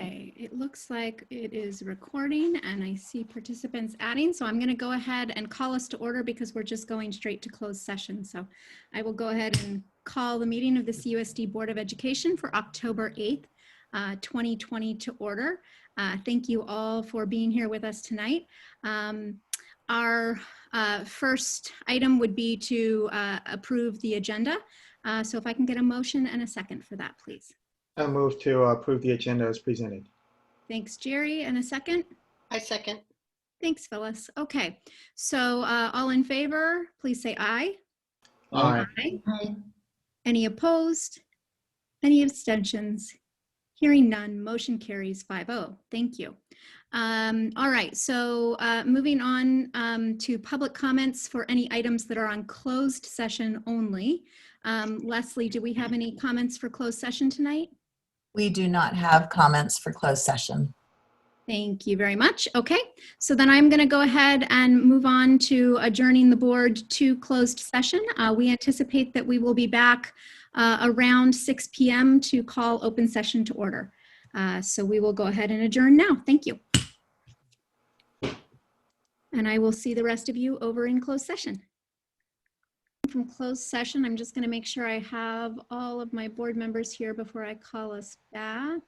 Okay, it looks like it is recording and I see participants adding. So I'm going to go ahead and call us to order because we're just going straight to closed session. So I will go ahead and call the meeting of the CUSD Board of Education for October 8th, 2020 to order. Thank you all for being here with us tonight. Our first item would be to approve the agenda. So if I can get a motion and a second for that, please. I move to approve the agenda as presented. Thanks, Jerry. And a second? I second. Thanks, Phyllis. Okay, so all in favor, please say aye. Aye. Aye. Any opposed? Any abstentions? Hearing none, motion carries 5-0. Thank you. All right, so moving on to public comments for any items that are on closed session only. Leslie, do we have any comments for closed session tonight? We do not have comments for closed session. Thank you very much. Okay, so then I'm going to go ahead and move on to adjourning the board to closed session. We anticipate that we will be back around 6 p.m. to call open session to order. So we will go ahead and adjourn now. Thank you. And I will see the rest of you over in closed session. From closed session, I'm just going to make sure I have all of my board members here before I call us back.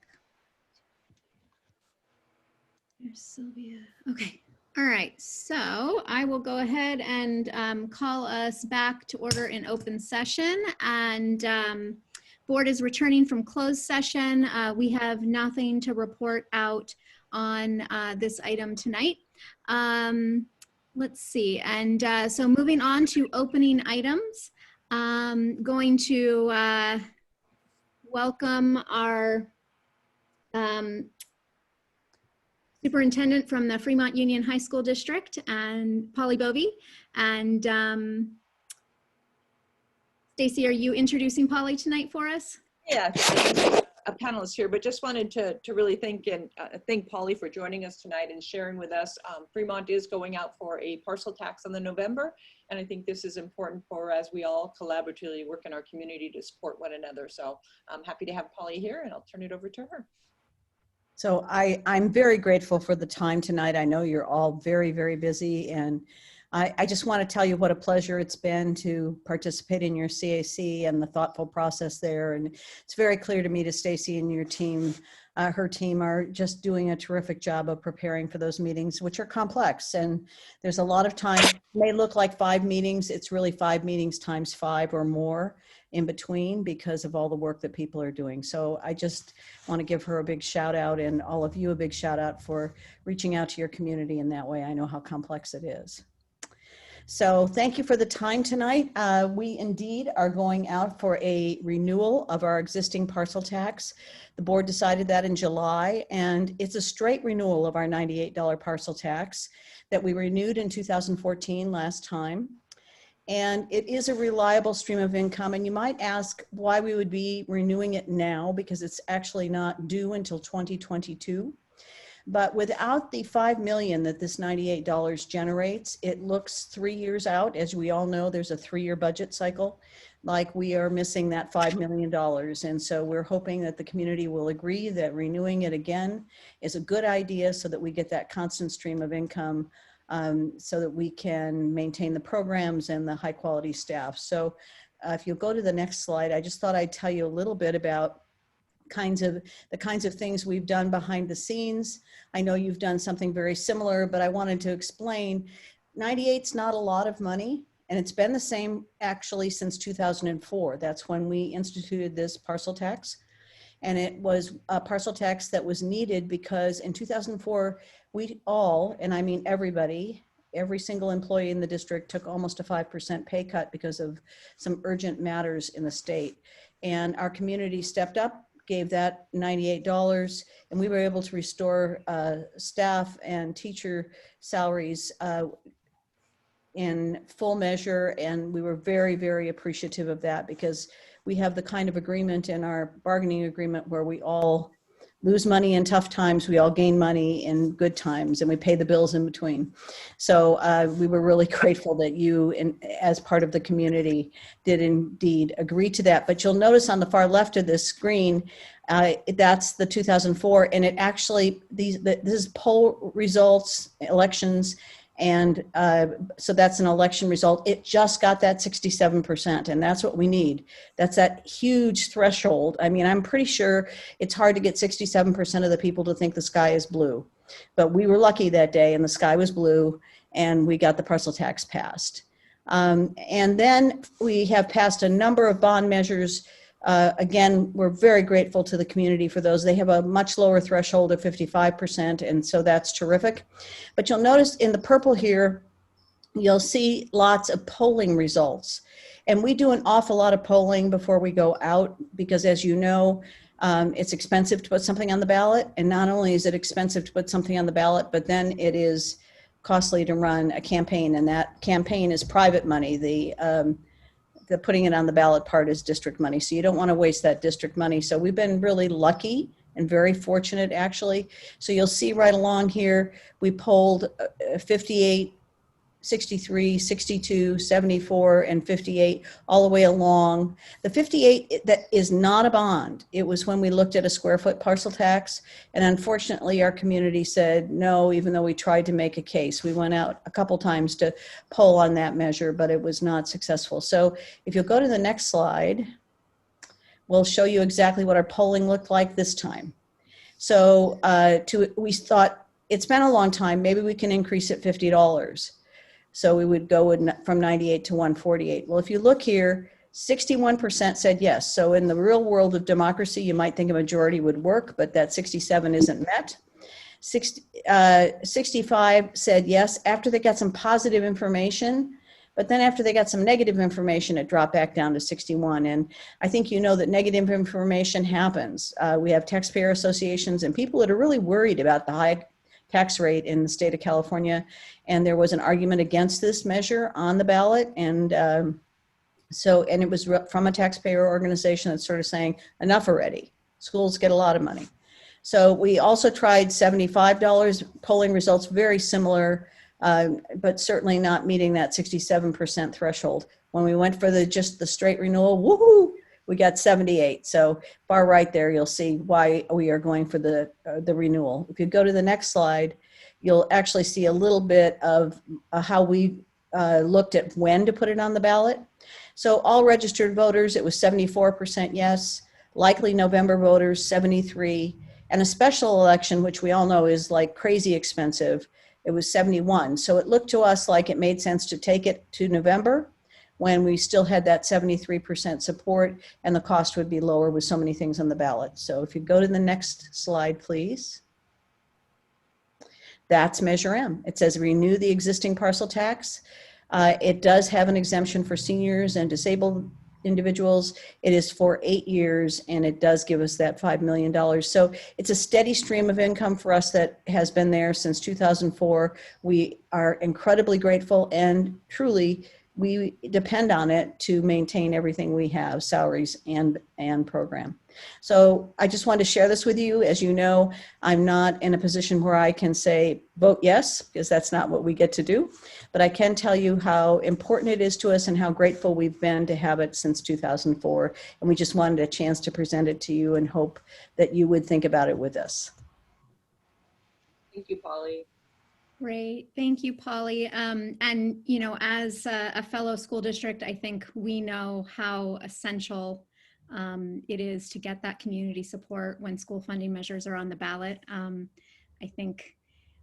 There's Sylvia. Okay. All right. So I will go ahead and call us back to order in open session. And board is returning from closed session. We have nothing to report out on this item tonight. Let's see. And so moving on to opening items, going to welcome our superintendent from the Fremont Union High School District, and Polly Bovey. And Stacy, are you introducing Polly tonight for us? Yeah, a panelist here, but just wanted to really thank Polly for joining us tonight and sharing with us. Fremont is going out for a parcel tax on the November, and I think this is important for as we all collaboratively work in our community to support one another. So I'm happy to have Polly here, and I'll turn it over to her. So I'm very grateful for the time tonight. I know you're all very, very busy, and I just want to tell you what a pleasure it's been to participate in your CAC and the thoughtful process there. And it's very clear to me to Stacy and your team, her team are just doing a terrific job of preparing for those meetings, which are complex. And there's a lot of time. It may look like 5 meetings. It's really 5 meetings times 5 or more in between because of all the work that people are doing. So I just want to give her a big shout out, and all of you a big shout out for reaching out to your community in that way. I know how complex it is. So thank you for the time tonight. We indeed are going out for a renewal of our existing parcel tax. The board decided that in July, and it's a straight renewal of our $98 parcel tax that we renewed in 2014 last time. And it is a reliable stream of income. And you might ask why we would be renewing it now, because it's actually not due until 2022. But without the $5 million that this $98 generates, it looks 3 years out. As we all know, there's a 3-year budget cycle. Like, we are missing that $5 million. And so we're hoping that the community will agree that renewing it again is a good idea so that we get that constant stream of income, so that we can maintain the programs and the high quality staff. So if you'll go to the next slide, I just thought I'd tell you a little bit about the kinds of things we've done behind the scenes. I know you've done something very similar, but I wanted to explain 98's not a lot of money, and it's been the same actually since 2004. That's when we instituted this parcel tax. And it was a parcel tax that was needed because in 2004, we all, and I mean everybody, every single employee in the district took almost a 5% pay cut because of some urgent matters in the state. And our community stepped up, gave that $98, and we were able to restore staff and teacher salaries in full measure. And we were very, very appreciative of that, because we have the kind of agreement in our bargaining agreement where we all lose money in tough times. We all gain money in good times, and we pay the bills in between. So we were really grateful that you, as part of the community, did indeed agree to that. But you'll notice on the far left of this screen, that's the 2004, and it actually, this is poll results, elections, and so that's an election result. It just got that 67%, and that's what we need. That's that huge threshold. I mean, I'm pretty sure it's hard to get 67% of the people to think the sky is blue. But we were lucky that day, and the sky was blue, and we got the parcel tax passed. And then we have passed a number of bond measures. Again, we're very grateful to the community for those. They have a much lower threshold of 55%, and so that's terrific. But you'll notice in the purple here, you'll see lots of polling results. And we do an awful lot of polling before we go out because, as you know, it's expensive to put something on the ballot. And not only is it expensive to put something on the ballot, but then it is costly to run a campaign, and that campaign is private money. The putting it on the ballot part is district money. So you don't want to waste that district money. So we've been really lucky and very fortunate, actually. So you'll see right along here, we polled 58, 63, 62, 74, and 58 all the way along. The 58, that is not a bond. It was when we looked at a square foot parcel tax. And unfortunately, our community said no, even though we tried to make a case. We went out a couple times to poll on that measure, but it was not successful. So if you'll go to the next slide, we'll show you exactly what our polling looked like this time. So we thought, it's been a long time, maybe we can increase it $50. So we would go from 98 to 148. Well, if you look here, 61% said yes. So in the real world of democracy, you might think a majority would work, but that 67 isn't met. 65 said yes after they got some positive information, but then after they got some negative information, it dropped back down to 61. And I think you know that negative information happens. We have taxpayer associations and people that are really worried about the high tax rate in the state of California. And there was an argument against this measure on the ballot. And and it was from a taxpayer organization that's sort of saying, enough already. Schools get a lot of money. So we also tried $75, polling results very similar, but certainly not meeting that 67% threshold. When we went for just the straight renewal, woohoo, we got 78. So far right there, you'll see why we are going for the renewal. If you go to the next slide, you'll actually see a little bit of how we looked at when to put it on the ballot. So all registered voters, it was 74% yes. Likely November voters, 73. And a special election, which we all know is like crazy expensive, it was 71. So it looked to us like it made sense to take it to November, when we still had that 73% support and the cost would be lower with so many things on the ballot. So if you go to the next slide, please. That's Measure M. It says renew the existing parcel tax. It does have an exemption for seniors and disabled individuals. It is for 8 years, and it does give us that $5 million. So it's a steady stream of income for us that has been there since 2004. We are incredibly grateful, and truly, we depend on it to maintain everything we have, salaries and program. So I just wanted to share this with you. As you know, I'm not in a position where I can say vote yes, because that's not what we get to do. But I can tell you how important it is to us and how grateful we've been to have it since 2004. And we just wanted a chance to present it to you and hope that you would think about it with us. Thank you, Polly. Great. Thank you, Polly. And, you know, as a fellow school district, I think we know how essential it is to get that community support when school funding measures are on the ballot. I think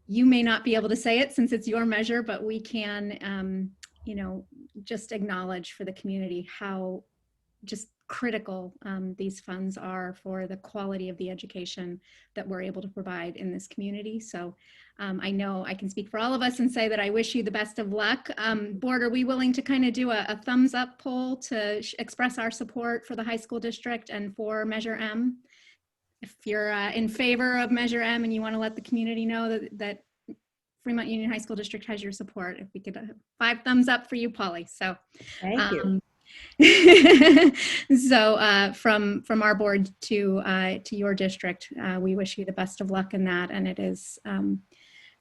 you may not be able to say it since it's your measure, but we can, you know, just acknowledge for the community how just critical these funds are for the quality of the education that we're able to provide in this community. So I know I can speak for all of us and say that I wish you the best of luck. Board, are we willing to kind of do a thumbs up poll to express our support for the high school district and for Measure M? If you're in favor of Measure M and you want to let the community know that Fremont Union High School District has your support, if we could 5 thumbs up for you, Polly. So Thank you. So from our board to your district, we wish you the best of luck in that. And it is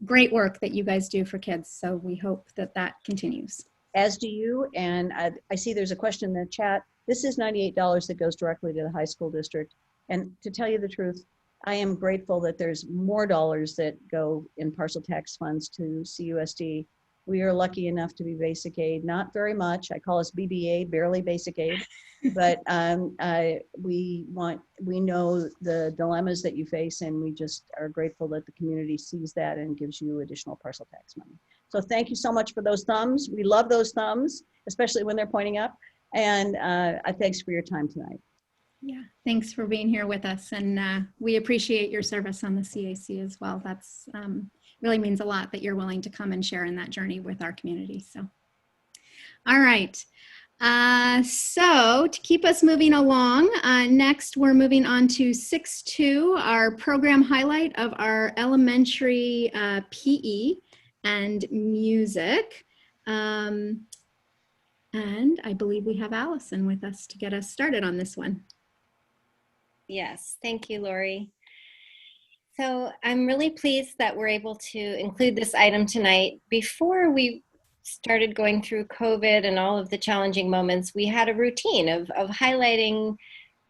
great work that you guys do for kids. So we hope that that continues. As do you. And I see there's a question in the chat. This is $98 that goes directly to the high school district. And to tell you the truth, I am grateful that there's more dollars that go in parcel tax funds to CUSD. We are lucky enough to be basic aid, not very much. I call us BBA, barely basic aid. But we know the dilemmas that you face, and we just are grateful that the community sees that and gives you additional parcel tax money. So thank you so much for those thumbs. We love those thumbs, especially when they're pointing up. And thanks for your time tonight. Yeah, thanks for being here with us. And we appreciate your service on the CAC as well. That's really means a lot that you're willing to come and share in that journey with our community. So, all right. So to keep us moving along, next we're moving on to 6-2, our program highlight of our elementary PE and music. And I believe we have Allison with us to get us started on this one. Yes, thank you, Lori. So I'm really pleased that we're able to include this item tonight. Before we started going through COVID and all of the challenging moments, we had a routine of highlighting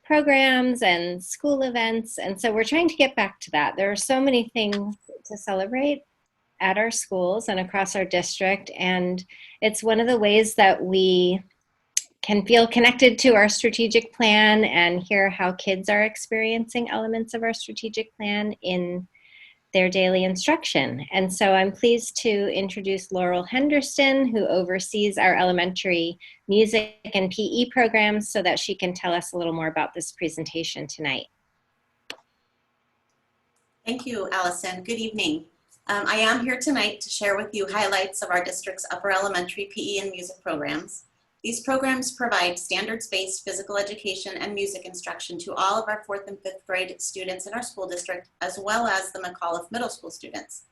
programs and school events. And so we're trying to get back to that. There are so many things to celebrate at our schools and across our district. And it's one of the ways that we can feel connected to our strategic plan and hear how kids are experiencing elements of our strategic plan in their daily instruction. And so I'm pleased to introduce Laurel Henderson, who oversees our elementary music and PE programs, so that she can tell us a little more about this presentation tonight. Thank you, Allison. Good evening. I am here tonight to share with you highlights of our district's upper elementary PE and music programs. These programs provide standards-based physical education and music instruction to all of our 4th and 5th grade students in our school district, as well as the McAuliffe Middle School students.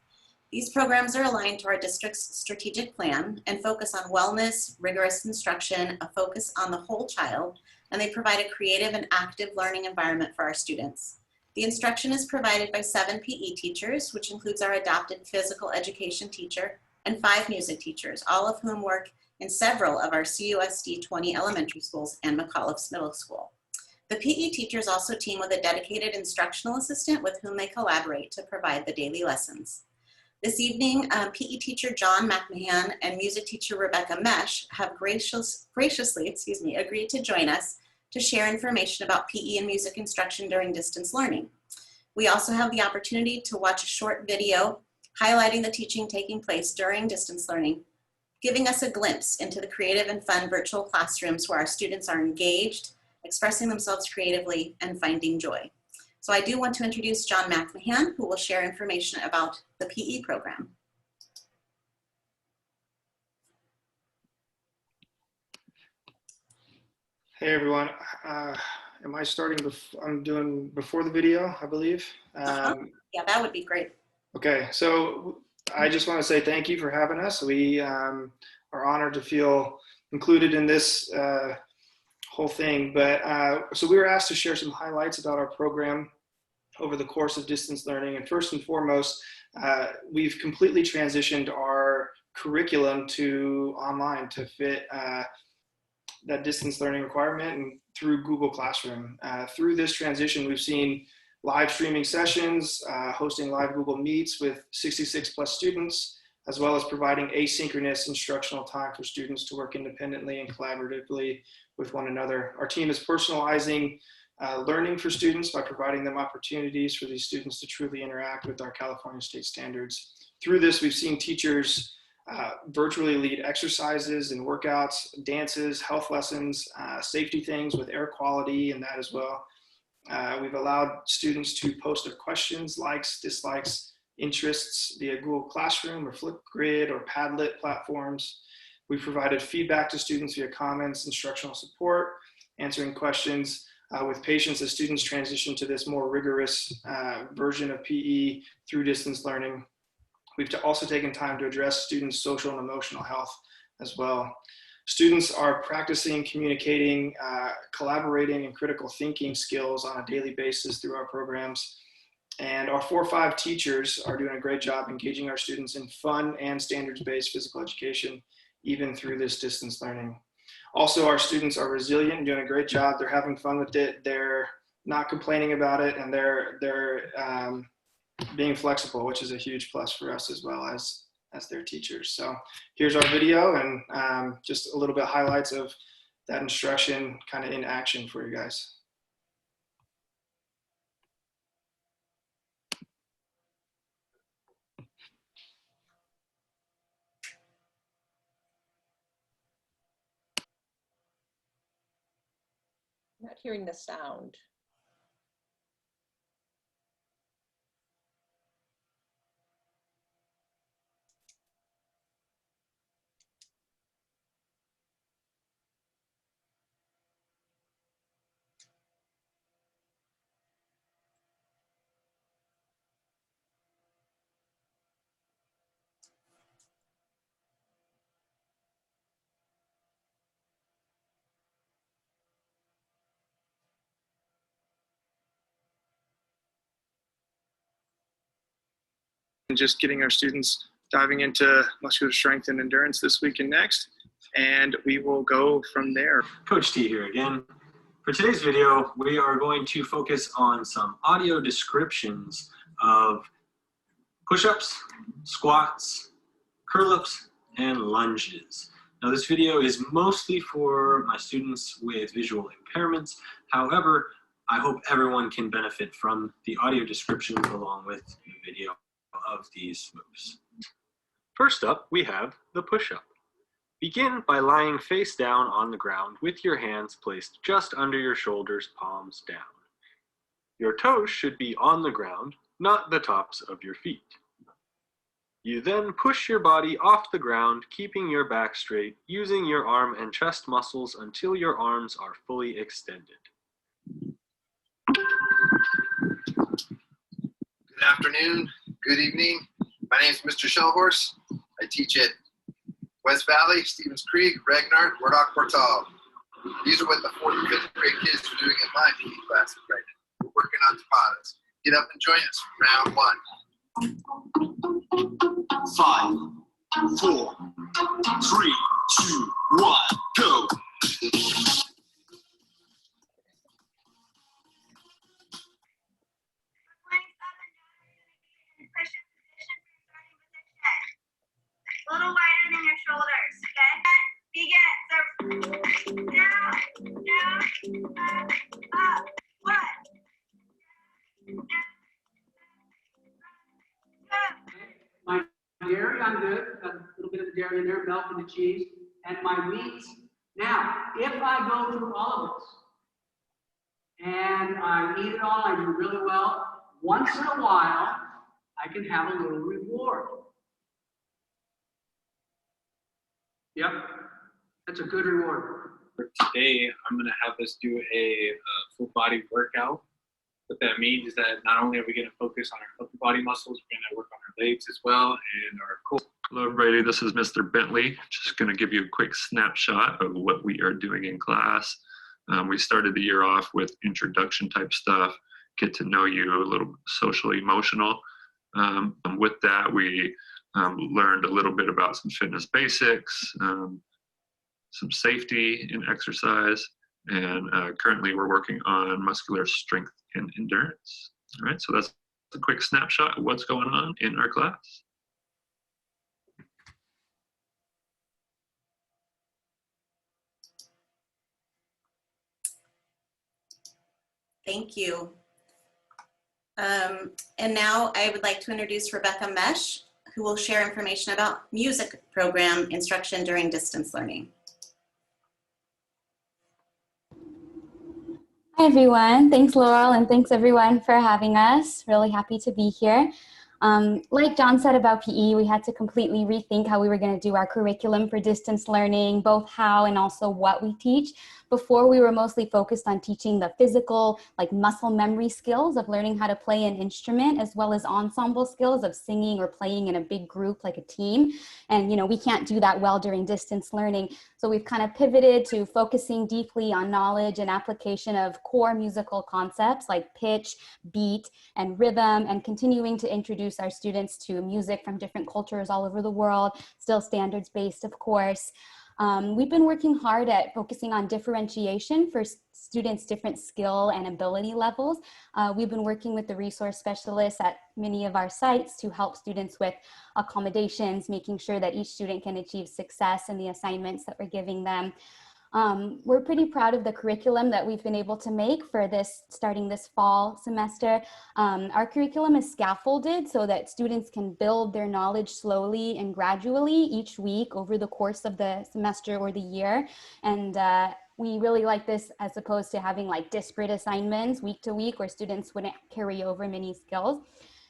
These programs are aligned to our district's strategic plan and focus on wellness, rigorous instruction, a focus on the whole child, and they provide a creative and active learning environment for our students. The instruction is provided by 7 PE teachers, which includes our adopted physical education teacher, and 5 music teachers, all of whom work in several of our CUSD 20 elementary schools and McAuliffe's Middle School. The PE teachers also team with a dedicated instructional assistant with whom they collaborate to provide the daily lessons. This evening, PE teacher John McMahon and music teacher Rebecca Mesh have graciously agreed to join us to share information about PE and music instruction during distance learning. We also have the opportunity to watch a short video highlighting the teaching taking place during distance learning, giving us a glimpse into the creative and fun virtual classrooms where our students are engaged, expressing themselves creatively, and finding joy. So I do want to introduce John McMahon, who will share information about the PE program. Hey everyone, am I starting, I'm doing before the video, I believe. Yeah, that would be great. Okay, so I just want to say thank you for having us. We are honored to feel included in this whole thing. But so we were asked to share some highlights about our program over the course of distance learning. And first and foremost, we've completely transitioned our curriculum to online to fit that distance learning requirement and through Google Classroom. Through this transition, we've seen live streaming sessions, hosting live Google Meets with 66 plus students, as well as providing asynchronous instructional time for students to work independently and collaboratively with one another. Our team is personalizing learning for students by providing them opportunities for these students to truly interact with our California state standards. Through this, we've seen teachers virtually lead exercises and workouts, dances, health lessons, safety things with air quality and that as well. We've allowed students to post their questions, likes, dislikes, interests via Google Classroom or Flipgrid or Padlet platforms. We've provided feedback to students via comments, instructional support, answering questions with patience as students transition to this more rigorous version of PE through distance learning. We've also taken time to address students' social and emotional health as well. Students are practicing communicating, collaborating, and critical thinking skills on a daily basis through our programs. And our 4-5 teachers are doing a great job engaging our students in fun and standards-based physical education, even through this distance learning. Also, our students are resilient and doing a great job. They're having fun with it. They're not complaining about it, and they're being flexible, which is a huge plus for us as well as their teachers. So here's our video and just a little bit highlights of that instruction kind of in action for you guys. I'm not hearing the sound. And just getting our students diving into muscular strength and endurance this week and next, and we will go from there. Coach T here again. For today's video, we are going to focus on some audio descriptions of push-ups, squats, curl-ups, and lunges. Now this video is mostly for my students with visual impairments. However, I hope everyone can benefit from the audio descriptions along with the video of these moves. First up, we have the push-up. Begin by lying face down on the ground with your hands placed just under your shoulders, palms down. Your toes should be on the ground, not the tops of your feet. You then push your body off the ground, keeping your back straight, using your arm and chest muscles until your arms are fully extended. Good afternoon, good evening. My name is Mr. Shellhorse. I teach at West Valley, Stevens Creek, Regnard, Wardock, Portal. These are what the 4th and 5th grade kids are doing in my PE class right now. We're working on Tabatas. Get up and join us for round 1. 5, 4, 3, 2, 1, go. A little wider than your shoulders, okay? Begin. So down, down, up, 1. My dairy, I'm good. Got a little bit of the dairy in there, milk and the cheese, and my meats. Now, if I go through all of this and I eat it all, I do really well, once in a while, I can have a little reward. Yep, that's a good reward. For today, I'm going to have us do a full body workout. What that means is that not only are we going to focus on our upper body muscles, we're going to work on our legs as well and our core. Hello everybody, this is Mr. Bentley. Just going to give you a quick snapshot of what we are doing in class. We started the year off with introduction type stuff, get to know you, a little social emotional. And with that, we learned a little bit about some fitness basics, some safety in exercise, and currently we're working on muscular strength and endurance. All right, so that's a quick snapshot of what's going on in our class. Thank you. And now I would like to introduce Rebecca Mesh, who will share information about music program instruction during distance learning. Hi everyone, thanks Laurel and thanks everyone for having us. Really happy to be here. Like John said about PE, we had to completely rethink how we were going to do our curriculum for distance learning, both how and also what we teach. Before, we were mostly focused on teaching the physical, like muscle memory skills of learning how to play an instrument, as well as ensemble skills of singing or playing in a big group like a team. And, you know, we can't do that well during distance learning. So we've kind of pivoted to focusing deeply on knowledge and application of core musical concepts like pitch, beat, and rhythm, and continuing to introduce our students to music from different cultures all over the world, still standards-based, of course. We've been working hard at focusing on differentiation for students' different skill and ability levels. We've been working with the resource specialists at many of our sites to help students with accommodations, making sure that each student can achieve success in the assignments that we're giving them. We're pretty proud of the curriculum that we've been able to make for this, starting this fall semester. Our curriculum is scaffolded so that students can build their knowledge slowly and gradually each week over the course of the semester or the year. And we really like this as opposed to having like disparate assignments week to week where students wouldn't carry over many skills.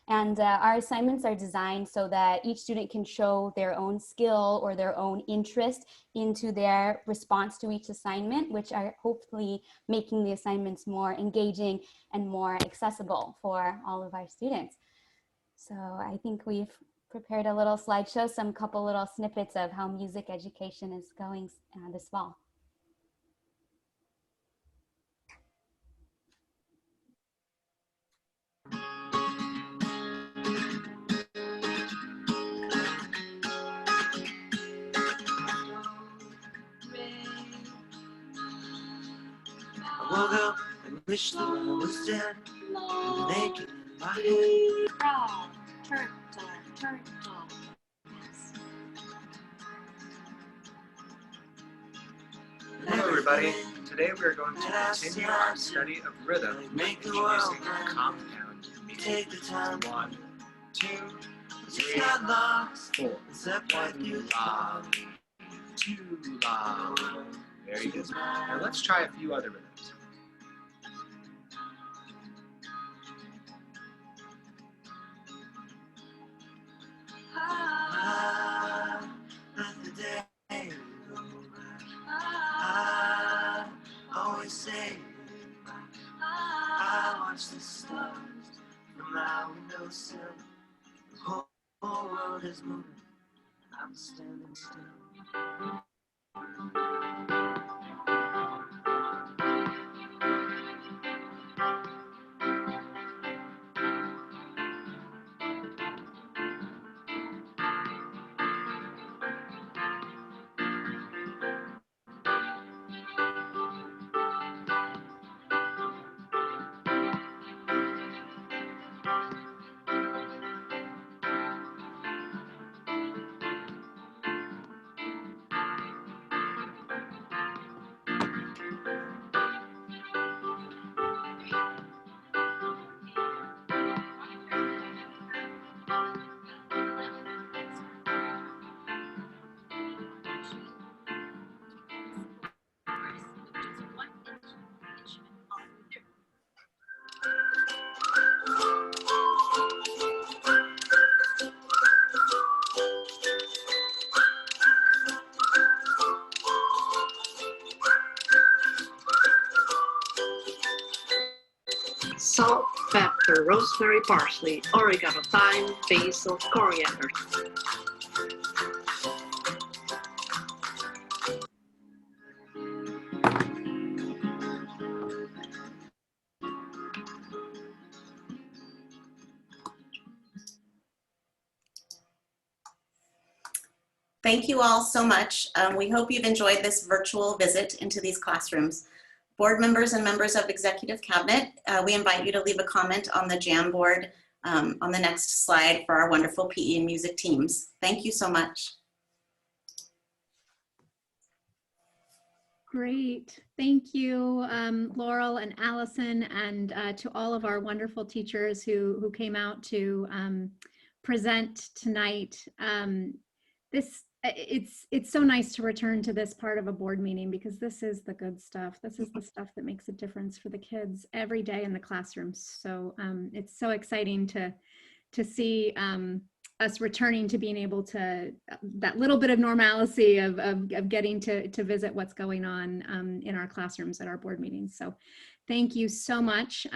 And our assignments are designed so that each student can show their own skill or their own interest into their response to each assignment, which are hopefully making the assignments more engaging and more accessible for all of our students. So I think we've prepared a little slideshow, some couple little snippets of how music education is going this fall. I woke up and wished that I was dead, and naked in my head. Frog, turtle, turtle. Hello everybody, today we are going to continue our study of rhythm by introducing compound music. Take the time, 1, 2, 3, got lost, 4. except 1 la, 2 la. Very good. Now let's try a few other rhythms. let the day go by. I always say goodbye. I watch the stars from my windowsill. The whole world is moving. I'm standing still. Salt, pepper, rosemary, parsley, oregano, thyme, basil, coriander. Thank you all so much. We hope you've enjoyed this virtual visit into these classrooms. Board members and members of Executive Cabinet, we invite you to leave a comment on the Jamboard on the next slide for our wonderful PE and music teams. Thank you so much. Great. Thank you, Laurel and Allison, and to all of our wonderful teachers who came out to present tonight. It's so nice to return to this part of a board meeting because this is the good stuff. This is the stuff that makes a difference for the kids every day in the classrooms. So it's so exciting to see us returning to being able to, that little bit of normalcy of getting to visit what's going on in our classrooms at our board meetings. So thank you so much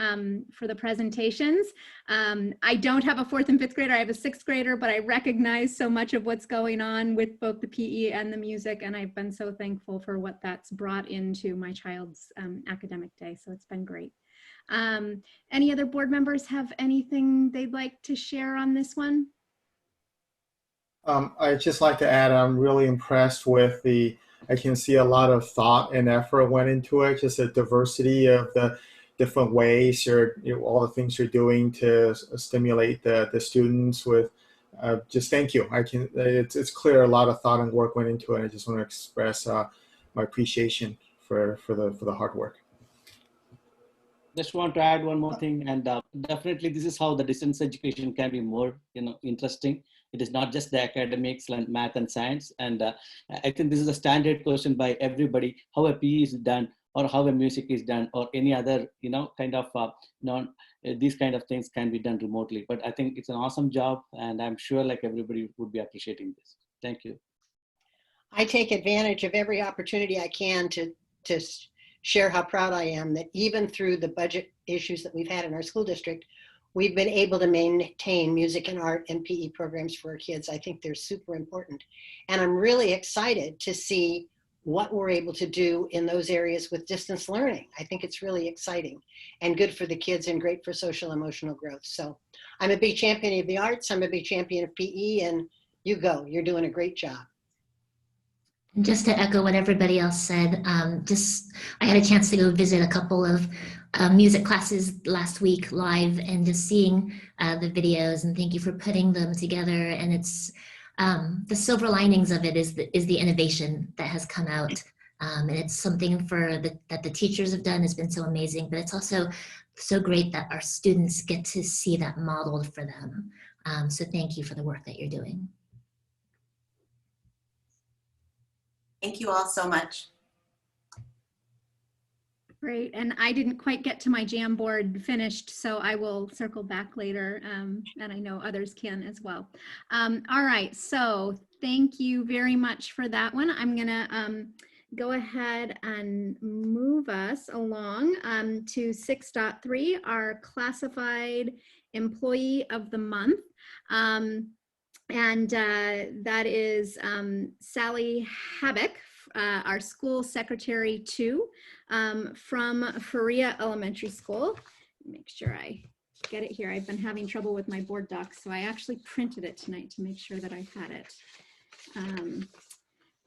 for the presentations. I don't have a 4th and 5th grader, I have a 6th grader, but I recognize so much of what's going on with both the PE and the music, and I've been so thankful for what that's brought into my child's academic day, so it's been great. Any other board members have anything they'd like to share on this one? I'd just like to add, I'm really impressed with I can see a lot of thought and effort went into it, just a diversity of the different ways all the things you're doing to stimulate the students with, just thank you. It's clear a lot of thought and work went into it. I just want to express my appreciation for the hard work. Just want to add one more thing, and definitely this is how the distance education can be more, interesting. It is not just the academics like math and science. And I think this is a standard question by everybody, how a PE is done or how a music is done or any other, kind of, these kind of things can be done remotely. But I think it's an awesome job, and I'm sure like everybody would be appreciating this. Thank you. I take advantage of every opportunity I can to share how proud I am that even through the budget issues that we've had in our school district, we've been able to maintain music and art and PE programs for our kids. I think they're super important. And I'm really excited to see what we're able to do in those areas with distance learning. I think it's really exciting and good for the kids and great for social emotional growth. So I'm a big champion of the arts. I'm a big champion of PE, and you go, you're doing a great job. And just to echo what everybody else said, I had a chance to go visit a couple of music classes last week live, and just seeing the videos, and thank you for putting them together. And it's the silver linings of it is the innovation that has come out, and it's something that the teachers have done has been so amazing, but it's also so great that our students get to see that modeled for them. So thank you for the work that you're doing. Thank you all so much. Great, and I didn't quite get to my Jamboard finished, so I will circle back later, and I know others can as well. All right, so thank you very much for that one. I'm gonna go ahead and move us along to 6.3, our classified employee of the month. And that is Sally Habak, our school secretary 2 from Faria Elementary School. Make sure I get it here. I've been having trouble with my board docs, so I actually printed it tonight to make sure that I had it.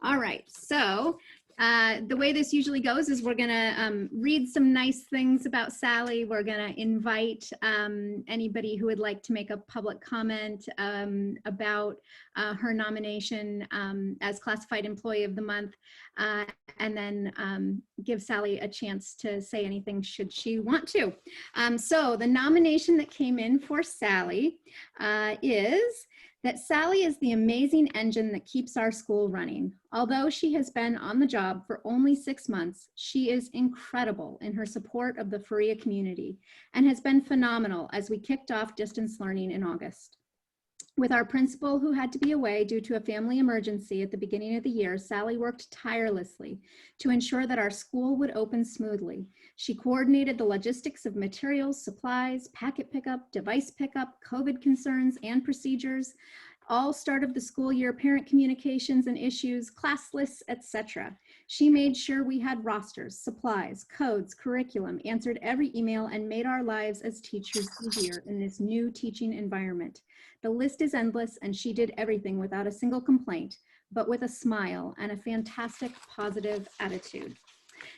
All right, so the way this usually goes is we're gonna read some nice things about Sally. We're gonna invite anybody who would like to make a public comment about her nomination as Classified Employee of the Month, and then give Sally a chance to say anything should she want to. So the nomination that came in for Sally is that Sally is the amazing engine that keeps our school running. Although she has been on the job for only 6 months, she is incredible in her support of the Faria community and has been phenomenal as we kicked off distance learning in August. With our principal, who had to be away due to a family emergency at the beginning of the year, Sally worked tirelessly to ensure that our school would open smoothly. She coordinated the logistics of materials, supplies, packet pickup, device pickup, COVID concerns and procedures, all start of the school year parent communications and issues, class lists, etc. She made sure we had rosters, supplies, codes, curriculum, answered every email, and made our lives as teachers easier in this new teaching environment. The list is endless, and she did everything without a single complaint, but with a smile and a fantastic positive attitude.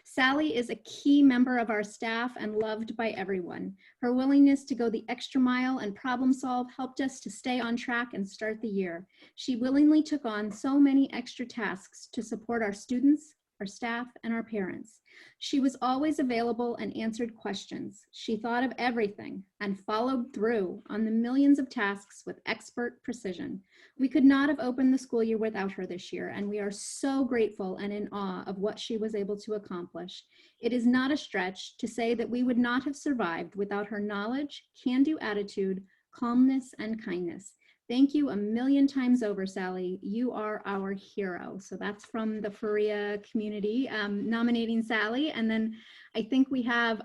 Sally is a key member of our staff and loved by everyone. Her willingness to go the extra mile and problem solve helped us to stay on track and start the year. She willingly took on so many extra tasks to support our students, our staff, and our parents. She was always available and answered questions. She thought of everything and followed through on the millions of tasks with expert precision. We could not have opened the school year without her this year, and we are so grateful and in awe of what she was able to accomplish. It is not a stretch to say that we would not have survived without her knowledge, can-do attitude, calmness, and kindness. Thank you a million times over, Sally. You are our hero. So that's from the Faria community nominating Sally. And then I think we have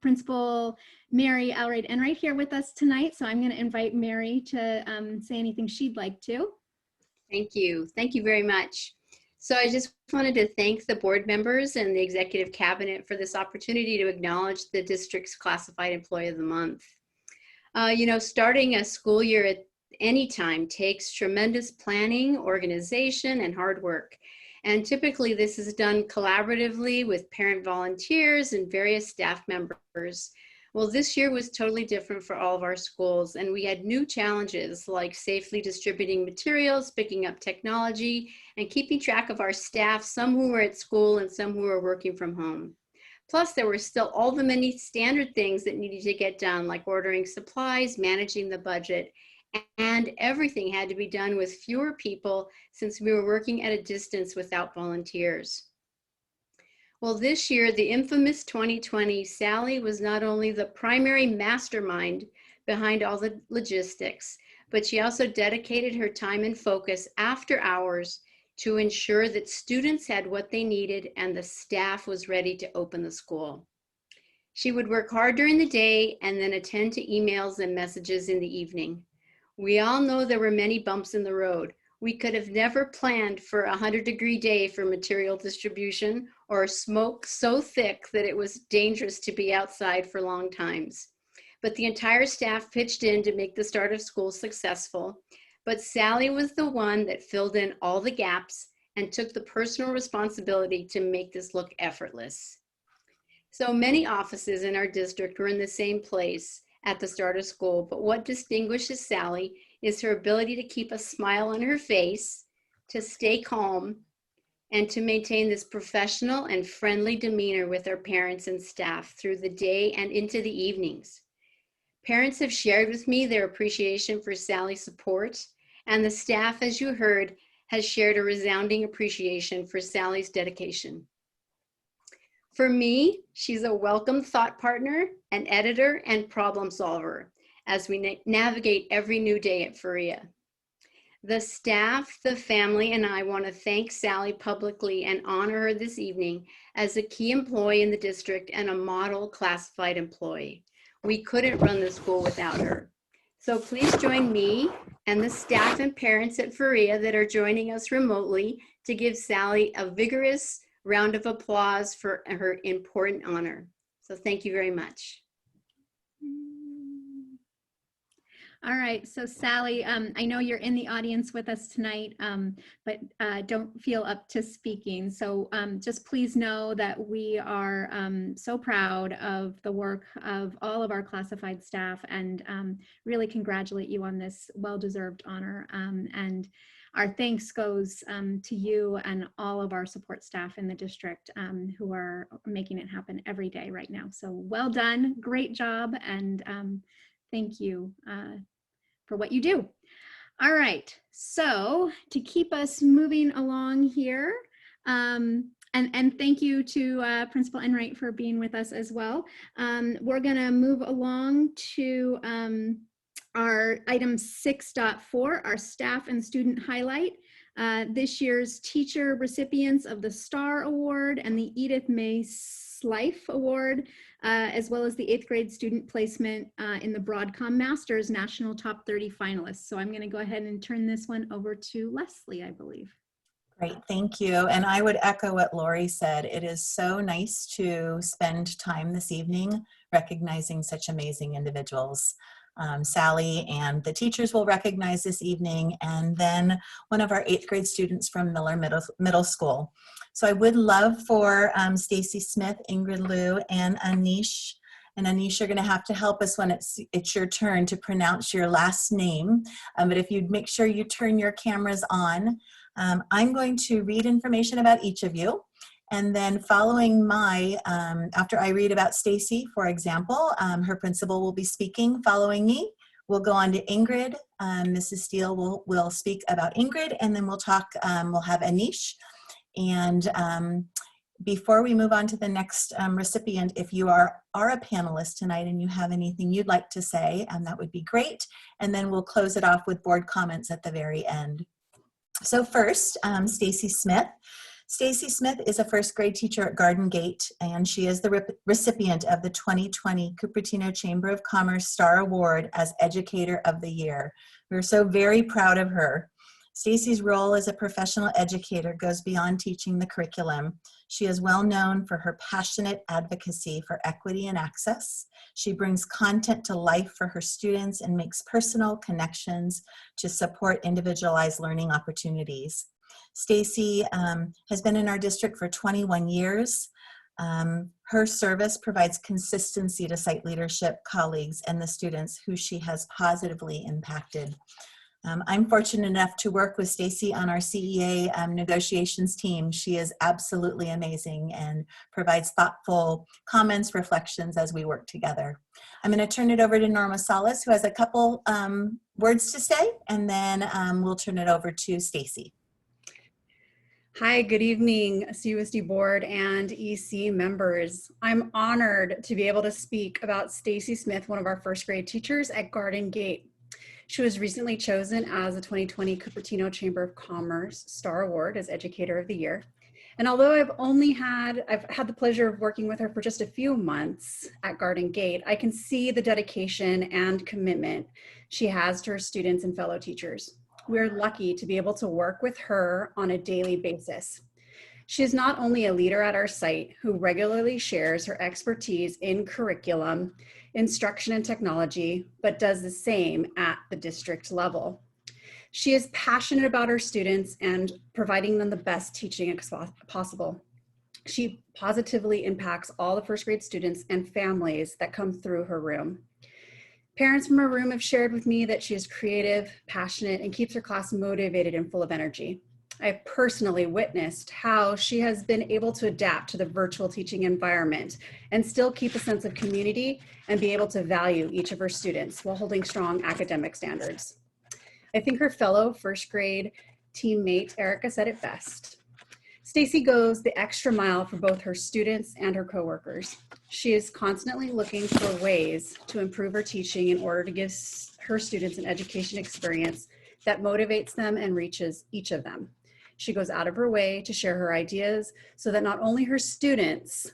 Principal Mary Alright Enright here with us tonight. So I'm going to invite Mary to say anything she'd like to. Thank you. Thank you very much. So I just wanted to thank the board members and the executive cabinet for this opportunity to acknowledge the district's classified employee of the month. You know, starting a school year at any time takes tremendous planning, organization, and hard work. And typically this is done collaboratively with parent volunteers and various staff members. Well, this year was totally different for all of our schools, and we had new challenges like safely distributing materials, picking up technology, and keeping track of our staff, some who were at school and some who were working from home. Plus, there were still all the many standard things that needed to get done, like ordering supplies, managing the budget, and everything had to be done with fewer people since we were working at a distance without volunteers. Well, this year, the infamous 2020, Sally was not only the primary mastermind behind all the logistics, but she also dedicated her time and focus after hours to ensure that students had what they needed and the staff was ready to open the school. She would work hard during the day and then attend to emails and messages in the evening. We all know there were many bumps in the road. We could have never planned for a 100-degree day for material distribution or smoke so thick that it was dangerous to be outside for long times. But the entire staff pitched in to make the start of school successful. But Sally was the one that filled in all the gaps and took the personal responsibility to make this look effortless. So many offices in our district were in the same place at the start of school, but what distinguishes Sally is her ability to keep a smile on her face, to stay calm, and to maintain this professional and friendly demeanor with our parents and staff through the day and into the evenings. Parents have shared with me their appreciation for Sally's support, and the staff, as you heard, has shared a resounding appreciation for Sally's dedication. For me, she's a welcome thought partner, an editor, and problem solver as we navigate every new day at Faria. The staff, the family, and I want to thank Sally publicly and honor her this evening as a key employee in the district and a model classified employee. We couldn't run the school without her. So please join me and the staff and parents at Faria that are joining us remotely to give Sally a vigorous round of applause for her important honor. So thank you very much. All right, so Sally, I know you're in the audience with us tonight, but don't feel up to speaking. So just please know that we are so proud of the work of all of our classified staff and really congratulate you on this well-deserved honor. And our thanks goes to you and all of our support staff in the district who are making it happen every day right now. So well done, great job, and thank you for what you do. All right, so to keep us moving along here, and thank you to Principal Enright for being with us as well. We're gonna move along to our item 6.4, our staff and student highlight. This year's teacher recipients of the STAR Award and the Edith May Slife Award, as well as the 8th grade student placement in the Broadcom Masters National Top 30 finalists. So I'm going to go ahead and turn this one over to Leslie, I believe. Great, thank you. And I would echo what Lori said. It is so nice to spend time this evening recognizing such amazing individuals. Sally and the teachers will recognize this evening, and then one of our 8th grade students from Miller Middle School. So I would love for Stacy Smith, Ingrid Liu, and Anish. And Anish, you're going to have to help us when it's your turn to pronounce your last name. But if you'd make sure you turn your cameras on. I'm going to read information about each of you. And then following after I read about Stacy, for example, her principal will be speaking following me. We'll go on to Ingrid. Mrs. Steele will speak about Ingrid, and then we'll have Anish. And Before we move on to the next recipient, if you are a panelist tonight and you have anything you'd like to say, that would be great. And then we'll close it off with board comments at the very end. So first, Stacy Smith. Stacy Smith is a first grade teacher at Garden Gate, and she is the recipient of the 2020 Cupertino Chamber of Commerce Star Award as Educator of the Year. We're so very proud of her. Stacy's role as a professional educator goes beyond teaching the curriculum. She is well known for her passionate advocacy for equity and access. She brings content to life for her students and makes personal connections to support individualized learning opportunities. Stacy has been in our district for 21 years. Her service provides consistency to site leadership, colleagues, and the students who she has positively impacted. I'm fortunate enough to work with Stacy on our CEA negotiations team. She is absolutely amazing and provides thoughtful comments, reflections as we work together. I'm going to turn it over to Norma Salas, who has a couple words to say, and then we'll turn it over to Stacy. Hi, good evening, CUSD board and EC members. I'm honored to be able to speak about Stacy Smith, one of our first grade teachers at Garden Gate. She was recently chosen as the 2020 Cupertino Chamber of Commerce Star Award as Educator of the Year. And although I've had the pleasure of working with her for just a few months at Garden Gate, I can see the dedication and commitment she has to her students and fellow teachers. We're lucky to be able to work with her on a daily basis. She is not only a leader at our site who regularly shares her expertise in curriculum, instruction, and technology, but does the same at the district level. She is passionate about her students and providing them the best teaching possible. She positively impacts all the first grade students and families that come through her room. Parents from her room have shared with me that she is creative, passionate, and keeps her class motivated and full of energy. I've personally witnessed how she has been able to adapt to the virtual teaching environment and still keep a sense of community and be able to value each of her students while holding strong academic standards. I think her fellow first grade teammate, Erica, said it best. Stacy goes the extra mile for both her students and her coworkers. She is constantly looking for ways to improve her teaching in order to give her students an education experience that motivates them and reaches each of them. She goes out of her way to share her ideas so that not only her students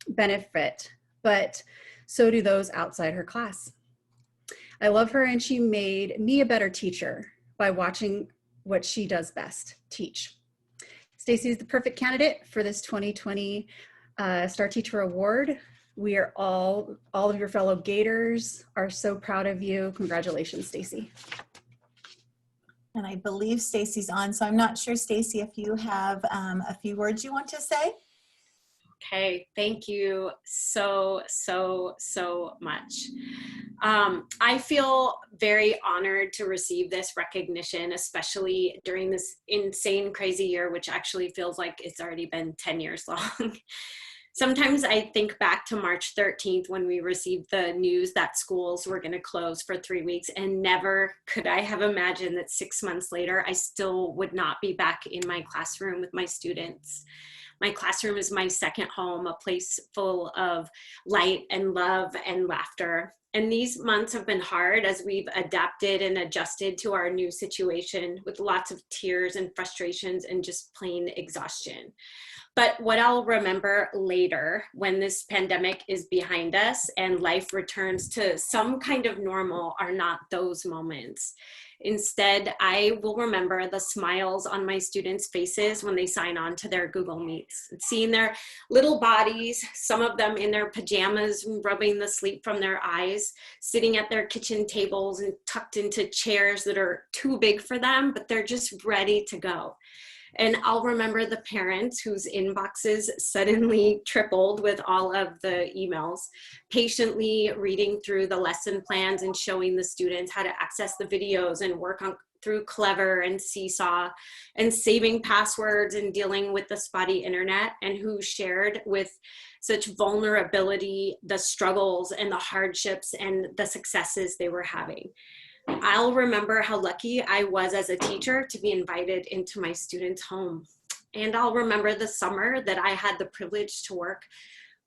benefit, but so do those outside her class. I love her, and she made me a better teacher by watching what she does best, teach. Stacy is the perfect candidate for this 2020 Star Teacher Award. We are all of your fellow Gators are so proud of you. Congratulations, Stacy. And I believe Stacy's on, so I'm not sure, Stacy, if you have a few words you want to say. Okay, thank you so much. I feel very honored to receive this recognition, especially during this insane, crazy year, which actually feels like it's already been 10 years long. Sometimes I think back to March 13th when we received the news that schools were going to close for 3 weeks, and never could I have imagined that 6 months later, I still would not be back in my classroom with my students. My classroom is my second home, a place full of light and love and laughter. And these months have been hard as we've adapted and adjusted to our new situation with lots of tears and frustrations and just plain exhaustion. But what I'll remember later when this pandemic is behind us and life returns to some kind of normal are not those moments. Instead, I will remember the smiles on my students' faces when they sign on to their Google Meets, seeing their little bodies, some of them in their pajamas, rubbing the sleep from their eyes, sitting at their kitchen tables and tucked into chairs that are too big for them, but they're just ready to go. And I'll remember the parents whose inboxes suddenly tripled with all of the emails, patiently reading through the lesson plans and showing the students how to access the videos and work on through Clever and Seesaw and saving passwords and dealing with the spotty internet, and who shared with such vulnerability the struggles and the hardships and the successes they were having. I'll remember how lucky I was as a teacher to be invited into my students' home. And I'll remember the summer that I had the privilege to work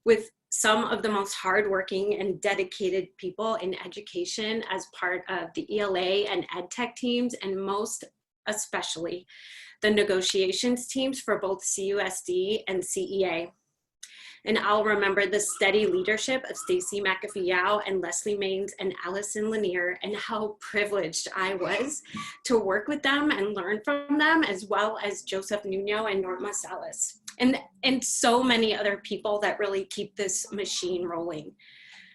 with some of the most hardworking and dedicated people in education as part of the ELA and EdTech teams, and most especially the negotiations teams for both CUSD and CEA. And I'll remember the steady leadership of Stacy McAfee-Yao and Leslie Maines and Allison Lanier, and how privileged I was to work with them and learn from them, as well as Joseph Nuno and Norma Salas, and so many other people that really keep this machine rolling.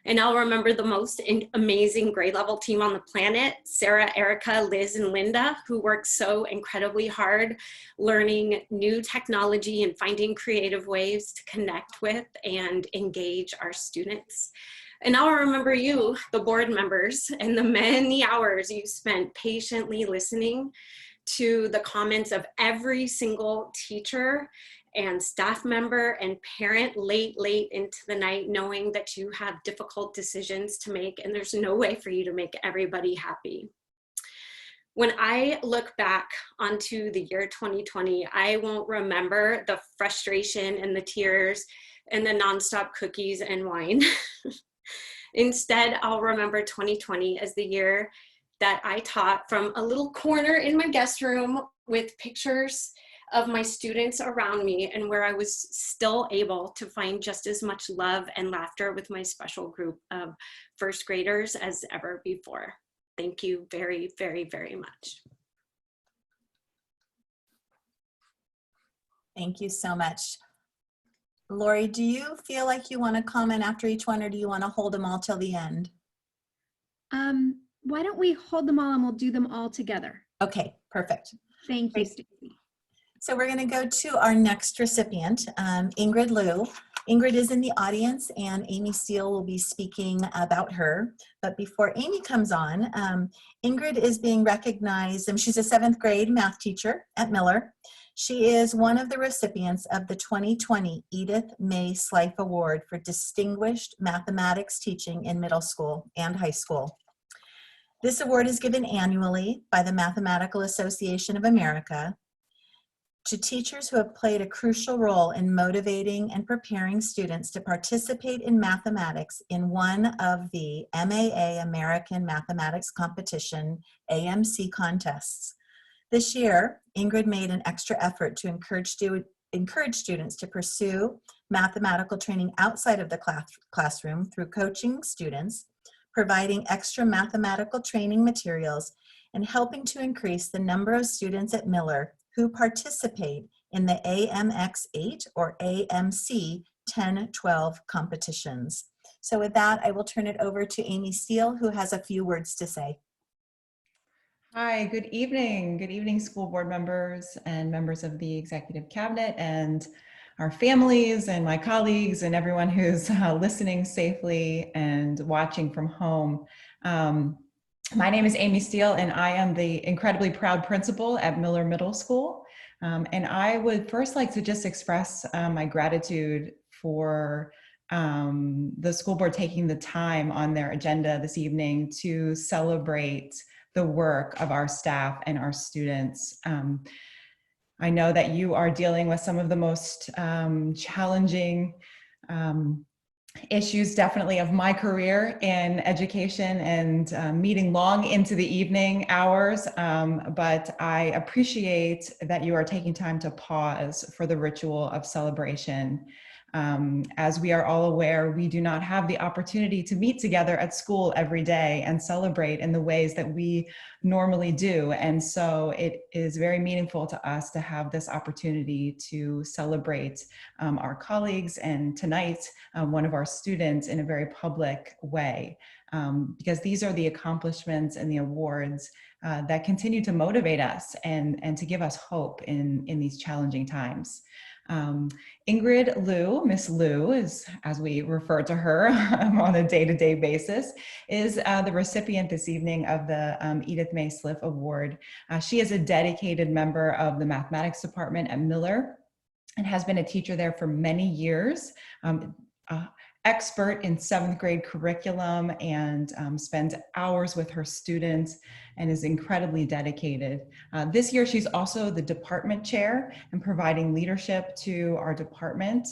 And I'll remember the most amazing grade level team on the planet, Sarah, Erica, Liz, and Linda, who work so incredibly hard learning new technology and finding creative ways to connect with and engage our students. And I'll remember you, the board members, and the many hours you spent patiently listening to the comments of every single teacher and staff member and parent late into the night, knowing that you have difficult decisions to make and there's no way for you to make everybody happy. When I look back onto the year 2020, I won't remember the frustration and the tears and the nonstop cookies and wine. Instead, I'll remember 2020 as the year that I taught from a little corner in my guest room with pictures of my students around me, and where I was still able to find just as much love and laughter with my special group of first graders as ever before. Thank you very, very, very much. Thank you so much. Lori, do you feel like you want to comment after each one, or do you want to hold them all till the end? Why don't we hold them all and we'll do them all together? Okay, perfect. Thank you, Stacy. So we're going to go to our next recipient, Ingrid Liu. Ingrid is in the audience and Amy Steele will be speaking about her. But before Amy comes on, Ingrid is being recognized, and she's a 7th grade math teacher at Miller. She is one of the recipients of the 2020 Edith May Slife Award for Distinguished Mathematics Teaching in Middle School and High School. This award is given annually by the Mathematical Association of America to teachers who have played a crucial role in motivating and preparing students to participate in mathematics in one of the MAA American Mathematics Competition AMC contests. This year, Ingrid made an extra effort to encourage students to pursue mathematical training outside of the classroom through coaching students, providing extra mathematical training materials, and helping to increase the number of students at Miller who participate in the AMX8 or AMC 10-12 competitions. So with that, I will turn it over to Amy Steele, who has a few words to say. Hi, good evening. Good evening, school board members and members of the executive cabinet and our families and my colleagues and everyone who's listening safely and watching from home. My name is Amy Steele, and I am the incredibly proud principal at Miller Middle School. And I would first like to just express my gratitude for the school board taking the time on their agenda this evening to celebrate the work of our staff and our students. I know that you are dealing with some of the most challenging issues definitely of my career in education, and meeting long into the evening hours, but I appreciate that you are taking time to pause for the ritual of celebration. As we are all aware, we do not have the opportunity to meet together at school every day and celebrate in the ways that we normally do. And so it is very meaningful to us to have this opportunity to celebrate our colleagues, and tonight, one of our students, in a very public way, because these are the accomplishments and the awards that continue to motivate us and to give us hope in these challenging times. Ingrid Liu, Miss Liu, is, as we refer to her on a day-to-day basis, is the recipient this evening of the Edith May Slife Award. She is a dedicated member of the mathematics department at Miller and has been a teacher there for many years. expert in 7th grade curriculum and spends hours with her students and is incredibly dedicated. This year, she's also the department chair and providing leadership to our department.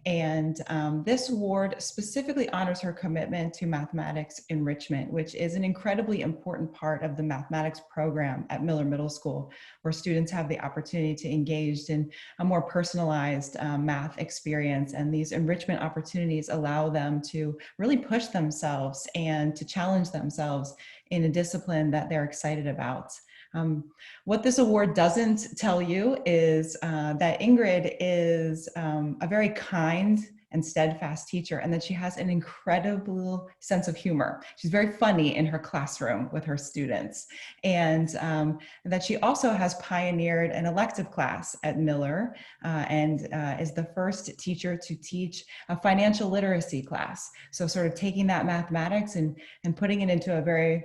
And this award specifically honors her commitment to mathematics enrichment, which is an incredibly important part of the mathematics program at Miller Middle School, where students have the opportunity to engage in a more personalized math experience. And these enrichment opportunities allow them to really push themselves and to challenge themselves in a discipline that they're excited about. What this award doesn't tell you is that Ingrid is a very kind and steadfast teacher, and that she has an incredible sense of humor. She's very funny in her classroom with her students, and that she also has pioneered an elective class at Miller and is the first teacher to teach a financial literacy class. So sort of taking that mathematics and putting it into a very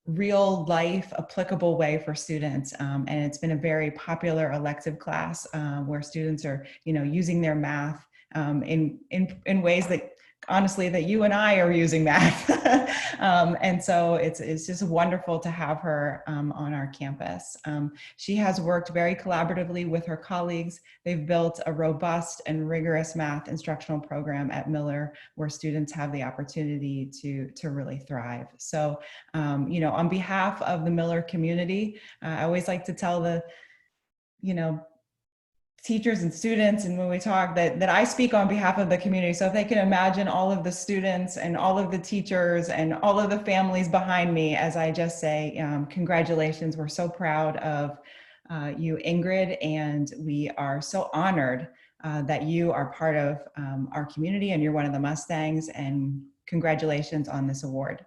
real life applicable way for students. And it's been a very popular elective class where students are, using their math in ways that honestly that you and I are using math. And so it's just wonderful to have her on our campus. She has worked very collaboratively with her colleagues. They've built a robust and rigorous math instructional program at Miller where students have the opportunity to really thrive. So, on behalf of the Miller community, I always like to tell the, teachers and students, and when we talk, that I speak on behalf of the community. So if they can imagine all of the students and all of the teachers and all of the families behind me, as I just say, congratulations. We're so proud of you, Ingrid, and we are so honored that you are part of our community and you're one of the Mustangs, and congratulations on this award.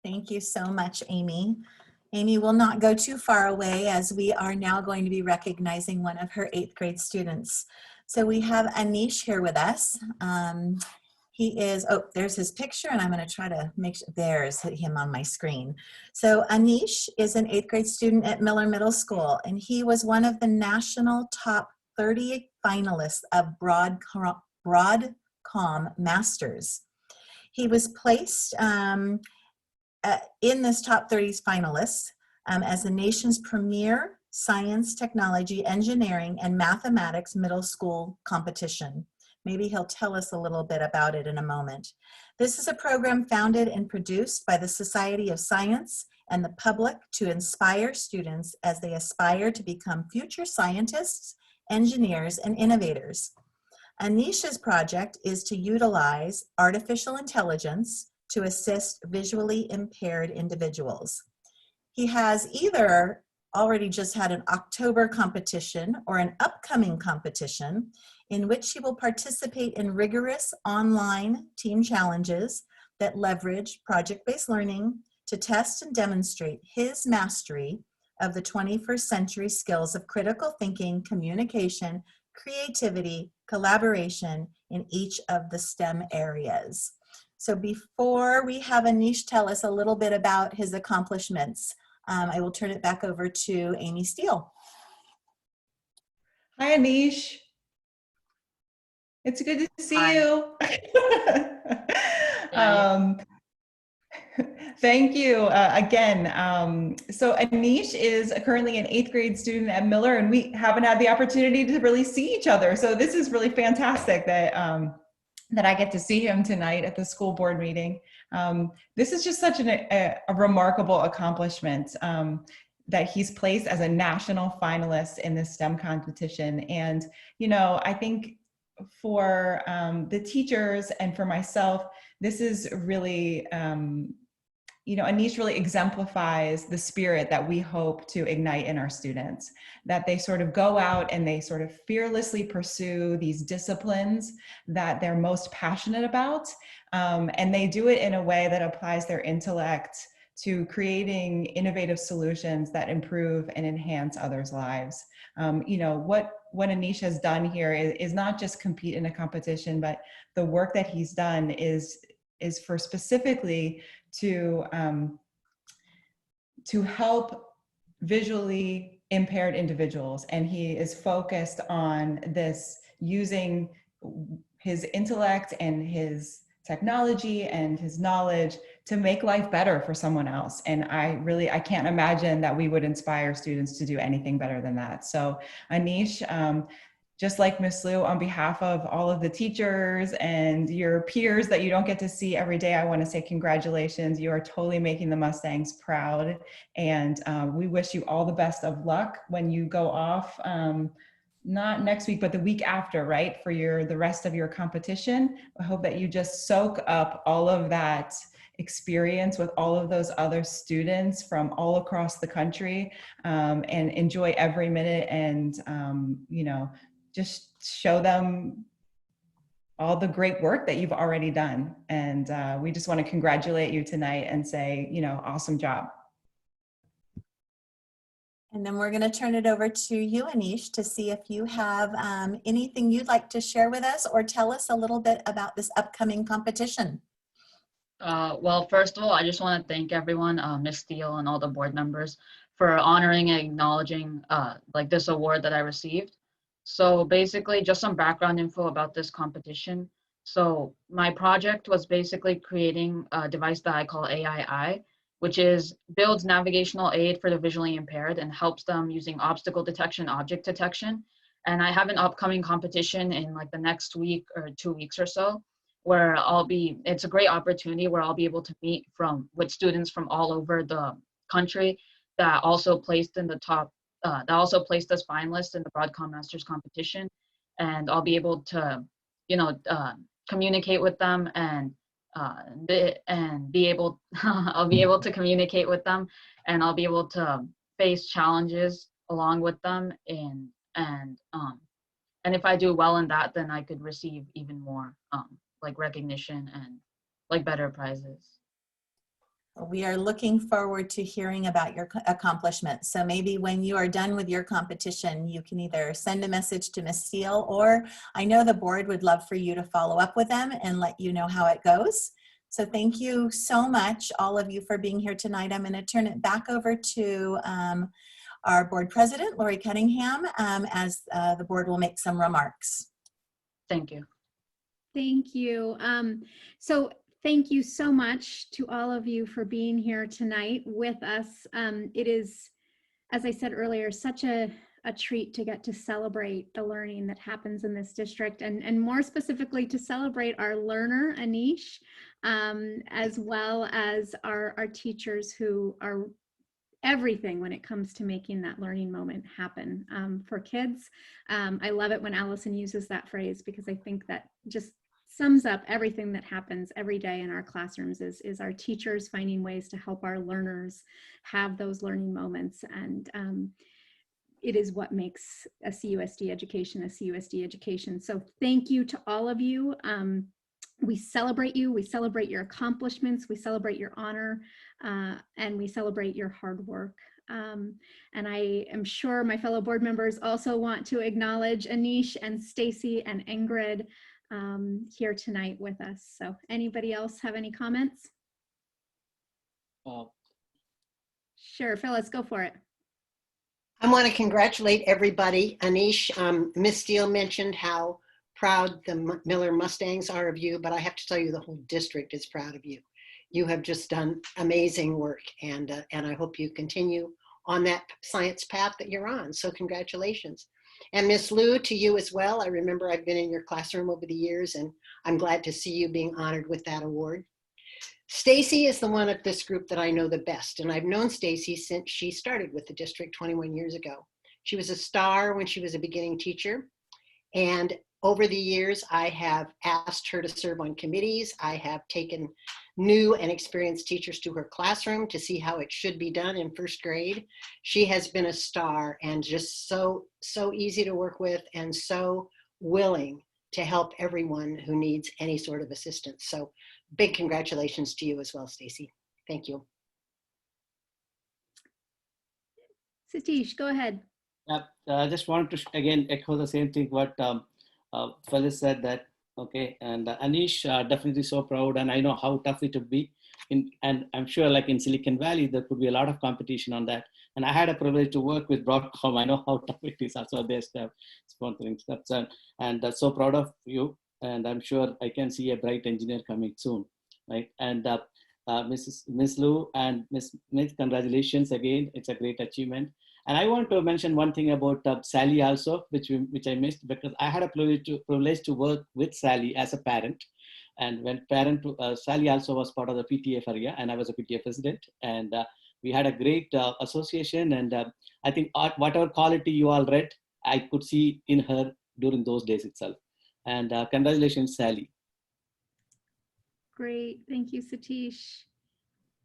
Thank you so much, Amy. Amy will not go too far away as we are now going to be recognizing one of her 8th grade students. So we have Anish here with us. He is, there's his picture, and I'm going to try to make sure, there's him on my screen. So Anish is an 8th grade student at Miller Middle School, and he was one of the national top 30 finalists of Broadcom Masters. He was placed in this top 30 finalists as the nation's premier science, technology, engineering, and mathematics middle school competition. Maybe he'll tell us a little bit about it in a moment. This is a program founded and produced by the Society of Science and the public to inspire students as they aspire to become future scientists, engineers, and innovators. Anish's project is to utilize artificial intelligence to assist visually impaired individuals. He has either already just had an October competition or an upcoming competition in which he will participate in rigorous online team challenges that leverage project-based learning to test and demonstrate his mastery of the 21st century skills of critical thinking, communication, creativity, collaboration in each of the STEM areas. So before we have Anish tell us a little bit about his accomplishments, I will turn it back over to Amy Steele. Hi, Anish. It's good to see you. Thank you again. So Anish is currently an 8th grade student at Miller, and we haven't had the opportunity to really see each other. So this is really fantastic that that I get to see him tonight at the school board meeting. This is just such a remarkable accomplishment that he's placed as a national finalist in this STEM competition. And, I think for the teachers and for myself, this is really, Anish really exemplifies the spirit that we hope to ignite in our students, that they sort of go out and they sort of fearlessly pursue these disciplines that they're most passionate about. And they do it in a way that applies their intellect to creating innovative solutions that improve and enhance others' lives. What Anish has done here is not just compete in a competition, but the work that he's done is for specifically to help visually impaired individuals, and he is focused on this, using his intellect and his technology and his knowledge to make life better for someone else. And I can't imagine that we would inspire students to do anything better than that. So Anish, just like Miss Lou, on behalf of all of the teachers and your peers that you don't get to see every day, I want to say congratulations. You are totally making the Mustangs proud. And we wish you all the best of luck when you go off, not next week, but the week after, right? For the rest of your competition. I hope that you just soak up all of that experience with all of those other students from all across the country, and enjoy every minute, and, just show them all the great work that you've already done. And we just want to congratulate you tonight and say, awesome job. And then we're going to turn it over to you, Anish, to see if you have anything you'd like to share with us or tell us a little bit about this upcoming competition. Well, first of all, I just want to thank everyone, Ms. Steele and all the board members, for honoring and acknowledging like this award that I received. So basically, just some background info about this competition. So my project was basically creating a device that I call AII, which builds navigational aid for the visually impaired and helps them using obstacle detection, object detection. And I have an upcoming competition in like the next week or 2 weeks or so, where it's a great opportunity where I'll be able to meet with students from all over the country that also placed in the top, that also placed as finalists in the Broadcom Masters competition. And I'll be able to, communicate with them and be able, I'll be able to communicate with them, and I'll be able to face challenges along with them. And if I do well in that, then I could receive even more like recognition and like better prizes. We are looking forward to hearing about your accomplishments. So maybe when you are done with your competition, you can either send a message to Ms. Steele, or I know the board would love for you to follow up with them and let you know how it goes. So thank you so much, all of you, for being here tonight. I'm going to turn it back over to our board president, Lori Cunningham, as the board will make some remarks. Thank you. Thank you. So thank you so much to all of you for being here tonight with us. It is, as I said earlier, such a treat to get to celebrate the learning that happens in this district, and more specifically to celebrate our learner, Anish, as well as our teachers who are everything when it comes to making that learning moment happen for kids. I love it when Allison uses that phrase, because I think that just sums up everything that happens every day in our classrooms is our teachers finding ways to help our learners have those learning moments. And it is what makes a CUSD education a CUSD education. So thank you to all of you. We celebrate you, we celebrate your accomplishments, we celebrate your honor, and we celebrate your hard work. And I am sure my fellow board members also want to acknowledge Anish and Stacy and Ingrid here tonight with us. So anybody else have any comments? Sure, Phyllis, go for it. I want to congratulate everybody. Anish, Ms. Steele mentioned how proud the Miller Mustangs are of you, but I have to tell you the whole district is proud of you. You have just done amazing work, and I hope you continue on that science path that you're on. So congratulations. And Ms. Lou, to you as well. I remember I've been in your classroom over the years, and I'm glad to see you being honored with that award. Stacy is the one of this group that I know the best, and I've known Stacy since she started with the district 21 years ago. She was a star when she was a beginning teacher, and over the years, I have asked her to serve on committees. I have taken new and experienced teachers to her classroom to see how it should be done in first grade. She has been a star and just so easy to work with and so willing to help everyone who needs any sort of assistance. So big congratulations to you as well, Stacy. Thank you. Satish, go ahead. I just wanted to again echo the same thing what Phyllis said, that okay, and Anish, definitely so proud, and I know how tough it would be, and I'm sure like in Silicon Valley there could be a lot of competition on that, And I had a privilege to work with Broadcom. I know how tough it is. Also, their staff sponsoring stuff. And so proud of you. And I'm sure I can see a bright engineer coming soon, right? And Miss Lou and Miss Smith, congratulations again. It's a great achievement. And I want to mention one thing about Sally also, which I missed, because I had a privilege to work with Sally as a parent. And when Sally also was part of the PTA area, and I was a PTA president. And we had a great association. And I think whatever quality you all read, I could see in her during those days itself. And congratulations, Sally. Great. Thank you, Satish.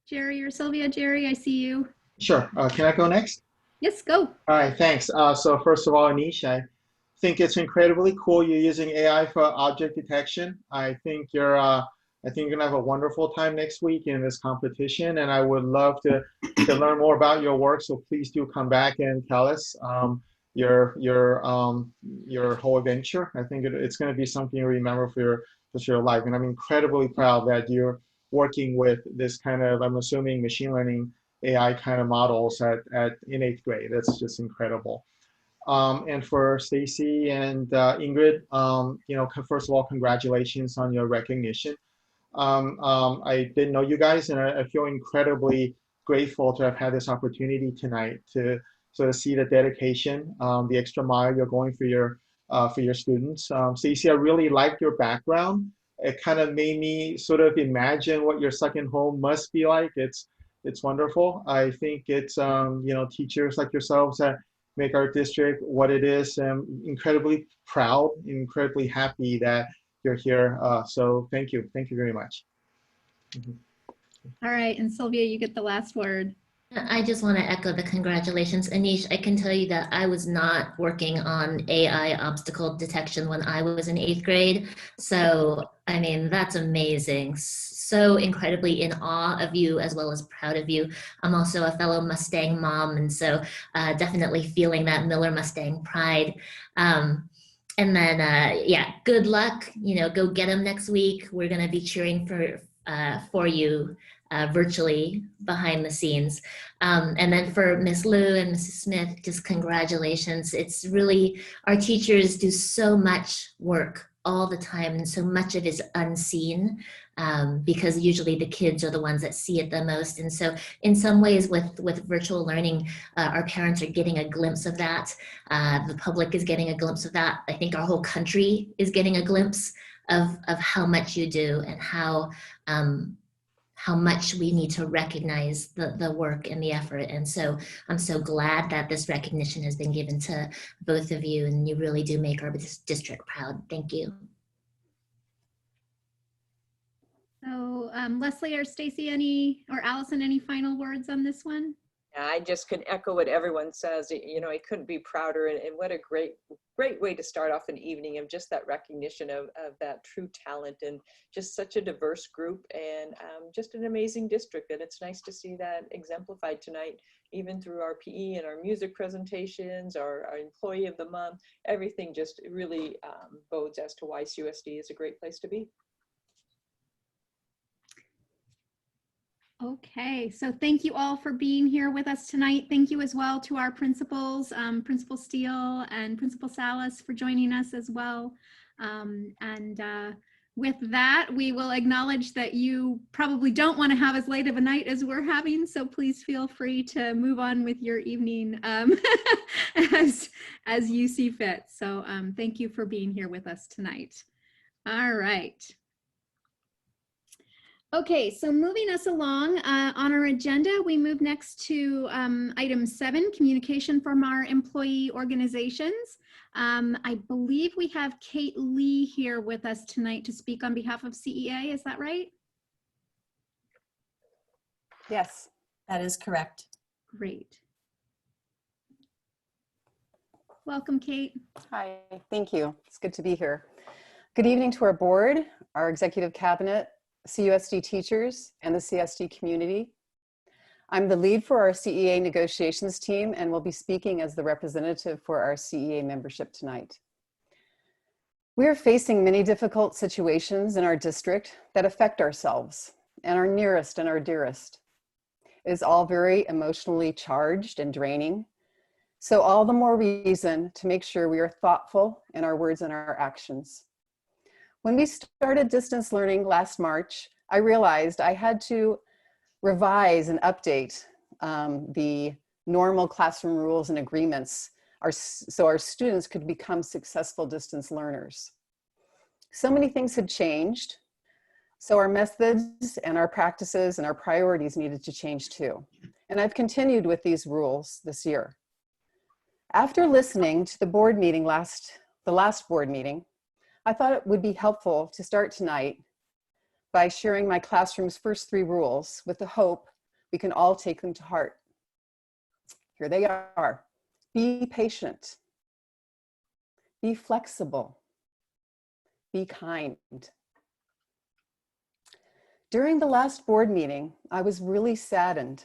Jerry or Sylvia? Jerry, I see you. Sure. Can I go next? Yes, go. All right, thanks. So first of all, Anish, I think it's incredibly cool you're using AI for object detection. I think you're gonna have a wonderful time next week in this competition, and I would love to learn more about your work. So please do come back and tell us your whole adventure. I think it's going to be something you remember for your life, and I'm incredibly proud that you're working with this kind of, I'm assuming, machine learning AI kind of models in 8th grade. That's just incredible. And for Stacy and Ingrid, first of all, congratulations on your recognition. I didn't know you guys, and I feel incredibly grateful to have had this opportunity tonight to sort of see the dedication, the extra mile you're going for your students. Stacy, I really liked your background. It kind of made me sort of imagine what your second home must be like. It's wonderful. I think it's teachers like yourselves that make our district what it is. I'm incredibly proud, incredibly happy that you're here. So thank you very much. All right, and Sylvia, you get the last word. I just want to echo the congratulations. Anish, I can tell you that I was not working on AI obstacle detection when I was in 8th grade. So, I mean, that's amazing. So incredibly in awe of you as well as proud of you. I'm also a fellow Mustang mom, and so definitely feeling that Miller Mustang pride. And then, yeah, good luck. Go get them next week. We're going to be cheering for you virtually behind the scenes. And then for Miss Lou and Mrs. Smith, just congratulations. It's really, our teachers do so much work all the time, and so much of it is unseen because usually the kids are the ones that see it the most. And so in some ways with virtual learning, our parents are getting a glimpse of that. The public is getting a glimpse of that. I think our whole country is getting a glimpse of how much you do and how much we need to recognize the work and the effort. And so I'm so glad that this recognition has been given to both of you, and you really do make our district proud. Thank you. So Leslie or Stacy, or Allison, any final words on this one? I just can echo what everyone says. I couldn't be prouder, and what a great way to start off an evening of just that recognition of that true talent, and just such a diverse group, and just an amazing district. And it's nice to see that exemplified tonight, even through our PE and our music presentations, our employee of the month. Everything just really bodes as to why CUSD is a great place to be. Okay, so thank you all for being here with us tonight. Thank you as well to our principals, Principal Steele and Principal Salas, for joining us as well. With that, we will acknowledge that you probably don't want to have as late of a night as we're having, so please feel free to move on with your evening as you see fit. So thank you for being here with us tonight. All right. Okay, so moving us along on our agenda, we move next to item 7, communication from our employee organizations. I believe we have Kate Lee here with us tonight to speak on behalf of CEA, is that right? Yes, that is correct. Great. Welcome, Kate. Hi, thank you. It's good to be here. Good evening to our board, our executive cabinet, CUSD teachers, and the CSD community. I'm the lead for our CEA negotiations team and will be speaking as the representative for our CEA membership tonight. We are facing many difficult situations in our district that affect ourselves and our nearest and our dearest. is all very emotionally charged and draining. So all the more reason to make sure we are thoughtful in our words and our actions. When we started distance learning last March, I realized I had to revise and update the normal classroom rules and agreements so our students could become successful distance learners. So many things had changed, so our methods and our practices and our priorities needed to change too. And I've continued with these rules this year. After listening to the board meeting the last board meeting, I thought it would be helpful to start tonight by sharing my classroom's first 3 rules with the hope we can all take them to heart. Here they are. Be patient. Be flexible. Be kind. During the last board meeting, I was really saddened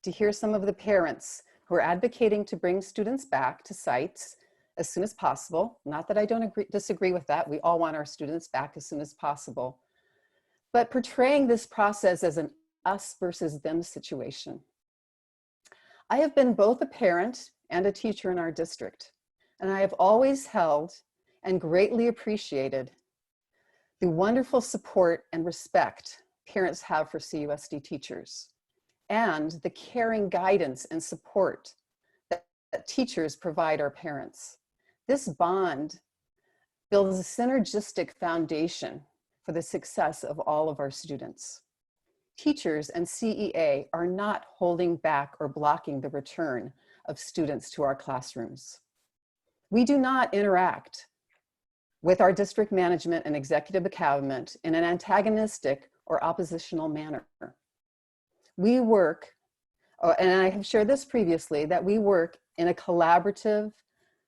to hear some of the parents who are advocating to bring students back to sites as soon as possible. Not that I don't disagree with that. We all want our students back as soon as possible. But portraying this process as an us versus them situation. I have been both a parent and a teacher in our district, and I have always held and greatly appreciated the wonderful support and respect parents have for CUSD teachers, and the caring guidance and support that teachers provide our parents. This bond builds a synergistic foundation for the success of all of our students. Teachers and CEA are not holding back or blocking the return of students to our classrooms. We do not interact with our district management and executive cabinet in an antagonistic or oppositional manner. We work, and I have shared this previously, that we work in a collaborative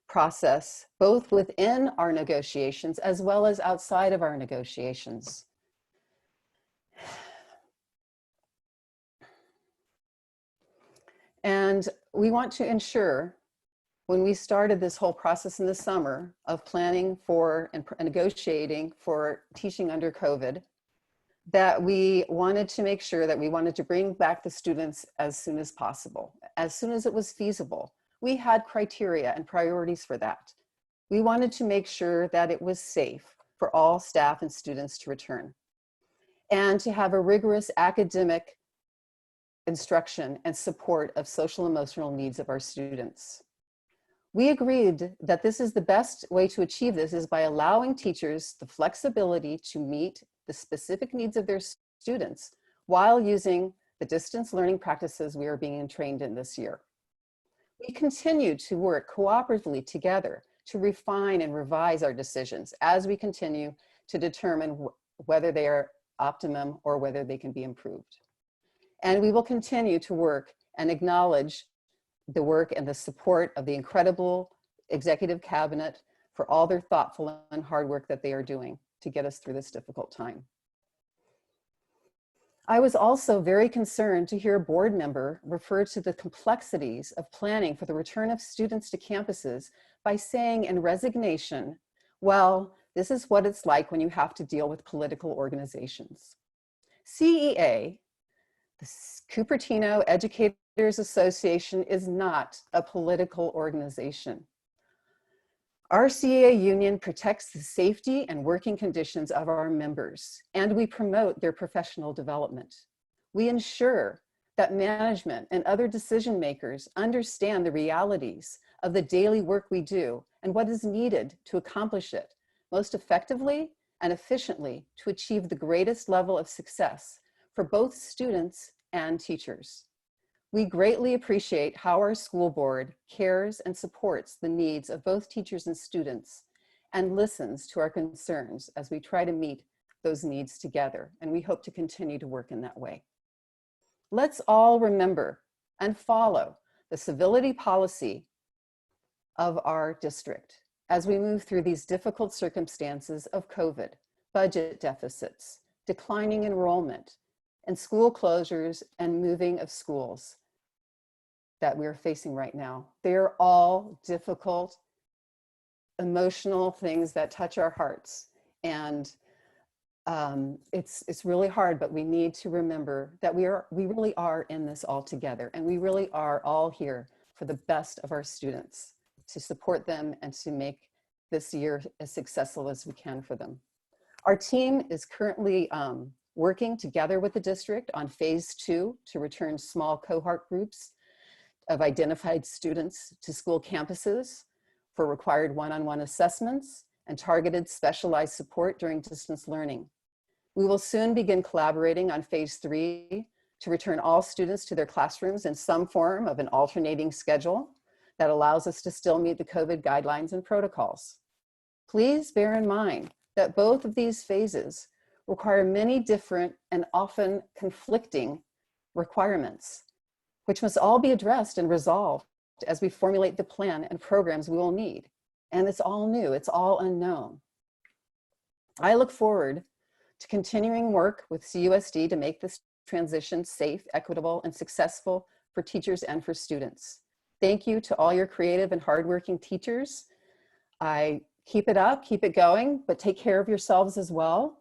process, both within our negotiations as well as outside of our negotiations. And we want to ensure, when we started this whole process in the summer of planning for and negotiating for teaching under COVID, that we wanted to make sure that we wanted to bring back the students as soon as possible, as soon as it was feasible. We had criteria and priorities for that. We wanted to make sure that it was safe for all staff and students to return, and to have a rigorous academic instruction and support of social emotional needs of our students. We agreed that this is the best way to achieve this is by allowing teachers the flexibility to meet the specific needs of their students while using the distance learning practices we are being trained in this year. We continue to work cooperatively together to refine and revise our decisions as we continue to determine whether they are optimum or whether they can be improved. And we will continue to work and acknowledge the work and the support of the incredible executive cabinet for all their thoughtful and hard work that they are doing to get us through this difficult time. I was also very concerned to hear a board member refer to the complexities of planning for the return of students to campuses by saying in resignation, well, this is what it's like when you have to deal with political organizations. CEA, the Cupertino Educators Association, is not a political organization. Our CEA union protects the safety and working conditions of our members, and we promote their professional development. We ensure that management and other decision makers understand the realities of the daily work we do and what is needed to accomplish it most effectively and efficiently to achieve the greatest level of success for both students and teachers. We greatly appreciate how our school board cares and supports the needs of both teachers and students and listens to our concerns as we try to meet those needs together, and we hope to continue to work in that way. Let's all remember and follow the civility policy of our district as we move through these difficult circumstances of COVID, budget deficits, declining enrollment, and school closures and moving of schools that we're facing right now. They're all difficult, emotional things that touch our hearts. And It's really hard, but we need to remember that we really are in this all together, and we really are all here for the best of our students, to support them and to make this year as successful as we can for them. Our team is currently working together with the district on phase 2 to return small cohort groups of identified students to school campuses for required one-on-one assessments and targeted specialized support during distance learning. We will soon begin collaborating on phase 3 to return all students to their classrooms in some form of an alternating schedule that allows us to still meet the COVID guidelines and protocols. Please bear in mind that both of these phases require many different and often conflicting requirements, which must all be addressed and resolved as we formulate the plan and programs we will need. And it's all new, it's all unknown. I look forward to continuing work with CUSD to make this transition safe, equitable, and successful for teachers and for students. Thank you to all your creative and hardworking teachers. Keep it up, keep it going, but take care of yourselves as well.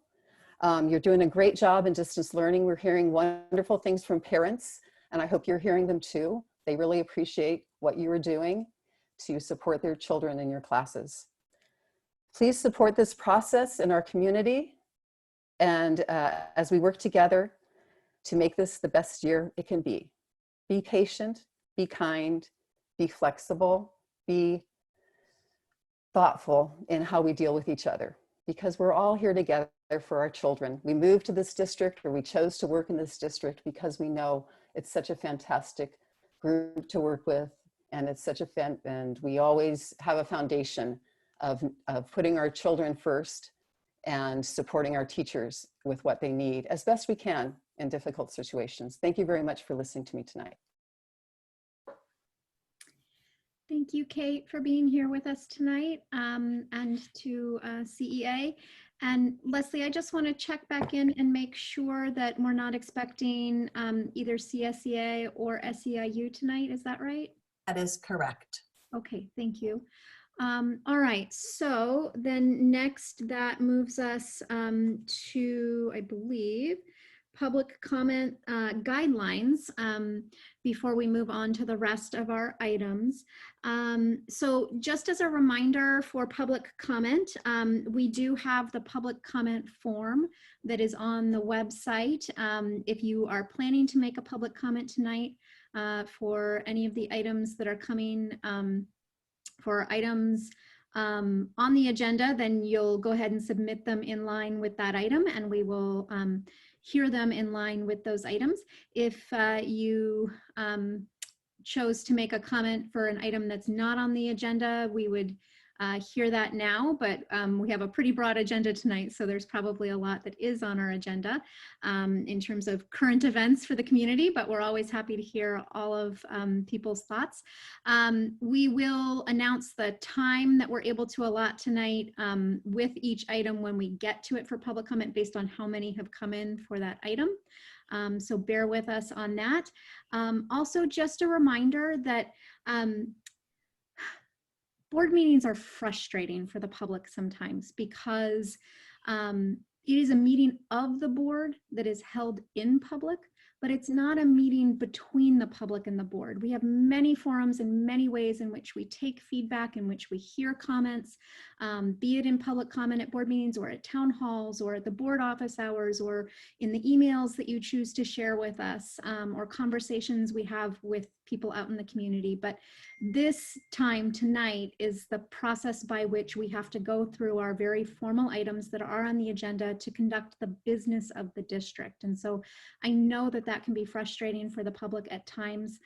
You're doing a great job in distance learning. We're hearing wonderful things from parents, and I hope you're hearing them too. They really appreciate what you are doing to support their children in your classes. Please support this process in our community, and as we work together to make this the best year it can be. Be patient, be kind, be flexible, be thoughtful in how we deal with each other, because we're all here together for our children. We moved to this district, or we chose to work in this district because we know it's such a fantastic group to work with, and it's such a and we always have a foundation of putting our children first and supporting our teachers with what they need as best we can in difficult situations. Thank you very much for listening to me tonight. Thank you, Kate, for being here with us tonight, and to CEA. And Leslie, I just want to check back in and make sure that we're not expecting either CSEA or SEIU tonight. Is that right? That is correct. Okay, thank you. All right, so then next that moves us to, I believe, public comment guidelines before we move on to the rest of our items. So just as a reminder for public comment, we do have the public comment form that is on the website. If you are planning to make a public comment tonight for any of the items that are coming, for items on the agenda, then you'll go ahead and submit them in line with that item, and we will hear them in line with those items. If you chose to make a comment for an item that's not on the agenda, we would hear that now, but we have a pretty broad agenda tonight, so there's probably a lot that is on our agenda in terms of current events for the community, but we're always happy to hear all of people's thoughts. We will announce the time that we're able to allot tonight with each item when we get to it for public comment based on how many have come in for that item. So bear with us on that. Also, just a reminder that board meetings are frustrating for the public sometimes because it is a meeting of the board that is held in public, but it's not a meeting between the public and the board. We have many forums and many ways in which we take feedback, in which we hear comments, be it in public comment at board meetings or at town halls or at the board office hours or in the emails that you choose to share with us or conversations we have with people out in the community. But this time tonight is the process by which we have to go through our very formal items that are on the agenda to conduct the business of the district. And so I know that that can be frustrating for the public at times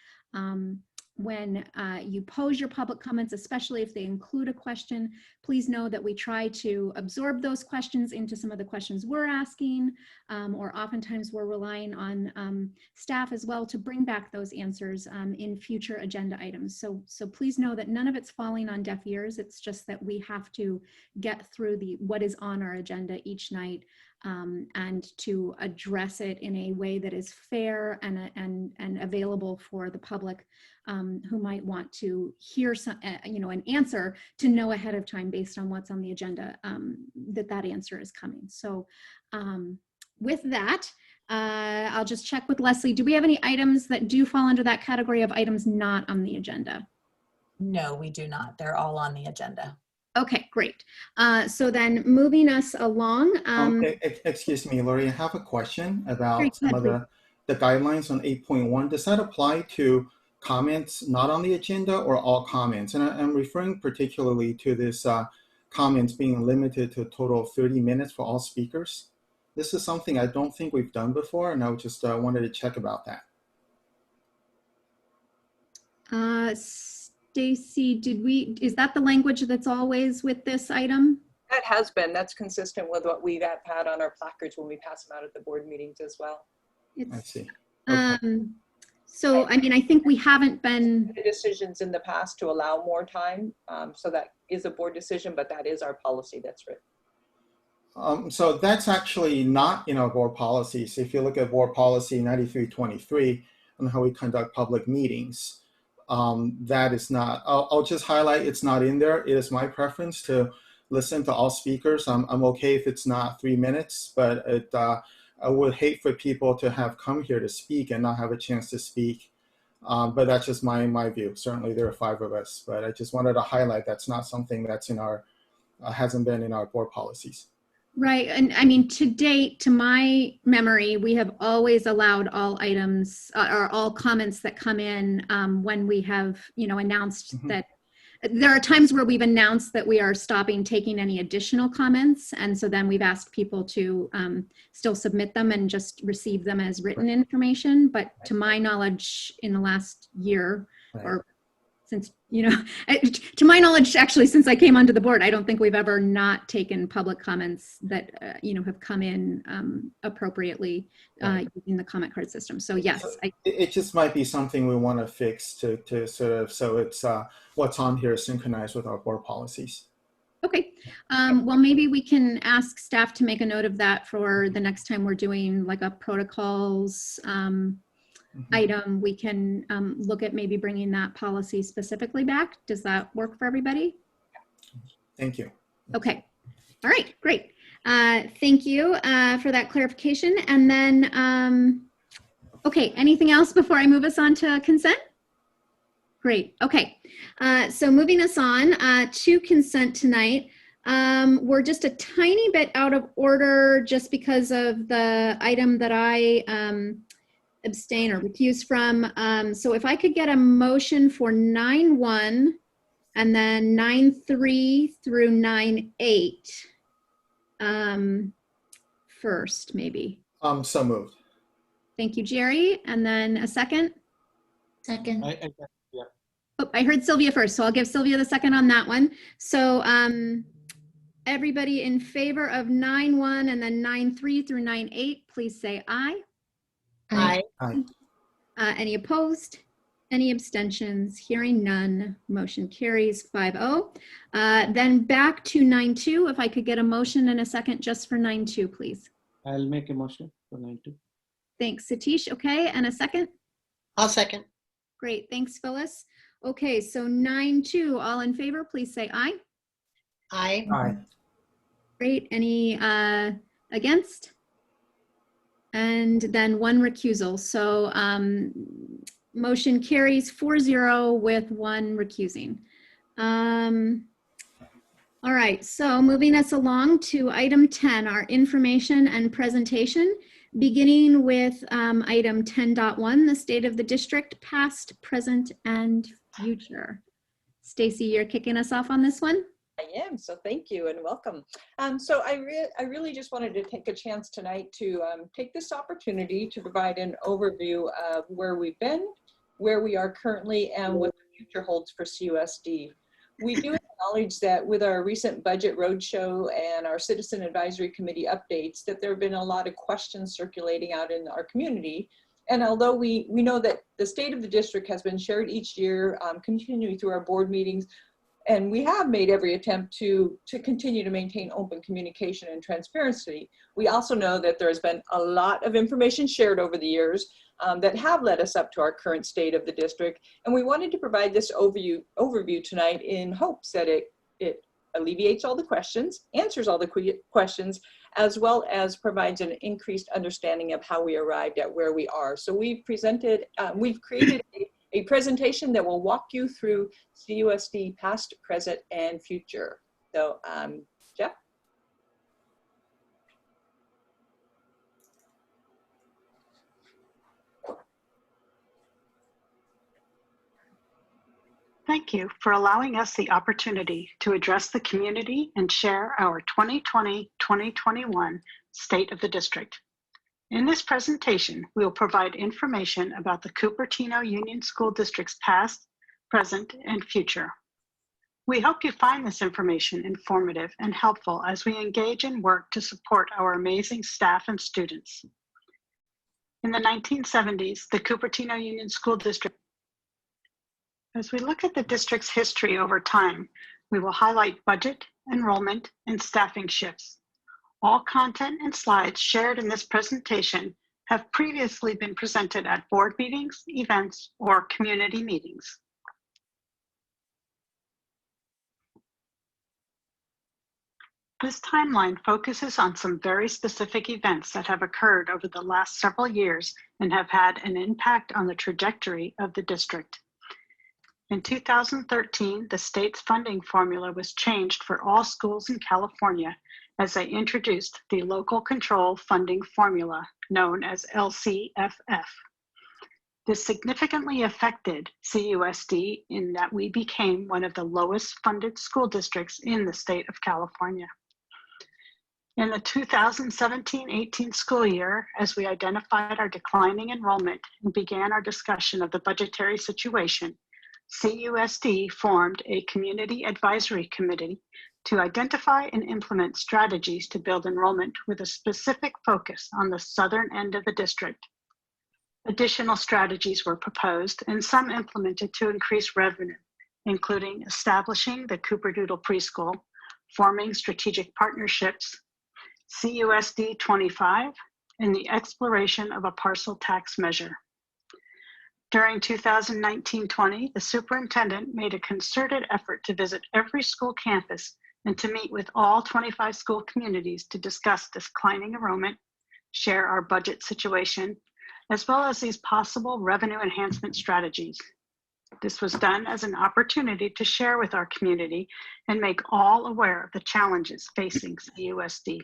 when you pose your public comments, especially if they include a question. Please know that we try to absorb those questions into some of the questions we're asking, or oftentimes we're relying on staff as well to bring back those answers in future agenda items. So please know that none of it's falling on deaf ears. It's just that we have to get through what is on our agenda each night and to address it in a way that is fair and available for the public who might want to hear some, an answer, to know ahead of time based on what's on the agenda that answer is coming. So with that, I'll just check with Leslie. Do we have any items that do fall under that category of items not on the agenda? No, we do not. They're all on the agenda. Okay, great. So then moving us along. Excuse me, Lori, I have a question Sorry, about some go of ahead, the guidelines on 8.1. Does that apply to comments not on the agenda or all comments? And I'm referring particularly to this comments being limited to a total of 30 minutes for all speakers. This is something I don't think we've done before, and I just wanted to check about that. Stacy, is that the language that's always with this item? That has been. That's consistent with what we've had on our placards when we pass them out at the board meetings as well. I see. So, I mean, I think we haven't been decisions in the past to allow more time. So that is a board decision, but that is our policy that's written. So that's actually not in our board policies. If you look at board policy 9323 on how we conduct public meetings, that is not, I'll just highlight it's not in there. It is my preference to listen to all speakers. I'm okay if it's not 3 minutes, but I would hate for people to have come here to speak and not have a chance to speak. But that's just my view. Certainly there are 5 of us, but I just wanted to highlight that's not something that's in our, hasn't been in our board policies. Right. And I mean, to date, to my memory, we have always allowed all items or all comments that come in when we have, announced that there are times where we've announced that we are stopping taking any additional comments. And so then we've asked people to still submit them and just receive them as written information. But to my knowledge, in the last year or since, to my knowledge, actually, since I came onto the board, I don't think we've ever not taken public comments that, have come in appropriately using the comment card system. So yes. It just might be something we want to fix to sort of, so it's what's on here synchronized with our board policies. Okay. Well, maybe we can ask staff to make a note of that for the next time we're doing like a protocols item. We can look at maybe bringing that policy specifically back. Does that work for everybody? Thank you. Okay. All right, great. Thank you for that clarification. And then, okay, anything else before I move us on to consent? Great. Okay. So moving us on to consent tonight. We're just a tiny bit out of order just because of the item that I abstain or recuse from. So if I could get a motion for 9.1 and then 9.3 through 9.8 first, maybe. So moved. Thank you, Jerry. And then a second. Second. Yeah. Oh, I heard Sylvia first, so I'll give Sylvia the second on that one. So everybody in favor of 9.1 and then 9.3 through 9.8, please say aye. Aye. Aye. Any opposed? Any abstentions? Hearing none, motion carries 5-0. Then back to 9.2, if I could get a motion and a second just for 9.2, please. I'll make a motion for 9.2. Thanks, Satish. Okay, and a second? I'll second. Great, thanks, Phyllis. Okay, so 9.2, all in favor, please say aye. Aye. Aye. Great, any against? And then one recusal. So motion carries 4-0 with one recusing. All right, so moving us along to item 10, our information and presentation, beginning with item 10.1, the state of the district, past, present, and future. Stacy, you're kicking us off on this one? I am, so thank you and welcome. So I really just wanted to take a chance tonight to take this opportunity to provide an overview of where we've been, where we are currently, and what the future holds for CUSD. We do acknowledge that with our recent budget roadshow and our Citizen Advisory Committee updates, that there have been a lot of questions circulating out in our community. And although we know that the state of the district has been shared each year, continuing through our board meetings, and we have made every attempt to continue to maintain open communication and transparency. We also know that there's been a lot of information shared over the years that have led us up to our current state of the district. And we wanted to provide this overview tonight in hopes that it alleviates all the questions, answers all the questions, as well as provides an increased understanding of how we arrived at where we are. So we've created a presentation that will walk you through CUSD past, present, and future. So Jeff? Thank you for allowing us the opportunity to address the community and share our 2020-2021 State of the District. In this presentation, we will provide information about the Cupertino Union School District's past, present, and future. We hope you find this information informative and helpful as we engage and work to support our amazing staff and students. In the 1970s, the Cupertino Union School District. As we look at the district's history over time, we will highlight budget, enrollment, and staffing shifts. All content and slides shared in this presentation have previously been presented at board meetings, events, or community meetings. This timeline focuses on some very specific events that have occurred over the last several years and have had an impact on the trajectory of the district. In 2013, the state's funding formula was changed for all schools in California as they introduced the Local Control Funding Formula, known as LCFF. This significantly affected CUSD in that we became one of the lowest funded school districts in the state of California. In the 2017-18 school year, as we identified our declining enrollment and began our discussion of the budgetary situation, CUSD formed a community advisory committee to identify and implement strategies to build enrollment with a specific focus on the southern end of the district. Additional strategies were proposed and some implemented to increase revenue, including establishing the Cooperdoodle Preschool, forming strategic partnerships, CUSD 25, and the exploration of a parcel tax measure. During 2019-20, the superintendent made a concerted effort to visit every school campus and to meet with all 25 school communities to discuss declining enrollment, share our budget situation, as well as these possible revenue enhancement strategies. This was done as an opportunity to share with our community and make all aware of the challenges facing CUSD.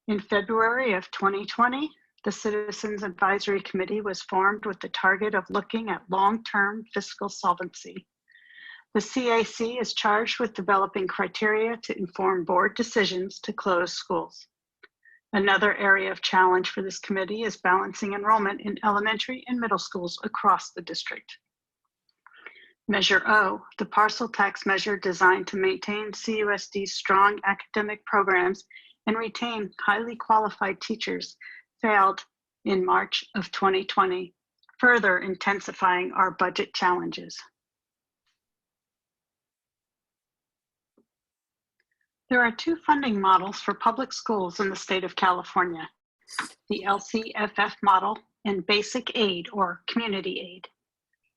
In February of 2020, the Citizens Advisory Committee was formed with the target of looking at long-term fiscal solvency. The CAC is charged with developing criteria to inform board decisions to close schools. Another area of challenge for this committee is balancing enrollment in elementary and middle schools across the district. Measure O, the parcel tax measure designed to maintain CUSD's strong academic programs and retain highly qualified teachers, failed in March of 2020, further intensifying our budget challenges. There are two funding models for public schools in the state of California, the LCFF model and basic aid or community aid.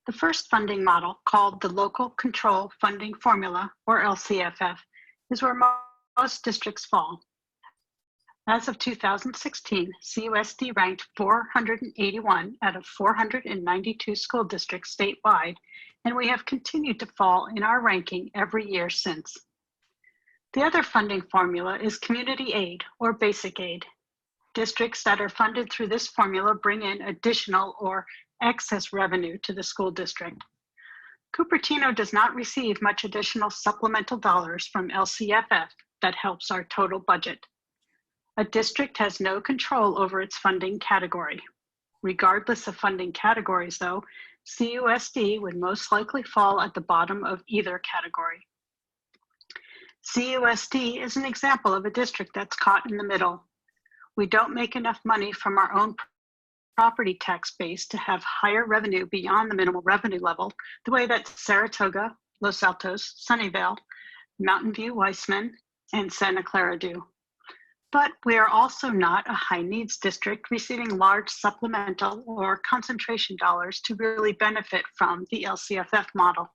The first funding model, called the Local Control Funding Formula or LCFF, is where most districts fall. As of 2016, CUSD ranked 481 out of 492 school districts statewide, and we have continued to fall in our ranking every year since. The other funding formula is community aid or basic aid. Districts that are funded through this formula bring in additional or excess revenue to the school district. Cupertino does not receive much additional supplemental dollars from LCFF that helps our total budget. A district has no control over its funding category. Regardless of funding categories, though, CUSD would most likely fall at the bottom of either category. CUSD is an example of a district that's caught in the middle. We don't make enough money from our own property tax base to have higher revenue beyond the minimal revenue level, the way that Saratoga, Los Altos, Sunnyvale, Mountain View, Weissman, and Santa Clara do. But we are also not a high needs district receiving large supplemental or concentration dollars to really benefit from the LCFF model.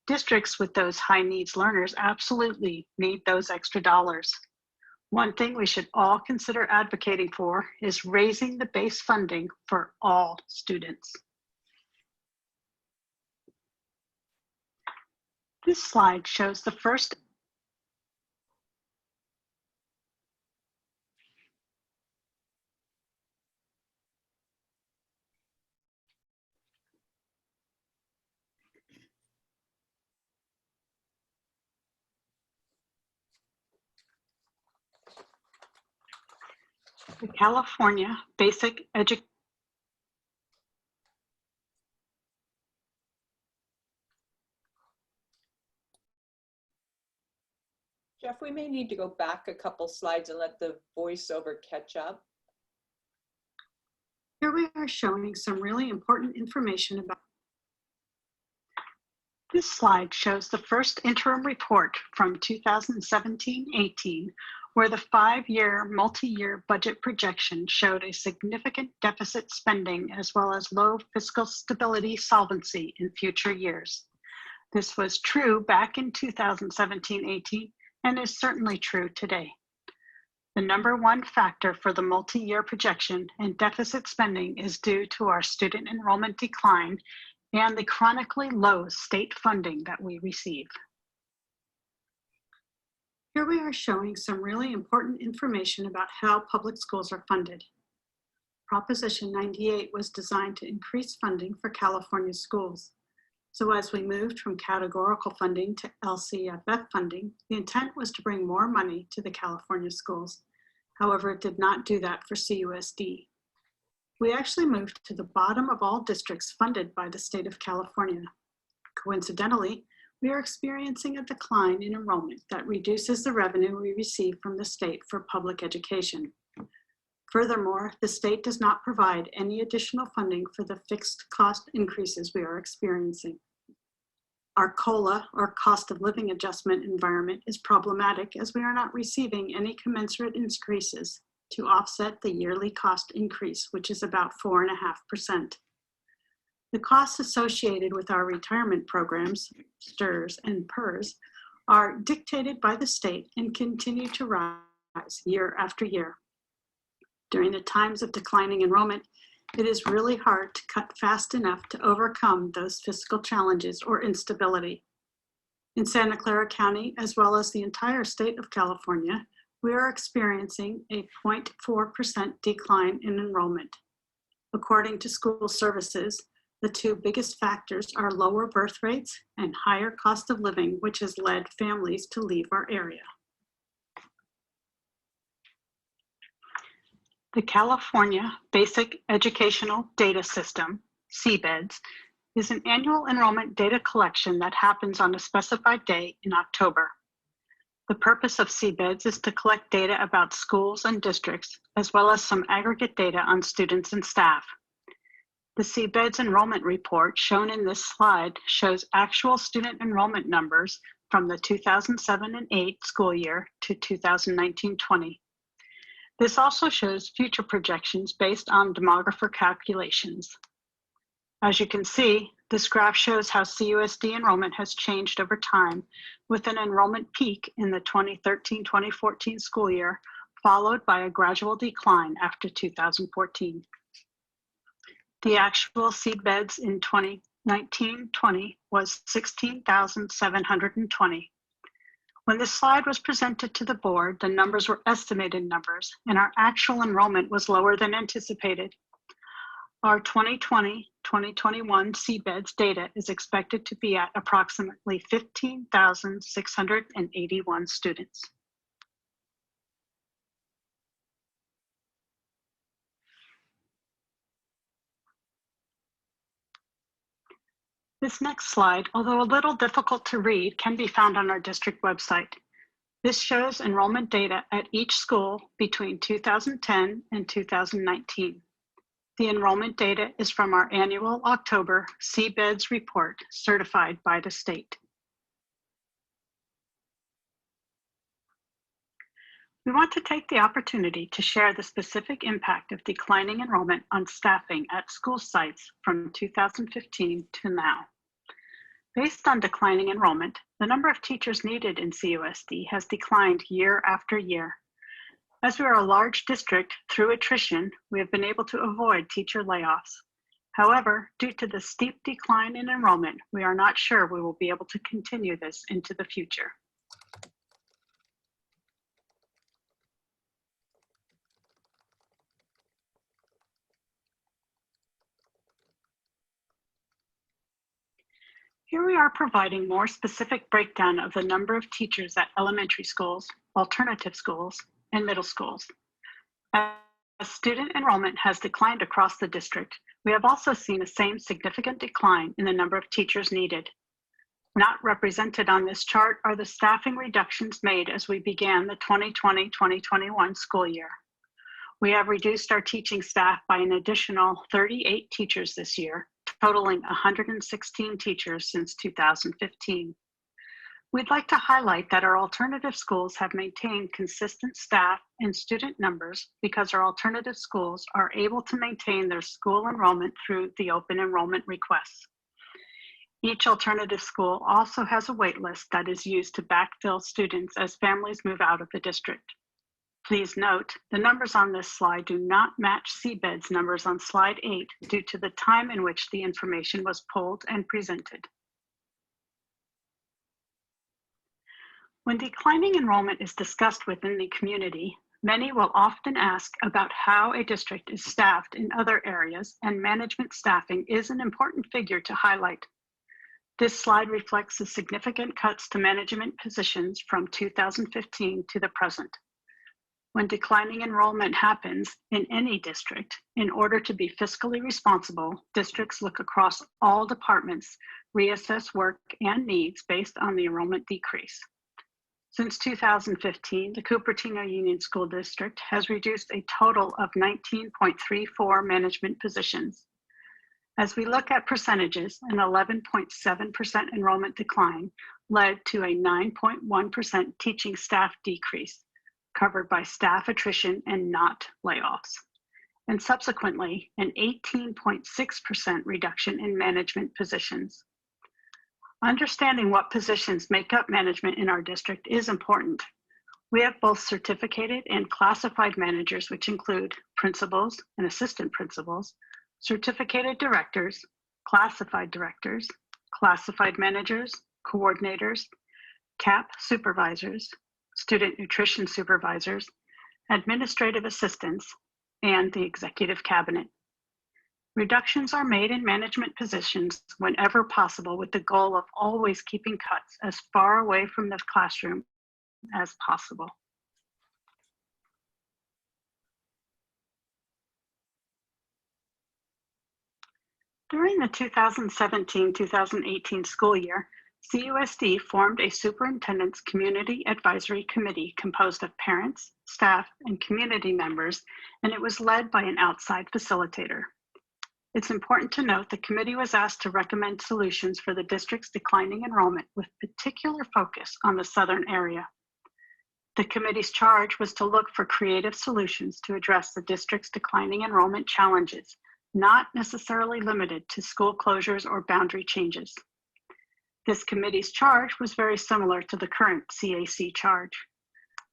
Districts with those high needs learners absolutely need those extra dollars. One thing we should all consider advocating for is raising the base funding for all students. This slide shows the first the California Basic Education. Jeff, we may need to go back a couple slides and let the voiceover catch up. Here we are showing some really important information about. This slide shows the first interim report from 2017-18, where the 5-year multi-year budget projection showed a significant deficit spending as well as low fiscal stability solvency in future years. This was true back in 2017-18 and is certainly true today. The number one factor for the multi-year projection and deficit spending is due to our student enrollment decline and the chronically low state funding that we receive. Here we are showing some really important information about how public schools are funded. Proposition 98 was designed to increase funding for California schools. So as we moved from categorical funding to LCFF funding, the intent was to bring more money to the California schools. However, it did not do that for CUSD. We actually moved to the bottom of all districts funded by the state of California. Coincidentally, we are experiencing a decline in enrollment that reduces the revenue we receive from the state for public education. Furthermore, the state does not provide any additional funding for the fixed cost increases we are experiencing. Our COLA, or cost of living adjustment environment, is problematic as we are not receiving any commensurate increases to offset the yearly cost increase, which is about 4.5%. The costs associated with our retirement programs, STRS and PERS, are dictated by the state and continue to rise year after year. During the times of declining enrollment, it is really hard to cut fast enough to overcome those fiscal challenges or instability. In Santa Clara County, as well as the entire state of California, we are experiencing a 0.4% decline in enrollment. According to school services, the two biggest factors are lower birth rates and higher cost of living, which has led families to leave our area. The California Basic Educational Data System, CBEDS, is an annual enrollment data collection that happens on a specified day in October. The purpose of CBEDS is to collect data about schools and districts, as well as some aggregate data on students and staff. The CBEDS enrollment report shown in this slide shows actual student enrollment numbers from the 2007 and 8 school year to 2019-20. This also shows future projections based on demographer calculations. As you can see, this graph shows how CUSD enrollment has changed over time, with an enrollment peak in the 2013-2014 school year, followed by a gradual decline after 2014. The actual CBEDS in 2019-20 was 16,720. When this slide was presented to the board, the numbers were estimated numbers, and our actual enrollment was lower than anticipated. Our 2020-2021 CBEDS data is expected to be at approximately 15,681 students. This next slide, although a little difficult to read, can be found on our district website. This shows enrollment data at each school between 2010 and 2019. The enrollment data is from our annual October CBEDS report certified by the state. We want to take the opportunity to share the specific impact of declining enrollment on staffing at school sites from 2015 to now. Based on declining enrollment, the number of teachers needed in CUSD has declined year after year. As we are a large district, through attrition, we have been able to avoid teacher layoffs. However, due to the steep decline in enrollment, we are not sure we will be able to continue this into the future. Here we are providing more specific breakdown of the number of teachers at elementary schools, alternative schools, and middle schools. As student enrollment has declined across the district, we have also seen the same significant decline in the number of teachers needed. Not represented on this chart are the staffing reductions made as we began the 2020-2021 school year. We have reduced our teaching staff by an additional 38 teachers this year, totaling 116 teachers since 2015. We'd like to highlight that our alternative schools have maintained consistent staff and student numbers because our alternative schools are able to maintain their school enrollment through the open enrollment requests. Each alternative school also has a wait list that is used to backfill students as families move out of the district. Please note, the numbers on this slide do not match CBED's numbers on slide 8 due to the time in which the information was pulled and presented. When declining enrollment is discussed within the community, many will often ask about how a district is staffed in other areas, and management staffing is an important figure to highlight. This slide reflects the significant cuts to management positions from 2015 to the present. When declining enrollment happens in any district, in order to be fiscally responsible, districts look across all departments, reassess work and needs based on the enrollment decrease. Since 2015, the Cupertino Union School District has reduced a total of 19.34 management positions. As we look at percentages, an 11.7% enrollment decline led to a 9.1% teaching staff decrease, covered by staff attrition and not layoffs, and subsequently an 18.6% reduction in management positions. Understanding what positions make up management in our district is important. We have both certificated and classified managers, which include principals and assistant principals, certificated directors, classified managers, coordinators, CAP supervisors, student nutrition supervisors, administrative assistants, and the executive cabinet. Reductions are made in management positions whenever possible with the goal of always keeping cuts as far away from the classroom as possible. During the 2017-2018 school year, CUSD formed a Superintendent's Community Advisory Committee composed of parents, staff, and community members, and it was led by an outside facilitator. It's important to note the committee was asked to recommend solutions for the district's declining enrollment with particular focus on the southern area. The committee's charge was to look for creative solutions to address the district's declining enrollment challenges, not necessarily limited to school closures or boundary changes. This committee's charge was very similar to the current CAC charge.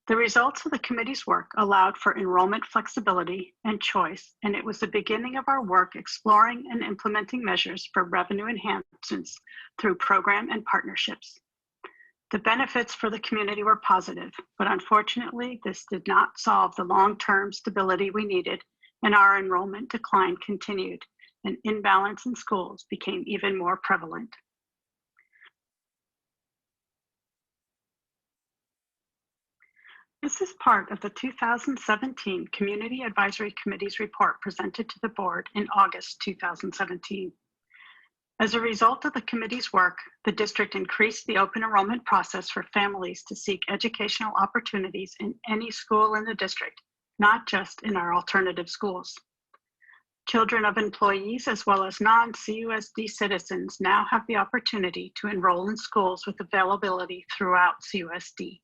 The results of the committee's work allowed for enrollment flexibility and choice, and it was the beginning of our work exploring and implementing measures for revenue enhancements through program and partnerships. The benefits for the community were positive, but unfortunately, this did not solve the long-term stability we needed, and our enrollment decline continued, and imbalance in schools became even more prevalent. This is part of the 2017 Community Advisory Committee's report presented to the board in August 2017. As a result of the committee's work, the district increased the open enrollment process for families to seek educational opportunities in any school in the district, not just in our alternative schools. Children of employees as well as non-CUSD citizens now have the opportunity to enroll in schools with availability throughout CUSD.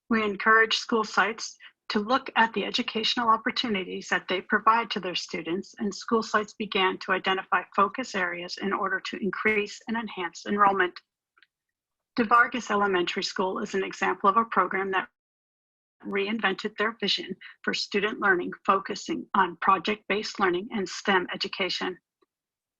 We encourage school sites to look at the educational opportunities that they provide to their students, and school sites began to identify focus areas in order to increase and enhance enrollment. DeVargas Elementary School is an example of a program that reinvented their vision for student learning, focusing on project-based learning and STEM education.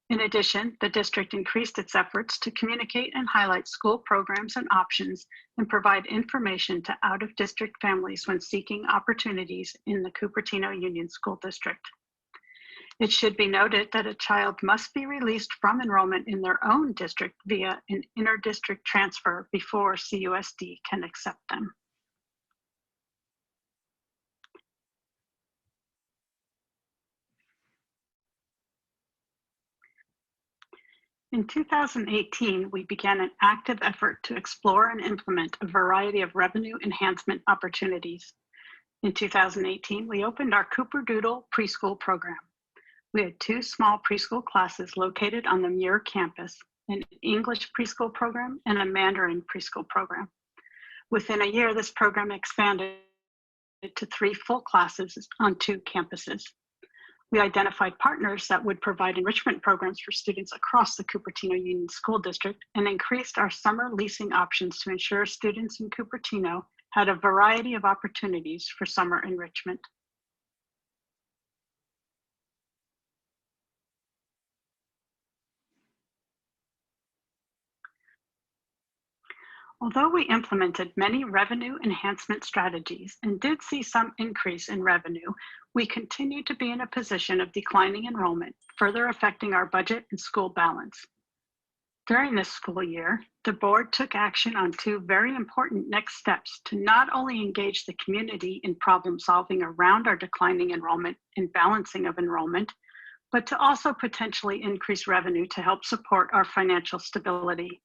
In addition, the district increased its efforts to communicate and highlight school programs and options and provide information to out-of-district families when seeking opportunities in the Cupertino Union School District. It should be noted that a child must be released from enrollment in their own district via an inter-district transfer before CUSD can accept them. In 2018, we began an active effort to explore and implement a variety of revenue enhancement opportunities. In 2018, we opened our Cooperdoodle preschool program. We had 2 small preschool classes located on the Muir campus, an English preschool program and a Mandarin preschool program. Within a year, this program expanded to 3 full classes on 2 campuses. We identified partners that would provide enrichment programs for students across the Cupertino Union School District and increased our summer leasing options to ensure students in Cupertino had a variety of opportunities for summer enrichment. Although we implemented many revenue enhancement strategies and did see some increase in revenue, we continue to be in a position of declining enrollment, further affecting our budget and school balance. During this school year, the board took action on 2 very important next steps to not only engage the community in problem solving around our declining enrollment and balancing of enrollment, but to also potentially increase revenue to help support our financial stability.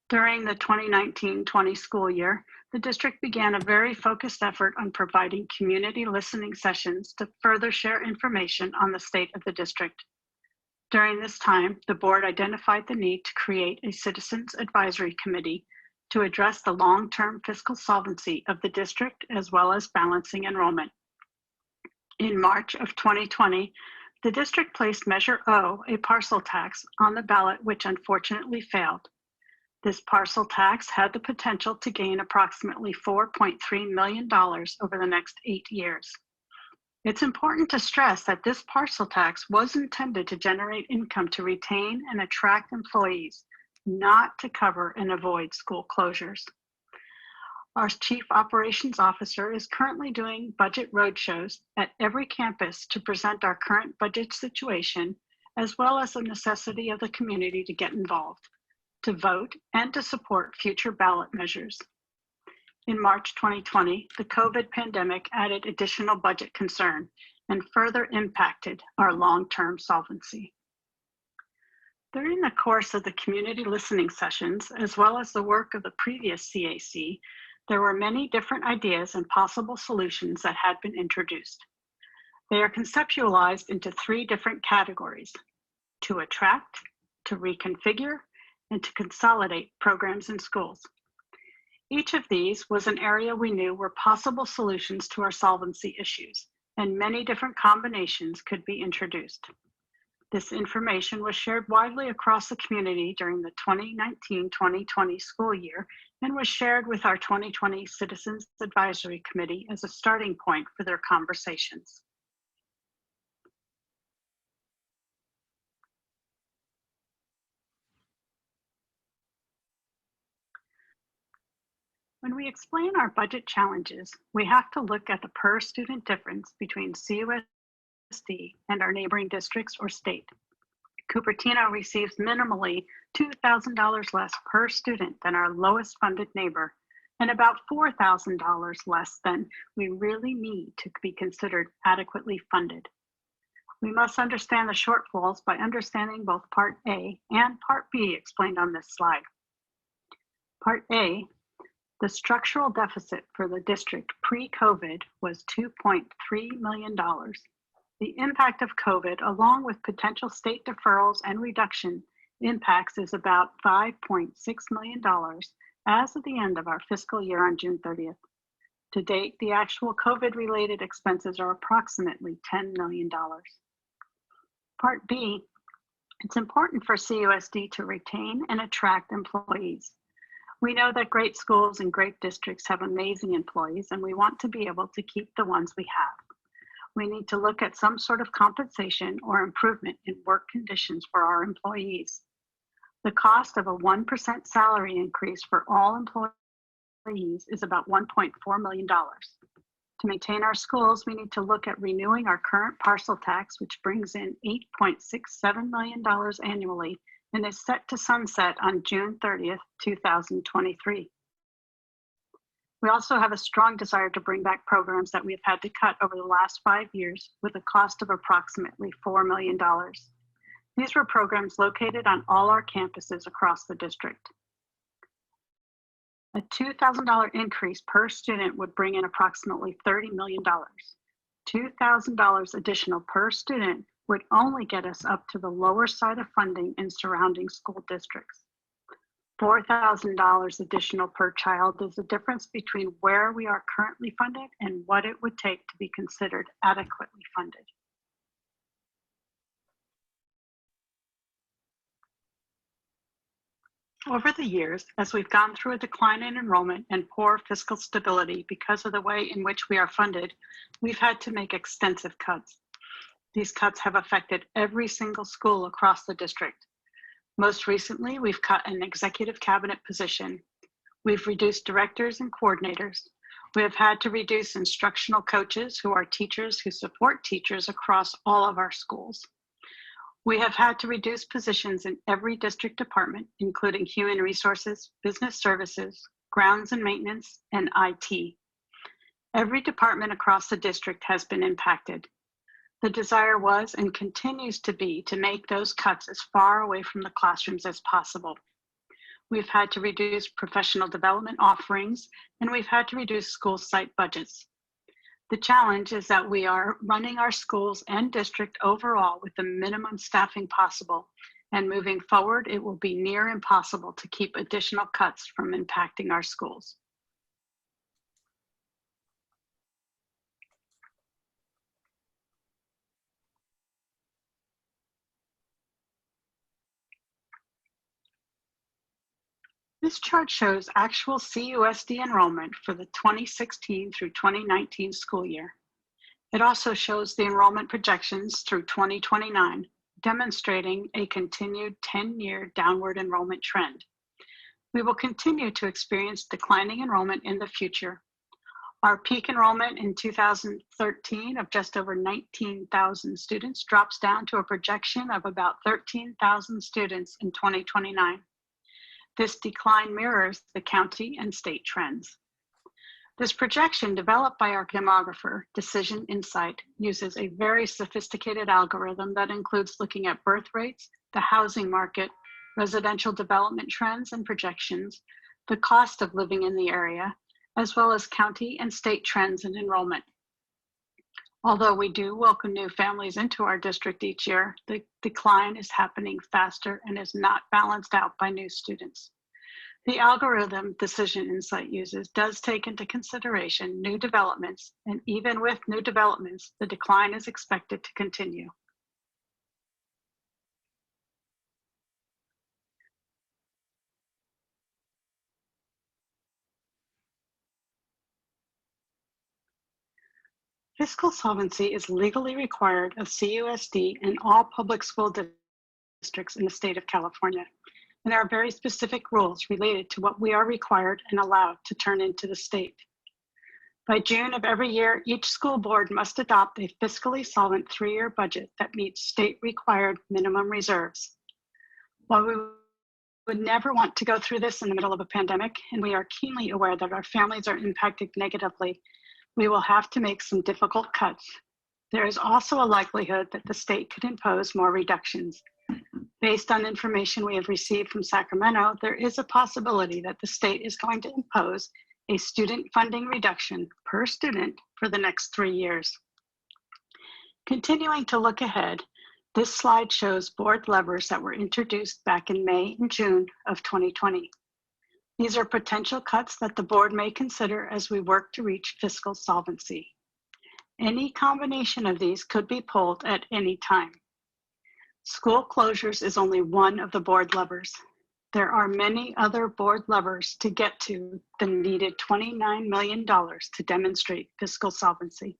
During the 2019-20 school year, the district began a very focused effort on providing community listening sessions to further share information on the state of the district. During this time, the board identified the need to create a citizens advisory committee to address the long-term fiscal solvency of the district as well as balancing enrollment. In March of 2020, the district placed Measure O, a parcel tax, on the ballot, which unfortunately failed. This parcel tax had the potential to gain approximately $4.3 million over the next 8 years. It's important to stress that this parcel tax was intended to generate income to retain and attract employees, not to cover and avoid school closures. Our Chief Operations Officer is currently doing budget roadshows at every campus to present our current budget situation, as well as the necessity of the community to get involved, to vote, and to support future ballot measures. In March 2020, the COVID pandemic added additional budget concern and further impacted our long-term solvency. During the course of the community listening sessions, as well as the work of the previous CAC, there were many different ideas and possible solutions that had been introduced. They are conceptualized into 3 different categories: to attract, to reconfigure, and to consolidate programs in schools. Each of these was an area we knew were possible solutions to our solvency issues, and many different combinations could be introduced. This information was shared widely across the community during the 2019-2020 school year and was shared with our 2020 Citizens Advisory Committee as a starting point for their conversations. When we explain our budget challenges, we have to look at the per student difference between CUSD and our neighboring districts or state. Cupertino receives minimally $2,000 less per student than our lowest funded neighbor, and about $4,000 less than we really need to be considered adequately funded. We must understand the shortfalls by understanding both Part A and Part B explained on this slide. Part A, the structural deficit for the district pre-COVID was $2.3 million. The impact of COVID, along with potential state deferrals and reduction impacts, is about $5.6 million as of the end of our fiscal year on June 30th. To date, the actual COVID-related expenses are approximately $10 million. Part B, it's important for CUSD to retain and attract employees. We know that great schools and great districts have amazing employees, and we want to be able to keep the ones we have. We need to look at some sort of compensation or improvement in work conditions for our employees. The cost of a 1% salary increase for all employees is about $1.4 million. To maintain our schools, we need to look at renewing our current parcel tax, which brings in $8.67 million annually and is set to sunset on June 30th, 2023. We also have a strong desire to bring back programs that we've had to cut over the last 5 years with a cost of approximately $4 million. These were programs located on all our campuses across the district. A $2,000 increase per student would bring in approximately $30 million. $2,000 additional per student would only get us up to the lower side of funding in surrounding school districts. $4,000 additional per child is the difference between where we are currently funded and what it would take to be considered adequately funded. Over the years, as we've gone through a decline in enrollment and poor fiscal stability because of the way in which we are funded, we've had to make extensive cuts. These cuts have affected every single school across the district. Most recently, we've cut an executive cabinet position. We've reduced directors and coordinators. We have had to reduce instructional coaches who are teachers who support teachers across all of our schools. We have had to reduce positions in every district department, including human resources, business services, grounds and maintenance, and IT. Every department across the district has been impacted. The desire was and continues to be to make those cuts as far away from the classrooms as possible. We've had to reduce professional development offerings, and we've had to reduce school site budgets. The challenge is that we are running our schools and district overall with the minimum staffing possible, and moving forward, it will be near impossible to keep additional cuts from impacting our schools. This chart shows actual CUSD enrollment for the 2016 through 2019 school year. It also shows the enrollment projections through 2029, demonstrating a continued 10-year downward enrollment trend. We will continue to experience declining enrollment in the future. Our peak enrollment in 2013 of just over 19,000 students drops down to a projection of about 13,000 students in 2029. This decline mirrors the county and state trends. This projection, developed by our demographer, Decision Insight, uses a very sophisticated algorithm that includes looking at birth rates, the housing market, residential development trends and projections, the cost of living in the area, as well as county and state trends in enrollment. Although we do welcome new families into our district each year, the decline is happening faster and is not balanced out by new students. The algorithm Decision Insight uses does take into consideration new developments, and even with new developments, the decline is expected to continue. Fiscal solvency is legally required of CUSD and all public school districts in the state of California. And there are very specific rules related to what we are required and allowed to turn into the state. By June of every year, each school board must adopt a fiscally solvent 3-year budget that meets state required minimum reserves. While we would never want to go through this in the middle of a pandemic, and we are keenly aware that our families are impacted negatively, we will have to make some difficult cuts. There is also a likelihood that the state could impose more reductions. Based on information we have received from Sacramento, there is a possibility that the state is going to impose a student funding reduction per student for the next 3 years. Continuing to look ahead, this slide shows board levers that were introduced back in May and June of 2020. These are potential cuts that the board may consider as we work to reach fiscal solvency. Any combination of these could be pulled at any time. School closures is only one of the board levers. There are many other board levers to get to the needed $29 million to demonstrate fiscal solvency.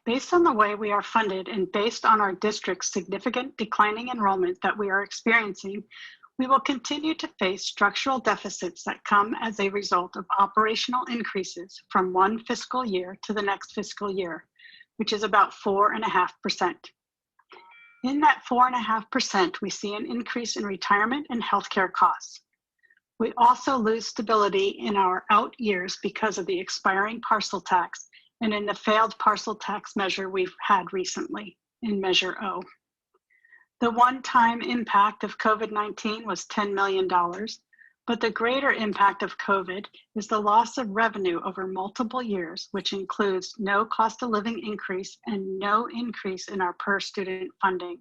Based on the way we are funded and based on our district's significant declining enrollment that we are experiencing, we will continue to face structural deficits that come as a result of operational increases from one fiscal year to the next fiscal year, which is about 4.5%. In that 4.5%, we see an increase in retirement and healthcare costs. We also lose stability in our out years because of the expiring parcel tax and in the failed parcel tax measure we've had recently in Measure O. The one-time impact of COVID-19 was $10 million, but the greater impact of COVID is the loss of revenue over multiple years, which includes no cost of living increase and no increase in our per student funding.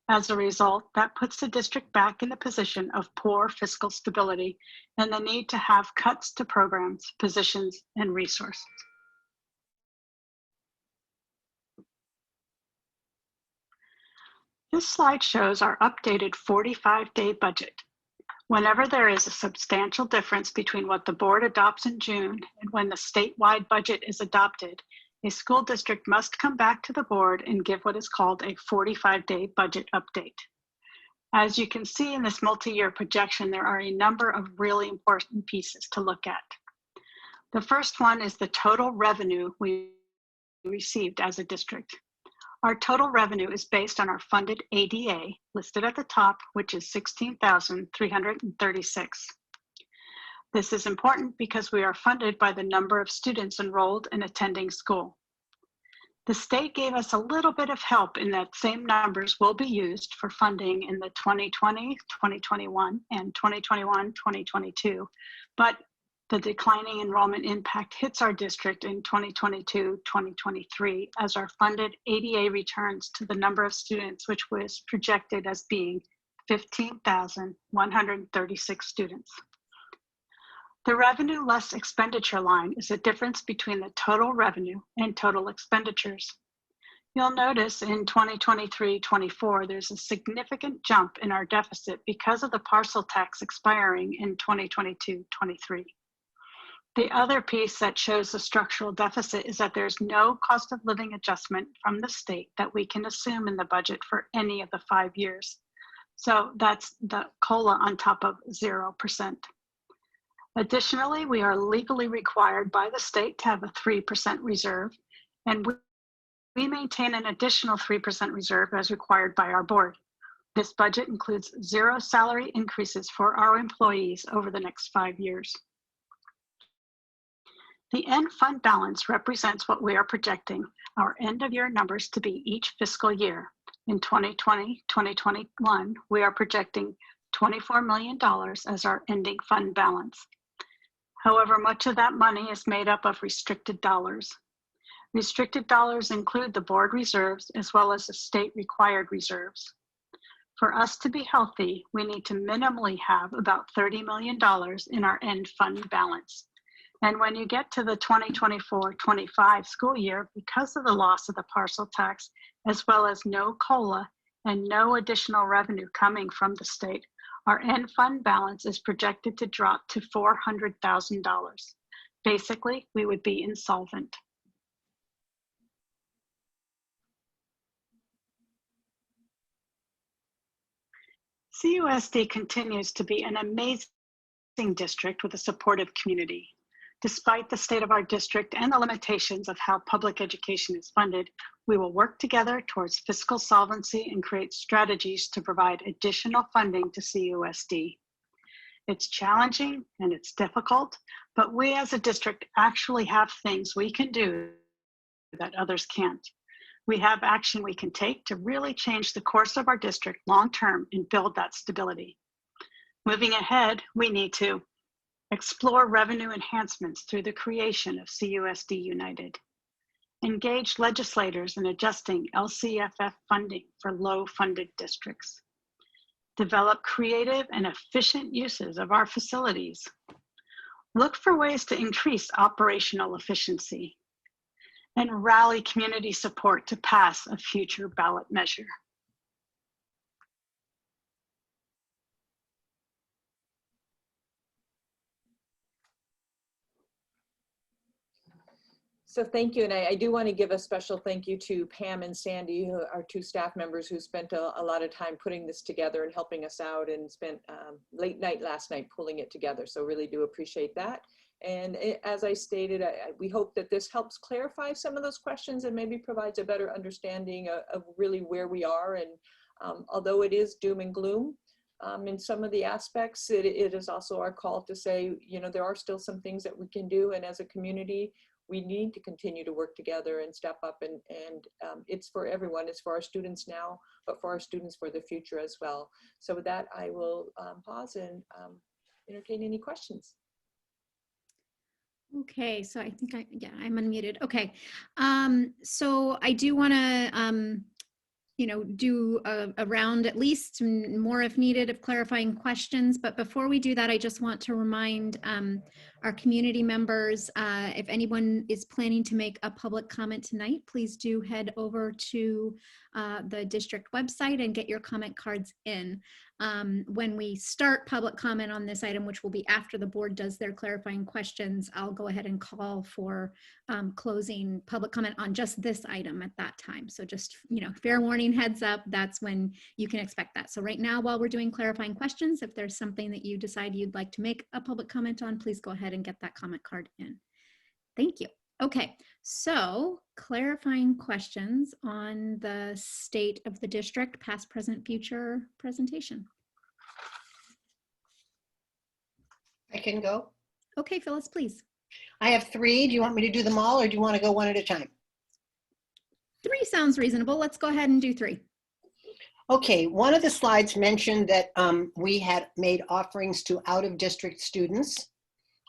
As a result, that puts the district back in the position of poor fiscal stability and the need to have cuts to programs, positions, and resources. This slide shows our updated 45-day budget. Whenever there is a substantial difference between what the board adopts in June and when the statewide budget is adopted, a school district must come back to the board and give what is called a 45-day budget update. As you can see in this multi-year projection, there are a number of really important pieces to look at. The first one is the total revenue we received as a district. Our total revenue is based on our funded ADA, listed at the top, which is $16,336. This is important because we are funded by the number of students enrolled and attending school. The state gave us a little bit of help in that same numbers will be used for funding in the 2020, 2021, and 2021-2022, but the declining enrollment impact hits our district in 2022-2023 as our funded ADA returns to the number of students, which was projected as being 15,136 students. The revenue less expenditure line is the difference between the total revenue and total expenditures. You'll notice in 2023-24, there's a significant jump in our deficit because of the parcel tax expiring in 2022-23. The other piece that shows the structural deficit is that there's no cost of living adjustment from the state that we can assume in the budget for any of the 5 years. So that's the COLA on top of 0%. Additionally, we are legally required by the state to have a 3% reserve, and we maintain an additional 3% reserve as required by our board. This budget includes 0 salary increases for our employees over the next 5 years. The end fund balance represents what we are projecting our end of year numbers to be each fiscal year. In 2020-2021, we are projecting $24 million as our ending fund balance. However, much of that money is made up of restricted dollars. Restricted dollars include the board reserves as well as the state required reserves. For us to be healthy, we need to minimally have about $30 million in our end fund balance. And when you get to the 2024-25 school year, because of the loss of the parcel tax, as well as no COLA and no additional revenue coming from the state, our end fund balance is projected to drop to $400,000. Basically, we would be insolvent. CUSD continues to be an amazing district with a supportive community. Despite the state of our district and the limitations of how public education is funded, we will work together towards fiscal solvency and create strategies to provide additional funding to CUSD. It's challenging and it's difficult, but we as a district actually have things we can do that others can't. We have action we can take to really change the course of our district long-term and build that stability. Moving ahead, we need to explore revenue enhancements through the creation of CUSD United, engage legislators in adjusting LCFF funding for low-funded districts, develop creative and efficient uses of our facilities, look for ways to increase operational efficiency, and rally community support to pass a future ballot measure. So thank you, and I do want to give a special thank you to Pam and Sandy, who are two staff members who spent a lot of time putting this together and helping us out, and spent late night last night pulling it together. So really do appreciate that. And as I stated, we hope that this helps clarify some of those questions and maybe provides a better understanding of really where we are. And although it is doom and gloom in some of the aspects, it is also our call to say, you know, there are still some things that we can do. And as a community, we need to continue to work together and step up, and it's for everyone. It's for our students now, but for our students for the future as well. So with that, I will pause and entertain any questions. Okay, so I think I'm unmuted. Okay, so I do want to, you know, do a round at least, more if needed, of clarifying questions. But before we do that, I just want to remind our community members, if anyone is planning to make a public comment tonight, please do head over to the district website and get your comment cards in. When we start public comment on this item, which will be after the board does their clarifying questions, I'll go ahead and call for closing public comment on just this item at that time. So just, you know, fair warning, heads up, that's when you can expect that. So right now, while we're doing clarifying questions, if there's something that you decide you'd like to make a public comment on, please go ahead and get that comment card in. Thank you. Okay, so clarifying questions on the state of the district, past, present, future presentation. I can go. Okay, Phyllis, please. I have 3. Do you want me to do them all, or do you want to go one at a time? 3 sounds reasonable. Let's go ahead and do 3. Okay, one of the slides mentioned that we had made offerings to out-of-district students.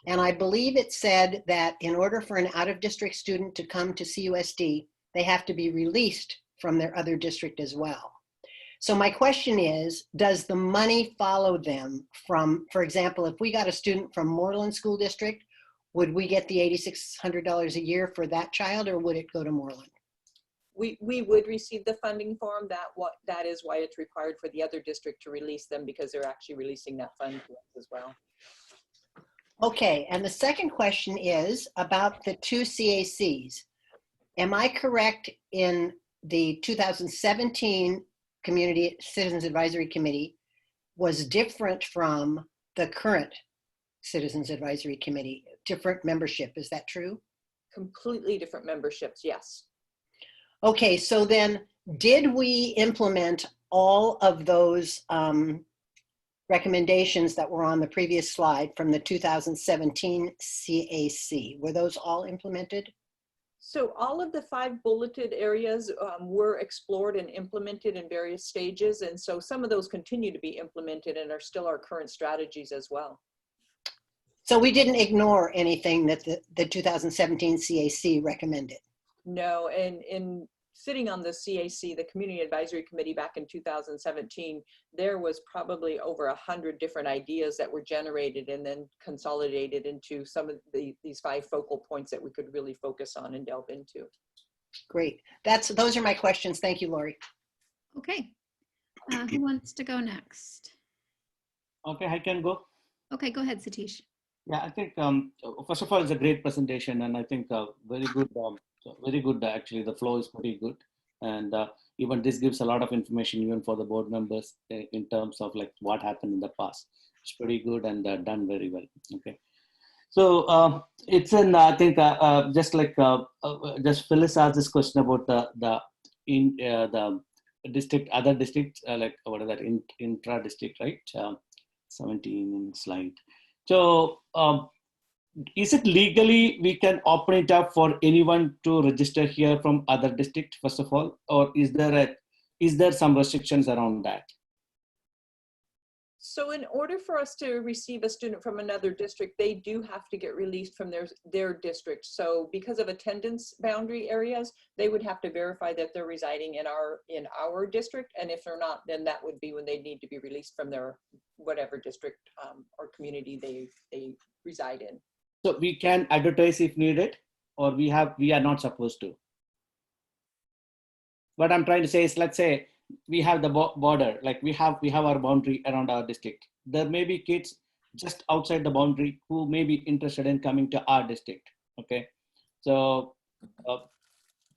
And I believe it said that in order for an out-of-district student to come to CUSD, they have to be released from their other district as well. So my question is, does the money follow them from, for example, if we got a student from Moreland School District, would we get the $8,600 a year for that child, or would it go to Moreland? We would receive the funding for them. That is why it's required for the other district to release them, because they're actually releasing that fund to us as well. Okay, and the second question is about the 2 CACs. Am I correct in the 2017 Community Citizens Advisory Committee was different from the current Citizens Advisory Committee? Different membership, is that true? Completely different memberships, yes. Okay, so then did we implement all of those recommendations that were on the previous slide from the 2017 CAC? Were those all implemented? So all of the 5 bulleted areas were explored and implemented in various stages. And so some of those continue to be implemented and are still our current strategies as well. So we didn't ignore anything that the 2017 CAC recommended? No, and in sitting on the CAC, the Community Advisory Committee back in 2017, there was probably over 100 different ideas that were generated and then consolidated into some of these 5 focal points that we could really focus on and delve into. Great. Those are my questions. Thank you, Lori. Okay. Who wants to go next? Okay, I can go. Okay, go ahead, Satish. Yeah, I think first of all, it's a great presentation, and I think very good. Very good. Actually, the flow is pretty good, and even this gives a lot of information even for the board members in terms of like what happened in the past. It's pretty good and done very well. Okay, so it's in I think just like just Phyllis asked this question about the district, other districts, like what is that, intra district, right? 17 slide. So is it legally we can open it up for anyone to register here from other district, first of all, or is there some restrictions around that? So in order for us to receive a student from another district, they do have to get released from their district. So because of attendance boundary areas, they would have to verify that they're residing in our district. And if they're not, then that would be when they need to be released from their whatever district or community they reside in. So we can advertise if needed, or we are not supposed to. What I'm trying to say is, let's say we have the border, like we have our boundary around our district. There may be kids just outside the boundary who may be interested in coming to our district. Okay, so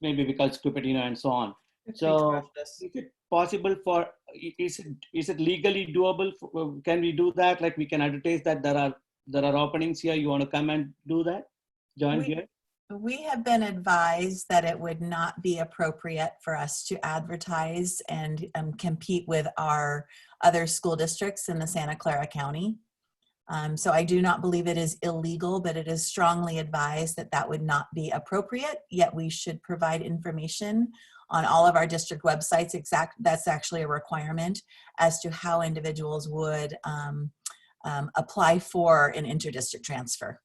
maybe because Cupertino and so on. So is it possible for, is it legally doable? Can we do that? Like we can advertise that there are openings here. You want to come and do that? Join here? We have been advised that it would not be appropriate for us to advertise and compete with our other school districts in the Santa Clara County. So I do not believe it is illegal, but it is strongly advised that that would not be appropriate, yet we should provide information on all of our district websites. That's actually a requirement as to how individuals would apply for an interdistrict transfer.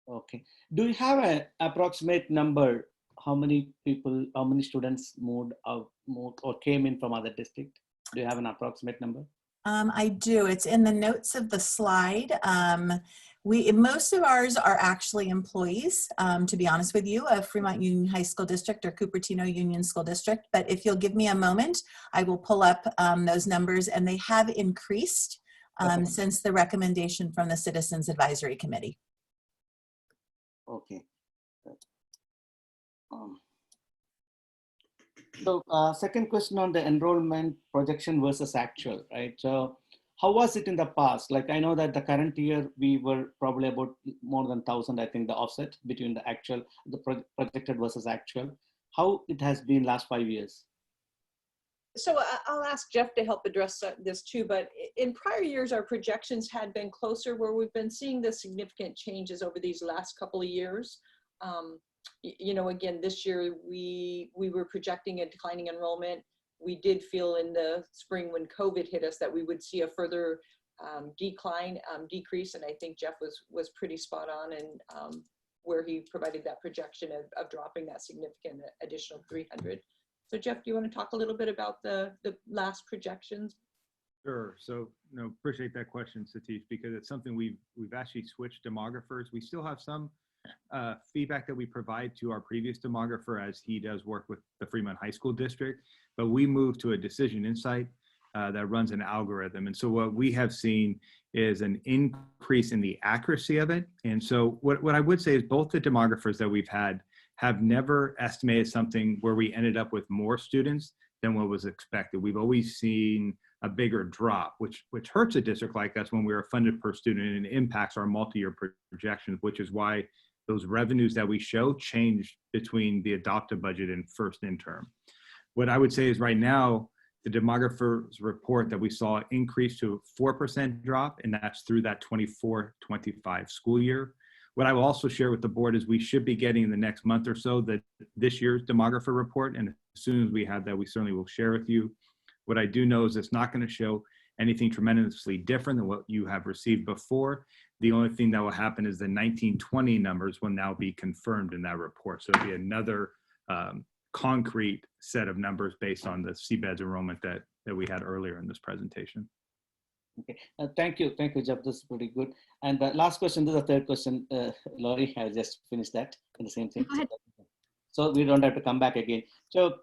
Okay. Do you have an approximate number? How many people, how many students moved or came in from other district? Do you have an approximate number? I do. It's in the notes of the slide. Most of ours are actually employees, to be honest with you, of Fremont Union High School District or Cupertino Union School District. But if you'll give me a moment, I will pull up those numbers, and they have increased since the recommendation from the Citizens Advisory Committee. Okay. So second question on the enrollment projection versus actual, right? So how was it in the past? Like I know that the current year we were probably about more than 1,000, I think, the offset between the actual, the projected versus actual. How it has been last 5 years? So I'll ask Jeff to help address this too, but in prior years, our projections had been closer, where we've been seeing the significant changes over these last couple of years. You know, again, this year we were projecting a declining enrollment. We did feel in the spring when COVID hit us that we would see a further decrease, and I think Jeff was pretty spot on in where he provided that projection of dropping that significant additional 300. So Jeff, do you want to talk a little bit about the last projections? Sure. So, appreciate that question, Satish, because it's something we've actually switched demographers. We still have some feedback that we provide to our previous demographer as he does work with the Fremont High School District, but we moved to a decision insight that runs an algorithm. And so what we have seen is an increase in the accuracy of it. And so what I would say is both the demographers that we've had have never estimated something where we ended up with more students than what was expected. We've always seen a bigger drop, which hurts a district like us when we are funded per student, and impacts our multi-year projections, which is why those revenues that we show change between the adopted budget and first interim. What I would say is right now, the demographer's report that we saw increase to a 4% drop, and that's through that 24-25 school year. What I will also share with the board is we should be getting in the next month or so this year's demographer report, and as soon as we have that, we certainly will share with you. What I do know is it's not going to show anything tremendously different than what you have received before. The only thing that will happen is the 1920 numbers will now be confirmed in that report. So it'll be another concrete set of numbers based on the CBEDS enrollment that we had earlier in this presentation. Okay, thank you, Jeff. This is pretty good. And the last question, this is the third question. Laurie has just finished that in the same thing. Go ahead. So we don't have to come back again. So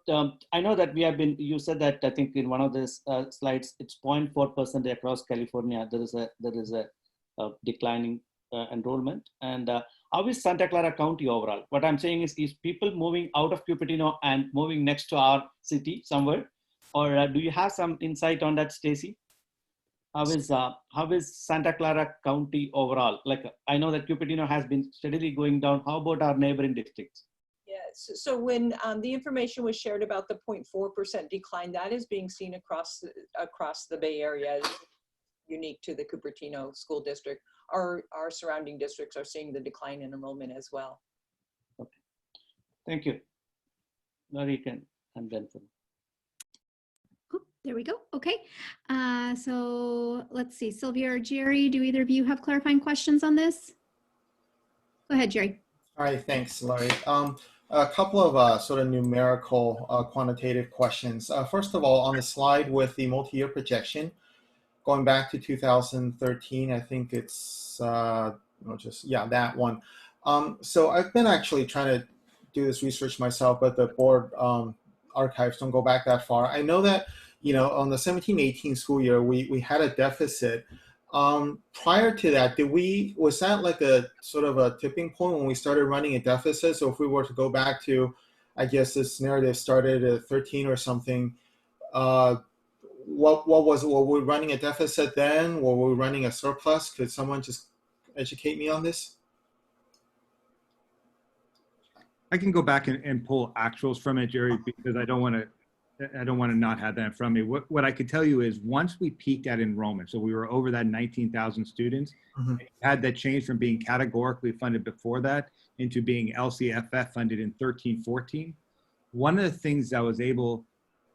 I know that we have been, you said that I think in one of these slides, it's 0.4% across California. There is a declining enrollment. And how is Santa Clara County overall? What I'm saying is people moving out of Cupertino and moving next to our city somewhere? Or do you have some insight on that, Stacy? How is Santa Clara County overall? Like I know that Cupertino has been steadily going down. How about our neighboring districts? Yes. So when the information was shared about the 0.4% decline, that is being seen across the Bay Area, unique to the Cupertino School District. Our surrounding districts are seeing the decline in enrollment as well. Okay. Thank you. Now you can, I'm done for. There we go. Okay. So let's see, Sylvia or Jerry, do either of you have clarifying questions on this? Go ahead, Jerry. All right, thanks, Laurie. A couple of sort of numerical quantitative questions. First of all, on the slide with the multi-year projection, going back to 2013, I think it's that one. So I've been actually trying to do this research myself, but the board archives don't go back that far. I know that, on the 17-18 school year, we had a deficit. Prior to that, was that like a sort of a tipping point when we started running a deficit? So if we were to go back to, I guess this narrative started at 13 or something, what was it? Were we running a deficit then? Were we running a surplus? Could someone just educate me on this? I can go back and pull actuals from it, Jerry, because I don't want to not have that in front of me. What I could tell you is once we peaked at enrollment, so we were over that 19,000 students, had that change from being categorically funded before that into being LCFF funded in 13-14. One of the things that was able,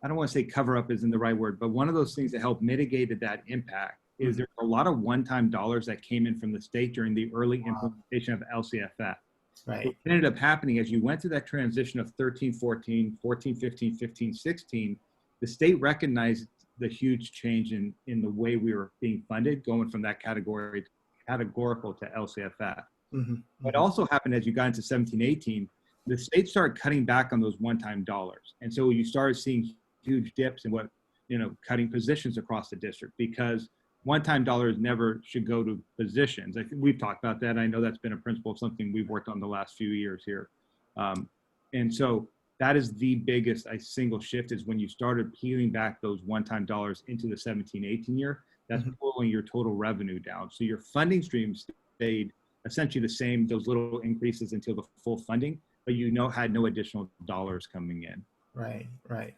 I don't want to say cover up isn't the right word, but one of those things that helped mitigate that impact is there's a lot of one-time dollars that came in from the state during the early implementation of LCFF. Right. What ended up happening as you went through that transition of 13-14, 14-15, 15-16, the state recognized the huge change in the way we were being funded, going from that categorical to LCFF. What also happened as you got into 17-18, the state started cutting back on those one-time dollars. And so you started seeing huge dips in cutting positions across the district, because one-time dollars never should go to positions. I think we've talked about that. I know that's been a principle of something we've worked on the last few years here. And so that is the biggest single shift, is when you started peeling back those one-time dollars into the 17-18 year, that's pulling your total revenue down. So your funding streams stayed essentially the same, those little increases until the full funding, but had no additional dollars coming in. Right.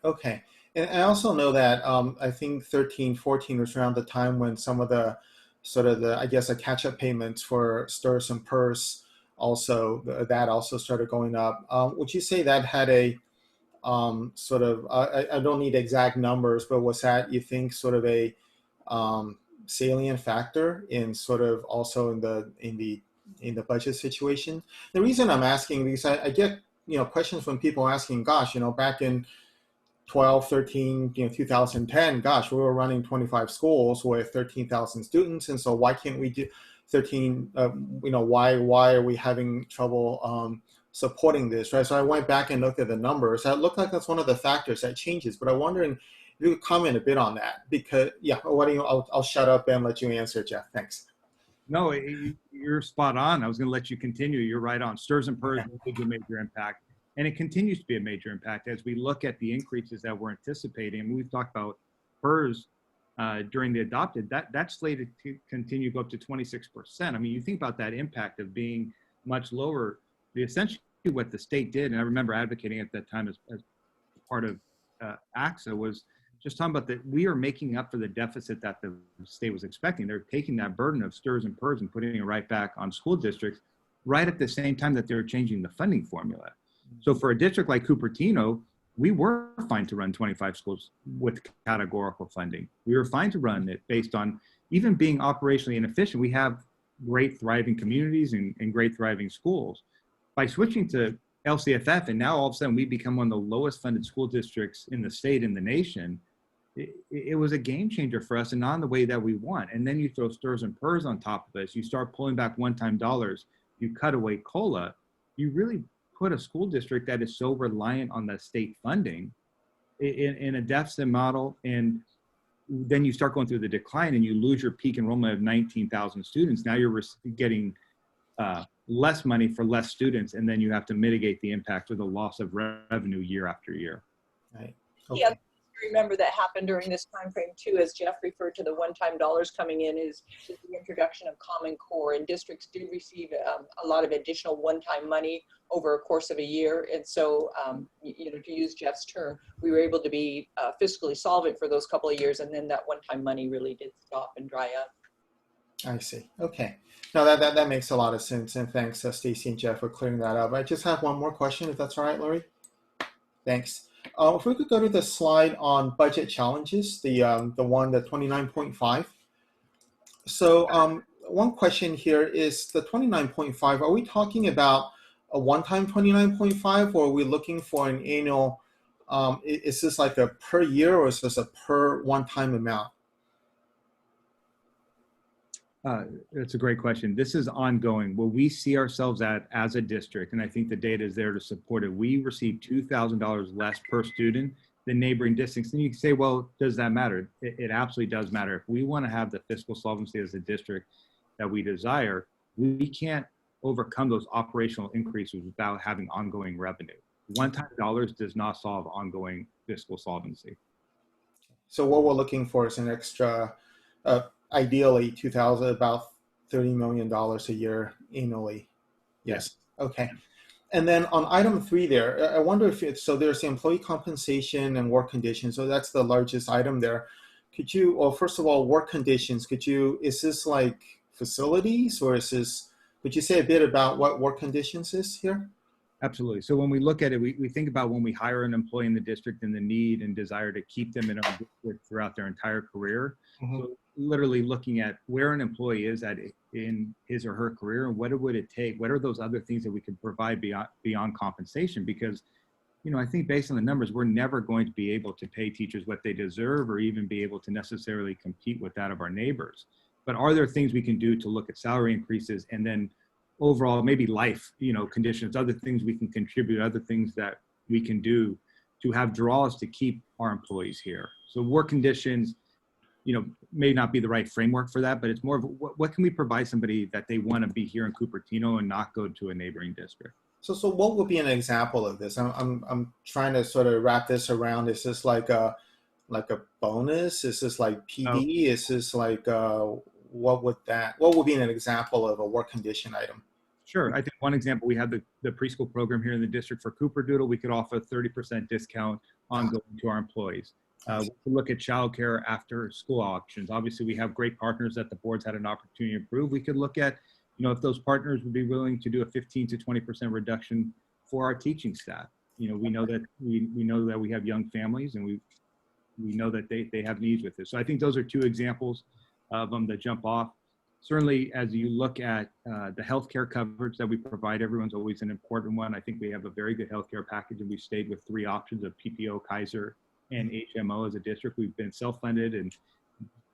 Okay. And I also know that I think 13-14 was around the time when some of the I guess, catch-up payments for STIRS and PERS that also started going up. Would you say that had a I don't need exact numbers, but was that, you think, sort of a salient factor in also in the budget situation? The reason I'm asking, because I get questions from people asking, gosh, back in 12, 13, 2010, gosh, we were running 25 schools with 13,000 students, and so why can't we do 13? Why are we having trouble supporting this, right? So I went back and looked at the numbers. That looked like that's one of the factors that changes. But I'm wondering if you could comment a bit on that, because I'll shut up and let you answer, Jeff. Thanks. No, you're spot on. I was going to let you continue. You're right on. STIRS and PERS was a major impact, and it continues to be a major impact as we look at the increases that we're anticipating. And we've talked about PERS during the adopted. That's slated to continue to go up to 26%. I mean, you think about that impact of being much lower. Essentially, what the state did, and I remember advocating at that time as part of AXA, was just talking about that we are making up for the deficit that the state was expecting. They're taking that burden of STIRS and PERS and putting it right back on school districts, right at the same time that they're changing the funding formula. So for a district like Cupertino, we were fine to run 25 schools with categorical funding. We were fine to run it based on even being operationally inefficient. We have great thriving communities and great thriving schools. By switching to LCFF, and now all of a sudden we become one of the lowest funded school districts in the state, in the nation, it was a game changer for us, and not in the way that we want. And then you throw STIRS and PERS on top of this, you start pulling back one-time dollars, you cut away COLA, you really put a school district that is so reliant on the state funding in a deficit model. And then you start going through the decline and you lose your peak enrollment of 19,000 students. Now you're getting less money for less students, and then you have to mitigate the impact of the loss of revenue year after year. Right. Okay. Yeah, remember that happened during this time frame too, as Jeff referred to the one-time dollars coming in, is the introduction of Common Core, and districts did receive a lot of additional one-time money over a course of a year. And so, to use Jeff's term, we were able to be fiscally solvent for those couple of years, and then that one-time money really did stop and dry up. I see. Okay. No, that makes a lot of sense. And thanks, Stacy and Jeff, for clearing that up. I just have one more question, if that's all right, Lori. Thanks. If we could go to the slide on budget challenges, the 29.5. So one question here is the 29.5, are we talking about a one-time 29.5 or are we looking for an annual, is this like a per year or is this a per one-time amount? That's a great question. This is ongoing. What we see ourselves at as a district, and I think the data is there to support it, we receive $2,000 less per student than neighboring districts. And you can say, well, does that matter? It absolutely does matter. If we want to have the fiscal solvency as a district that we desire, we can't overcome those operational increases without having ongoing revenue. One-time dollars does not solve ongoing fiscal solvency. So what we're looking for is an extra, ideally 2,000, about $30 million a year annually. Yes. Okay. And then on item 3 there, I wonder if it's, so there's employee compensation and work conditions. So that's the largest item there. Could you, well, first of all, work conditions, could you, is this like facilities or is this, could you say a bit about what work conditions is here? Absolutely. So when we look at it, we think about when we hire an employee in the district and the need and desire to keep them in our district throughout their entire career. Mm-hmm. So literally looking at where an employee is at in his or her career and what would it take, what are those other things that we can provide beyond compensation? Because, you know, I think based on the numbers, we're never going to be able to pay teachers what they deserve or even be able to necessarily compete with that of our neighbors. But are there things we can do to look at salary increases and then overall maybe life, you know, conditions, other things we can contribute, other things that we can do to have draws to keep our employees here. So work conditions, you know, may not be the right framework for that, but it's more of what can we provide somebody that they want to be here in Cupertino and not go to a neighboring district. So what would be an example of this? I'm trying to sort of wrap this around. Is this like a bonus? Is this like PD? Is this like what would be an example of a work condition item? Sure. I think one example, we have the preschool program here in the district for Cooperdoodle. We could offer a 30% discount ongoing to our employees. We can look at childcare after school options. Obviously, we have great partners that the board's had an opportunity to improve. We could look at, you know, if those partners would be willing to do a 15 to 20% reduction for our teaching staff. You know, we know that we have young families and we know that they have needs with this. So I think those are two examples of them that jump off. Certainly, as you look at the healthcare coverage that we provide, everyone's always an important one. I think we have a very good healthcare package, and we've stayed with 3 options of PPO, Kaiser, and HMO as a district. We've been self-funded and,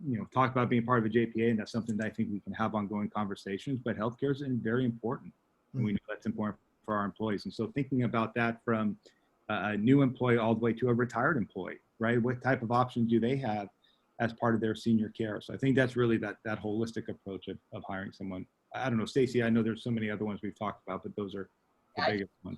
you know, talked about being part of a JPA, and that's something that I think we can have ongoing conversations. But healthcare is very important, and we know that's important for our employees. And so thinking about that from a new employee all the way to a retired employee, right? What type of options do they have as part of their senior care? So I think that's really that holistic approach of hiring someone. I don't know, Stacy, I know there's so many other ones we've talked about, but those are the biggest ones.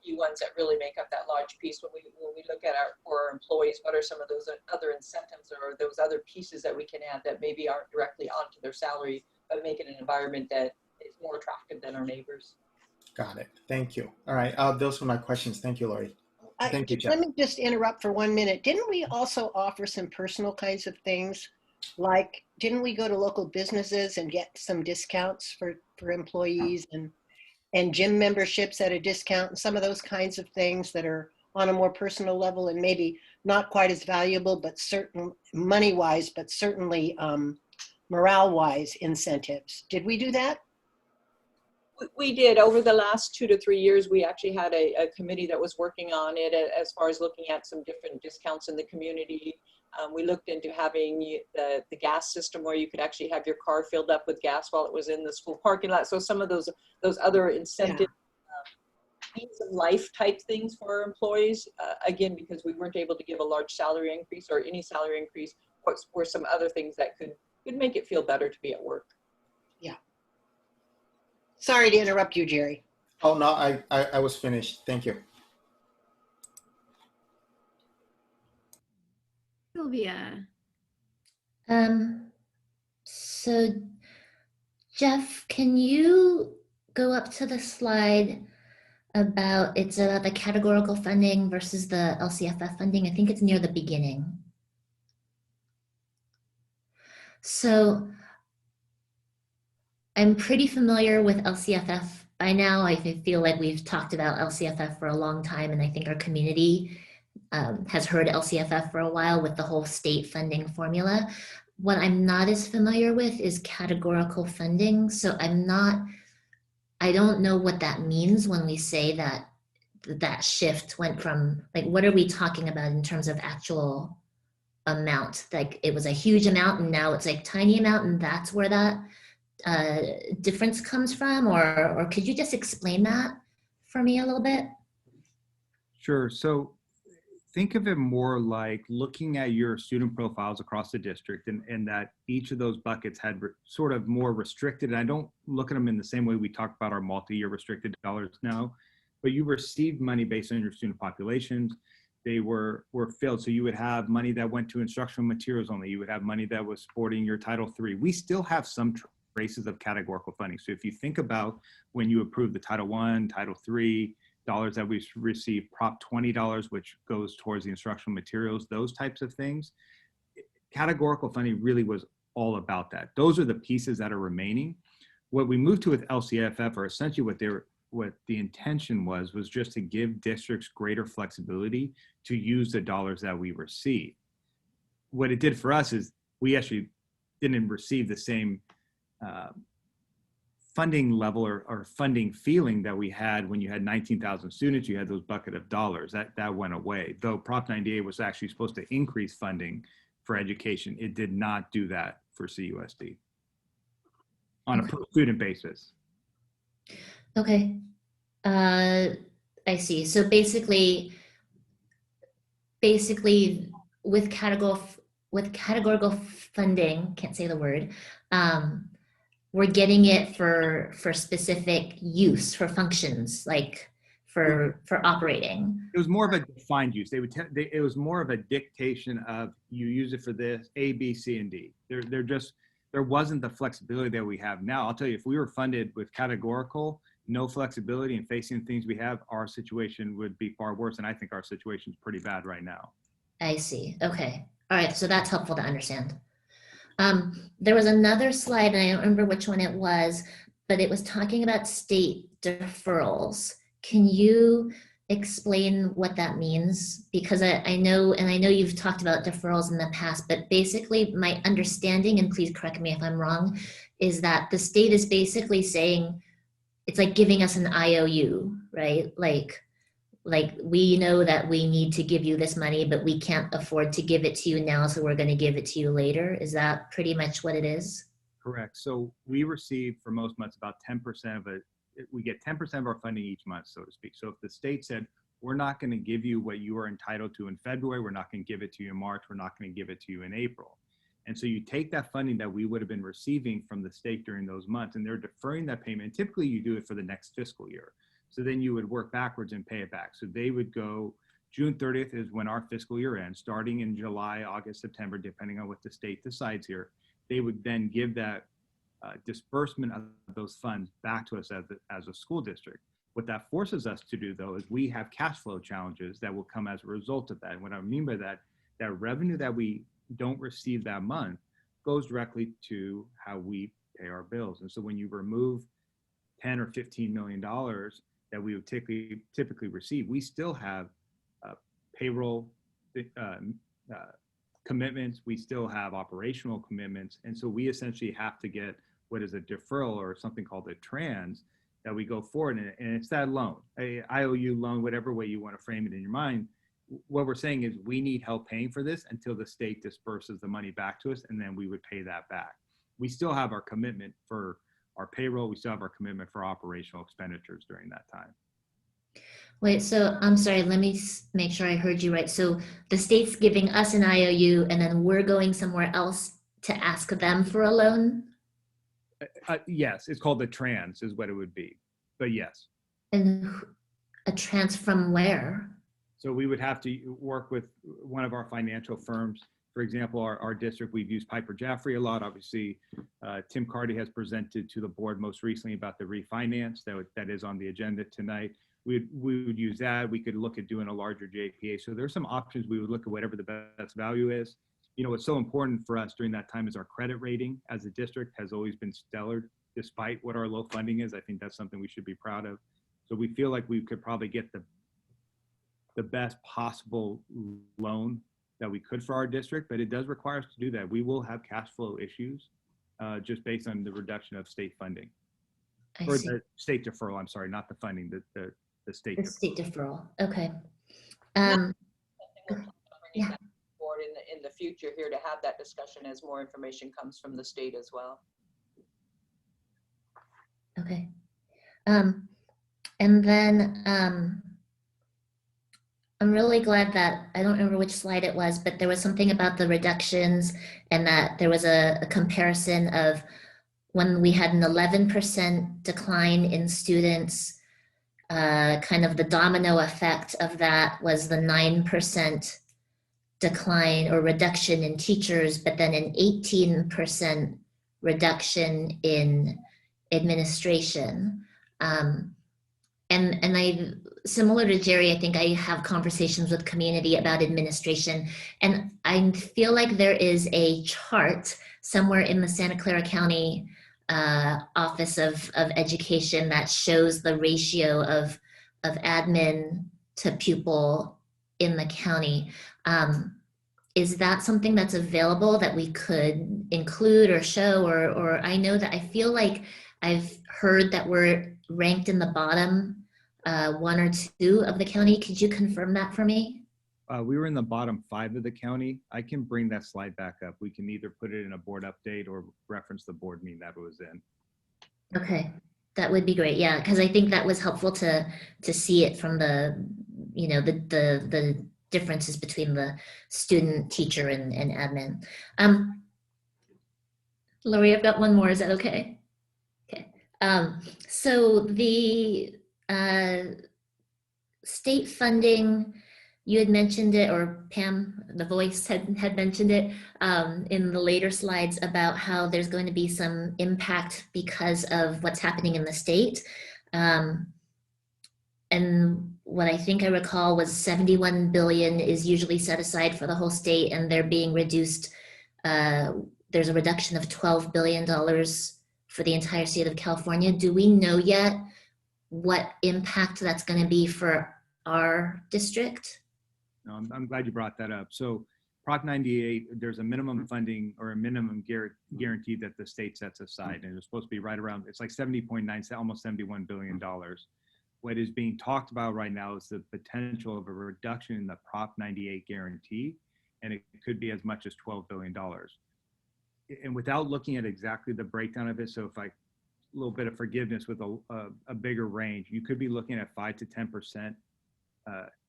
Key ones that really make up that large piece when we look at our employees, what are some of those other incentives or those other pieces that we can add that maybe aren't directly onto their salary, but make it an environment that is more attractive than our neighbors. Got it. Thank you. All right. Those were my questions. Thank you, Lori. Thank you, Jeff. Let me just interrupt for 1 minute. Didn't we also offer some personal kinds of things? Like, didn't we go to local businesses and get some discounts for employees and gym memberships at a discount and some of those kinds of things that are on a more personal level and maybe not quite as valuable, but certain money-wise, but certainly morale-wise incentives. Did we do that? We did. Over the last 2 to 3 years, we actually had a committee that was working on it as far as looking at some different discounts in the community. We looked into having the gas system where you could actually have your car filled up with gas while it was in the school parking lot. So some of those other incentive means of life type things for our employees, again, because we weren't able to give a large salary increase or any salary increase, what were some other things that could make it feel better to be at work. Yeah. Sorry to interrupt you, Jerry. Oh, no, I was finished. Thank you. Sylvia. So Jeff, can you go up to the slide about the categorical funding versus the LCFF funding? I think it's near the beginning. So I'm pretty familiar with LCFF by now. I feel like we've talked about LCFF for a long time, and I think our community has heard LCFF for a while with the whole state funding formula. What I'm not as familiar with is categorical funding. So I don't know what that means when we say that that shift went from, like, what are we talking about in terms of actual amount? Like it was a huge amount and now it's like tiny amount, and that's where that difference comes from? Or could you just explain that for me a little bit? Sure. So think of it more like looking at your student profiles across the district, and that each of those buckets had sort of more restricted. And I don't look at them in the same way we talk about our multi-year restricted dollars now, but you received money based on your student populations. They were filled. So you would have money that went to instructional materials only. You would have money that was supporting your Title III. We still have some traces of categorical funding. So if you think about when you approved the Title I, Title III, dollars that we receive, Prop $20, which goes towards the instructional materials, those types of things. Categorical funding really was all about that. Those are the pieces that are remaining. What we moved to with LCFF, or essentially what the intention was just to give districts greater flexibility to use the dollars that we receive. What it did for us is we actually didn't receive the same funding level or funding feeling that we had when you had 19,000 students. You had those bucket of dollars that went away. Though Prop 98 was actually supposed to increase funding for education, it did not do that for CUSD on a per student basis. Okay, I see. So basically with categorical funding, can't say the word, we're getting it for specific use, for functions, like for operating. It was more of a defined use. It was more of a dictation of, you use it for this, A, B, C, and D. There wasn't the flexibility that we have now. I'll tell you, if we were funded with categorical, no flexibility, and facing the things we have, our situation would be far worse. And I think our situation is pretty bad right now. I see. Okay. All right. So that's helpful to understand. There was another slide, and I don't remember which one it was, but it was talking about state deferrals. Can you explain what that means? Because I know you've talked about deferrals in the past, but basically my understanding, and please correct me if I'm wrong, is that the state is basically saying, it's like giving us an IOU, right? Like we know that we need to give you this money, but we can't afford to give it to you now, so we're going to give it to you later. Is that pretty much what it is? Correct. So we receive for most months about 10% of it. We get 10% of our funding each month, so to speak. So if the state said, we're not going to give you what you are entitled to in February, we're not going to give it to you in March, we're not going to give it to you in April. And so you take that funding that we would have been receiving from the state during those months, and they're deferring that payment. Typically you do it for the next fiscal year. So then you would work backwards and pay it back. So they would go, June 30th is when our fiscal year ends. Starting in July, August, September, depending on what the state decides here, they would then give that disbursement of those funds back to us as a school district. What that forces us to do, though, is we have cash flow challenges that will come as a result of that. And what I mean by that, that revenue that we don't receive that month goes directly to how we pay our bills. And so when you remove $10 or $15 million that we would typically receive, we still have payroll commitments, we still have operational commitments, and so we essentially have to get what is a deferral or something called a trans that we go forward, and it's that loan, a IOU loan, whatever way you want to frame it in your mind. What we're saying is we need help paying for this until the state disperses the money back to us, and then we would pay that back. We still have our commitment for our payroll, we still have our commitment for operational expenditures during that time. Wait, so I'm sorry, let me make sure I heard you right. So the state's giving us an IOU and then we're going somewhere else to ask them for a loan? Yes, it's called the trans is what it would be, but yes. And a trans from where? So we would have to work with one of our financial firms. For example, our district, we've used Piper Jaffray a lot. Obviously, Tim Carty has presented to the board most recently about the refinance that is on the agenda tonight. We would use that. We could look at doing a larger JPA. So there's some options. We would look at whatever the best value is. You know, what's so important for us during that time is our credit rating as a district has always been stellar, despite what our low funding is. I think that's something we should be proud of. So we feel like we could probably get the the best possible loan that we could for our district, but it does require us to do that. We will have cash flow issues just based on the reduction of state funding. Or the state deferral, I'm sorry, not the funding, the state deferral. State deferral, okay. Yeah. Board in the future here to have that discussion as more information comes from the state as well. Okay. And then I'm really glad that, I don't remember which slide it was, but there was something about the reductions and that there was a comparison of when we had an 11% decline in students, kind of the domino effect of that was the 9% decline or reduction in teachers, but then an 18% reduction in administration. And I, similar to Jerry, I think I have conversations with community about administration, and I feel like there is a chart somewhere in the Santa Clara County Office of Education that shows the ratio of admin to pupil in the county. Is that something that's available that we could include or show, or I know that I feel like I've heard that we're ranked in the bottom 1 or 2 of the county. Could you confirm that for me? We were in the bottom 5 of the county. I can bring that slide back up. We can either put it in a board update or reference the board meeting that it was in. Okay, that would be great. Yeah, because I think that was helpful to see it from the, you know, the differences between the student, teacher, and admin. Lori, I've got one more. Is that okay? Okay. So the state funding, you had mentioned it, or Pam, the voice had mentioned it in the later slides about how there's going to be some impact because of what's happening in the state. And what I think I recall was 71 billion is usually set aside for the whole state, and they're being reduced. There's a reduction of $12 billion for the entire state of California. Do we know yet what impact that's going to be for our district? No, I'm glad you brought that up. So Prop 98, there's a minimum funding or a minimum guarantee that the state sets aside, and it's supposed to be right around, it's like 70.9, almost $71 billion. What is being talked about right now is the potential of a reduction in the Prop 98 guarantee, and it could be as much as $12 billion. And without looking at exactly the breakdown of it, so if a little bit of forgiveness with a bigger range, you could be looking at 5 to 10%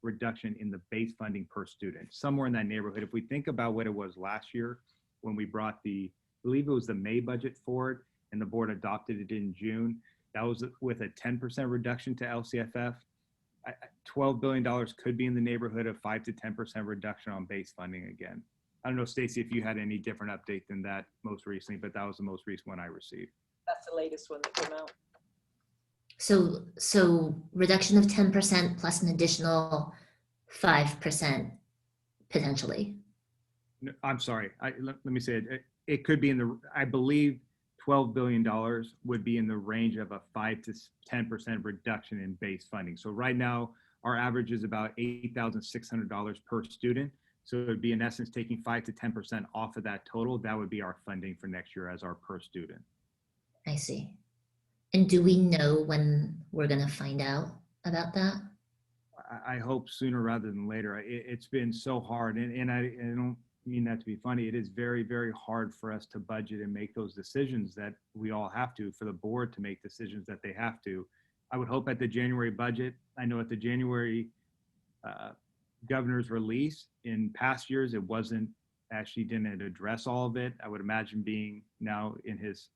reduction in the base funding per student, somewhere in that neighborhood. If we think about what it was last year when we brought I believe it was the May budget forward and the board adopted it in June, that was with a 10% reduction to LCFF. $12 billion could be in the neighborhood of 5 to 10% reduction on base funding again. I don't know, Stacy, if you had any different update than that most recently, but that was the most recent one I received. That's the latest one that came out. So reduction of 10% plus an additional 5% potentially. No, I'm sorry. Let me say it. It could be in the, I believe $12 billion would be in the range of a 5 to 10% reduction in base funding. So right now, our average is about $8,600 per student. So it would be in essence taking 5 to 10% off of that total. That would be our funding for next year as our per student. I see. And do we know when we're going to find out about that? I hope sooner rather than later. It's been so hard, and I don't mean that to be funny. It is very, very hard for us to budget and make those decisions that we all have to, for the board to make decisions that they have to. I would hope at the January budget, I know at the January governor's release, in past years, it wasn't actually didn't address all of it. I would imagine being now in his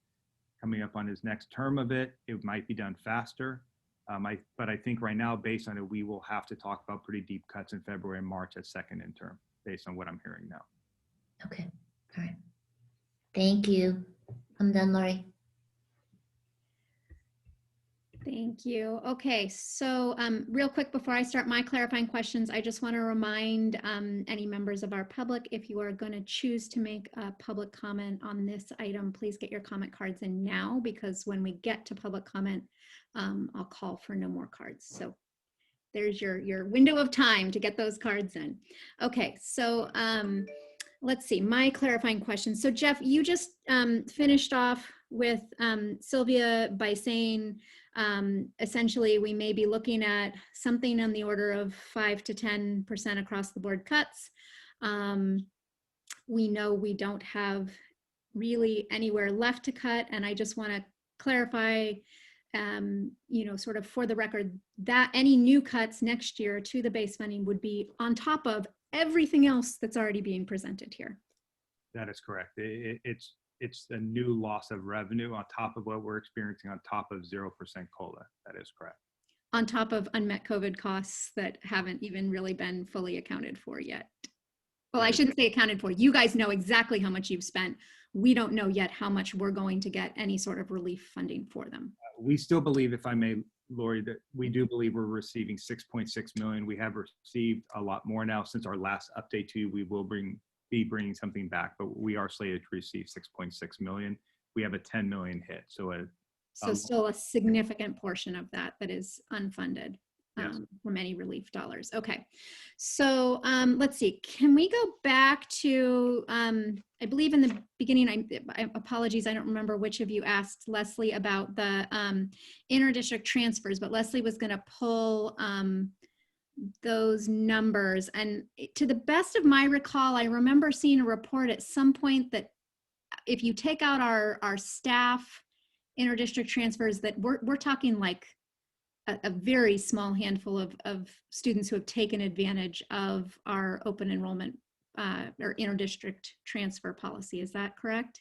coming up on his next term of it, it might be done faster. But I think right now, based on it, we will have to talk about pretty deep cuts in February and March as second interim, based on what I'm hearing now. Okay, all right. Thank you. I'm done, Lori. Thank you. Okay, so real quick before I start my clarifying questions, I just want to remind any members of our public, if you are going to choose to make a public comment on this item, please get your comment cards in now, because when we get to public comment, I'll call for no more cards. So there's your window of time to get those cards in. Okay, so let's see, my clarifying question. So Jeff, you just finished off with Sylvia by saying essentially we may be looking at something on the order of 5 to 10% across the board cuts. We know we don't have really anywhere left to cut, and I just want to clarify, you know, sort of for the record, that any new cuts next year to the base funding would be on top of everything else that's already being presented here. That is correct. It's a new loss of revenue on top of what we're experiencing on top of 0% COLA. That is correct. On top of unmet COVID costs that haven't even really been fully accounted for yet. Well, I shouldn't say accounted for. You guys know exactly how much you've spent. We don't know yet how much we're going to get any sort of relief funding for them. We still believe, if I may, Lori, that we do believe we're receiving 6.6 million. We have received a lot more now since our last update to you. We will be bringing something back, but we are slated to receive 6.6 million. We have a 10 million hit. So still a significant portion of that is unfunded. Yes. From any relief dollars. Okay, so let's see, can we go back to, I believe in the beginning, I apologies, I don't remember which of you asked Leslie about the interdistrict transfers, but Leslie was gonna pull those numbers. And to the best of my recall, I remember seeing a report at some point that if you take out our staff interdistrict transfers, that we're talking like a very small handful of students who have taken advantage of our open enrollment or interdistrict transfer policy. Is that correct?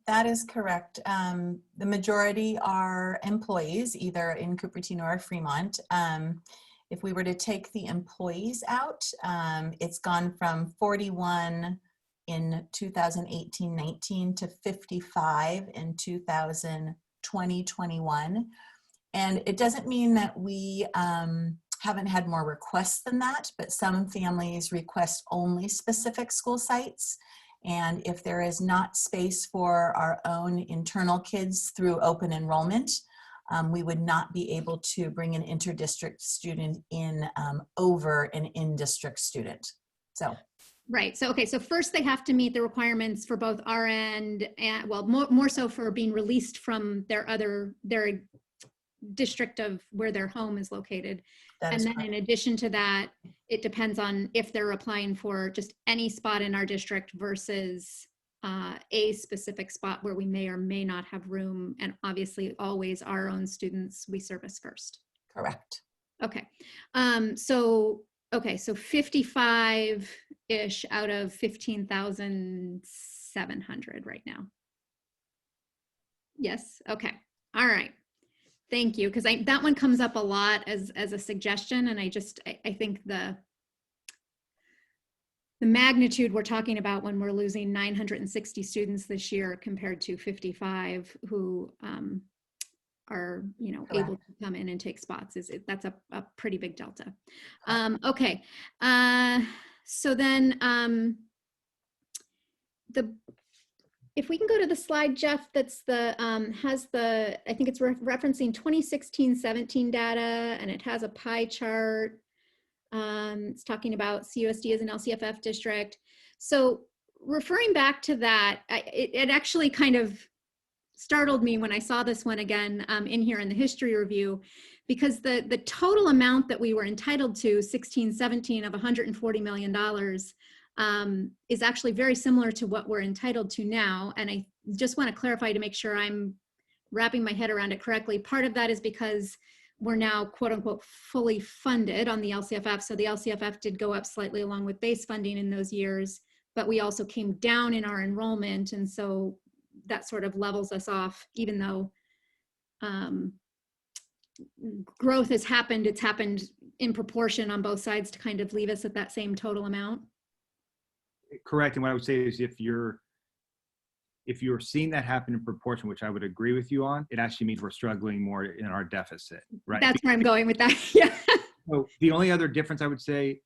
That is correct. The majority are employees, either in Cupertino or Fremont. If we were to take the employees out, it's gone from 41 in 2018-19 to 55 in 2020-21. And it doesn't mean that we haven't had more requests than that, but some families request only specific school sites. And if there is not space for our own internal kids through open enrollment, we would not be able to bring an interdistrict student in over an in-district student. So. Right. So, okay. So first they have to meet the requirements for both our end and, well, more so for being released from their district of where their home is located. And then in addition to that, it depends on if they're applying for just any spot in our district versus a specific spot where we may or may not have room. And obviously always our own students we service first. Correct. Okay. So 55-ish out of 15,700 right now. Yes. Okay. All right. Thank you, because that one comes up a lot as a suggestion, and I think the magnitude we're talking about when we're losing 960 students this year compared to 55 who are able to come in and take spots that's a pretty big delta. Okay, so then if we can go to the slide, Jeff, that's I think it's referencing 2016-17 data, and it has a pie chart. It's talking about CUSD as an LCFF district. So referring back to that, it actually kind of startled me when I saw this one again in here in the history review, because the total amount that we were entitled to, 16-17 of $140 million, is actually very similar to what we're entitled to now. And I just want to clarify to make sure I'm wrapping my head around it correctly. Part of that is because we're now quote unquote fully funded on the LCFF. So the LCFF did go up slightly along with base funding in those years, but we also came down in our enrollment. And so that sort of levels us off, even though growth has happened, it's happened in proportion on both sides to kind of leave us at that same total amount. Correct. And what I would say is if you're seeing that happen in proportion, which I would agree with you on, it actually means we're struggling more in our deficit, right? That's where I'm going with that. Yeah. So the only other difference I would say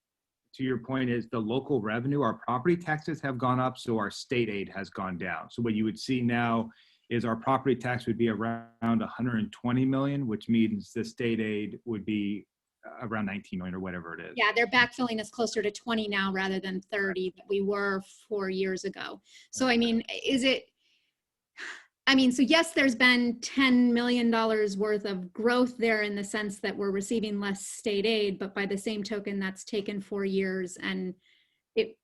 to your point is the local revenue, our property taxes have gone up, so our state aid has gone down. So what you would see now is our property tax would be around 120 million, which means the state aid would be around 19 million or whatever it is. Yeah, they're backfilling us closer to 20 now rather than 30 that we were 4 years ago. So, I mean, so yes, there's been $10 million worth of growth there in the sense that we're receiving less state aid, but by the same token, that's taken 4 years, and it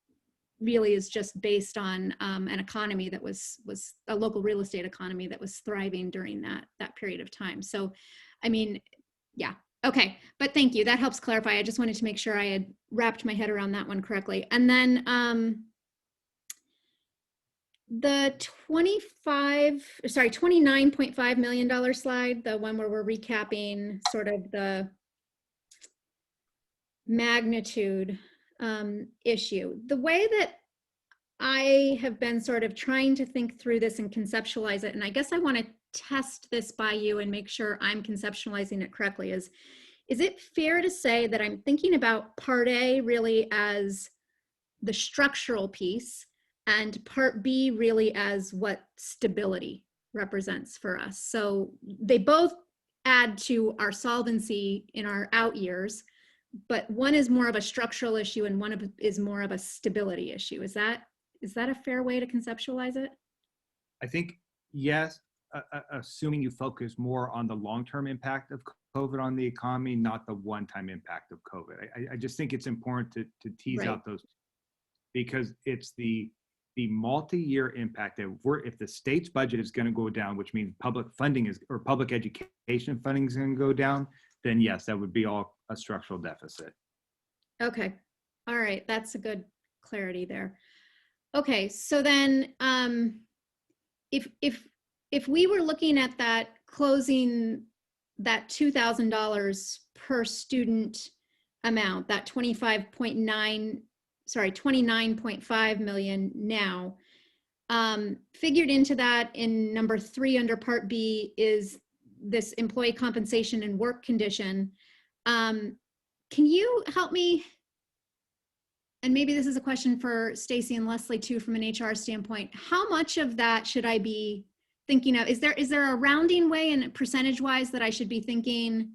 really is just based on an economy that was a local real estate economy that was thriving during that period of time. So, I mean, yeah. Okay, but thank you. That helps clarify. I just wanted to make sure I had wrapped my head around that one correctly. And then the $29.5 million slide, the one where we're recapping sort of the magnitude issue. The way that I have been sort of trying to think through this and conceptualize it, and I guess I want to test this by you and make sure I'm conceptualizing it correctly, is it fair to say that I'm thinking about Part A really as the structural piece and Part B really as what stability represents for us? So they both add to our solvency in our out years, but one is more of a structural issue and one is more of a stability issue. Is that a fair way to conceptualize it? I think, yes, assuming you focus more on the long-term impact of COVID on the economy, not the one-time impact of COVID. I just think it's important to tease out those, because it's the multi-year impact that if the state's budget is going to go down, which means public funding or public education funding is going to go down, then yes, that would be all a structural deficit. Okay. All right. That's a good clarity there. Okay. So then if we were looking at that closing that $2,000 per student amount, that 29.5 million now, figured into that in number 3 under Part B is this employee compensation and work condition. Can you help me? And maybe this is a question for Stacy and Leslie too, from an HR standpoint. How much of that should I be thinking of? Is there a rounding way and percentage wise that I should be thinking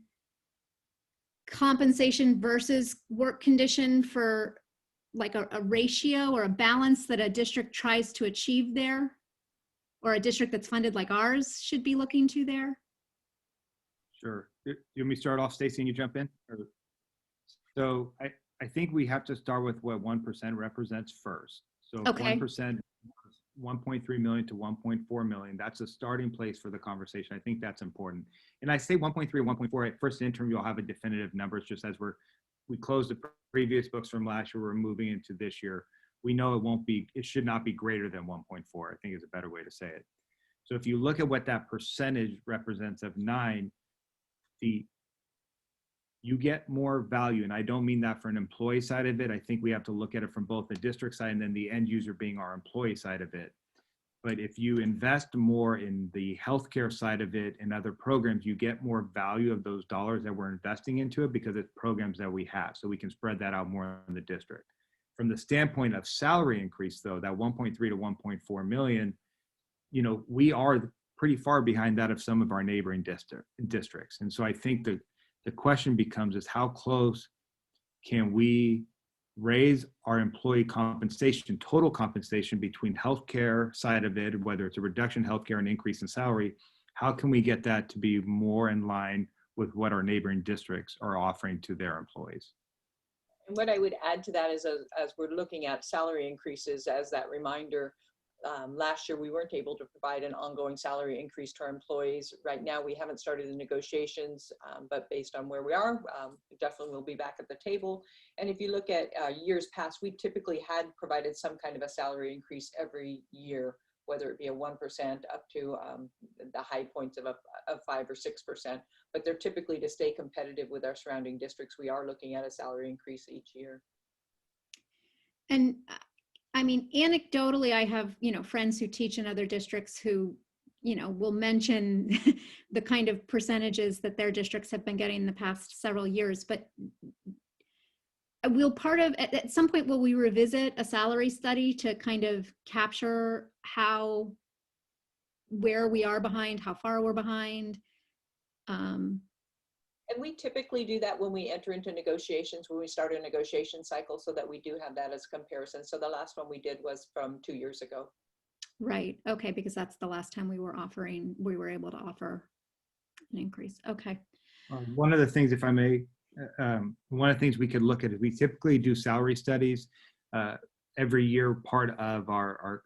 compensation versus work condition for like a ratio or a balance that a district tries to achieve there, or a district that's funded like ours should be looking to there? Sure. You want me to start off, Stacy, and you jump in? So I think we have to start with what 1% represents first. So 1%, 1.3 million to 1.4 million, that's a starting place for the conversation. I think that's important. And I say 1.3 or 1.4, at first interim, you'll have a definitive numbers just as we closed the previous books from last year, we're moving into this year. We know it should not be greater than 1.4, I think is a better way to say it. So if you look at what that percentage represents of 9, you get more value. And I don't mean that for an employee side of it. I think we have to look at it from both the district side and then the end user being our employee side of it. But if you invest more in the healthcare side of it and other programs, you get more value of those dollars that we're investing into it because it's programs that we have. So we can spread that out more in the district. From the standpoint of salary increase though, that 1.3 to 1.4 million, we are pretty far behind that of some of our neighboring districts. And so I think the question becomes is how close can we raise our employee compensation, total compensation between healthcare side of it, whether it's a reduction in healthcare and increase in salary, how can we get that to be more in line with what our neighboring districts are offering to their employees? And what I would add to that is as we're looking at salary increases, as that reminder, last year we weren't able to provide an ongoing salary increase to our employees. Right now we haven't started the negotiations, but based on where we are, we definitely will be back at the table. And if you look at years past, we typically had provided some kind of a salary increase every year, whether it be a 1% up to the high points of 5 or 6%. But they're typically to stay competitive with our surrounding districts. We are looking at a salary increase each year. And I mean, anecdotally, I have, friends who teach in other districts who, will mention the kind of percentages that their districts have been getting in the past several years. But at some point, will we revisit a salary study to kind of capture how where we are behind, how far we're behind. And we typically do that when we enter into negotiations, when we start a negotiation cycle, so that we do have that as a comparison. So the last one we did was from 2 years ago. Right. Okay. Because that's the last time we were able to offer an increase. Okay. One of the things, if I may, one of the things we could look at is we typically do salary studies every year, part of our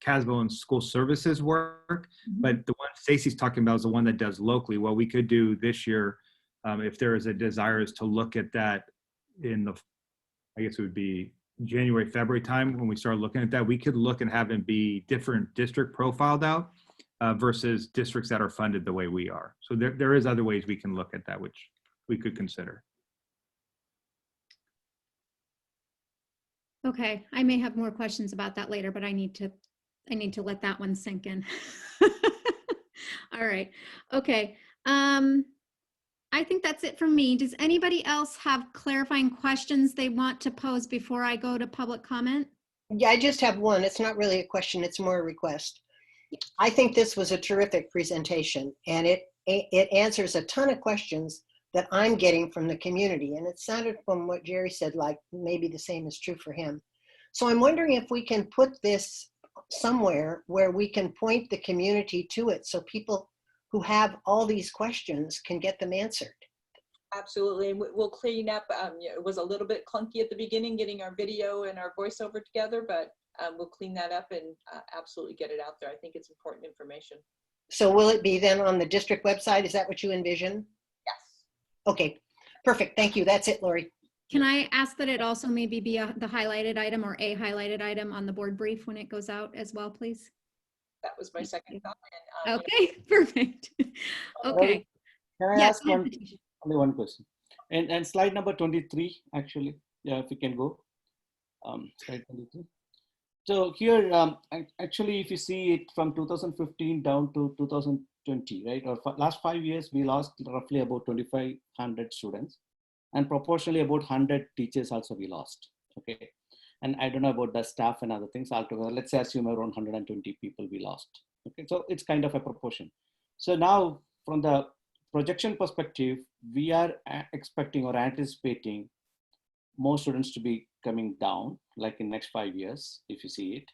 CASBO and school services work. But the one Stacy's talking about is the one that does locally. What we could do this year, if there is a desire, is to look at that in the, I guess it would be January, February time when we start looking at that. We could look and have it be different district profiled out versus districts that are funded the way we are. So there is other ways we can look at that, which we could consider. Okay. I may have more questions about that later, but I need to let that one sink in. All right. Okay. I think that's it from me. Does anybody else have clarifying questions they want to pose before I go to public comment? Yeah, I just have one. It's not really a question, it's more a request. I think this was a terrific presentation, and it answers a ton of questions that I'm getting from the community. And it sounded from what Jerry said like maybe the same is true for him. So I'm wondering if we can put this somewhere where we can point the community to it so people who have all these questions can get them answered. Absolutely, and we'll clean up. It was a little bit clunky at the beginning getting our video and our voiceover together, but we'll clean that up and absolutely get it out there. I think it's important information. So will it be then on the district website? Is that what you envision? Yes. Okay, perfect. Thank you. That's it, Lori. Can I ask that it also maybe be the highlighted item or a highlighted item on the board brief when it goes out as well, please? That was my second thought. Okay, perfect. Okay. Can I Yes, ask only one question? And slide number 23, actually, yeah, if you can go. Slide 23. So here, actually, if you see it from 2015 down to 2020, right, or last 5 years, we lost roughly about 2,500 students, and proportionally about 100 teachers also we lost, okay? And I don't know about the staff and other things altogether. Let's say assume around 120 people we lost, okay? So it's kind of a proportion. So now from the projection perspective, we are expecting or anticipating more students to be coming down, like in next 5 years, if you see it.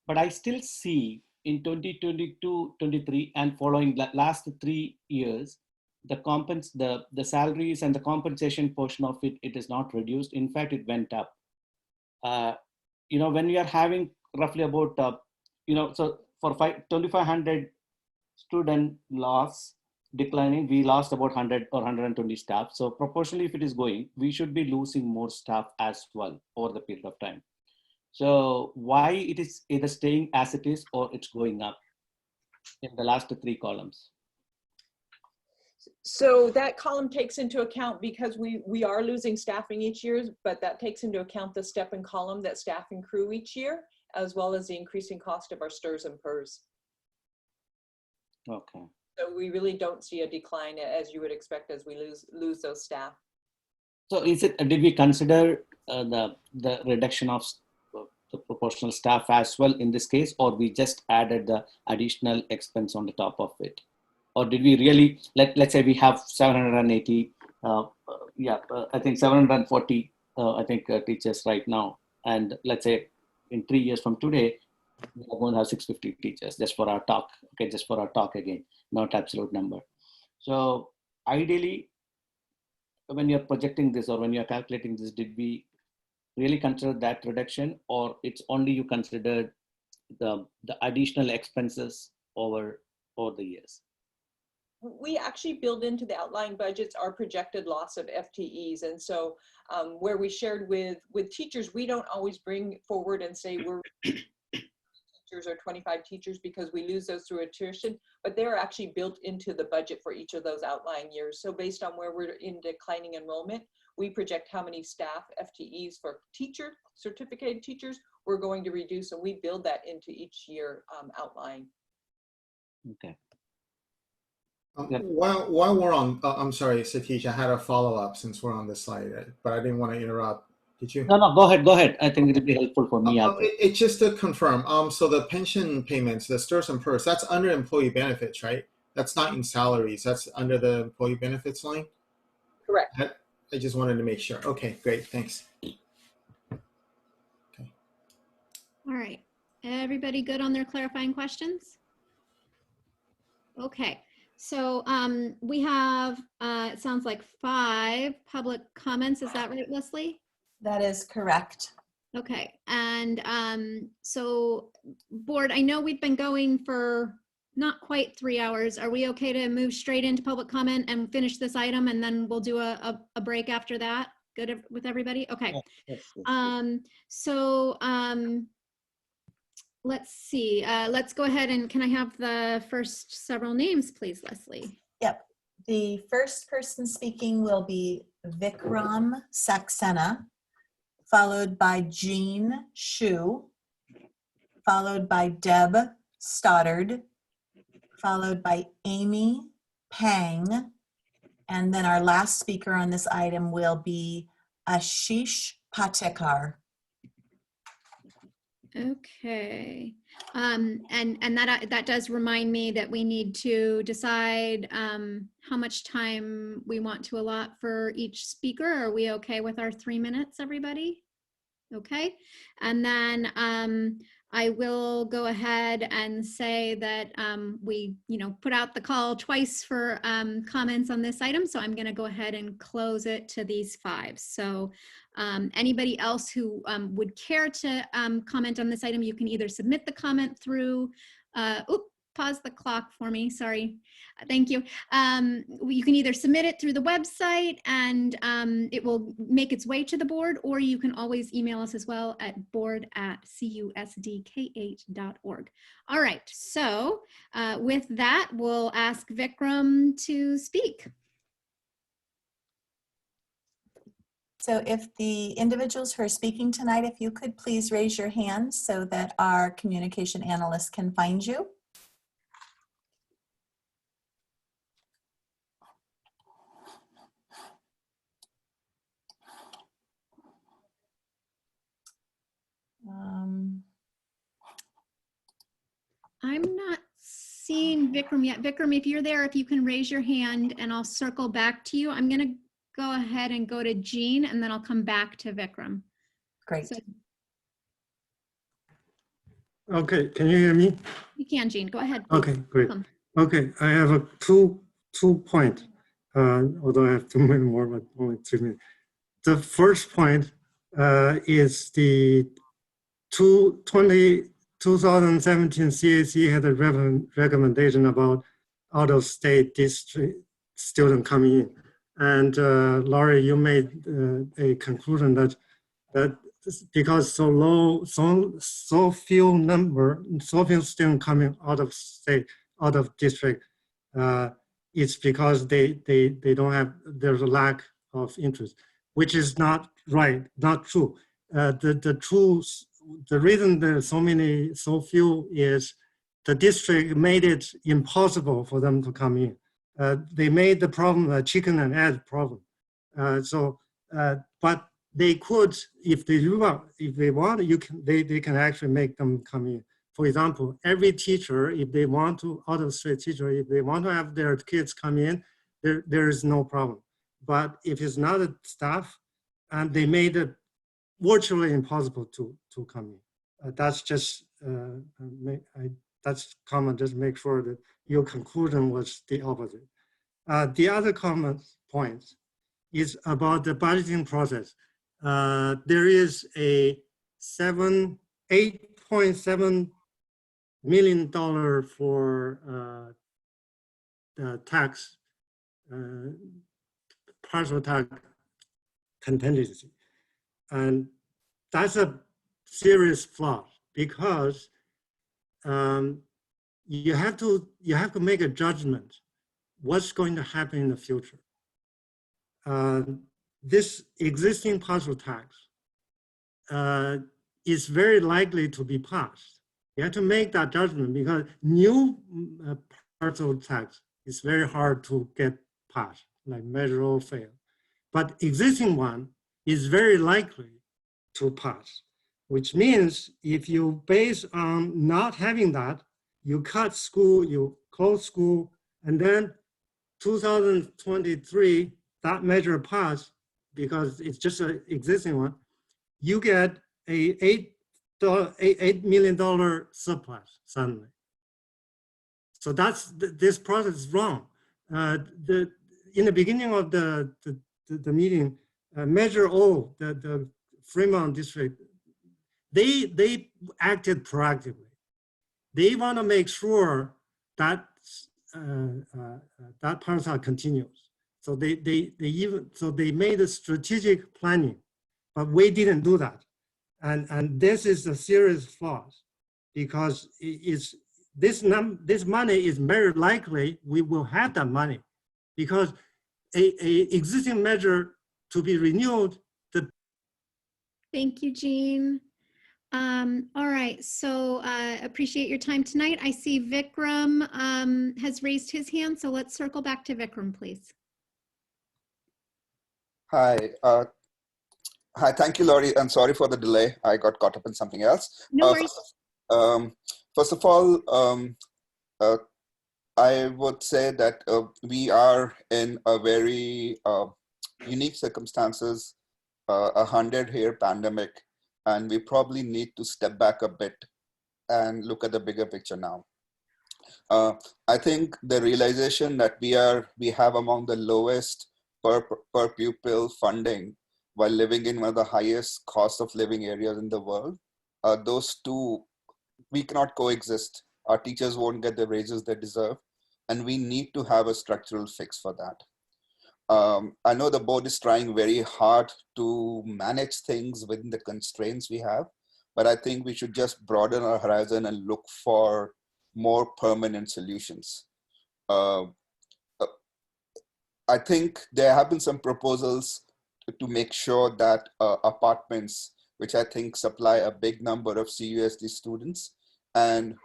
But I still see in 2022, 23, and following the last 3 years, the salaries and the compensation portion of it, it is not reduced. In fact, it went up. You know, when we are having roughly about, so for 2,500 student loss declining, we lost about 100 or 120 staff. So proportionally, if it is going, we should be losing more staff as well over the period of time. So why it is either staying as it is or it's going up in the last 3 columns? So that column takes into account, because we are losing staffing each year, but that takes into account the step and column that staff and crew each year, as well as the increasing cost of our STIRS and PERS. Okay. So we really don't see a decline as you would expect as we lose those staff. So is it, did we consider the reduction of the proportional staff as well in this case, or we just added the additional expense on the top of it? Or did we really, let's say we have 780, I think 740, I think teachers right now. And let's say in 3 years from today, we are going to have 650 teachers just for our talk. Okay, just for our talk again, not absolute number. So ideally, when you're projecting this or when you're calculating this, did we really consider that reduction, or it's only you considered the additional expenses over the years? We actually build into the outlying budgets our projected loss of FTEs. And so where we shared with teachers, we don't always bring forward and say we're teachers or 25 teachers because we lose those through attrition, but they're actually built into the budget for each of those outlying years. So based on where we're in declining enrollment, we project how many staff FTEs for certificated teachers we're going to reduce, and we build that into each year outline. Okay. While we're on, I'm sorry, Satish, I had a follow-up since we're on this slide, but I didn't want to interrupt Did you? No, go ahead. Go ahead. I think it would be helpful for me. It's just to confirm. So the pension payments, the STIRS and PERS, that's under employee benefits, right? That's not in salaries. That's under the employee benefits line. Correct. I just wanted to make sure. Okay, great. Thanks. All right. Everybody good on their clarifying questions? Okay. So we have, it sounds like 5 public comments. Is that right, Leslie? That is correct. Okay. And so board, I know we've been going for not quite 3 hours. Are we okay to move straight into public comment and finish this item, and then we'll do a break after that? Good with everybody? Okay. Yes. Let's see. Let's go ahead and can I have the first several names, please, Leslie? Yep. The first person speaking will be Vikram Saxena, followed by Jean Shu, followed by Deb Stoddard, followed by Amy Pang, and then our last speaker on this item will be Ashish Patekar. Okay. And that does remind me that we need to decide how much time we want to allot for each speaker. Are we okay with our 3 minutes, everybody? Okay. And then I will go ahead and say that we, put out the call twice for comments on this item. So I'm going to go ahead and close it to these 5. So anybody else who would care to comment on this item, you can either submit the comment through, pause the clock for me, sorry. Thank you. You can either submit it through the website and it will make its way to the board, or you can always email us as well at board@cusdkh.org. All right, so with that, we'll ask Vikram to speak. So if the individuals who are speaking tonight, if you could please raise your hand so that our communication analyst can find you. I'm not seeing Vikram yet. Vikram, if you're there, if you can raise your hand and I'll circle back to you. I'm going to go ahead and go to Jean and then I'll come back to Vikram. Great. So, okay, can you hear me? you can, Jean. Go ahead, please. Okay, great. Welcome. Okay, I have a two point, although I have 2 minutes more, but only 3 minutes. The first point is the 2017 CAC had a recommendation about out-of-state district student coming in. And Laurie, you made a conclusion that because so few students coming out of state, out of district, it's because they don't have, there's a lack of interest, which is not right, not true. The reason there's so few is the district made it impossible for them to come in. They made the problem a chicken and egg problem. But they could, if they want, they can actually make them come in. For example, every teacher, if they want to, out-of-state teacher, if they want to have their kids come in, there is no problem. But if it's not a staff, and they made it virtually impossible to come in. That's just, that's common, just make sure that your conclusion was the opposite. The other common point is about the budgeting process. There is a $8.7 million for the tax, partial tax contingency. And that's a serious flaw because you have to make a judgment what's going to happen in the future. This existing partial tax is very likely to be passed. You have to make that judgment because new partial tax is very hard to get passed, like measure or fail. But existing one is very likely to pass, which means if you base on not having that, you cut school, you close school, and then 2023, that measure passed because it's just an existing one, you get a $8 million surplus suddenly. So this process is wrong. In the beginning of the meeting, Measure O, the Fremont district, they acted proactively. They want to make sure that that parcel continues. So they made a strategic planning, but we didn't do that, and this is a serious flaw, because this money is very likely we will have that money, because a existing measure to be renewed. Thank you, Jean. All right, so appreciate your time tonight. I see Vikram has raised his hand, so let's circle back to Vikram, please. Hi. Hi, thank you, Laurie. I'm sorry for the delay. I got caught up in something else. No worries. First of all, I would say that we are in a very unique circumstances, 100-year pandemic, and we probably need to step back a bit and look at the bigger picture now. I think the realization that we have among the lowest per pupil funding while living in one of the highest cost of living areas in the world, those two, we cannot coexist. Our teachers won't get the raises they deserve, and we need to have a structural fix for that. I know the board is trying very hard to manage things within the constraints we have, but I think we should just broaden our horizon and look for more permanent solutions. I think there have been some proposals to make sure that apartments, which I think supply a big number of CUSD students, and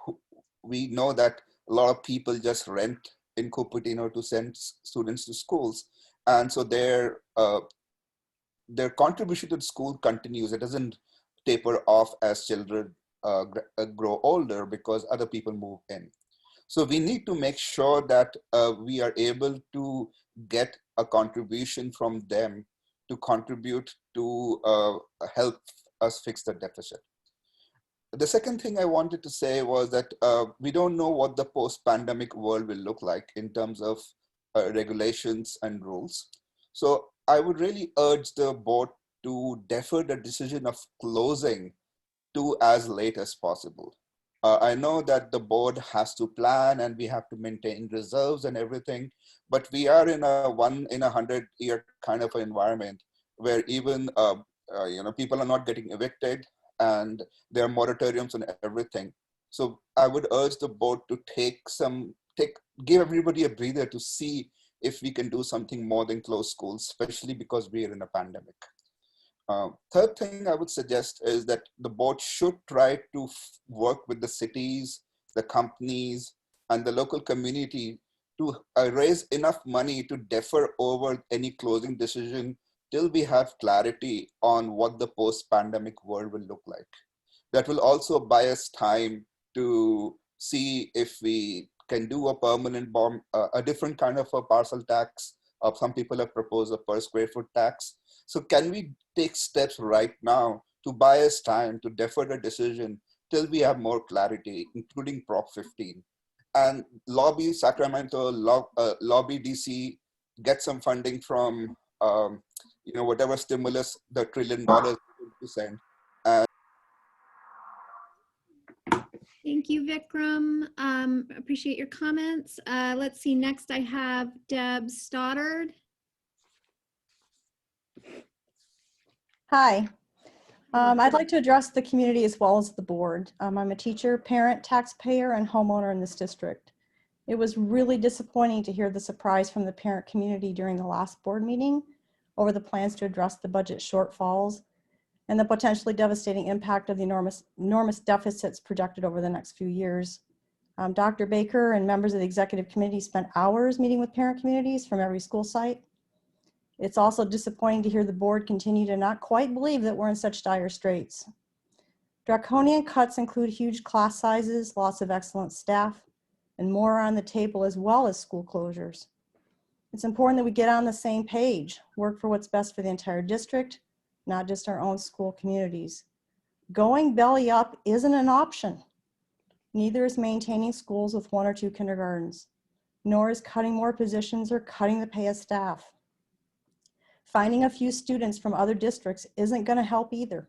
we know that a lot of people just rent in Cupertino to send students to schools. And so their contribution to the school continues. It doesn't taper off as children grow older because other people move in. So we need to make sure that we are able to get a contribution from them to contribute to help us fix the deficit. The second thing I wanted to say was that we don't know what the post-pandemic world will look like in terms of regulations and rules. So I would really urge the board to defer the decision of closing to as late as possible. I know that the board has to plan and we have to maintain reserves and everything, but we are in a 1 in 100-year kind of an environment where even people are not getting evicted and there are moratoriums and everything. So I would urge the board to give everybody a breather to see if we can do something more than close schools, especially because we are in a pandemic. Third thing I would suggest is that the board should try to work with the cities, the companies, and the local community to raise enough money to defer over any closing decision till we have clarity on what the post-pandemic world will look like. That will also buy us time to see if we can do a permanent bomb, a different kind of a parcel tax. Some people have proposed a per square foot tax. So can we take steps right now to buy us time to defer the decision till we have more clarity, including Prop 15? And lobby Sacramento, lobby DC, get some funding from whatever stimulus the $1 trillion to send. Thank you, Vikram. Appreciate your comments. Let's see, next I have Deb Stoddard. Hi. I'd like to address the community as well as the board. I'm a teacher, parent, taxpayer, and homeowner in this district. It was really disappointing to hear the surprise from the parent community during the last board meeting over the plans to address the budget shortfalls and the potentially devastating impact of the enormous deficits projected over the next few years. Dr. Baker and members of the executive committee spent hours meeting with parent communities from every school site. It's also disappointing to hear the board continue to not quite believe that we're in such dire straits. Draconian cuts include huge class sizes, loss of excellent staff, and more on the table, as well as school closures. It's important that we get on the same page, work for what's best for the entire district, not just our own school communities. Going belly up isn't an option. Neither is maintaining schools with 1 or 2 kindergartens, nor is cutting more positions or cutting the pay of staff. Finding a few students from other districts isn't going to help either.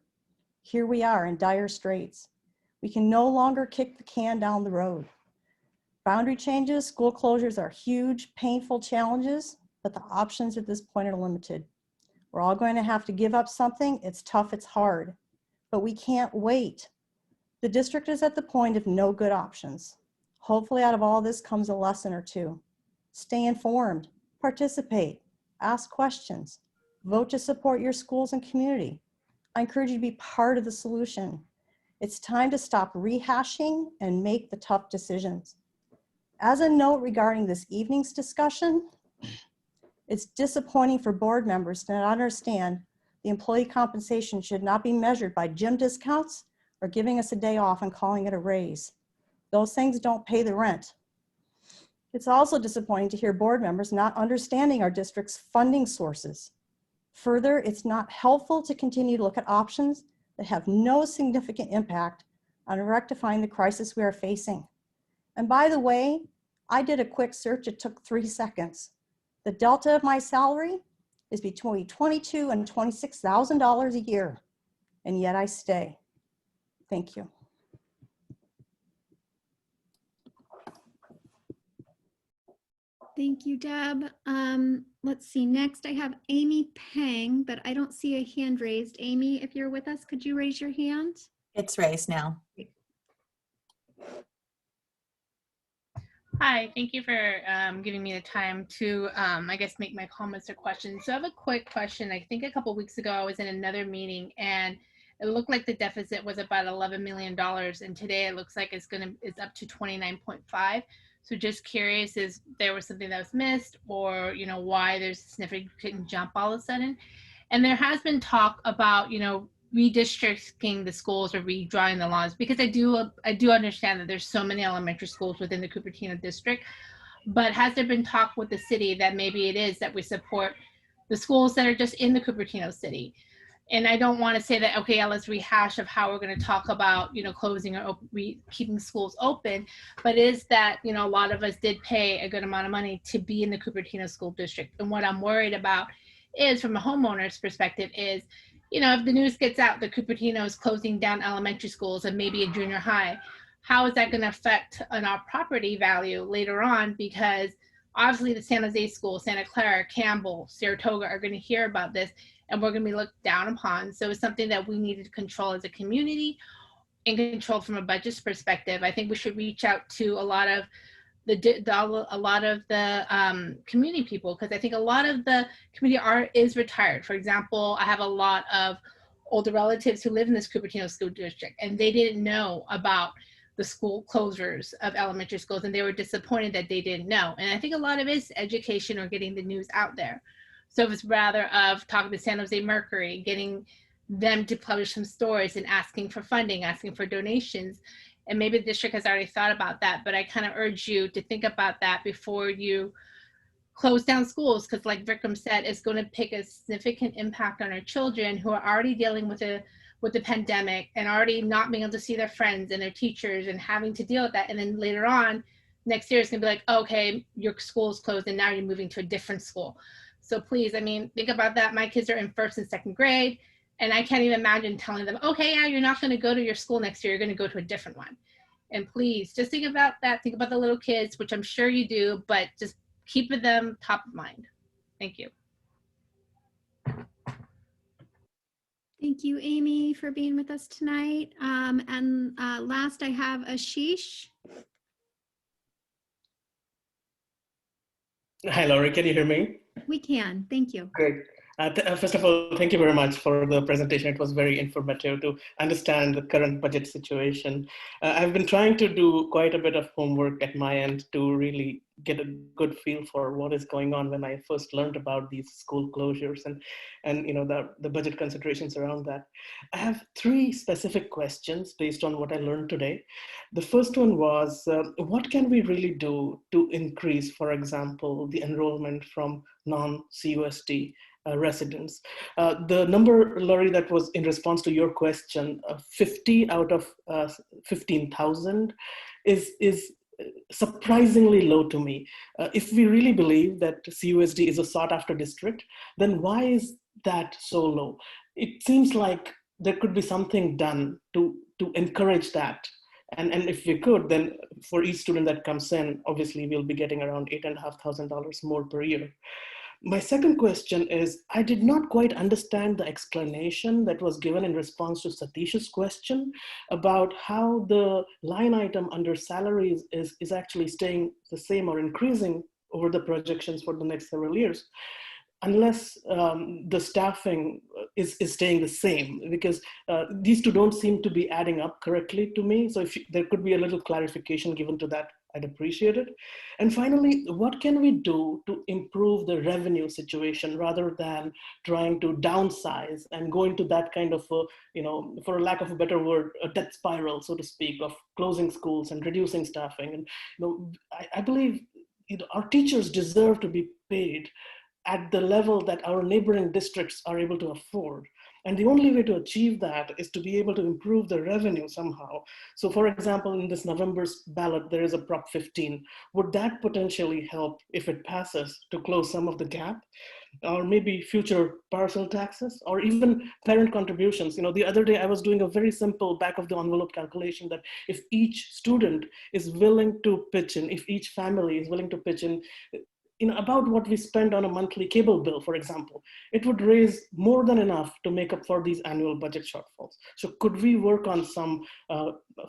Here we are in dire straits. We can no longer kick the can down the road. Boundary changes, school closures are huge, painful challenges, but the options at this point are limited. We're all going to have to give up something. It's tough, it's hard, but we can't wait. The district is at the point of no good options. Hopefully out of all this comes a lesson or two. Stay informed, participate, ask questions, vote to support your schools and community. I encourage you to be part of the solution. It's time to stop rehashing and make the tough decisions. As a note regarding this evening's discussion, it's disappointing for board members to not understand the employee compensation should not be measured by gym discounts or giving us a day off and calling it a raise. Those things don't pay the rent. It's also disappointing to hear board members not understanding our district's funding sources. Further, it's not helpful to continue to look at options that have no significant impact on rectifying the crisis we are facing. And by the way, I did a quick search. It took 3 seconds. The delta of my salary is between $22,000 and $26,000 a year, and yet I stay. Thank you. Thank you, Deb. Let's see, next I have Amy Pang, but I don't see a hand raised. Amy, if you're with us, could you raise your hand? It's raised now. Hi, thank you for giving me the time to, I guess, make my comments or questions. So I have a quick question. I think a couple weeks ago, I was in another meeting and it looked like the deficit was about $11 million. And today it looks like it's up to 29.5. So just curious, is there was something that was missed, or, you know, why there's a significant jump all of a sudden? And there has been talk about, you know, redistricting the schools or redrawing the laws, because I do understand that there's so many elementary schools within the Cupertino district, but has there been talk with the city that maybe it is that we support the schools that are just in the Cupertino city? And I don't want to say that, okay, yeah, let's rehash of how we're going to talk about, you know, closing or keeping schools open, but is that, you know, a lot of us did pay a good amount of money to be in the Cupertino school district. And what I'm worried about is, from a homeowner's perspective, is, you know, if the news gets out that Cupertino is closing down elementary schools and maybe a junior high, how is that going to affect on our property value later on? Because obviously the San Jose school, Santa Clara, Campbell, Saratoga are going to hear about this, and we're going to be looked down upon. So it's something that we need to control as a community and control from a budget perspective. I think we should reach out to a lot of the community people, because I think a lot of the community is retired. For example, I have a lot of older relatives who live in this Cupertino school district, and they didn't know about the school closures of elementary schools, and they were disappointed that they didn't know. And I think a lot of it is education or getting the news out there. So if it's rather of talking to San Jose Mercury, getting them to publish some stories and asking for funding, asking for donations. And maybe the district has already thought about that, but I kind of urge you to think about that before you close down schools, because like Vikram said, it's going to take a significant impact on our children who are already dealing with the pandemic and already not being able to see their friends and their teachers and having to deal with that. And then later on, next year, it's going to be like, okay, your school is closed and now you're moving to a different school. So please, I mean, think about that. My kids are in 1st and 2nd grade. And I can't even imagine telling them, okay, yeah, you're not going to go to your school next year. You're going to go to a different one. And please just think about that. Think about the little kids, which I'm sure you do, but just keep them top of mind. Thank you. Thank you, Amy, for being with us tonight. And last, I have Ashish. Hi, Laurie. Can you hear me? We can. Thank you. Great. First of all, thank you very much for the presentation. It was very informative to understand the current budget situation. I've been trying to do quite a bit of homework at my end to really get a good feel for what is going on when I first learned about these school closures and the budget considerations around that. I have three specific questions based on what I learned today. The first one was, what can we really do to increase, for example, the enrollment from non-CUSD residents? The number, Laurie, that was in response to your question, 50 out of 15,000 is surprisingly low to me. If we really believe that CUSD is a sought after district, then why is that so low? It seems like there could be something done to encourage that. And if we could, then for each student that comes in, obviously we'll be getting around $8,500 more per year. My second question is, I did not quite understand the explanation that was given in response to Satish's question about how the line item under salaries is actually staying the same or increasing over the projections for the next several years, unless the staffing is staying the same, because these two don't seem to be adding up correctly to me. So if there could be a little clarification given to that, I'd appreciate it. And finally, what can we do to improve the revenue situation rather than trying to downsize and go into that kind of, for lack of a better word, a death spiral, so to speak, of closing schools and reducing staffing. And I believe our teachers deserve to be paid at the level that our neighboring districts are able to afford. And the only way to achieve that is to be able to improve the revenue somehow. So for example, in this November's ballot, there is a Prop 15. Would that potentially help, if it passes, to close some of the gap? Or maybe future parcel taxes, or even parent contributions. The other day I was doing a very simple back of the envelope calculation that if each student is willing to pitch in, if each family is willing to pitch in, about what we spend on a monthly cable bill, for example, it would raise more than enough to make up for these annual budget shortfalls. So could we work on some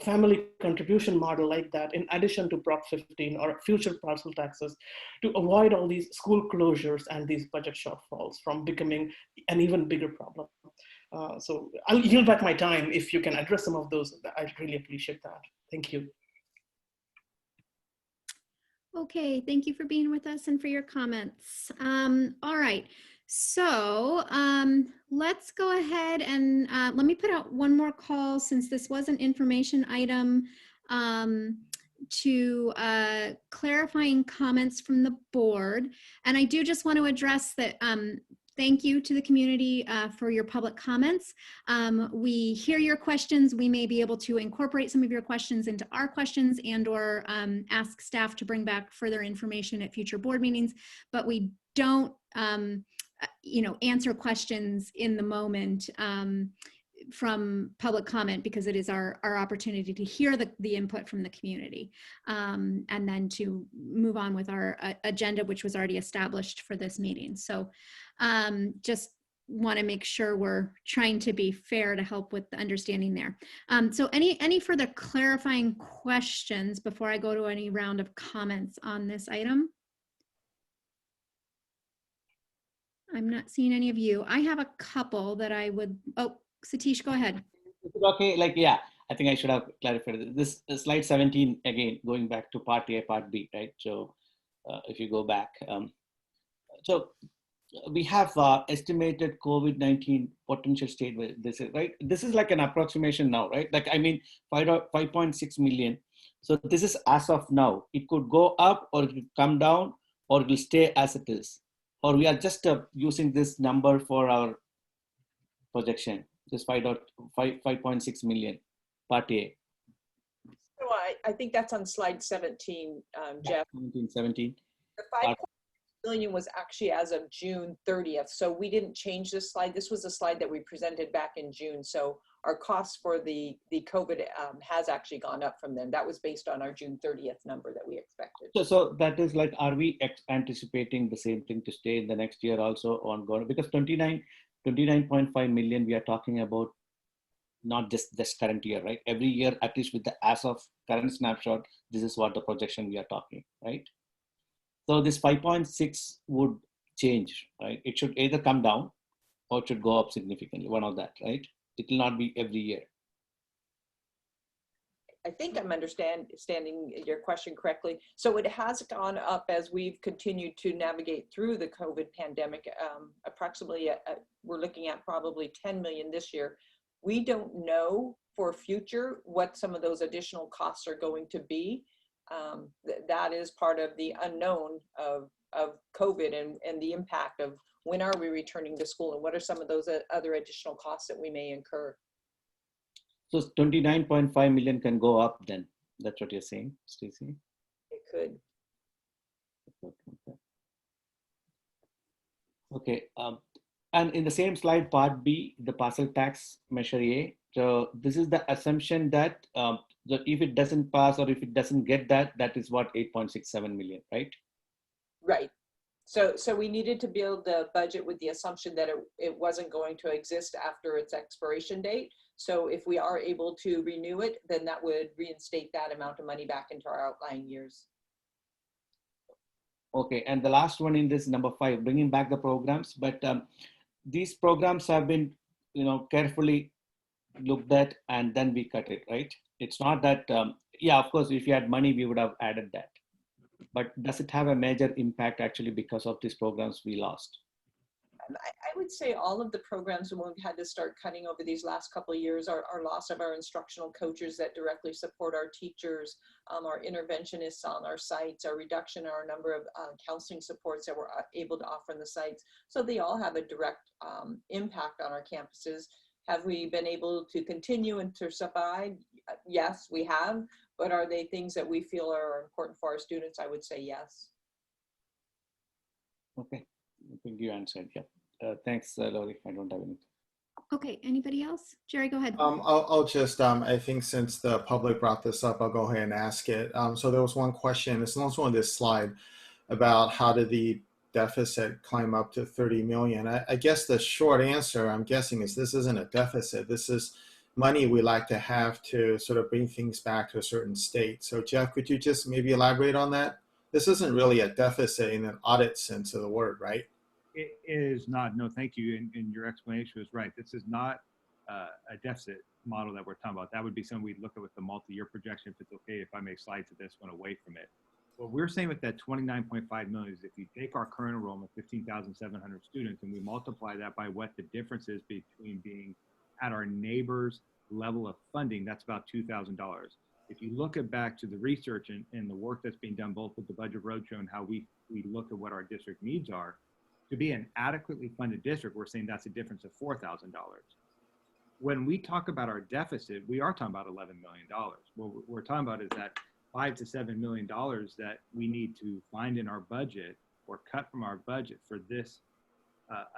family contribution model like that in addition to Prop 15 or future parcel taxes to avoid all these school closures and these budget shortfalls from becoming an even bigger problem? So I'll yield back my time. If you can address some of those, I'd really appreciate that. Thank you. Okay, thank you for being with us and for your comments. All right, so let's go ahead and let me put out one more call, since this was an information item, to clarifying comments from the board. And I do just want to address that. Thank you to the community for your public comments. We hear your questions. We may be able to incorporate some of your questions into our questions and or ask staff to bring back further information at future board meetings, but we don't answer questions in the moment from public comment, because it is our opportunity to hear the input from the community, and then to move on with our agenda, which was already established for this meeting. So just want to make sure we're trying to be fair to help with the understanding there. So any further clarifying questions before I go to any round of comments on this item? I'm not seeing any of you. I have a couple that I would, Satish, go ahead. Okay, I think I should have clarified this. Slide 17, again, going back to part A, part B, right? So if you go back, so we have estimated COVID-19 potential state, this is right. This is like an approximation now, right? 5.6 million. So this is as of now. It could go up or it could come down, or it will stay as it is. Or we are just using this number for our projection. This 5.6 million, part A. So I think that's on slide 17, Jeff. 17. The 5 million was actually as of June 30th. So we didn't change this slide. This was a slide that we presented back in June. So our costs for the COVID has actually gone up from then. That was based on our June 30th number that we expected. So that is like, are we anticipating the same thing to stay in the next year also ongoing? Because 29.5 million, we are talking about not just this current year, right? Every year, at least with the as of current snapshot, this is what the projection we are talking, right? So this 5.6 would change, right? It should either come down or it should go up significantly, one of that, right? It will not be every year. I think I'm understanding your question correctly. So it has gone up as we've continued to navigate through the COVID pandemic. Approximately, we're looking at probably 10 million this year. We don't know for future what some of those additional costs are going to be. That is part of the unknown of COVID and the impact of when are we returning to school and what are some of those other additional costs that we may incur. So 29.5 million can go up then. That's what you're saying, Stacey? It could. Okay. And in the same slide, part B, the parcel tax measure A. So this is the assumption that if it doesn't pass or if it doesn't get that, that is what 8.67 million, right? Right. So we needed to build the budget with the assumption that it wasn't going to exist after its expiration date. So if we are able to renew it, then that would reinstate that amount of money back into our outlying years. Okay, and the last one in this number 5, bringing back the programs, but these programs have been, carefully looked at and then we cut it, right? It's not that, yeah, of course, if you had money, we would have added that. But does it have a major impact actually because of these programs we lost? I would say all of the programs when we've had to start cutting over these last couple of years, our loss of our instructional coaches that directly support our teachers, our interventionists on our sites, our reduction in our number of counseling supports that we're able to offer on the sites. So they all have a direct impact on our campuses. Have we been able to continue and to survive? Yes, we have. But are they things that we feel are important for our students? I would say yes. Okay, I think you answered. Yeah. Thanks, Lori. I don't have anything. Okay, anybody else? Jerry, go ahead. I'll just, I think since the public brought this up, I'll go ahead and ask it. So there was one question, it's also on this slide, about how did the deficit climb up to 30 million? I guess the short answer, I'm guessing, is this isn't a deficit. This is money we like to have to sort of bring things back to a certain state. So Jeff, could you just maybe elaborate on that? This isn't really a deficit in an audit sense of the word, right? It is not. No, thank you. And your explanation was right. This is not a deficit model that we're talking about. That would be something we'd look at with the multi-year projection, if it's okay if I make slides of this one away from it. What we're saying with that 29.5 million is if you take our current enrollment, 15,700 students, and we multiply that by what the difference is between being at our neighbor's level of funding, that's about $2,000. If you look back to the research and the work that's being done both with the Budget Roadshow and how we look at what our district needs are, to be an adequately funded district, we're saying that's a difference of $4,000. When we talk about our deficit, we are talking about $11 million. What we're talking about is that $5 to $7 million that we need to find in our budget or cut from our budget for this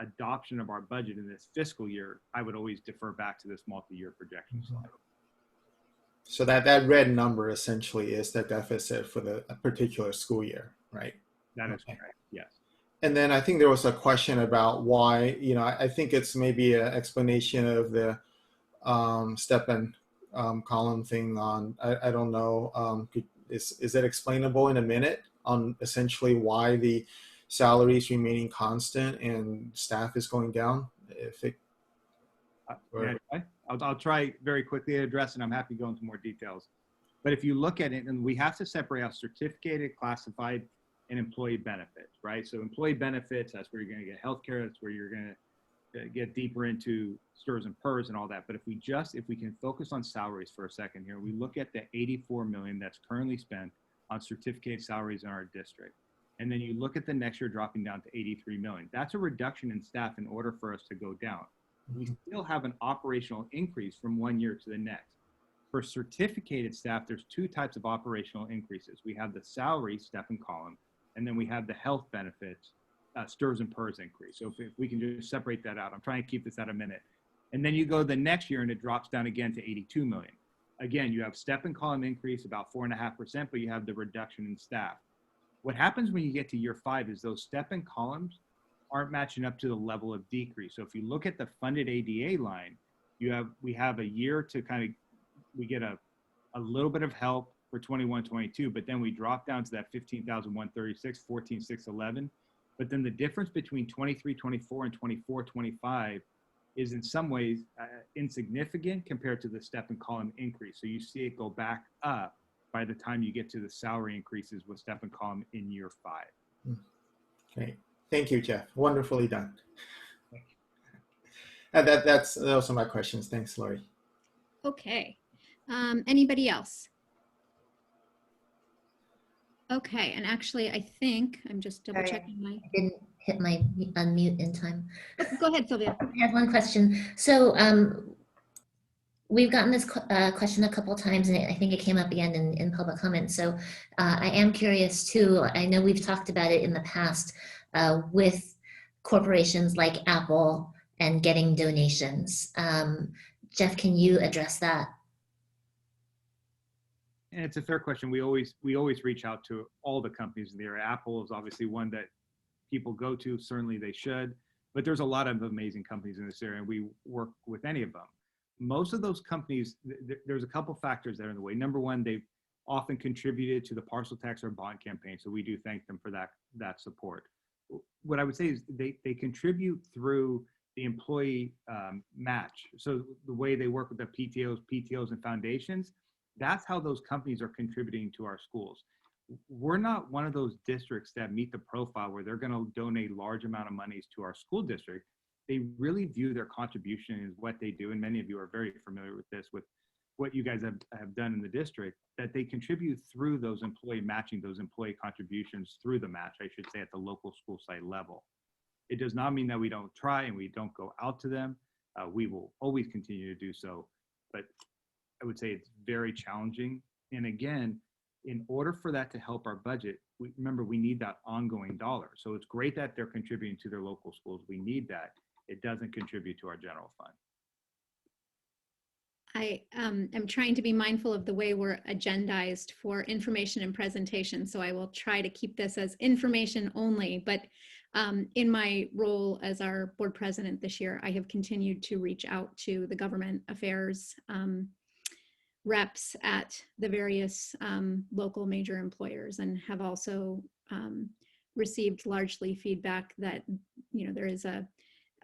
adoption of our budget in this fiscal year. I would always defer back to this multi-year projection slide. So that red number essentially is the deficit for the particular school year, right? That is correct, yes. And then I think there was a question about why, I think it's maybe an explanation of the step and column thing on, I don't know, is it explainable in a minute on essentially why the salary is remaining constant and staff is going down? If it, I'll try very quickly to address, and I'm happy to go into more details. But if you look at it, and we have to separate out certificated, classified, and employee benefits, right? So employee benefits, that's where you're going to get healthcare, that's where you're going to get deeper into STRS and PERS and all that. But if we can focus on salaries for a second here, we look at the 84 million that's currently spent on certificate salaries in our district. And then you look at the next year dropping down to 83 million. That's a reduction in staff in order for us to go down. We still have an operational increase from one year to the next. For certificated staff, there's two types of operational increases. We have the salary step and column, and then we have the health benefits, STRS and PERS increase. So if we can just separate that out, I'm trying to keep this at a minute. And then you go the next year and it drops down again to 82 million. Again, you have step and column increase about 4.5%, but you have the reduction in staff. What happens when you get to year 5 is those step and columns aren't matching up to the level of decrease. So if you look at the funded ADA line, we have a year to we get a little bit of help for 21-22, but then we drop down to that 15,136, 14,611. But then the difference between 23-24 and 24-25, is in some ways insignificant compared to the step and column increase. So you see it go back up by the time you get to the salary increases with step and column in year 5. Great. Thank you, Jeff. Wonderfully done. Thank you. Those are my questions. Thanks, Lori. Okay. Anybody else? Okay, and actually, I think I'm just double checking my. I didn't hit my unmute in time. Oh, go ahead, Sylvia. I have one question. So we've gotten this question a couple of times, and I think it came up again in public comment. So I am curious too. I know we've talked about it in the past with corporations like Apple and getting donations. Jeff, can you address that? And it's a fair question. We always reach out to all the companies in the area. Apple is obviously one that people go to. Certainly they should, but there's a lot of amazing companies in this area, and we work with any of them. Most of those companies, there's a couple factors that are in the way. Number one, they've often contributed to the parcel tax or bond campaign, so we do thank them for that support. What I would say is they contribute through the employee match. So the way they work with the PTOs, and foundations, that's how those companies are contributing to our schools. We're not one of those districts that meet the profile where they're going to donate large amount of monies to our school district. They really view their contribution as what they do, and many of you are very familiar with this, with what you guys have done in the district, that they contribute through those employee matching, those employee contributions through the match, I should say, at the local school site level. It does not mean that we don't try and we don't go out to them. We will always continue to do so, but I would say it's very challenging. And again, in order for that to help our budget, remember, we need that ongoing dollar. So it's great that they're contributing to their local schools. We need that. It doesn't contribute to our general fund. I am trying to be mindful of the way we're agendized for information and presentation. So I will try to keep this as information only, but in my role as our board president this year, I have continued to reach out to the government affairs reps at the various local major employers, and have also received largely feedback that, you know, there is a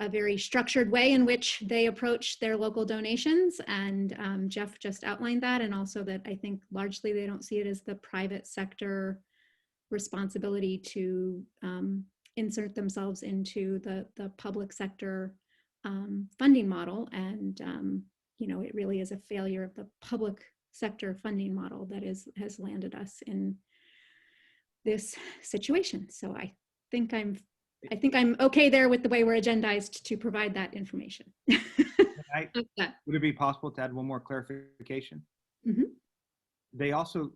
very structured way in which they approach their local donations, and Jeff just outlined that, and also that I think largely they don't see it as the private sector responsibility to insert themselves into the public sector funding model, and you know, it really is a failure of the public sector funding model that has landed us in this situation. So I think I'm okay there with the way we're agendized to provide that information. Would it be possible to add one more clarification? Mm-hmm. They also,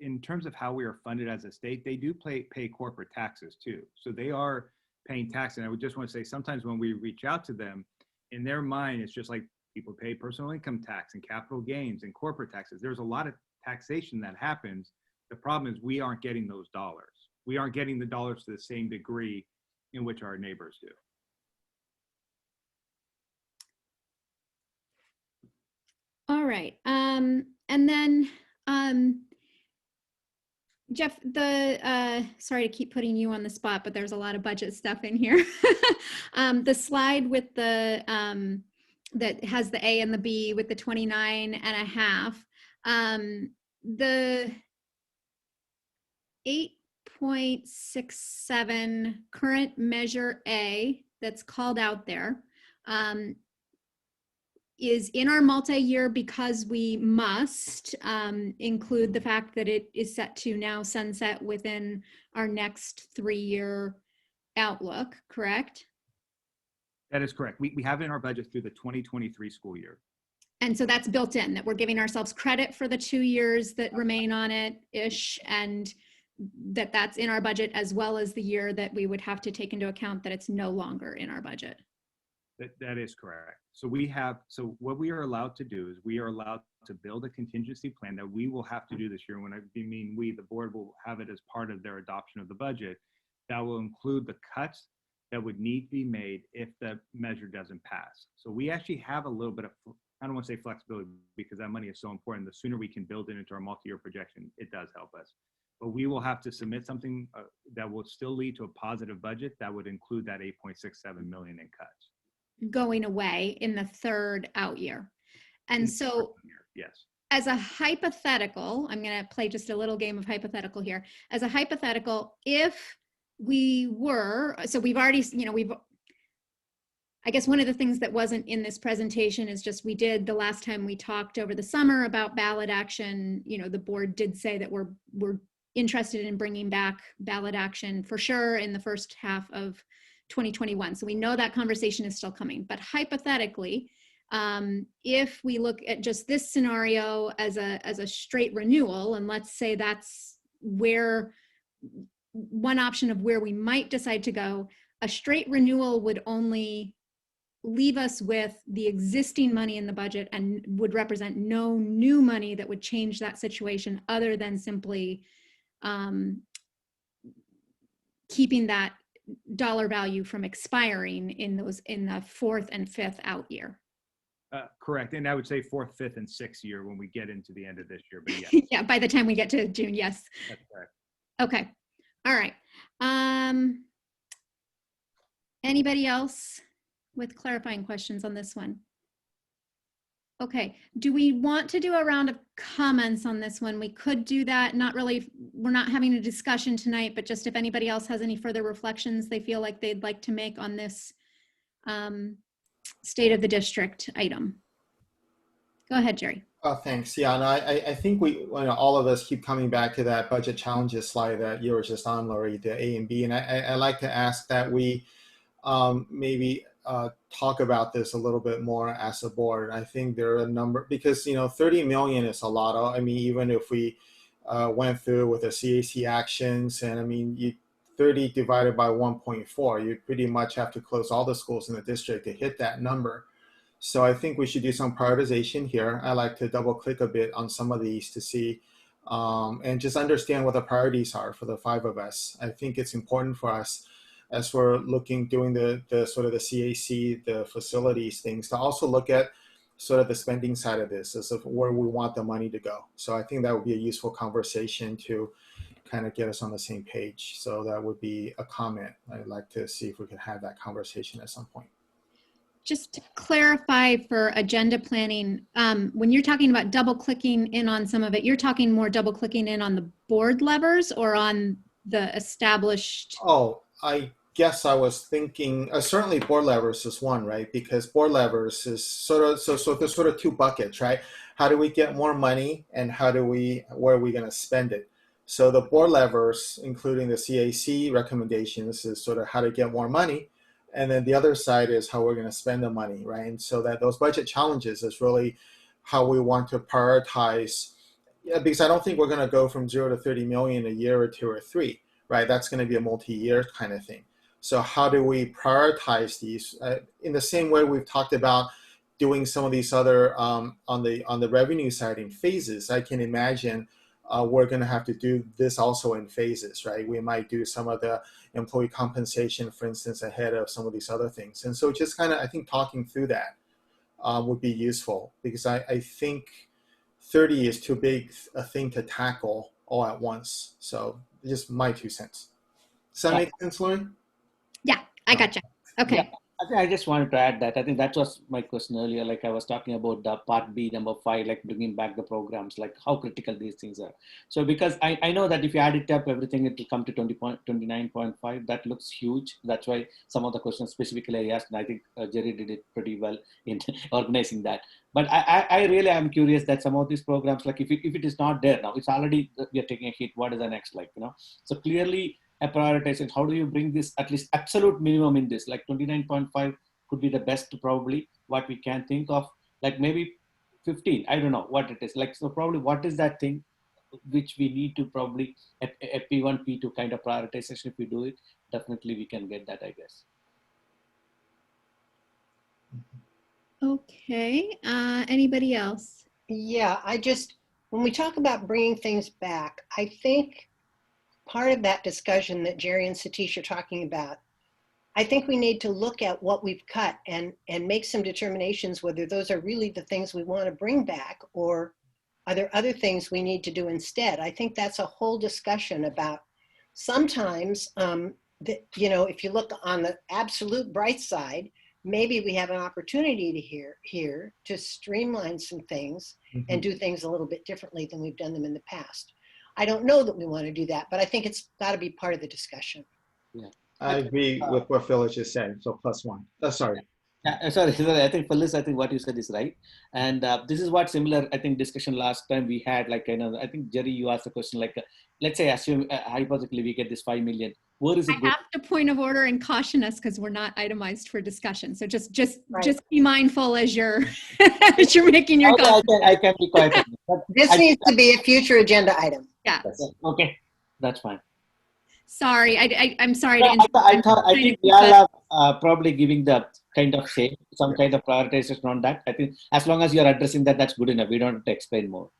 in terms of how we are funded as a state, they do pay corporate taxes too. So they are paying tax. And I would just want to say, sometimes when we reach out to them, in their mind, it's just like people pay personal income tax and capital gains and corporate taxes. There's a lot of taxation that happens. The problem is we aren't getting those dollars. We aren't getting the dollars to the same degree in which our neighbors do. All right. And then Jeff, sorry to keep putting you on the spot, but there's a lot of budget stuff in here. The slide with the that has the A and the B with the 29.5, the 8.67 current measure A that's called out there is in our multi-year because we must include the fact that it is set to now sunset within our next 3-year outlook, correct? That is correct. We have it in our budget through the 2023 school year. And so that's built in, that we're giving ourselves credit for the 2 years that remain on it-ish, and that's in our budget, as well as the year that we would have to take into account that it's no longer in our budget. That is correct. So so what we are allowed to do is we are allowed to build a contingency plan that we will have to do this year. When I mean we, the board will have it as part of their adoption of the budget. That will include the cuts that would need to be made if the measure doesn't pass. So we actually have a little bit of, I don't want to say flexibility, because that money is so important. The sooner we can build it into our multi-year projection, it does help us. But we will have to submit something that will still lead to a positive budget that would include that 8.67 million in cuts. going away in the third out year. And so Yes. as a hypothetical, I'm going to play just a little game of hypothetical here. As a hypothetical, if we were, so we've already, I guess one of the things that wasn't in this presentation is just we did the last time we talked over the summer about ballot action. The board did say that we're interested in bringing back ballot action for sure in the first half of 2021. So we know that conversation is still coming. But hypothetically, if we look at just this scenario as a straight renewal, and let's say that's where one option of where we might decide to go, a straight renewal would only leave us with the existing money in the budget and would represent no new money that would change that situation other than simply keeping that dollar value from expiring in the fourth and fifth out year. Correct. And I would say fourth, fifth, and sixth year when we get into the end of this year. But yeah. Yeah, by the time we get to June, yes. That's correct. Okay. All right. Anybody else with clarifying questions on this one? Okay. Do we want to do a round of comments on this one? We could do that. Not really. We're not having a discussion tonight, but just if anybody else has any further reflections they feel like they'd like to make on this state of the district item. Go ahead, Jerry. Thanks. Yeah, and I think all of us keep coming back to that budget challenges slide that you were just on, Lori, the A and B. And I like to ask that we maybe talk about this a little bit more as a board. I think there are a number, because 30 million is a lot. I mean, even if we went through with the CAC actions, and I mean, 30 divided by 1.4, you pretty much have to close all the schools in the district to hit that number. So I think we should do some prioritization here. I like to double click a bit on some of these to see and just understand what the priorities are for the five of us. I think it's important for us as we're doing the sort of the CAC, the facilities things, to also look at sort of the spending side of this as of where we want the money to go. So I think that would be a useful conversation to kind of get us on the same page. So that would be a comment. I'd like to see if we could have that conversation at some point. Just to clarify for agenda planning, when you're talking about double clicking in on some of it, you're talking more double clicking in on the board levers or on the established? Oh, I guess I was thinking certainly board levers is one, right? Because board levers is sort of, so there's sort of two buckets, right? How do we get more money, and where are we going to spend it? So the board levers, including the CAC recommendations, is sort of how to get more money. And then the other side is how we're going to spend the money, right? And so that those budget challenges is really how we want to prioritize, because I don't think we're going to go from 0 to 30 million a year or 2 or 3, right? That's going to be a multi-year kind of thing. So how do we prioritize these in the same way we've talked about doing some of these other on the revenue side in phases? I can imagine we're going to have to do this also in phases, right? We might do some of the employee compensation, for instance, ahead of some of these other things. And so just kind of, I think talking through that would be useful, because I think 30 is too big a thing to tackle all at once. So just my 2 cents. Does that make sense, Lori? Yeah, I gotcha. Okay. Yeah. I just wanted to add that. I think that was my question earlier. Like I was talking about the part B, number 5, like bringing back the programs, like how critical these things are. So because I know that if you add it up, everything, it will come to 29.5. That looks huge. That's why some of the questions specifically I asked, and I think Jerry did it pretty well in organizing that. But I really am curious that some of these programs, like if it is not there now, it's already, we are taking a hit. What is the next, like, So clearly, a prioritization, how do you bring this at least absolute minimum in this, like 29.5 could be the best probably what we can think of, like maybe 15, I don't know what it is, like, so probably what is that thing which we need to probably a P1, P2 kind of prioritization. If we do it, definitely we can get that, I guess. Okay, anybody else? Yeah, when we talk about bringing things back, I think part of that discussion that Jerry and Satish are talking about, I think we need to look at what we've cut and make some determinations whether those are really the things we want to bring back, or are there other things we need to do instead. I think that's a whole discussion about sometimes, if you look on the absolute bright side, maybe we have an opportunity to here to streamline some things and do things a little bit differently than we've done them in the past. I don't know that we want to do that, but I think it's got to be part of the discussion. Yeah. I agree with what Phyllis just said. So +1. Sorry. Sorry, I think Phyllis, I think what you said is right. And this is what similar, I think, discussion last time we had, like, you know, I think Jerry, you asked the question, like, let's say, assume hypothetically we get this 5 million. Where is it I going? have to point of order and caution us because we're not itemized for discussion. So just be mindful as you're as you're making your comments. I can be quiet. This needs to be a future agenda item. Yeah. Okay, that's fine. Sorry, I'm sorry No, to interrupt. I think we all are probably giving the kind of say, some kind of prioritization on that. I think as long as you're addressing that, that's good enough. We don't have to explain more.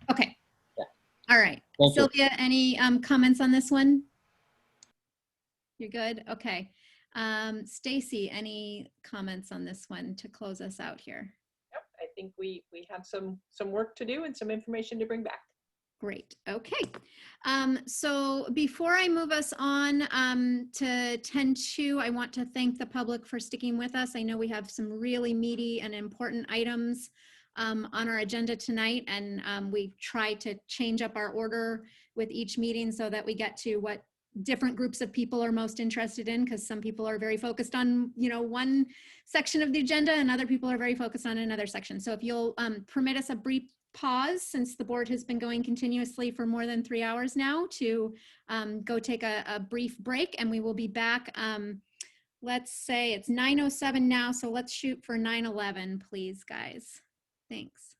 Okay. Yeah. All right. Thank you. Sylvia, any comments on this one? You're good? Okay. Stacy, any comments on this one to close us out here? Yep, I think we have some work to do and some information to bring back. Great. Okay. So before I move us on to 10.2, I want to thank the public for sticking with us. I know we have some really meaty and important items on our agenda tonight, and we try to change up our order with each meeting so that we get to what different groups of people are most interested in, because some people are very focused on, you know, one section of the agenda and other people are very focused on another section. So if you'll permit us a brief pause, since the board has been going continuously for more than 3 hours now, to go take a brief break, and we will be back. Let's say it's 9:07 now, so let's shoot for 9:11, please, guys. Thanks.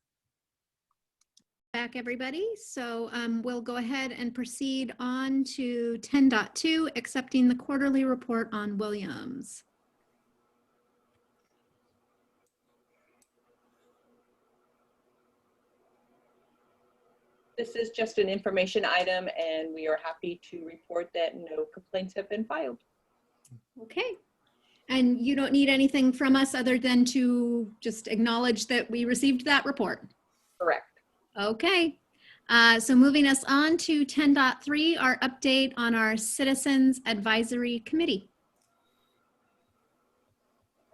Back, everybody. So we'll go ahead and proceed on to 10.2, accepting the quarterly report on Williams. This is just an information item, and we are happy to report that no complaints have been filed. Okay. And you don't need anything from us other than to just acknowledge that we received that report? Correct. Okay. So moving us on to 10.3, our update on our Citizens Advisory Committee.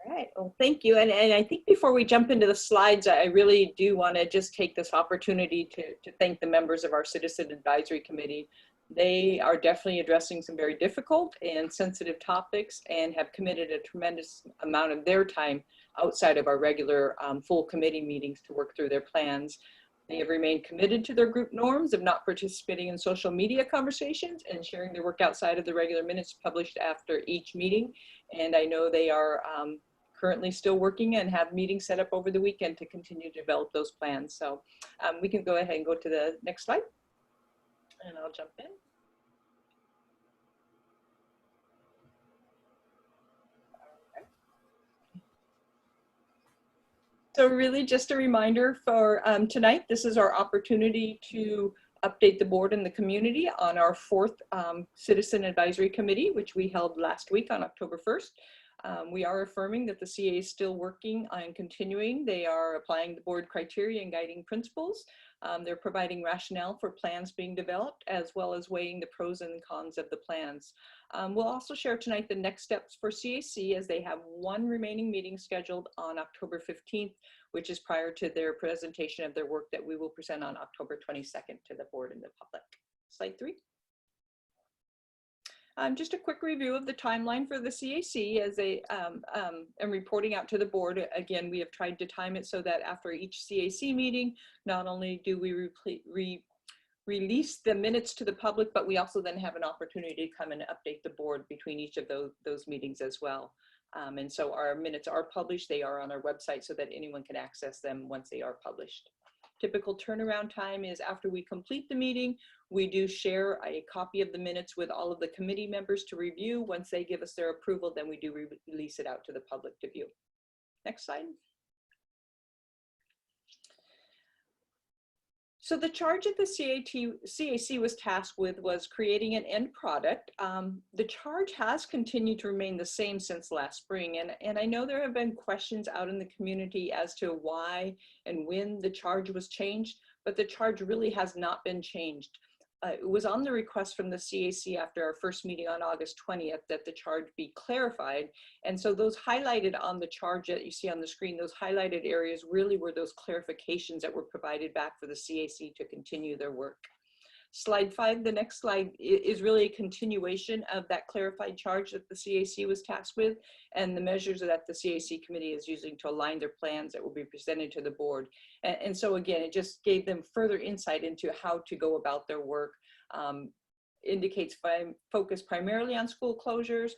All right, well, thank you. And I think before we jump into the slides, I really do want to just take this opportunity to thank the members of our Citizen Advisory Committee. They are definitely addressing some very difficult and sensitive topics and have committed a tremendous amount of their time outside of our regular full committee meetings to work through their plans. They have remained committed to their group norms of not participating in social media conversations and sharing their work outside of the regular minutes published after each meeting. And I know they are currently still working and have meetings set up over the weekend to continue to develop those plans. So we can go ahead and go to the next slide, and I'll jump in. So really just a reminder for tonight, this is our opportunity to update the board and the community on our 4th Citizen Advisory Committee, which we held last week on October 1st. We are affirming that the CA is still working on continuing. They are applying the board criteria and guiding principles. They're providing rationale for plans being developed, as well as weighing the pros and cons of the plans. We'll also share tonight the next steps for CAC, as they have one remaining meeting scheduled on October 15th, which is prior to their presentation of their work that we will present on October 22nd to the board and the public. Slide 3. Just a quick review of the timeline for the CAC as they am reporting out to the board. Again, we have tried to time it so that after each CAC meeting, not only do we release the minutes to the public, but we also then have an opportunity to come and update the board between each of those meetings as well. And so our minutes are published. They are on our website so that anyone can access them once they are published. Typical turnaround time is after we complete the meeting, we do share a copy of the minutes with all of the committee members to review. Once they give us their approval, then we do release it out to the public to view. Next slide. So the charge that the CAC was tasked with was creating an end product. The charge has continued to remain the same since last spring. And I know there have been questions out in the community as to why and when the charge was changed, but the charge really has not been changed. it was on the request from the CAC after our first meeting on August 20th that the charge be clarified. And so those highlighted on the charge that you see on the screen, those highlighted areas really were those clarifications that were provided back for the CAC to continue their work. Slide 5, the next slide, is really a continuation of that clarified charge that the CAC was tasked with and the measures that the CAC committee is using to align their plans that will be presented to the board. And so again, it just gave them further insight into how to go about their work, indicates focus primarily on school closures,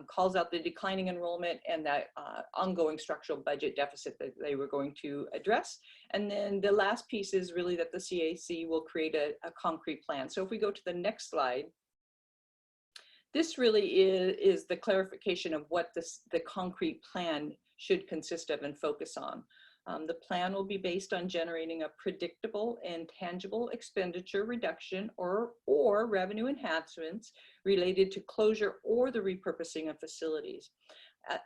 calls out the declining enrollment and that ongoing structural budget deficit that they were going to address. And then the last piece is really that the CAC will create a concrete plan. So if we go to the next slide, this really is the clarification of what the concrete plan should consist of and focus on. The plan will be based on generating a predictable and tangible expenditure reduction or revenue enhancements related to closure or the repurposing of facilities.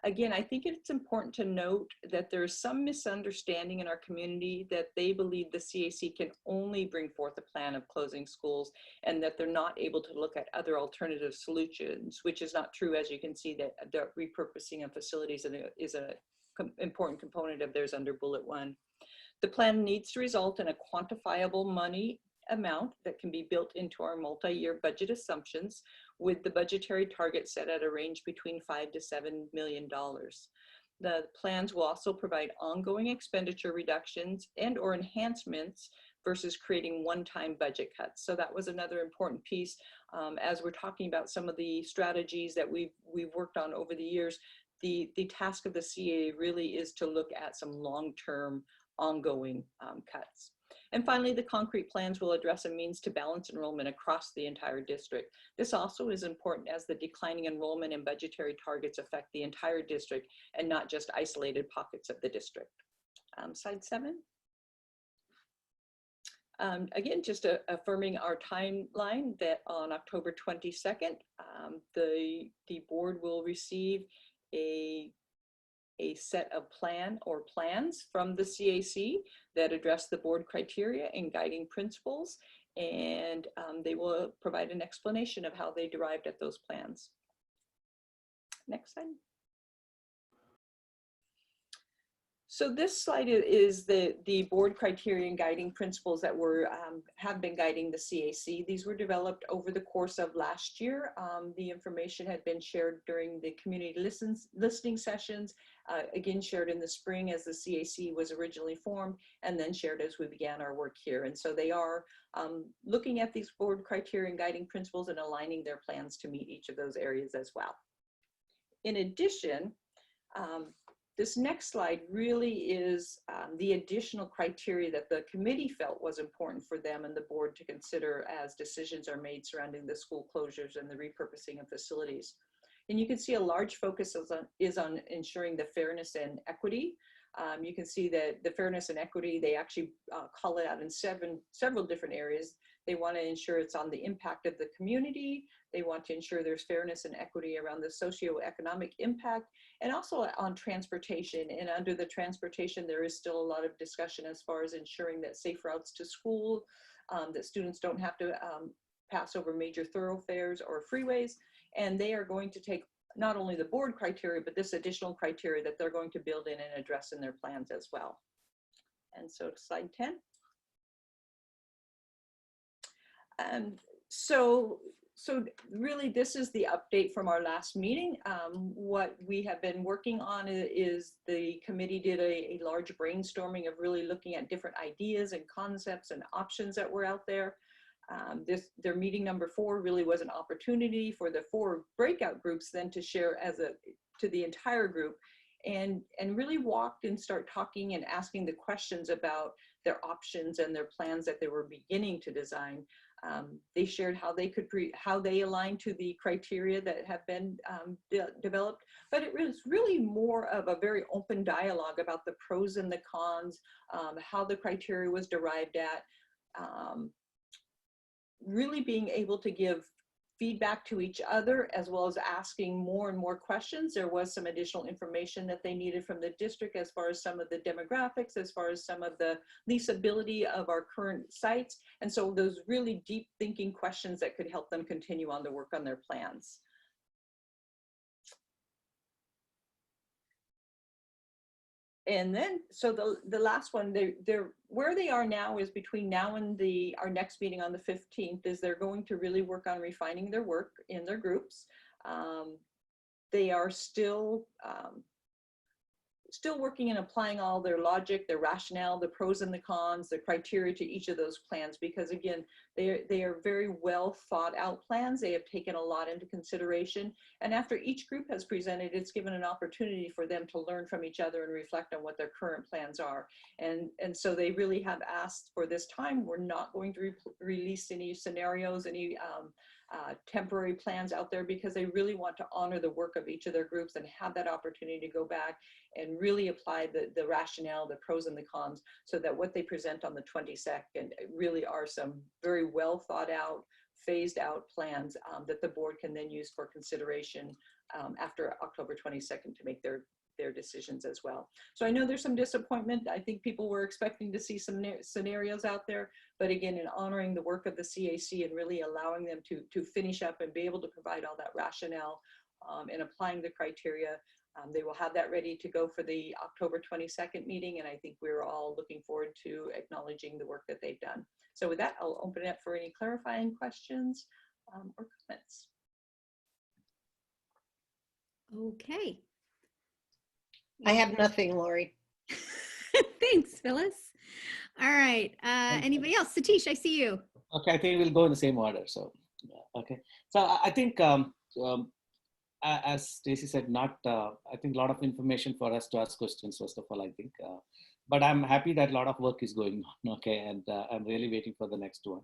Again, I think it's important to note that there is some misunderstanding in our community that they believe the CAC can only bring forth a plan of closing schools and that they're not able to look at other alternative solutions, which is not true. As you can see, that the repurposing of facilities is an important component of theirs under bullet 1. The plan needs to result in a quantifiable money amount that can be built into our multi-year budget assumptions with the budgetary target set at a range between $5 to $7 million. The plans will also provide ongoing expenditure reductions and or enhancements versus creating one-time budget cuts. So that was another important piece as we're talking about some of the strategies that we've worked on over the years. The task of the CA really is to look at some long-term ongoing cuts. And finally, the concrete plans will address a means to balance enrollment across the entire district. This also is important as the declining enrollment and budgetary targets affect the entire district and not just isolated pockets of the district. Slide 7. Again, just affirming our timeline that on October 22nd, the board will receive a set of plans from the CAC that address the board criteria and guiding principles, and they will provide an explanation of how they derived at those plans. Next slide. So this slide is the board criteria and guiding principles that have been guiding the CAC. These were developed over the course of last year. The information had been shared during the community listening sessions, again shared in the spring as the CAC was originally formed, and then shared as we began our work here. And so they are looking at these board criteria and guiding principles and aligning their plans to meet each of those areas as well. In addition, this next slide really is the additional criteria that the committee felt was important for them and the board to consider as decisions are made surrounding the school closures and the repurposing of facilities. And you can see a large focus is on ensuring the fairness and equity. You can see that the fairness and equity, they actually call it out in several different areas. They want to ensure it's on the impact of the community. They want to ensure there's fairness and equity around the socioeconomic impact and also on transportation. And under the transportation, there is still a lot of discussion as far as ensuring that safe routes to school, that students don't have to pass over major thoroughfares or freeways. And they are going to take not only the board criteria, but this additional criteria that they're going to build in and address in their plans as well. And so slide 10. So really this is the update from our last meeting. What we have been working on is the committee did a large brainstorming of really looking at different ideas and concepts and options that were out there. Their meeting number 4 really was an opportunity for the 4 breakout groups then to share to the entire group and really walked and start talking and asking the questions about their options and their plans that they were beginning to design. They shared how they align to the criteria that have been developed, but it was really more of a very open dialogue about the pros and the cons, how the criteria was derived at, really being able to give feedback to each other, as well as asking more and more questions. There was some additional information that they needed from the district as far as some of the demographics, as far as some of the leasability of our current sites. And so those really deep thinking questions that could help them continue on to work on their plans. And then, so the last one, they're where they are now is between now and our next meeting on the 15th is they're going to really work on refining their work in their groups. They are still working and applying all their logic, their rationale, the pros and the cons, the criteria to each of those plans, because again, they are very well thought out plans. They have taken a lot into consideration. And after each group has presented, it's given an opportunity for them to learn from each other and reflect on what their current plans are. And so they really have asked for this time. We're not going to release any scenarios, any temporary plans out there, because they really want to honor the work of each of their groups and have that opportunity to go back and really apply the rationale, the pros and the cons, so that what they present on the 22nd really are some very well thought out, phased out plans that the board can then use for consideration after October 22nd to make their decisions as well. So I know there's some disappointment. I think people were expecting to see some scenarios out there, but again, in honoring the work of the CAC and really allowing them to finish up and be able to provide all that rationale and applying the criteria, they will have that ready to go for the October 22nd meeting. And I think we're all looking forward to acknowledging the work that they've done. So with that, I'll open it up for any clarifying questions or comments. Okay. I have nothing, Lori. Thanks, Phyllis. All right. Anybody else? Satish, I see you. Okay, I think we'll go in the same order. So, okay. So I think, as Stacey said, I think a lot of information for us to ask questions, first of all, I think. But I'm happy that a lot of work is going on, okay? And I'm really waiting for the next one.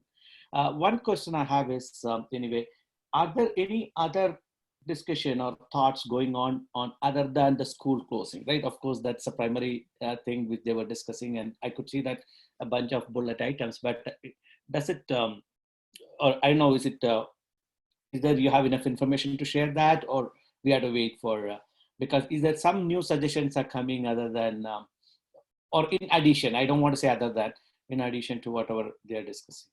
One question I have is, anyway, are there any other discussion or thoughts going on other than the school closing, right? Of course, that's a primary thing which they were discussing, and I could see that a bunch of bullet items, but does it, or I don't know, is it, either you have enough information to share that, or we have to wait for, because is there some new suggestions are coming other than, or in addition, I don't want to say other than, in addition to whatever they're discussing?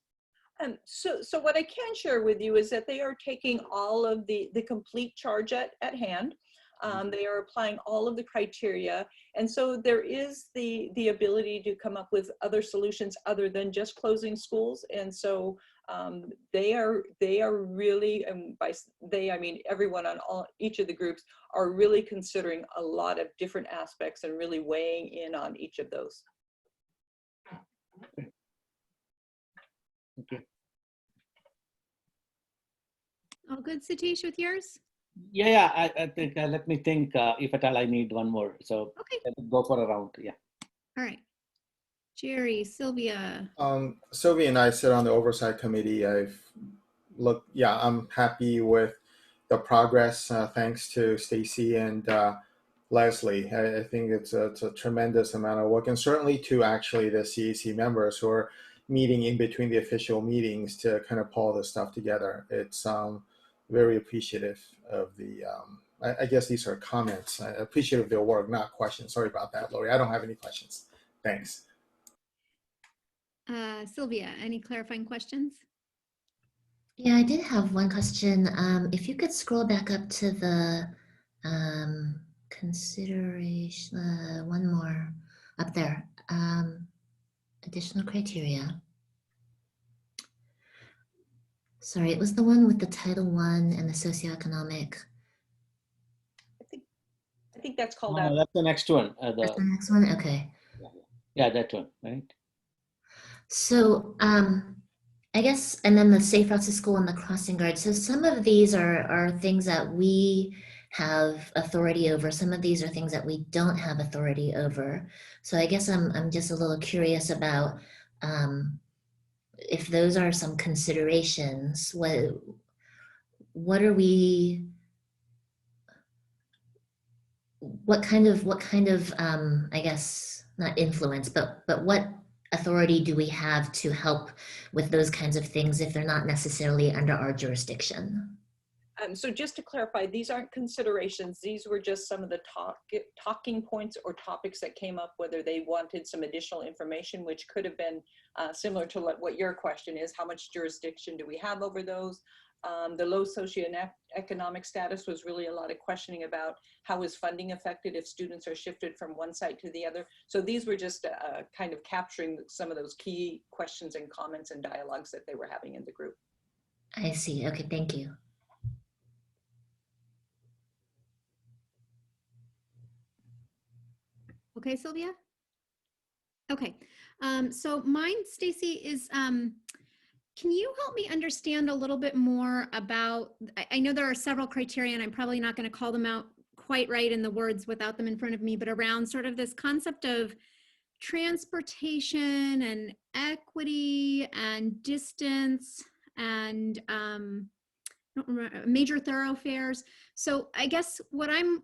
So what I can share with you is that they are taking all of the complete charge at hand. They are applying all of the criteria. And so there is the ability to come up with other solutions other than just closing schools. And so they are really, and by they, I mean everyone on each of the groups are really considering a lot of different aspects and really weighing in on each of those. Okay. All good, Satish, with yours? Yeah, I think, let me think if at all I need one more. So okay, let me go for a round, yeah. All right. Jerry, Sylvia. Sylvia and I sit on the oversight committee. I'm happy with the progress, thanks to Stacy and Leslie. I think it's a tremendous amount of work, and certainly to actually the CAC members who are meeting in between the official meetings to kind of pull this stuff together. It's very appreciative of the, I guess these are comments. I appreciate their work, not questions. Sorry about that, Lori. I don't have any questions. Thanks. Sylvia, any clarifying questions? Yeah, I did have one question. If you could scroll back up to the consideration, one more up there, additional criteria. Sorry, it was the one with the Title I and the socioeconomic. I think that's called out. That's the next one. That's the next one? Okay. Yeah, that one, right? So I guess, and then the safe routes to school and the crossing guard. So some of these are things that we have authority over. Some of these are things that we don't have authority over. So I guess I'm just a little curious about if those are some considerations. What are we? What kind of I guess not influence, but what authority do we have to help with those kinds of things if they're not necessarily under our jurisdiction? So just to clarify, these aren't considerations. These were just some of the talking points or topics that came up, whether they wanted some additional information, which could have been similar to what your question is, how much jurisdiction do we have over those? The low socioeconomic status was really a lot of questioning about how is funding affected if students are shifted from one site to the other. So these were just kind of capturing some of those key questions and comments and dialogues that they were having in the group. I see. Okay, thank you. Okay, Sylvia? Okay, so mine, Stacy, is, can you help me understand a little bit more about, I know there are several criteria and I'm probably not going to call them out quite right in the words without them in front of me, but around sort of this concept of transportation and equity and distance and I don't remember, major thoroughfares. So I guess what I'm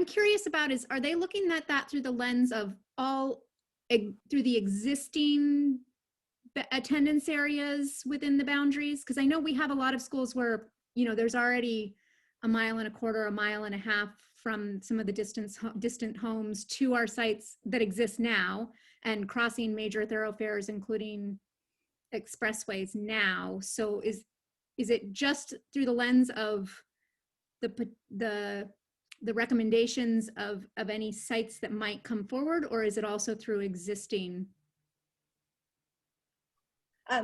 curious about is, are they looking at that through the lens of through the existing attendance areas within the boundaries? Because I know we have a lot of schools where, you know, there's already 1.25 miles, 1.5 miles from some of the distant homes to our sites that exist now, and crossing major thoroughfares, including expressways now. So is it just through the lens of the recommendations of any sites that might come forward, or is it also through existing?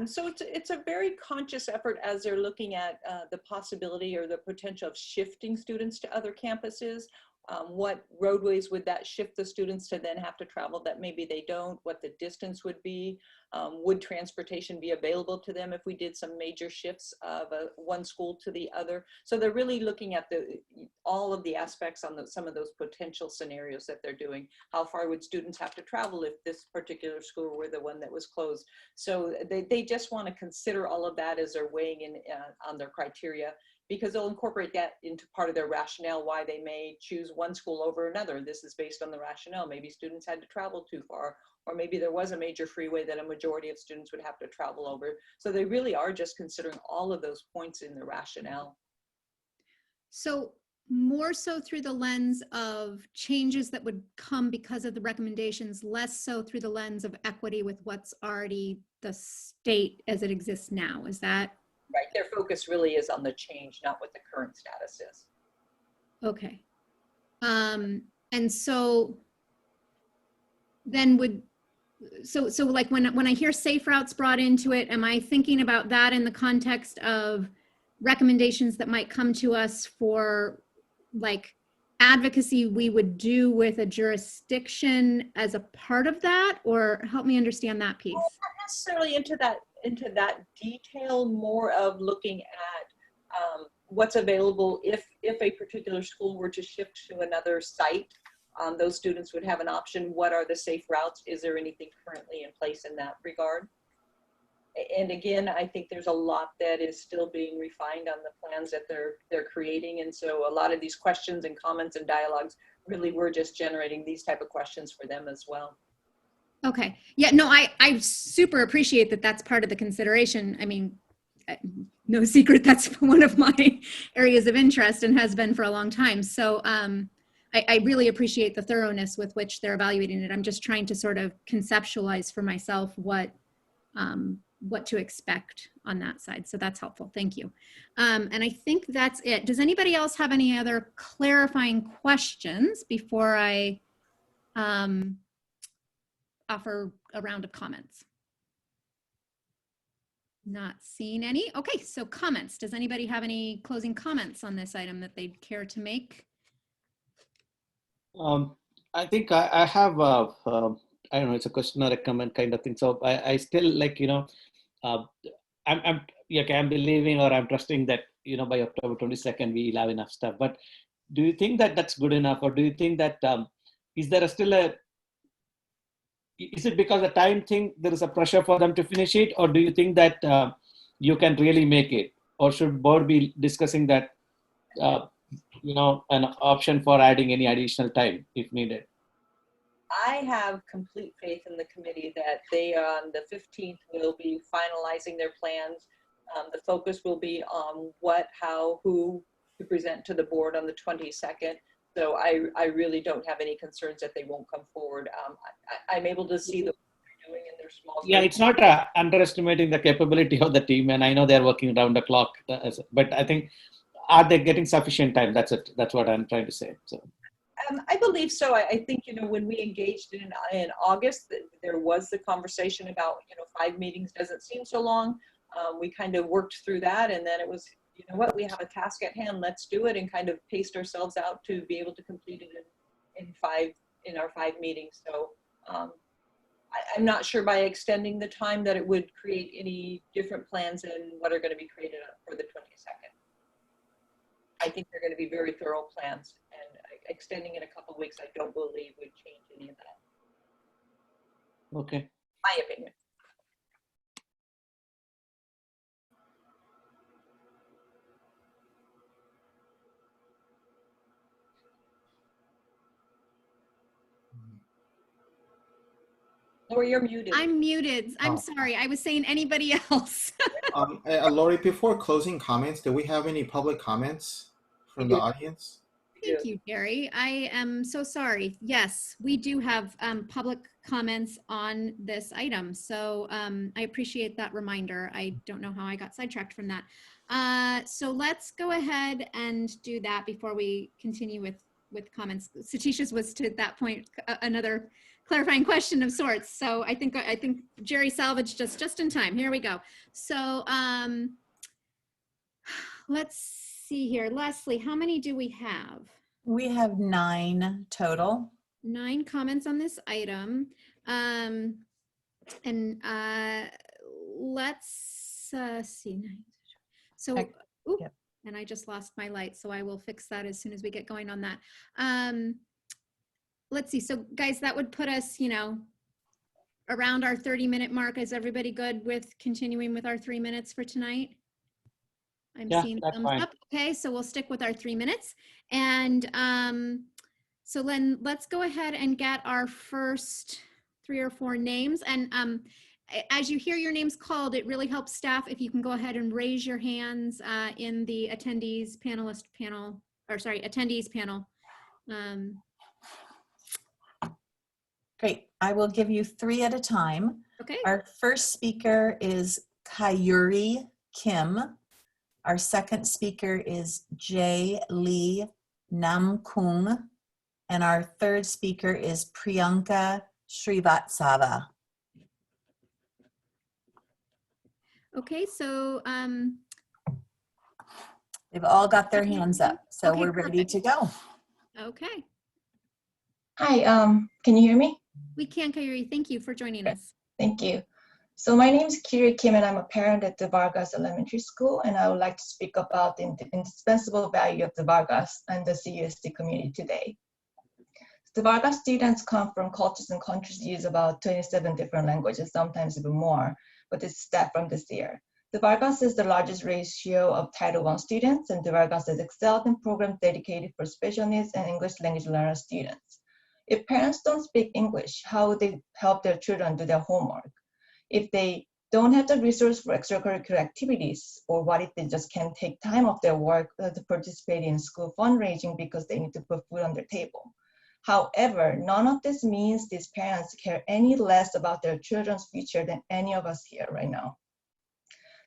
So it's a very conscious effort as they're looking at the possibility or the potential of shifting students to other campuses. What roadways would that shift the students to then have to travel that maybe they don't? What the distance would be? Would transportation be available to them if we did some major shifts of one school to the other? So they're really looking at all of the aspects on some of those potential scenarios that they're doing. How far would students have to travel if this particular school were the one that was closed? So they just want to consider all of that as they're weighing in on their criteria, because they'll incorporate that into part of their rationale why they may choose one school over another. This is based on the rationale. Maybe students had to travel too far, or maybe there was a major freeway that a majority of students would have to travel over. So they really are just considering all of those points in the rationale. So more so through the lens of changes that would come because of the recommendations, less so through the lens of equity with what's already the state as it exists now. Is that? Right, their focus really is on the change, not what the current status is. Okay. And so then so like when I hear safe routes brought into it, am I thinking about that in the context of recommendations that might come to us for like advocacy we would do with a jurisdiction as a part of that? Or help me understand that piece. Well, not necessarily into that detail, more of looking at what's available if a particular school were to shift to another site. Those students would have an option. What are the safe routes? Is there anything currently in place in that regard? And again, I think there's a lot that is still being refined on the plans that they're creating. And so a lot of these questions and comments and dialogues really were just generating these type of questions for them as well. Okay. Yeah, no, I super appreciate that that's part of the consideration. I mean, no secret that's one of my areas of interest and has been for a long time. So I really appreciate the thoroughness with which they're evaluating it. I'm just trying to sort of conceptualize for myself what to expect on that side. So that's helpful. Thank you. And I think that's it. Does anybody else have any other clarifying questions before I offer a round of comments? Not seeing any. Okay, so comments. Does anybody have any closing comments on this item that they'd care to make? I think I have, I don't know, it's a question or a comment kind of thing. So I still like, I'm believing or I'm trusting that, by October 22nd, we'll have enough stuff. But do you think that that's good enough? Or do you think that, is it because the time thing, there is a pressure for them to finish it? Or do you think that you can really make it? Or should board be discussing that, an option for adding any additional time if needed? I have complete faith in the committee that they on the 15th will be finalizing their plans. The focus will be on what, how, who to present to the board on the 22nd. So I really don't have any concerns that they won't come forward. I'm able to see the work they're doing in their small Yeah, group. it's not underestimating the capability of the team, and I know they're working round the clock. But I think, are they getting sufficient time? That's it. That's what I'm trying to say. So. I believe so. I think, when we engaged in August, there was the conversation about, 5 meetings doesn't seem so long. We kind of worked through that, and then it was, you know what, we have a task at hand, let's do it, and kind of paced ourselves out to be able to complete it in our 5 meetings. So I'm not sure by extending the time that it would create any different plans than what are going to be created for the 22nd. I think they're going to be very thorough plans, and extending it a couple of weeks, I don't believe would change any of that. Okay. My opinion. Lori, you're muted. I'm muted. I'm sorry. I was saying anybody else. Lori, before closing comments, do we have any public comments from the audience? Thank you, Jerry. I am so sorry. Yes, we do have public comments on this item. So I appreciate that reminder. I don't know how I got sidetracked from that. So let's go ahead and do that before we continue with comments. Satish's was to that point another clarifying question of sorts. So I think Jerry salvaged us just in time. Here we go. So let's see here. Leslie, how many do we have? We have 9 total. 9 comments on this item. Let's see. So, Yep. And I just lost my light, so I will fix that as soon as we get going on that. Let's see. So guys, that would put us, around our 30-minute mark. Is everybody good with continuing with our 3 minutes for tonight? I'm seeing thumbs up. Okay, so we'll stick with our 3 minutes. And so then let's go ahead and get our first 3 or 4 names. And as you hear your names called, it really helps staff if you can go ahead and raise your hands in the attendees panel. Great. I will give you 3 at a time. Okay. Our first speaker is Kayuri Kim. Our second speaker is Jay Lee Namkung. And our third speaker is Priyanka Srivatsava. Okay, so they've all got their hands up, so okay, we're ready to go. Okay. Hi, can you hear me? We can, Kayuri. Thank you for joining us. Thank you. So my name is Kiri Kim, and I'm a parent at the Vargas Elementary School, and I would like to speak about the indispensable value of the Vargas and the CUSD community today. The Vargas students come from cultures and countries use about 27 different languages, sometimes even more, but it's stat from this year. The Vargas is the largest ratio of Title I students, and the Vargas has excelled in programs dedicated for special needs and English language learner students. If parents don't speak English, how would they help their children do their homework? If they don't have the resource for extracurricular activities, or what if they just can't take time off their work to participate in school fundraising because they need to put food on their table? However, none of this means these parents care any less about their children's future than any of us here right now.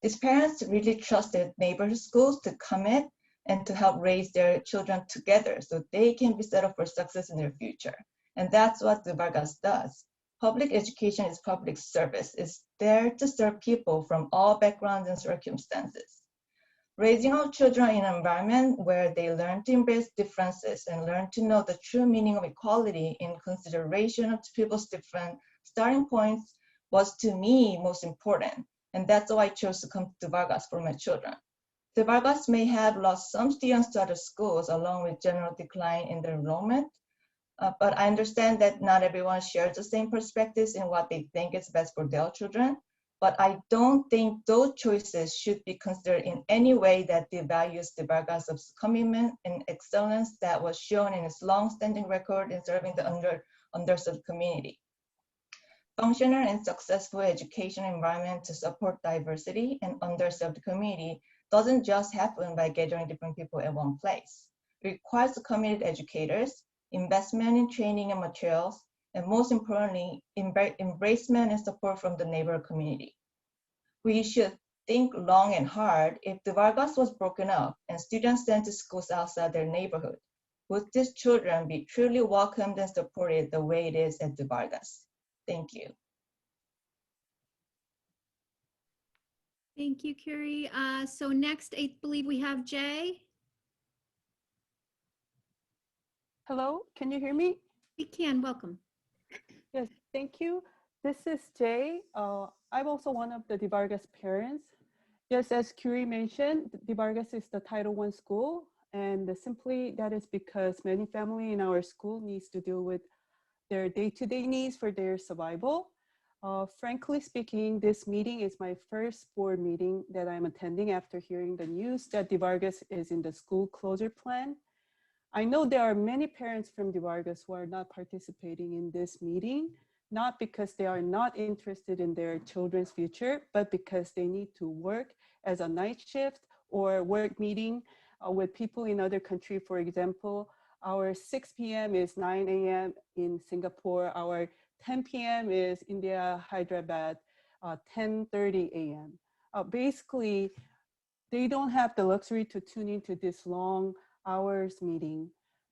These parents really trust their neighborhood schools to commit and to help raise their children together so they can be set up for success in their future. And that's what the Vargas does. Public education is public service. It's there to serve people from all backgrounds and circumstances. Raising our children in an environment where they learn to embrace differences and learn to know the true meaning of equality in consideration of people's different starting points was, to me, most important. And that's why I chose to come to Vargas for my children. The Vargas may have lost some students to other schools along with general decline in their enrollment, but I understand that not everyone shares the same perspectives in what they think is best for their children. But I don't think those choices should be considered in any way that devalues the Vargas of commitment and excellence that was shown in its long-standing record in serving the underserved community. Functional and successful education environment to support diversity and underserved community doesn't just happen by gathering different people at one place. It requires committed educators, investment in training and materials, and most importantly, embracement and support from the neighborhood community. We should think long and hard. If the Vargas was broken up and students sent to schools outside their neighborhood, would these children be truly welcomed and supported the way it is at the Vargas? Thank you. Thank you, Curie. So next, I believe we have Jay. Hello, can you hear me? We can, welcome. Yes, thank you. This is Jay. I'm also one of the De Vargas parents. Yes, as Curie mentioned, De Vargas is the Title I school, and simply that is because many families in our school needs to deal with their day-to-day needs for their survival. Frankly speaking, this meeting is my first board meeting that I'm attending after hearing the news that De Vargas is in the school closure plan. I know there are many parents from De Vargas who are not participating in this meeting, not because they are not interested in their children's future, but because they need to work as a night shift or work meeting with people in other countries. For example, our 6 p.m. is 9 a.m. in Singapore. Our 10 p.m. is India, Hyderabad, 10:30 a.m. Basically, they don't have the luxury to tune into this long hours meeting.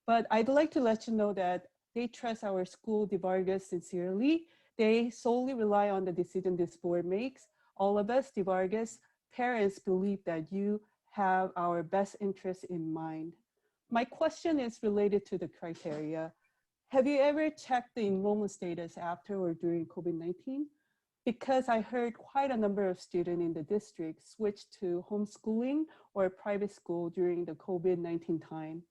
But I'd like to let you know that they trust our school, De Vargas, sincerely. They solely rely on the decision this board makes. All of us, De Vargas parents, believe that you have our best interest in mind. My question is related to the criteria. Have you ever checked the enrollment status after or during COVID-19? Because I heard quite a number of students in the district switch to homeschooling or private school during the COVID-19 time.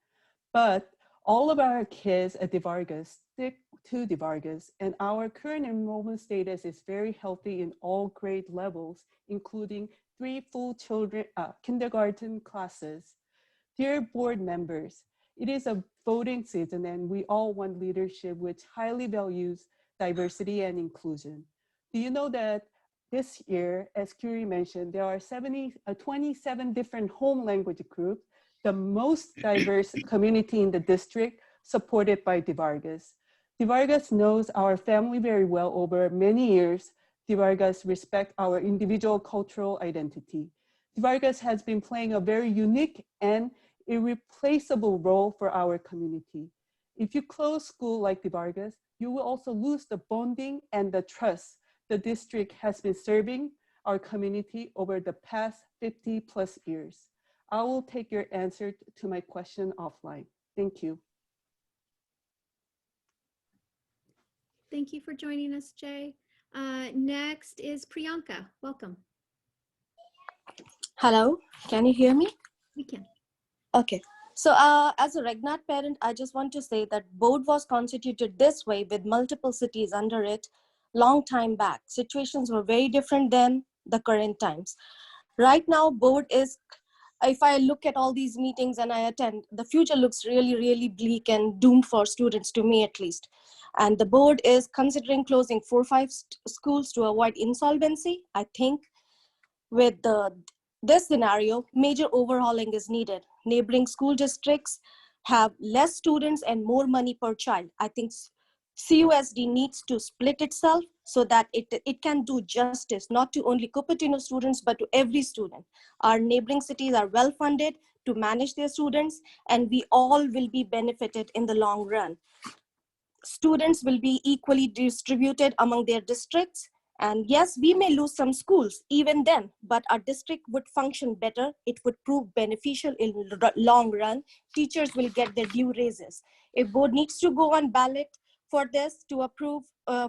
But all of our kids at De Vargas stick to De Vargas, and our current enrollment status is very healthy in all grade levels, including 3 full kindergarten classes. Dear board members, it is a voting season and we all want leadership which highly values diversity and inclusion. Do you know that this year, as Curie mentioned, there are 27 different home language groups, the most diverse community in the district, supported by De Vargas. De Vargas knows our family very well over many years. De Vargas respects our individual cultural identity. De Vargas has been playing a very unique and irreplaceable role for our community. If you close school like De Vargas, you will also lose the bonding and the trust the district has been serving our community over the past 50 plus years. I will take your answer to my question offline. Thank you. Thank you for joining us, Jay. Next is Priyanka. Welcome. Hello, can you hear me? We can. Okay. So as a Regnat parent, I just want to say that board was constituted this way with multiple cities under it long time back. Situations were very different than the current times. Right now, board is, if I look at all these meetings and I attend, the future looks really, really bleak and doomed for students, to me at least. And the board is considering closing 4 or 5 schools to avoid insolvency. I think with this scenario, major overhauling is needed. Neighboring school districts have less students and more money per child. I think CUSD needs to split itself so that it can do justice, not to only Cupertino students, but to every student. Our neighboring cities are well funded to manage their students, and we all will be benefited in the long run. Students will be equally distributed among their districts. And yes, we may lose some schools even then, but our district would function better. It would prove beneficial in the long run. Teachers will get their due raises. If board needs to go on ballot for this to approve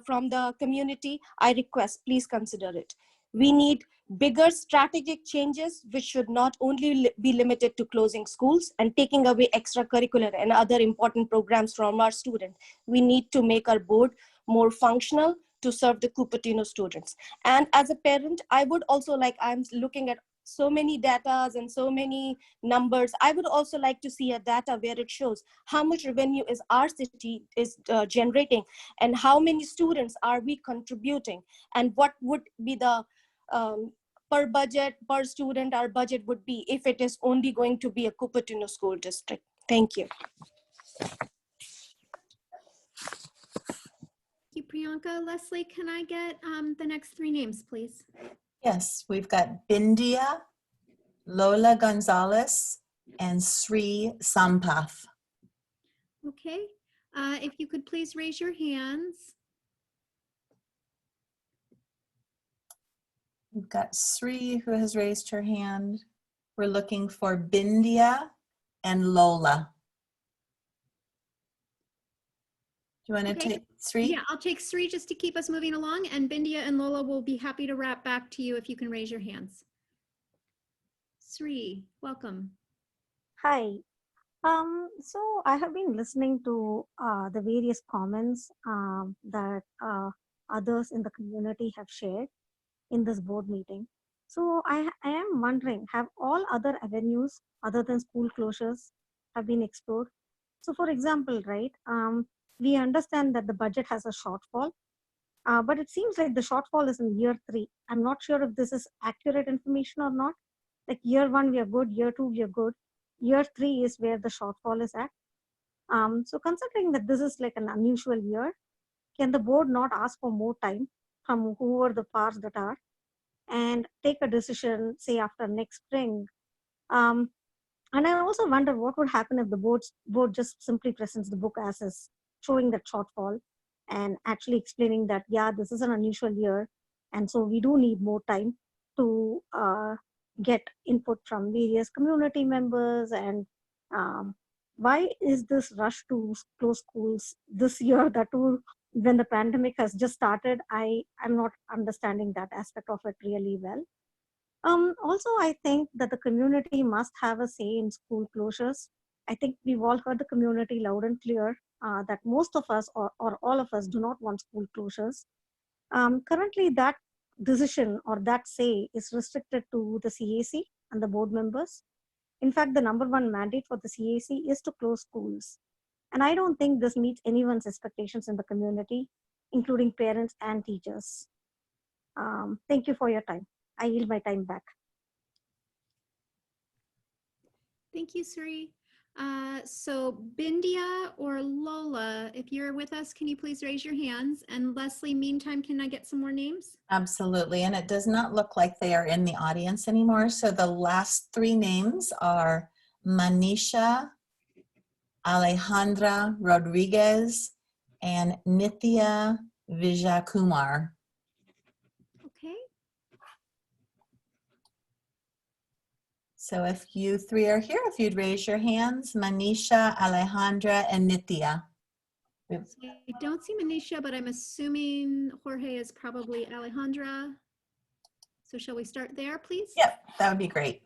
from the community, I request, please consider it. We need bigger strategic changes, which should not only be limited to closing schools and taking away extracurricular and other important programs from our students. We need to make our board more functional to serve the Cupertino students. And as a parent, I would also I'm looking at so many datas and so many numbers. I would also like to see a data where it shows how much revenue is our city is generating, and how many students are we contributing, and what would be the per budget, per student our budget would be if it is only going to be a Cupertino school district. Thank you. Thank you, Priyanka. Leslie, can I get the next three names, please? Yes, we've got Bindia, Lola Gonzalez, and Sri Sampath. Okay, if you could please raise your hands. We've got Sri who has raised her hand. We're looking for Bindia and Lola. Do you want to Okay. take Sri? Yeah, I'll take Sri just to keep us moving along, and Bindia and Lola will be happy to wrap back to you if you can raise your hands. Sri, welcome. Hi. So I have been listening to the various comments that others in the community have shared in this board meeting. So I am wondering, have all other avenues other than school closures have been explored? So for example, right, we understand that the budget has a shortfall, but it seems like the shortfall is in year 3. I'm not sure if this is accurate information or not. Like year 1, we are good, year 2, we are good. Year 3 is where the shortfall is at. So considering that this is like an unusual year, can the board not ask for more time from whoever the powers that are and take a decision, say after next spring? And I also wonder what would happen if the board just simply presents the book as is, showing that shortfall and actually explaining that, yeah, this is an unusual year. And so we do need more time to get input from various community members. And why is this rush to close schools this year, that too when the pandemic has just started? I'm not understanding that aspect of it really well. Also, I think that the community must have a say in school closures. I think we've all heard the community loud and clear that most of us or all of us do not want school closures. Currently, that decision or that say is restricted to the CAC and the board members. In fact, the #1 mandate for the CAC is to close schools. And I don't think this meets anyone's expectations in the community, including parents and teachers. Thank you for your time. I yield my time back. Thank you, Sri. So Bindia or Lola, if you're with us, can you please raise your hands? And Leslie, meantime, can I get some more names? Absolutely, and it does not look like they are in the audience anymore. So the last three names are Manisha, Alejandra Rodriguez, and Nithya Vijayakumar. Okay. So if you three are here, if you'd raise your hands, Manisha, Alejandra, and Nithya. I don't see Manisha, but I'm assuming Jorge is probably Alejandra. So shall we start there, please? Yep, that would be great.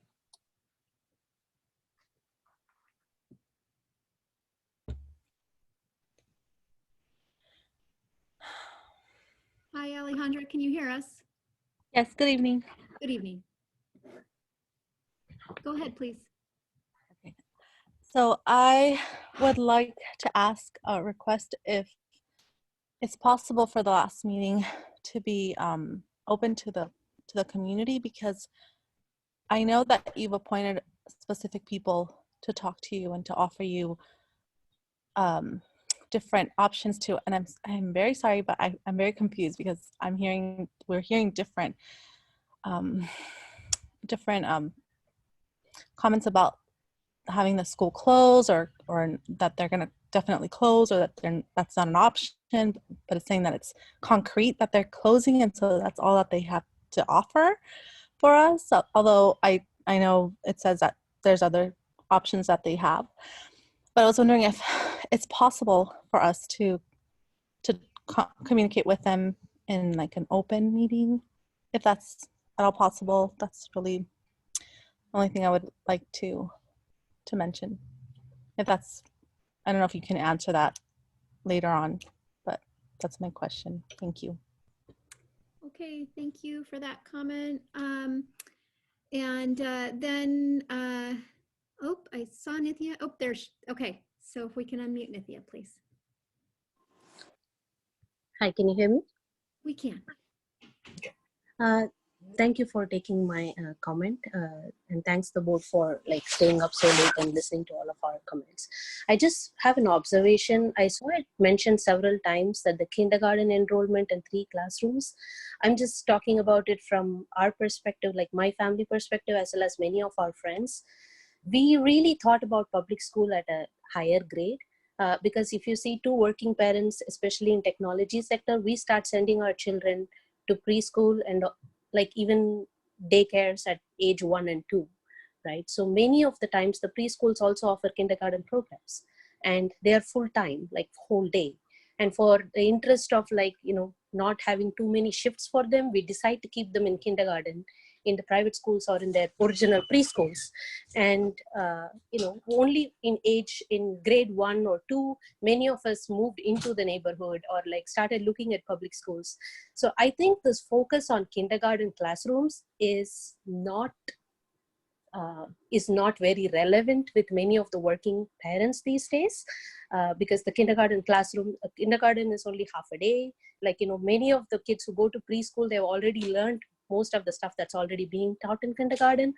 Hi, Alejandra, can you hear us? Yes, good evening. Good evening. Go ahead, please. So I would like to ask a request if it's possible for the last meeting to be open to the community, because I know that you've appointed specific people to talk to you and to offer you different options to, and I'm very sorry, but I'm very confused because we're hearing different comments about having the school close, or that they're going to definitely close, or that that's not an option, but it's saying that it's concrete that they're closing, and so that's all that they have to offer for us. So, although I know it says that there's other options that they have, but I was wondering if it's possible for us to communicate with them in like an open meeting, if that's at all possible. That's really the only thing I would like to mention. If that's, I don't know if you can answer that later on, but that's my question. Thank you. Okay, thank you for that comment. And then, oh, I saw Nithya. Oh, there's, okay. So if we can unmute Nithya, please. Hi, can you hear me? We can. Thank you for taking my comment, and thanks the board for like staying up so late and listening to all of our comments. I just have an observation. I saw it mentioned several times that the kindergarten enrollment in 3 classrooms. I'm just talking about it from our perspective, like my family perspective, as well as many of our friends. We really thought about public school at a higher grade. Because if you see 2 working parents, especially in technology sector, we start sending our children to preschool and like even daycares at age 1 and 2, right? So many of the times the preschools also offer kindergarten programs, and they are full time, like whole day. And for the interest of like, you know, not having too many shifts for them, we decide to keep them in kindergarten in the private schools or in their original preschools. And you know, only in age in grade 1 or 2, many of us moved into the neighborhood or like started looking at public schools. So I think this focus on kindergarten classrooms is not very relevant with many of the working parents these days, because the kindergarten is only half a day. Like, you know, many of the kids who go to preschool, they've already learned most of the stuff that's already being taught in kindergarten.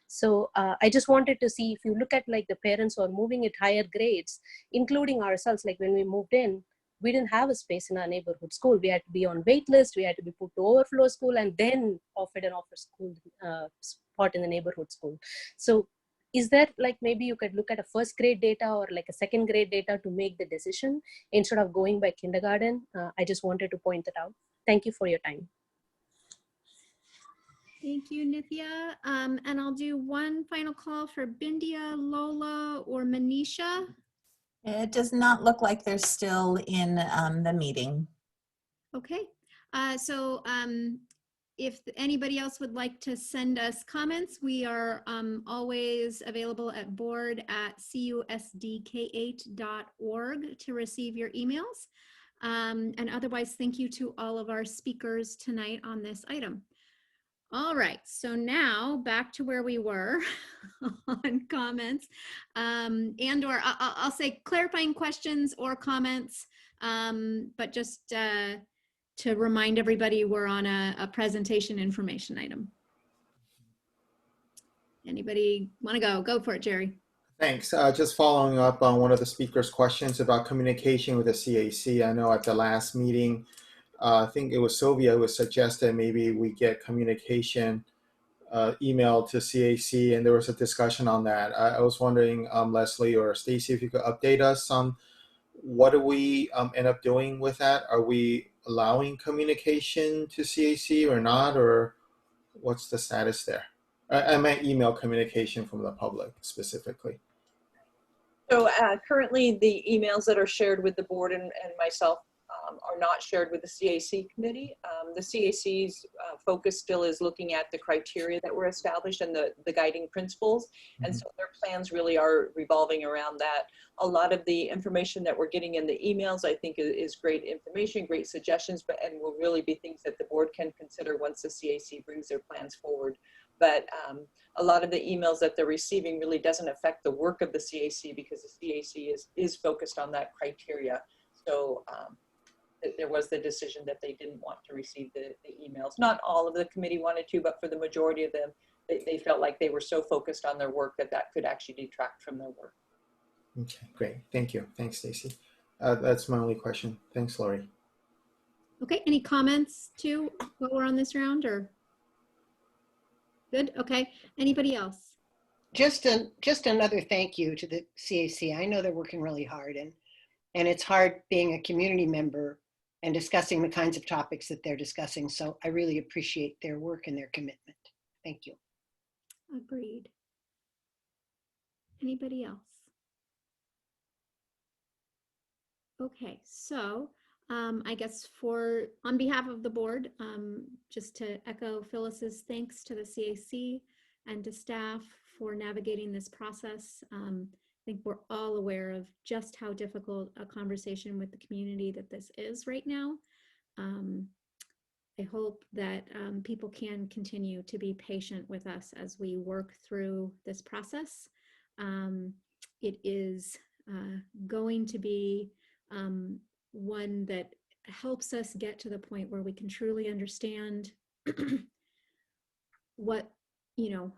So I just wanted to see, if you look at like the parents who are moving at higher grades, including ourselves, like when we moved in, we didn't have a space in our neighborhood school. We had to be on wait list. We had to be put to overflow school and then offered an offer school spot in the neighborhood school. So is there like, maybe you could look at a first grade data or like a second grade data to make the decision instead of going by kindergarten? I just wanted to point that out. Thank you for your time. Thank you, Nithya. And I'll do one final call for Bindia, Lola, or Manisha. It does not look like they're still in the meeting. Okay. So if anybody else would like to send us comments, we are always available at board@cusdk8.org to receive your emails. And otherwise, thank you to all of our speakers tonight on this item. All right, so now back to where we were on comments, and or I'll say clarifying questions or comments, but just to remind everybody, we're on a presentation information item. Anybody want to go? Go for it, Jerry. Thanks. Just following up on one of the speaker's questions about communication with the CAC. I know at the last meeting, I think it was Sylvia who suggested maybe we get communication email to CAC, and there was a discussion on that. I was wondering, Leslie or Stacy, if you could update us on what do we end up doing with that? Are we allowing communication to CAC or not, or what's the status there? I meant email communication from the public specifically. So currently the emails that are shared with the board and myself are not shared with the CAC committee. The CAC's focus still is looking at the criteria that were established and the guiding principles. And so their plans really are revolving around that. A lot of the information that we're getting in the emails, I think, is great information, great suggestions, and will really be things that the board can consider once the CAC brings their plans forward. But a lot of the emails that they're receiving really doesn't affect the work of the CAC, because the CAC is focused on that criteria. So there was the decision that they didn't want to receive the emails. Not all of the committee wanted to, but for the majority of them, they felt like they were so focused on their work that could actually detract from their work. Okay, great. Thank you. Thanks, Stacy. That's my only question. Thanks, Lori. Okay, any comments too while we're on this round, or? Good, okay. Anybody else? Just another thank you to the CAC. I know they're working really hard, and it's hard being a community member and discussing the kinds of topics that they're discussing. So I really appreciate their work and their commitment. Thank you. Agreed. Anybody else? Okay, so I guess on behalf of the board, just to echo Phyllis's thanks to the CAC and to staff for navigating this process. I think we're all aware of just how difficult a conversation with the community that this is right now. I hope that people can continue to be patient with us as we work through this process. It is going to be one that helps us get to the point where we can truly understand what, you know,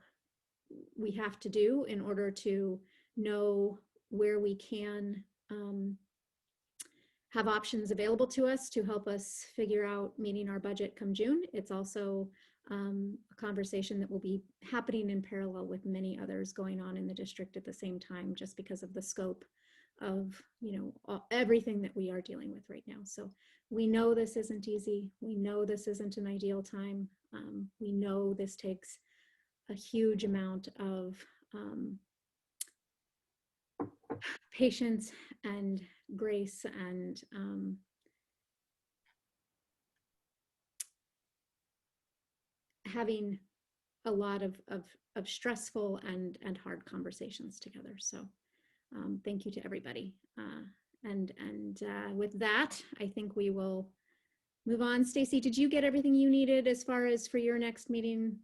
we have to do in order to know where we can have options available to us to help us figure out meeting our budget come June. It's also a conversation that will be happening in parallel with many others going on in the district at the same time, just because of the scope of, you know, everything that we are dealing with right now. So we know this isn't easy. We know this isn't an ideal time. We know this takes a huge amount of patience and grace and having a lot of stressful and hard conversations together. So thank you to everybody. With that, I think we will move on. Stacy, did you get everything you needed as far as for your next meeting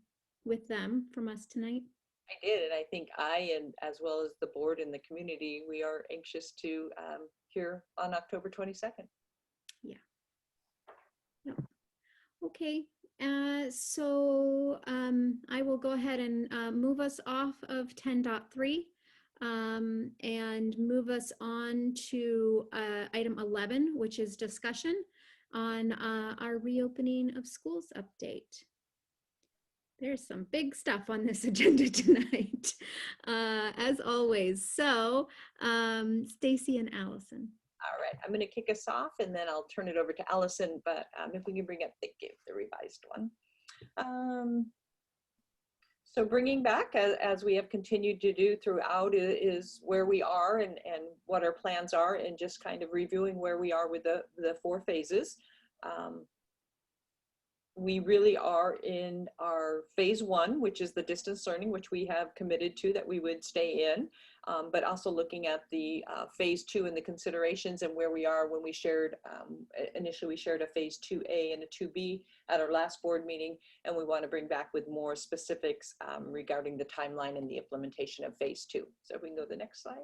with them from us tonight? I did, and I think and as well as the board and the community, we are anxious to hear on October 22nd. Yeah. No. Okay. So I will go ahead and move us off of 10.3 and move us on to item 11, which is discussion on our reopening of schools update. There's some big stuff on this agenda tonight, as always. So Stacy and Allison. All right, I'm going to kick us off and then I'll turn it over to Allison, but if we can bring up the revised one. So bringing back, as we have continued to do throughout, is where we are and what our plans are, and just kind of reviewing where we are with the 4 phases. We really are in our phase 1, which is the distance learning, which we have committed to that we would stay in, but also looking at the phase 2 and the considerations and where we are when we shared, initially we shared a phase 2A and a 2B at our last board meeting, and we want to bring back with more specifics regarding the timeline and the implementation of phase 2. So if we can go to the next slide.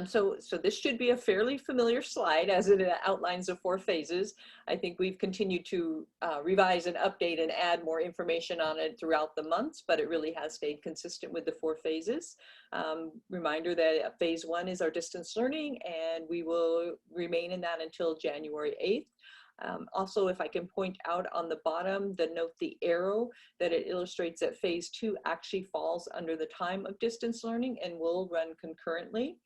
So this should be a fairly familiar slide as it outlines the 4 phases. I think we've continued to revise and update and add more information on it throughout the months, but it really has stayed consistent with the 4 phases. Reminder that phase 1 is our distance learning, and we will remain in that until January 8th. Also, if I can point out on the bottom, note the arrow that it illustrates that phase 2 actually falls under the time of distance learning and will run concurrently.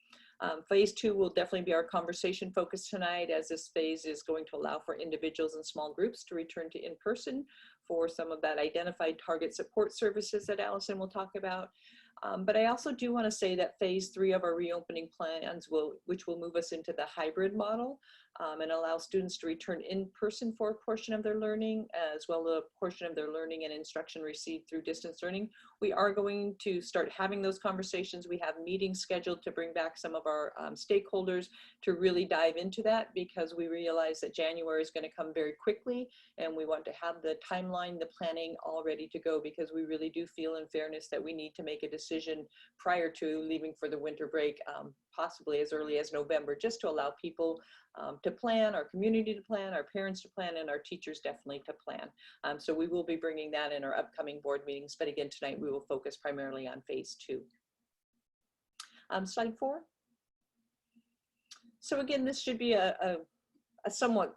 Phase 2 will definitely be our conversation focus tonight, as this phase is going to allow for individuals and small groups to return to in-person for some of that identified target support services that Allison will talk about. But I also do want to say that phase 3 of our reopening plans which will move us into the hybrid model and allow students to return in person for a portion of their learning, as well as a portion of their learning and instruction received through distance learning. We are going to start having those conversations. We have meetings scheduled to bring back some of our stakeholders to really dive into that, because we realize that January is going to come very quickly, and we want to have the timeline, the planning all ready to go, because we really do feel, in fairness, that we need to make a decision prior to leaving for the winter break, possibly as early as November, just to allow people to plan, our community to plan, our parents to plan, and our teachers definitely to plan. So we will be bringing that in our upcoming board meetings, but again, tonight we will focus primarily on phase 2. Slide 4. So again, this should be a somewhat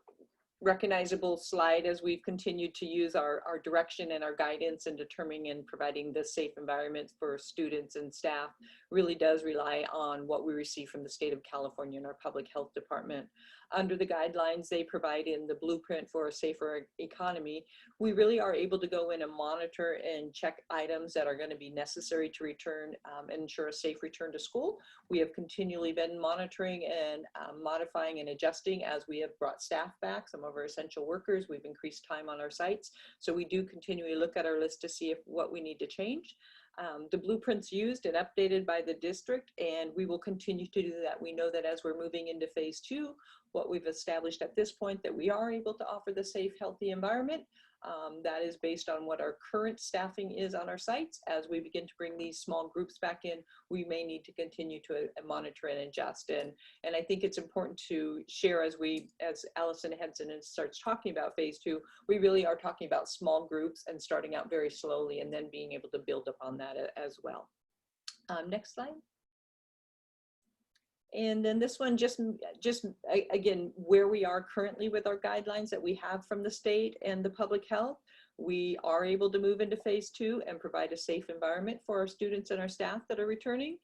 recognizable slide as we've continued to use our direction and our guidance in determining and providing the safe environments for students and staff. Really does rely on what we receive from the state of California and our public health department. Under the guidelines they provide in the blueprint for a safer economy, we really are able to go in and monitor and check items that are going to be necessary to return and ensure a safe return to school. We have continually been monitoring and modifying and adjusting as we have brought staff back, some of our essential workers. We've increased time on our sites. So we do continually look at our list to see what we need to change. The blueprint's used and updated by the district, and we will continue to do that. We know that as we're moving into phase 2, what we've established at this point, that we are able to offer the safe, healthy environment. That is based on what our current staffing is on our sites. As we begin to bring these small groups back in, we may need to continue to monitor and adjust. And I think it's important to share as Allison Henson starts talking about phase 2, we really are talking about small groups and starting out very slowly and then being able to build upon that as well. Next slide. And then this one, just again, where we are currently with our guidelines that we have from the state and the public health, we are able to move into phase 2 and provide a safe environment for our students and our staff that are returning.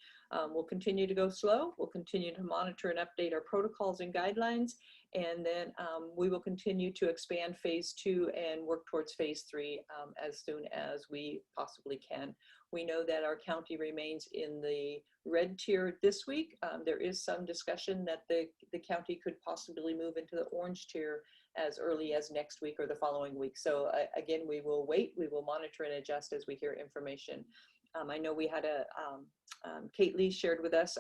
We'll continue to go slow. We'll continue to monitor and update our protocols and guidelines. And then we will continue to expand phase 2 and work towards phase 3 as soon as we possibly can. We know that our county remains in the red tier this week. There is some discussion that the county could possibly move into the orange tier as early as next week or the following week. So again, we will wait, we will monitor and adjust as we hear information. I know we had Kate Lee shared with us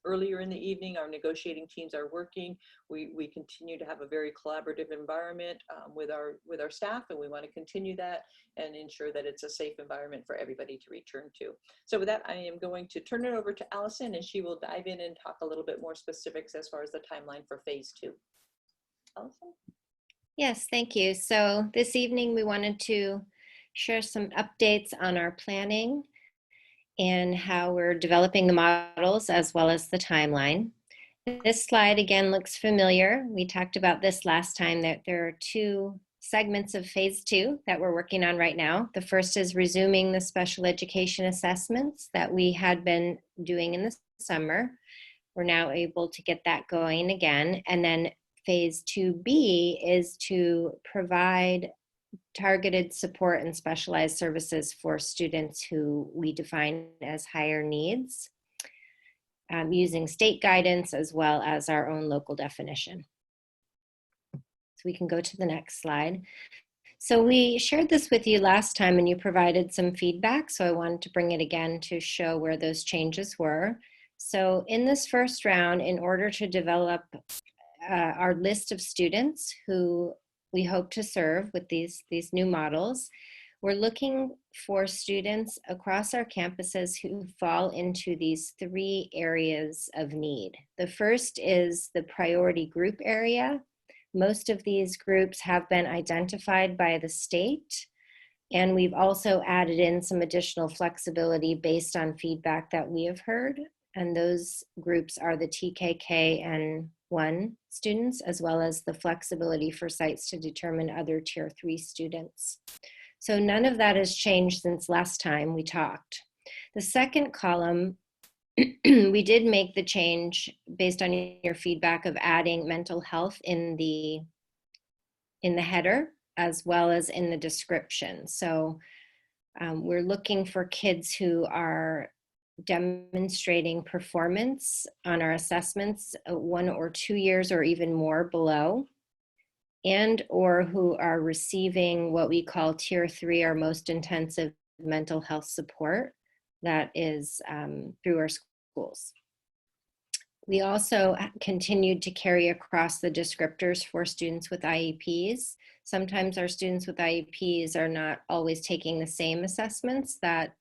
earlier in the evening, our negotiating teams are working. We continue to have a very collaborative environment with our staff, and we want to continue that and ensure that it's a safe environment for everybody to return to. So with that, I am going to turn it over to Allison, and she will dive in and talk a little bit more specifics as far as the timeline for phase 2. Allison? Yes, thank you. So this evening we wanted to share some updates on our planning and how we're developing the models as well as the timeline. This slide again looks familiar. We talked about this last time, that there are 2 segments of phase 2 that we're working on right now. The first is resuming the special education assessments that we had been doing in the summer. We're now able to get that going again. And then phase 2B is to provide targeted support and specialized services for students who we define as higher needs, using state guidance as well as our own local definition. So we can go to the next slide. So we shared this with you last time and you provided some feedback, so I wanted to bring it again to show where those changes were. So in this first round, in order to develop our list of students who we hope to serve with these new models, we're looking for students across our campuses who fall into these 3 areas of need. The first is the priority group area. Most of these groups have been identified by the state, and we've also added in some additional flexibility based on feedback that we have heard. And those groups are the TKK and 1 students, as well as the flexibility for sites to determine other tier 3 students. So none of that has changed since last time we talked. The second column, we did make the change based on your feedback of adding mental health in the header as well as in the description. So we're looking for kids who are demonstrating performance on our assessments 1 or 2 years or even more below, and or who are receiving what we call tier 3, our most intensive mental health support that is through our schools. We also continued to carry across the descriptors for students with IEPs. Sometimes our students with IEPs are not always taking the same assessments that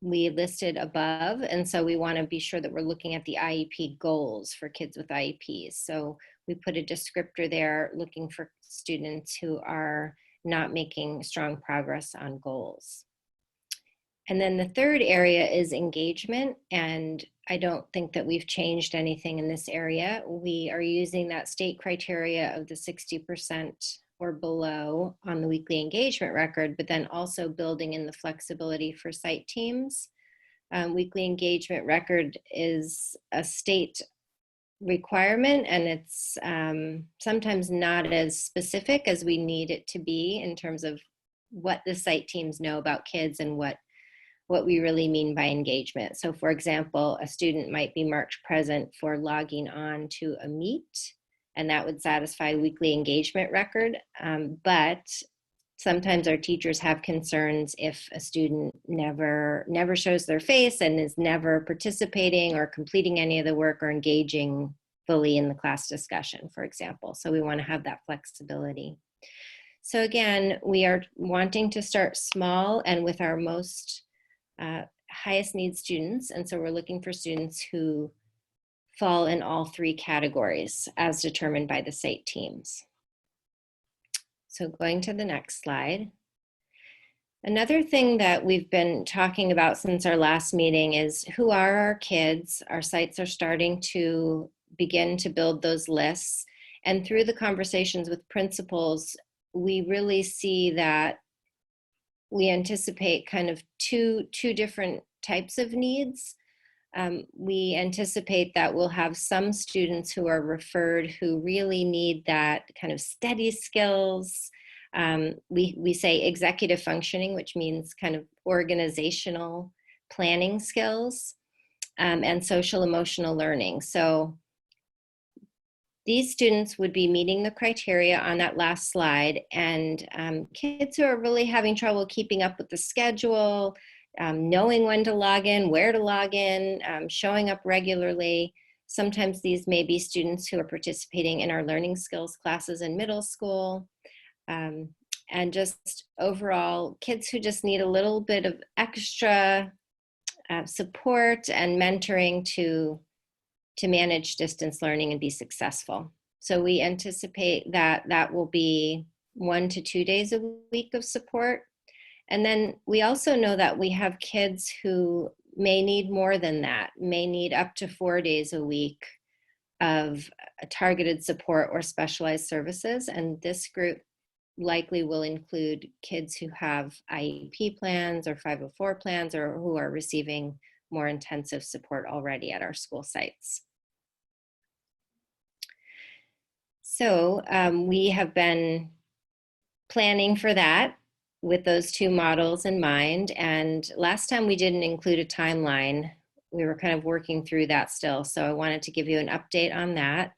we listed above, and so we want to be sure that we're looking at the IEP goals for kids with IEPs. So we put a descriptor there looking for students who are not making strong progress on goals. And then the third area is engagement, and I don't think that we've changed anything in this area. We are using that state criteria of the 60% or below on the weekly engagement record, but then also building in the flexibility for site teams. Weekly engagement record is a state requirement, and it's sometimes not as specific as we need it to be in terms of what the site teams know about kids and what we really mean by engagement. So for example, a student might be marked present for logging on to a meet, and that would satisfy weekly engagement record, but Sometimes our teachers have concerns if a student never shows their face and is never participating or completing any of the work or engaging fully in the class discussion, for example. So we want to have that flexibility. So again, we are wanting to start small and with our most highest need students. And so we're looking for students who fall in all three categories as determined by the site teams. So going to the next slide. Another thing that we've been talking about since our last meeting is who are our kids? Our sites are starting to begin to build those lists. And through the conversations with principals, we really see that we anticipate kind of two different types of needs. We anticipate that we'll have some students who are referred who really need that kind of steady skills. We say executive functioning, which means kind of organizational planning skills, and social emotional learning. So these students would be meeting the criteria on that last slide, and kids who are really having trouble keeping up with the schedule, knowing when to log in, where to log in, showing up regularly. Sometimes these may be students who are participating in our learning skills classes in middle school, and just overall kids who just need a little bit of extra support and mentoring to manage distance learning and be successful. So we anticipate that that will be 1 to 2 days a week of support. And then we also know that we have kids who may need more than that, may need up to 4 days a week of targeted support or specialized services. And this group likely will include kids who have IEP plans or 504 plans or who are receiving more intensive support already at our school sites. So we have been planning for that with those two models in mind. And last time we didn't include a timeline. We were kind of working through that still. So I wanted to give you an update on that.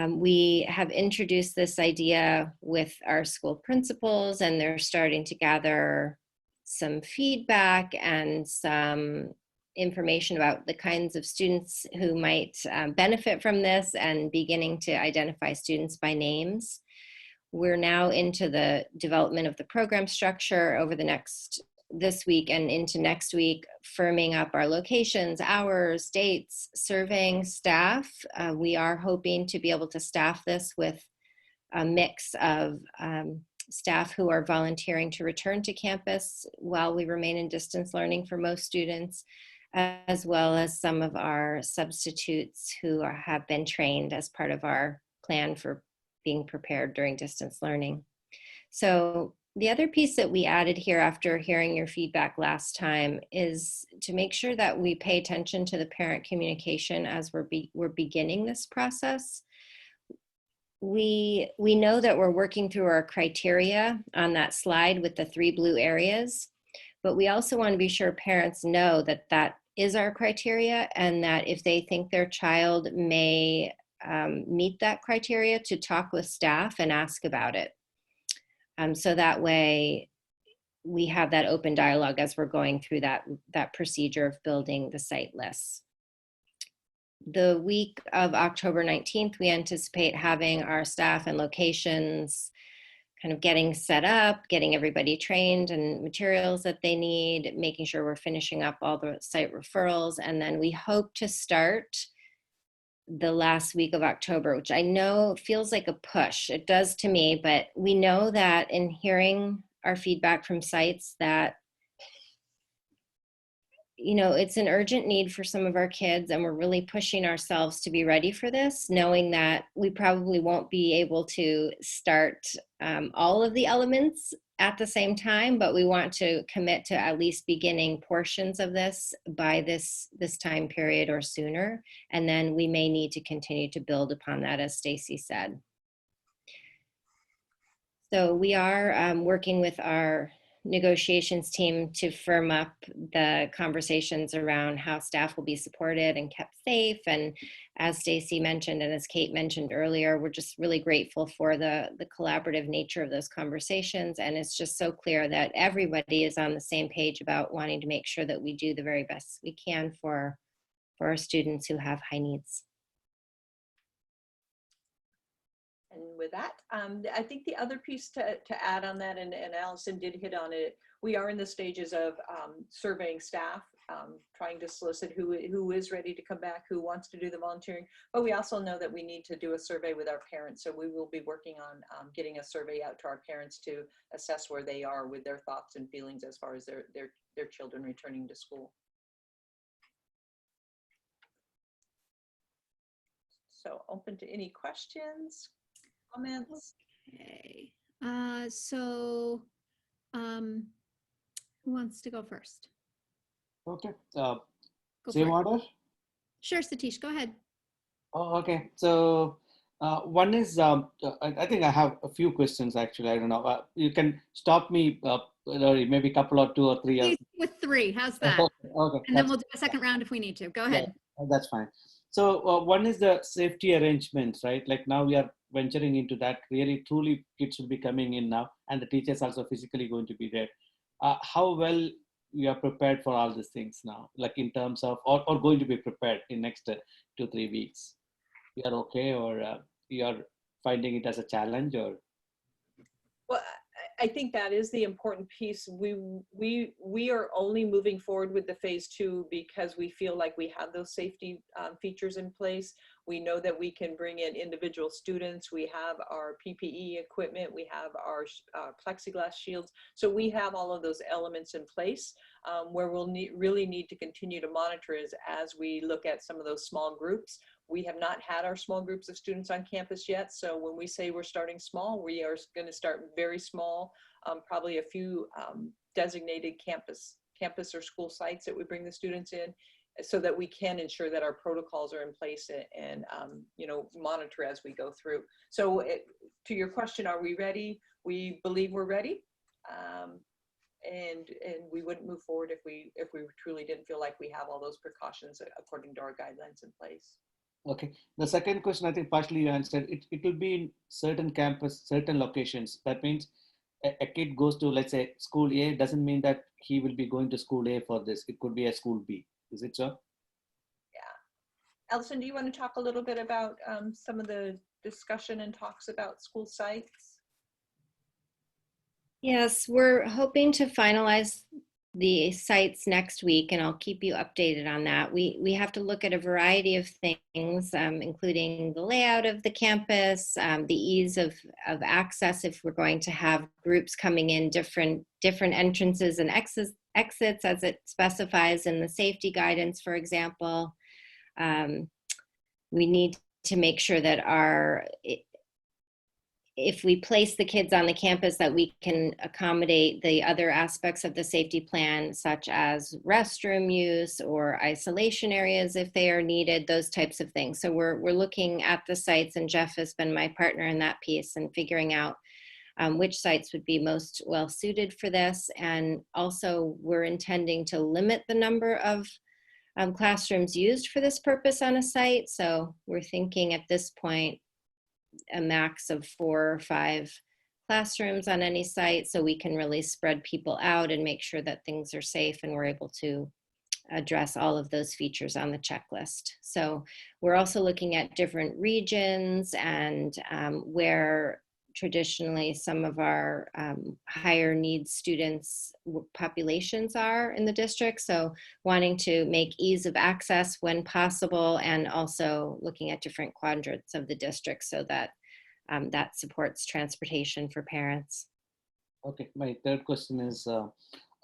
We have introduced this idea with our school principals, and they're starting to gather some feedback and some information about the kinds of students who might benefit from this and beginning to identify students by names. We're now into the development of the program structure over this week and into next week, firming up our locations, hours, dates, surveying staff. We are hoping to be able to staff this with a mix of staff who are volunteering to return to campus while we remain in distance learning for most students, as well as some of our substitutes who have been trained as part of our plan for being prepared during distance learning. So the other piece that we added here after hearing your feedback last time is to make sure that we pay attention to the parent communication as we're beginning this process. We know that we're working through our criteria on that slide with the 3 blue areas, but we also want to be sure parents know that that is our criteria, and that if they think their child may meet that criteria, to talk with staff and ask about it. So that way we have that open dialogue as we're going through that procedure of building the site lists. The week of October 19th, we anticipate having our staff and locations kind of getting set up, getting everybody trained and materials that they need, making sure we're finishing up all the site referrals. And then we hope to start the last week of October, which I know feels like a push. It does to me, but we know that in hearing our feedback from sites that, you know, it's an urgent need for some of our kids, and we're really pushing ourselves to be ready for this, knowing that we probably won't be able to start all of the elements at the same time, but we want to commit to at least beginning portions of this by this time period or sooner. And then we may need to continue to build upon that, as Stacy said. So we are working with our negotiations team to firm up the conversations around how staff will be supported and kept safe. And as Stacy mentioned, and as Kate mentioned earlier, we're just really grateful for the collaborative nature of those conversations. And it's just so clear that everybody is on the same page about wanting to make sure that we do the very best we can for our students who have high needs. And with that, I think the other piece to add on that, and Allison did hit on it, we are in the stages of surveying staff, trying to solicit who is ready to come back, who wants to do the volunteering, but we also know that we need to do a survey with our parents. So we will be working on getting a survey out to our parents to assess where they are with their thoughts and feelings as far as their children returning to school. So open to any questions, comments? Okay. Who wants to go first? Okay. Go Same for it. order? Sure, Satish, go ahead. Oh, okay. So one is, I think I have a few questions actually. I don't know. You can stop me, maybe a couple or two or three. Please, with 3, how's that? Okay. And then we'll do a second round if we need to. Go ahead. Yeah, that's fine. So one is the safety arrangements, right? Like now we are venturing into that. Really, truly, kids will be coming in now, and the teachers also physically going to be there. How well you are prepared for all these things now, like in terms of, or going to be prepared in next 2-3 weeks? You are okay, or you are finding it as a challenge, or? Well, I think that is the important piece. We are only moving forward with the phase 2 because we feel like we have those safety features in place. We know that we can bring in individual students. We have our PPE equipment. We have our plexiglass shields. So we have all of those elements in place. Where we'll really need to continue to monitor is as we look at some of those small groups. We have not had our small groups of students on campus yet. So when we say we're starting small, we are going to start very small, probably a few designated campus or school sites that we bring the students in, so that we can ensure that our protocols are in place and monitor as we go through. So to your question, are we ready? We believe we're ready. And we wouldn't move forward if we truly didn't feel like we have all those precautions according to our guidelines in place. Okay. The second question, I think partially you answered. It will be in certain campus, certain locations. That means a kid goes to, let's say, school A, doesn't mean that he will be going to school A for this. It could be a school B. Is it so? Yeah. Allison, do you want to talk a little bit about some of the discussion and talks about school sites? Yes, we're hoping to finalize the sites next week, and I'll keep you updated on that. We have to look at a variety of things, including the layout of the campus, the ease of access if we're going to have groups coming in different entrances and exits as it specifies in the safety guidance, for example. We need to make sure that if we place the kids on the campus, that we can accommodate the other aspects of the safety plan, such as restroom use or isolation areas if they are needed, those types of things. So we're looking at the sites, and Jeff has been my partner in that piece and figuring out which sites would be most well suited for this. And also we're intending to limit the number of classrooms used for this purpose on a site. So we're thinking at this point a max of 4 or 5 classrooms on any site, so we can really spread people out and make sure that things are safe and we're able to address all of those features on the checklist. So we're also looking at different regions and where traditionally some of our higher needs students populations are in the district. So wanting to make ease of access when possible, and also looking at different quadrants of the district so that that supports transportation for parents. Okay, my third question is, so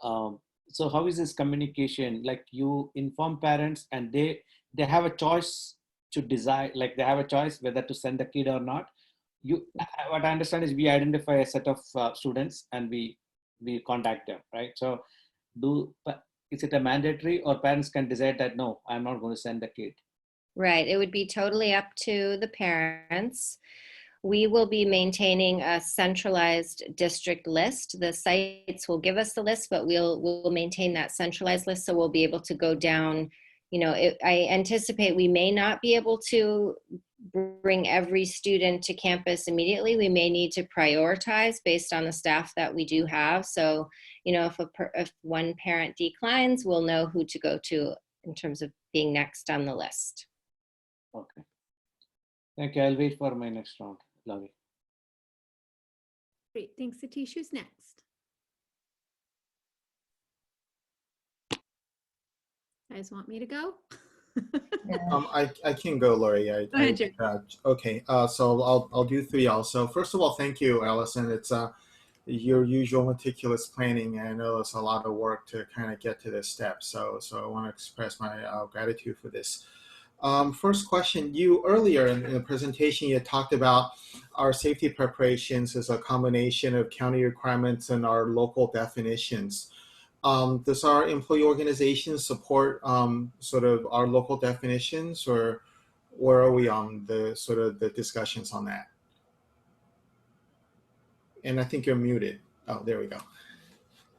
how is this communication? Like you inform parents and they have a choice to decide, like they have a choice whether to send the kid or not. What I understand is we identify a set of students and we contact them, right? So is it a mandatory, or parents can decide that, no, I'm not going to send the kid? Right, it would be totally up to the parents. We will be maintaining a centralized district list. The sites will give us the list, but we'll maintain that centralized list, so we'll be able to go down. You know, I anticipate we may not be able to bring every student to campus immediately. We may need to prioritize based on the staff that we do have. So, you know, if one parent declines, we'll know who to go to in terms of being next on the list. Okay. Thank you. I'll wait for my next round. Love it. Great, thanks, Satish. Who's next? You guys want me to go? I can go, Lori. Go ahead, Jim. Okay, so I'll do 3 also. First of all, thank you, Allison. It's your usual meticulous planning, and I know it's a lot of work to kind of get to this step. So I want to express my gratitude for this. First question, you earlier in the presentation, you talked about our safety preparations as a combination of county requirements and our local definitions. Does our employee organization support sort of our local definitions, or where are we on the sort of the discussions on that? And I think you're muted. Oh, there we go.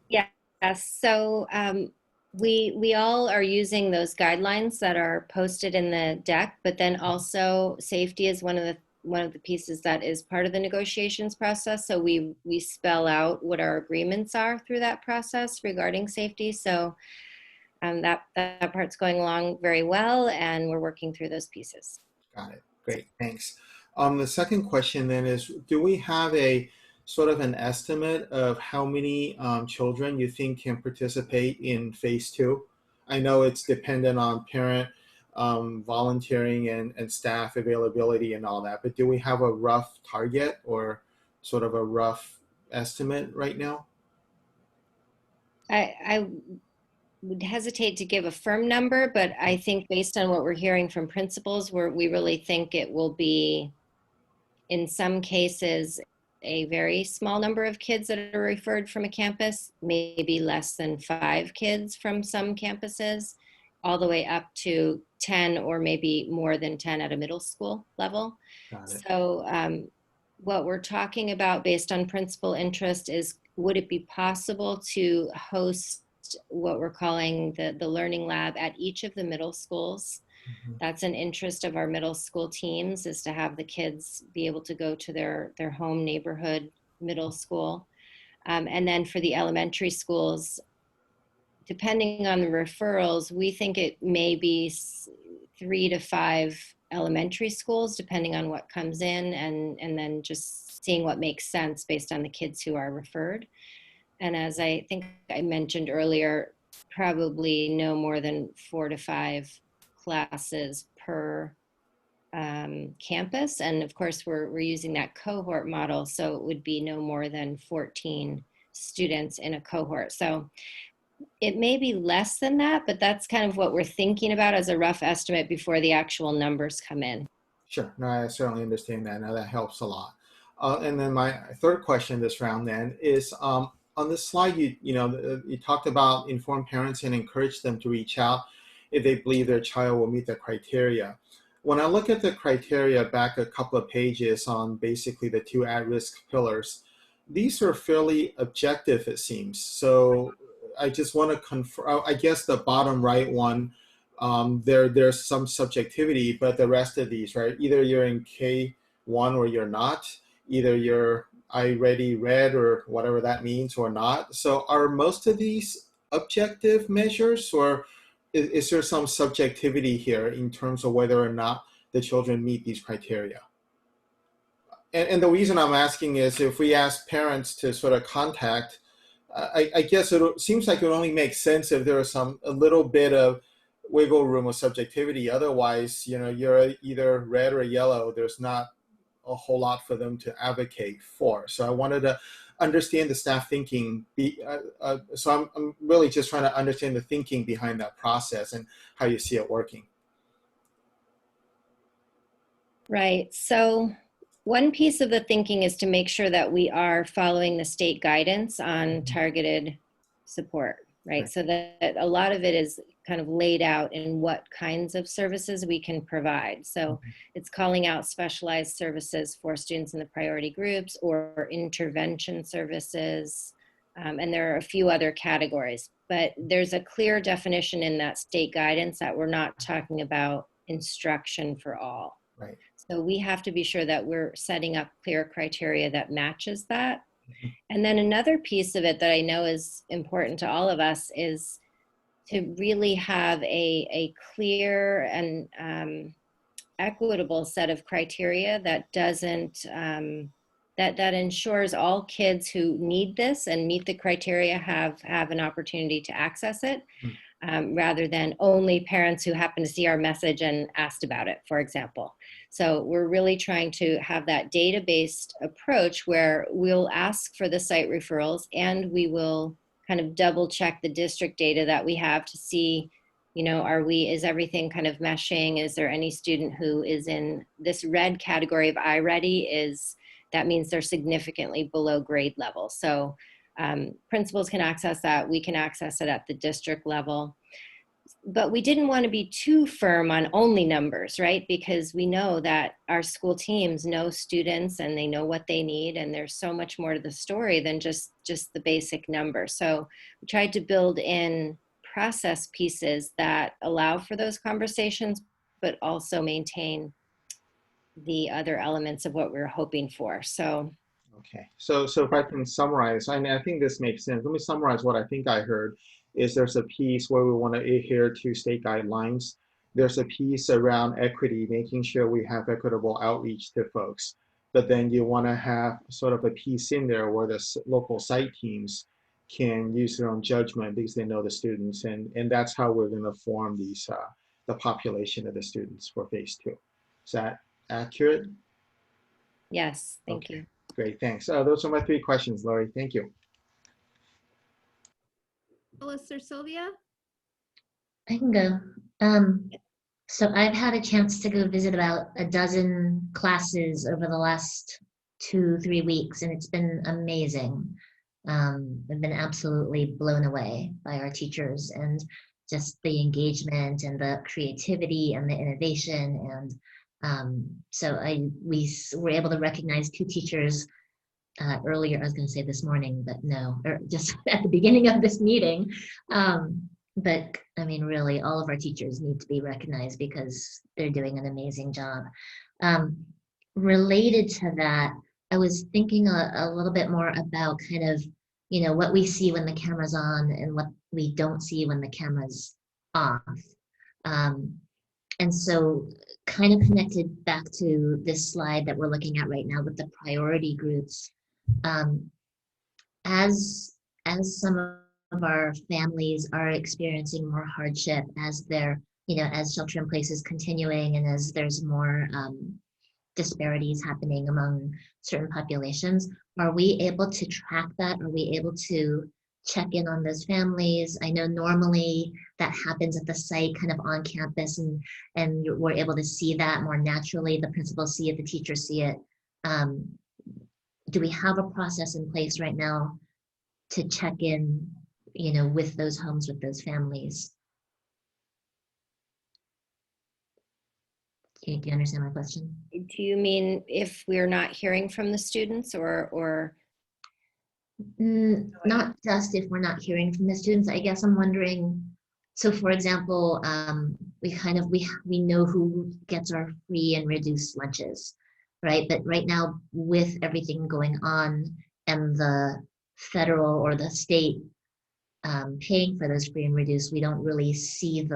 Yeah, so we all are using those guidelines that are posted in the deck, but then also safety is one of the pieces that is part of the negotiations process. So we spell out what our agreements are through that process regarding safety. So that part's going along very well, and we're working through those pieces. Got it. Great. Thanks. The second question then is, do we have a sort of an estimate of how many children you think can participate in phase 2? I know it's dependent on parent volunteering and staff availability and all that, but do we have a rough target or sort of a rough estimate right now? I would hesitate to give a firm number, but I think based on what we're hearing from principals, we really think it will be, in some cases, a very small number of kids that are referred from a campus, maybe less than 5 kids from some campuses, all the way up to 10 or maybe more than 10 at a middle school level. Got it. So what we're talking about based on principal interest is, would it be possible to host what we're calling the learning lab at each of the middle schools? That's an interest of our middle school teams, is to have the kids be able to go to their home neighborhood middle school. And then for the elementary schools, depending on the referrals, we think it may be 3 to 5 elementary schools, depending on what comes in, and then just seeing what makes sense based on the kids who are referred. And as I think I mentioned earlier, probably no more than 4 to 5 classes per campus. And of course, we're using that cohort model, so it would be no more than 14 students in a cohort. So it may be less than that, but that's kind of what we're thinking about as a rough estimate before the actual numbers come in. Sure, no, I certainly understand that. Now that helps a lot. And then my third question this round then is, on this slide, you talked about inform parents and encourage them to reach out if they believe their child will meet the criteria. When I look at the criteria back a couple of pages on basically the 2 at-risk pillars, these are fairly objective, it seems. So I just want to confirm, I guess the bottom right one, there's some subjectivity, but the rest of these, right? Either you're in K1 or you're not, either you're I already read or whatever that means or not. So are most of these objective measures, or is there some subjectivity here in terms of whether or not the children meet these criteria? And the reason I'm asking is, if we ask parents to sort of contact, I guess it seems like it only makes sense if there is a little bit of wiggle room or subjectivity. Otherwise, you're either red or yellow. There's not a whole lot for them to advocate for. So I wanted to understand the staff thinking. So I'm really just trying to understand the thinking behind that process and how you see it working. Right. So one piece of the thinking is to make sure that we are following the state guidance on targeted support, right? So that a lot of it is kind of laid out in what kinds of services we can provide. So it's calling out specialized services for students in the priority groups or intervention services. And there are a few other categories, but there's a clear definition in that state guidance that we're not talking about instruction for all. Right. So we have to be sure that we're setting up clear criteria that matches that. And then another piece of it that I know is important to all of us is to really have a clear and equitable set of criteria that doesn't, that ensures all kids who need this and meet the criteria have an opportunity to access it, rather than only parents who happen to see our message and asked about it, for example. So we're really trying to have that data-based approach where we'll ask for the site referrals and we will kind of double check the district data that we have to see, you know, is everything kind of meshing? Is there any student who is in this red category of iReady? That means they're significantly below grade level. So principals can access that. We can access it at the district level. But we didn't want to be too firm on only numbers, right? Because we know that our school teams know students and they know what they need, and there's so much more to the story than just the basic number. So we tried to build in process pieces that allow for those conversations, but also maintain the other elements of what we're hoping for. So Okay, so if I can summarize, I mean, I think this makes sense. Let me summarize what I think I heard is there's a piece where we want to adhere to state guidelines. There's a piece around equity, making sure we have equitable outreach to folks. But then you want to have sort of a piece in there where the local site teams can use their own judgment because they know the students. And that's how we're going to form these the population of the students for phase 2. Is that accurate? yes, thank you. Great, thanks. Those are my 3 questions, Lori. Thank you. Phyllis or Sylvia? I can go. So I've had a chance to go visit about a dozen classes over the last 2-3 weeks, and it's been amazing. I've been absolutely blown away by our teachers and just the engagement and the creativity and the innovation. And so we were able to recognize 2 teachers earlier. I was going to say this morning, but no, or just at the beginning of this meeting. But I mean, really, all of our teachers need to be recognized because they're doing an amazing job. Related to that, I was thinking a little bit more about kind of, you know, what we see when the camera's on and what we don't see when the camera's off. And so kind of connected back to this slide that we're looking at right now with the priority groups. As some of our families are experiencing more hardship, as they're, you know, as shelter in place is continuing and as there's more disparities happening among certain populations, are we able to track that? Are we able to check in on those families? I know normally that happens at the site, kind of on campus, and we're able to see that more naturally. The principals see it, the teachers see it. Do we have a process in place right now to check in, you know, with those homes, with those families? Do you understand my question? Do you mean if we're not hearing from the students or? Not just if we're not hearing from the students. I guess I'm wondering, so for example, we know who gets our free and reduced lunches, right? But right now, with everything going on and the federal or the state paying for those free and reduced, we don't really see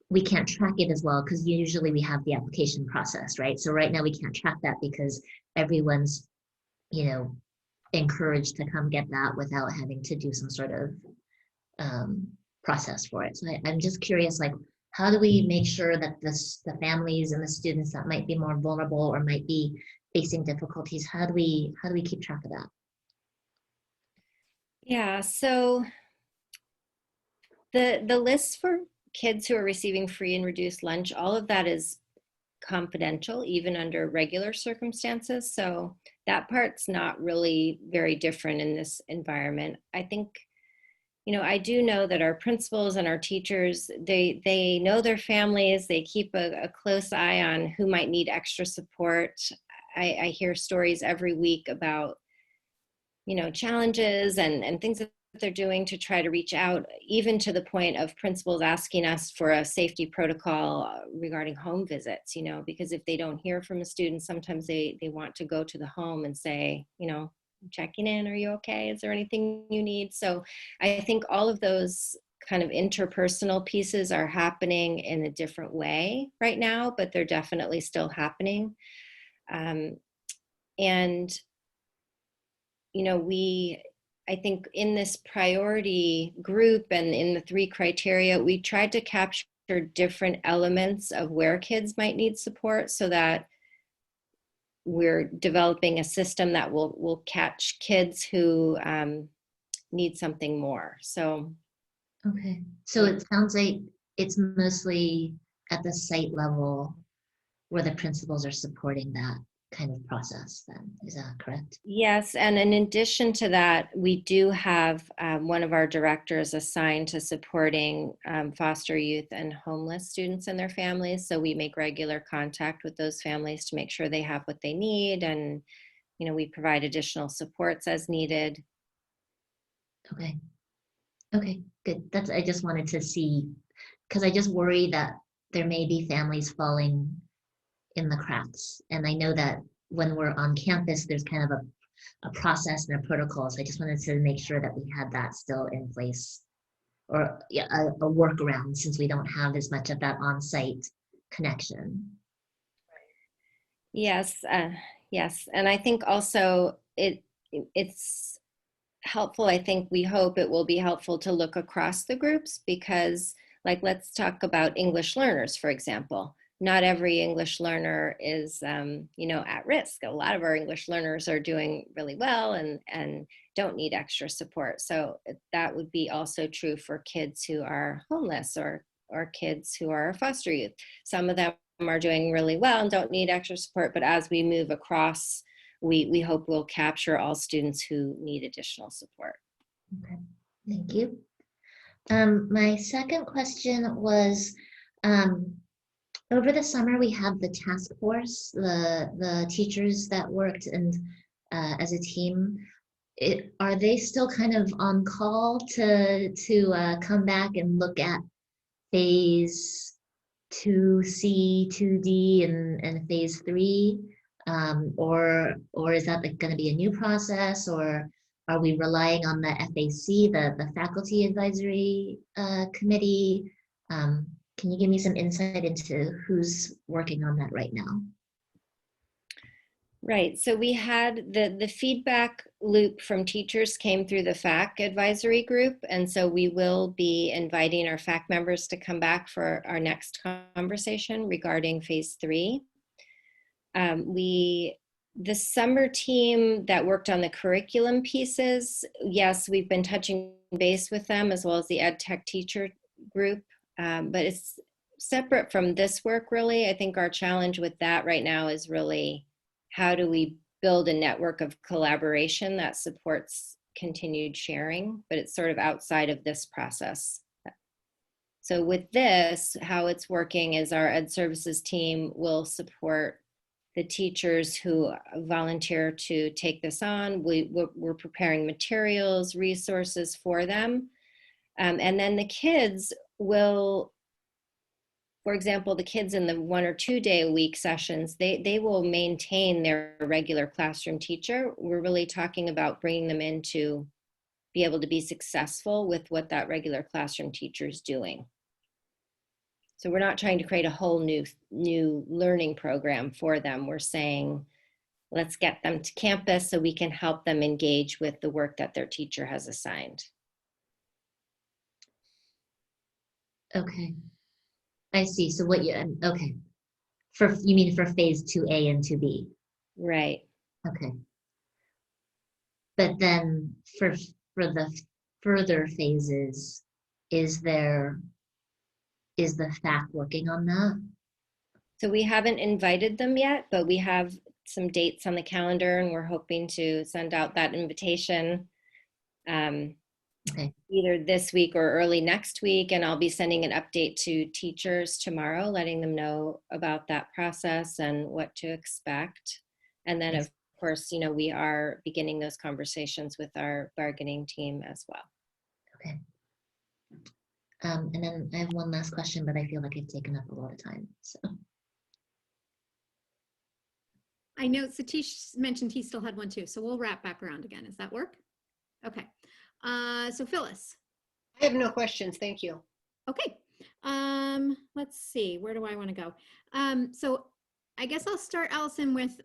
we can't track it as well because usually we have the application process, right? So right now we can't track that because everyone's, you know, encouraged to come get that without having to do some sort of process for it. So I'm just curious, like, how do we make sure that the families and the students that might be more vulnerable or might be facing difficulties, how do we keep track of that? Yeah, so the list for kids who are receiving free and reduced lunch, all of that is confidential, even under regular circumstances. So that part's not really very different in this environment. I think I do know that our principals and our teachers, they know their families. They keep a close eye on who might need extra support. I hear stories every week about, challenges and things that they're doing to try to reach out, even to the point of principals asking us for a safety protocol regarding home visits, because if they don't hear from a student, sometimes they want to go to the home and say, checking in, are you okay? Is there anything you need? So I think all of those kind of interpersonal pieces are happening in a different way right now, but they're definitely still happening. And I think in this priority group and in the 3 criteria, we tried to capture different elements of where kids might need support so that we're developing a system that will catch kids who need something more. So. Okay. So it sounds like it's mostly at the site level where the principals are supporting that kind of process then. Is that correct? Yes, and in addition to that, we do have one of our directors assigned to supporting foster youth and homeless students and their families. So we make regular contact with those families to make sure they have what they need, and we provide additional supports as needed. Okay. Okay, good. I just wanted to see, because I just worry that there may be families falling in the cracks. And I know that when we're on campus, there's kind of a process and a protocol. So I just wanted to make sure that we had that still in place, or a workaround, since we don't have as much of that on-site connection. Yes, yes. And I think also it's helpful. I think we hope it will be helpful to look across the groups, because let's talk about English learners, for example. Not every English learner is, at risk. A lot of our English learners are doing really well and don't need extra support. So that would be also true for kids who are homeless or kids who are foster youth. Some of them are doing really well and don't need extra support, but as we move across, we hope we'll capture all students who need additional support. Okay, thank you. My second question was, over the summer, we have the task force, the teachers that worked and as a team. Are they still kind of on call to come back and look at phase 2C, 2D, and phase 3? Or is that going to be a new process, or are we relying on the FAC, the Faculty Advisory Committee? Can you give me some insight into who's working on that right now? Right, so we had the feedback loop from teachers came through the FAC advisory group, and so we will be inviting our FAC members to come back for our next conversation regarding phase 3. The summer team that worked on the curriculum pieces, yes, we've been touching base with them, as well as the ed tech teacher group, but it's separate from this work, really. I think our challenge with that right now is really, how do we build a network of collaboration that supports continued sharing, but it's sort of outside of this process. So with this, how it's working is our ed services team will support the teachers who volunteer to take this on. We're preparing materials, resources for them. And then the kids will, for example, the kids in the 1 or 2 day a week sessions, they will maintain their regular classroom teacher. We're really talking about bringing them in to be able to be successful with what that regular classroom teacher is doing. So we're not trying to create a whole new learning program for them. We're saying, let's get them to campus so we can help them engage with the work that their teacher has assigned. Okay, I see. So what you, okay. You mean for phase 2A and 2B? Right. Okay. But then for the further phases, is the FAC working on that? So we haven't invited them yet, but we have some dates on the calendar, and we're hoping to send out that invitation Okay. either this week or early next week. And I'll be sending an update to teachers tomorrow, letting them know about that process and what to expect. And then of course, you know, we are beginning those conversations with our bargaining team as well. Okay. And then I have one last question, but I feel like I've taken up a lot of time. So I know Satish mentioned he still had one too, so we'll wrap back around again. Does that work? Okay. So Phyllis. I have no questions. Thank you. Okay. Let's see. Where do I want to go? So I guess I'll start, Allison, with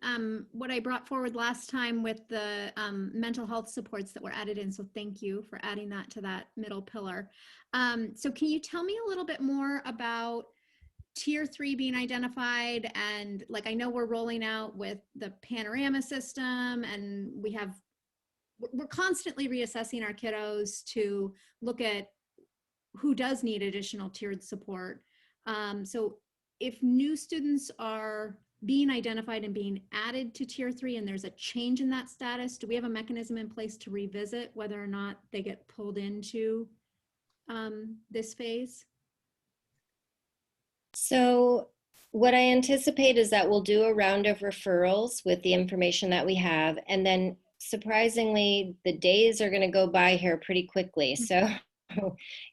what I brought forward last time with the mental health supports that were added in. So thank you for adding that to that middle pillar. So can you tell me a little bit more about Tier 3 being identified? And like, I know we're rolling out with the panorama system, and we're constantly reassessing our kiddos to look at who does need additional tiered support. So if new students are being identified and being added to Tier 3 and there's a change in that status, do we have a mechanism in place to revisit whether or not they get pulled into this phase? So what I anticipate is that we'll do a round of referrals with the information that we have. And then surprisingly, the days are going to go by here pretty quickly. So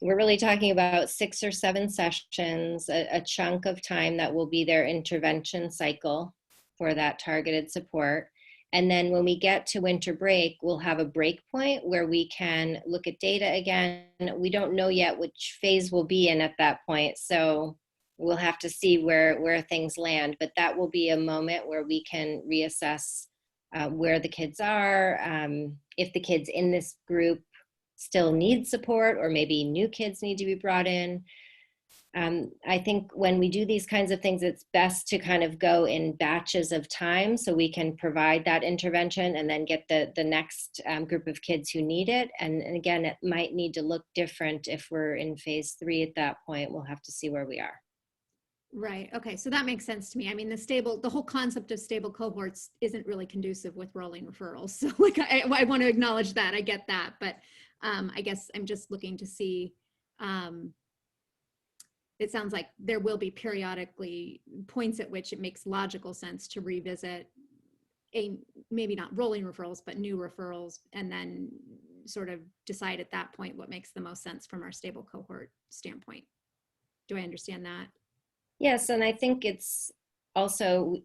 we're really talking about 6 or 7 sessions, a chunk of time that will be their intervention cycle for that targeted support. And then when we get to winter break, we'll have a break point where we can look at data again. We don't know yet which phase we'll be in at that point. So we'll have to see where things land, but that will be a moment where we can reassess where the kids are, if the kids in this group still need support, or maybe new kids need to be brought in. I think when we do these kinds of things, it's best to kind of go in batches of time so we can provide that intervention and then get the next group of kids who need it. And again, it might need to look different if we're in phase 3 at that point. We'll have to see where we are. Right. Okay. So that makes sense to me. I mean, the whole concept of stable cohorts isn't really conducive with rolling referrals. So like, I want to acknowledge that. I get that. But I guess I'm just looking to see, it sounds like there will be periodically points at which it makes logical sense to revisit maybe not rolling referrals, but new referrals, and then sort of decide at that point what makes the most sense from our stable cohort standpoint. Do I understand that? Yes, and I think it's also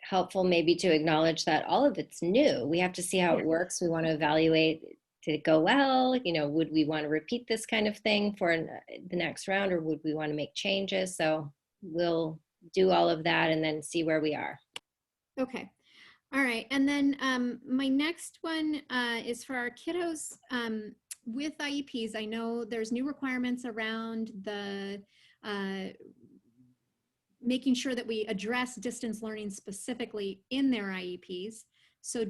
helpful maybe to acknowledge that all of it's new. We have to see how it works. We want to evaluate, did it go well? You know, would we want to repeat this kind of thing for the next round, or would we want to make changes? So we'll do all of that and then see where we are. Okay. All right. And then my next one is for our kiddos with IEPs. I know there's new requirements around the making sure that we address distance learning specifically in their IEPs. So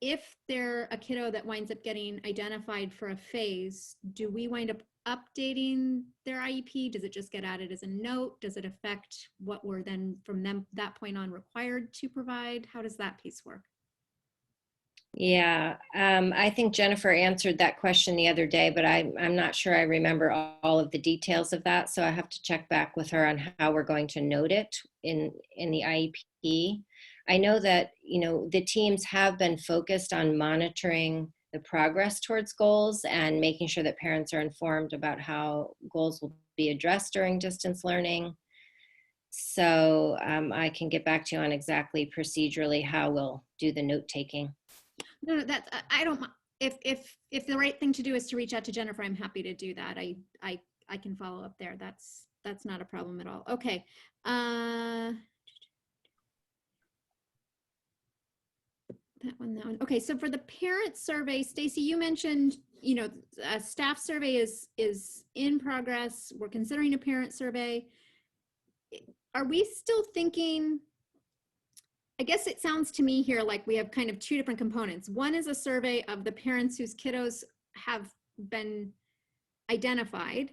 if they're a kiddo that winds up getting identified for a phase, do we wind up updating their IEP? Does it just get added as a note? Does it affect what we're then from that point on required to provide? How does that piece work? Yeah, I think Jennifer answered that question the other day, but I'm not sure I remember all of the details of that. So I have to check back with her on how we're going to note it in the IEP. I know that, you know, the teams have been focused on monitoring the progress towards goals and making sure that parents are informed about how goals will be addressed during distance learning. So I can get back to you on exactly procedurally how we'll do the note taking. No, that's, I don't, if the right thing to do is to reach out to Jennifer, I'm happy to do that. I can follow up there. That's not a problem at all. Okay. That one. Okay, so for the parent survey, Stacy, you mentioned, you know, a staff survey is in progress. We're considering a parent survey. Are we still thinking, I guess it sounds to me here like we have kind of 2 different components. One is a survey of the parents whose kiddos have been identified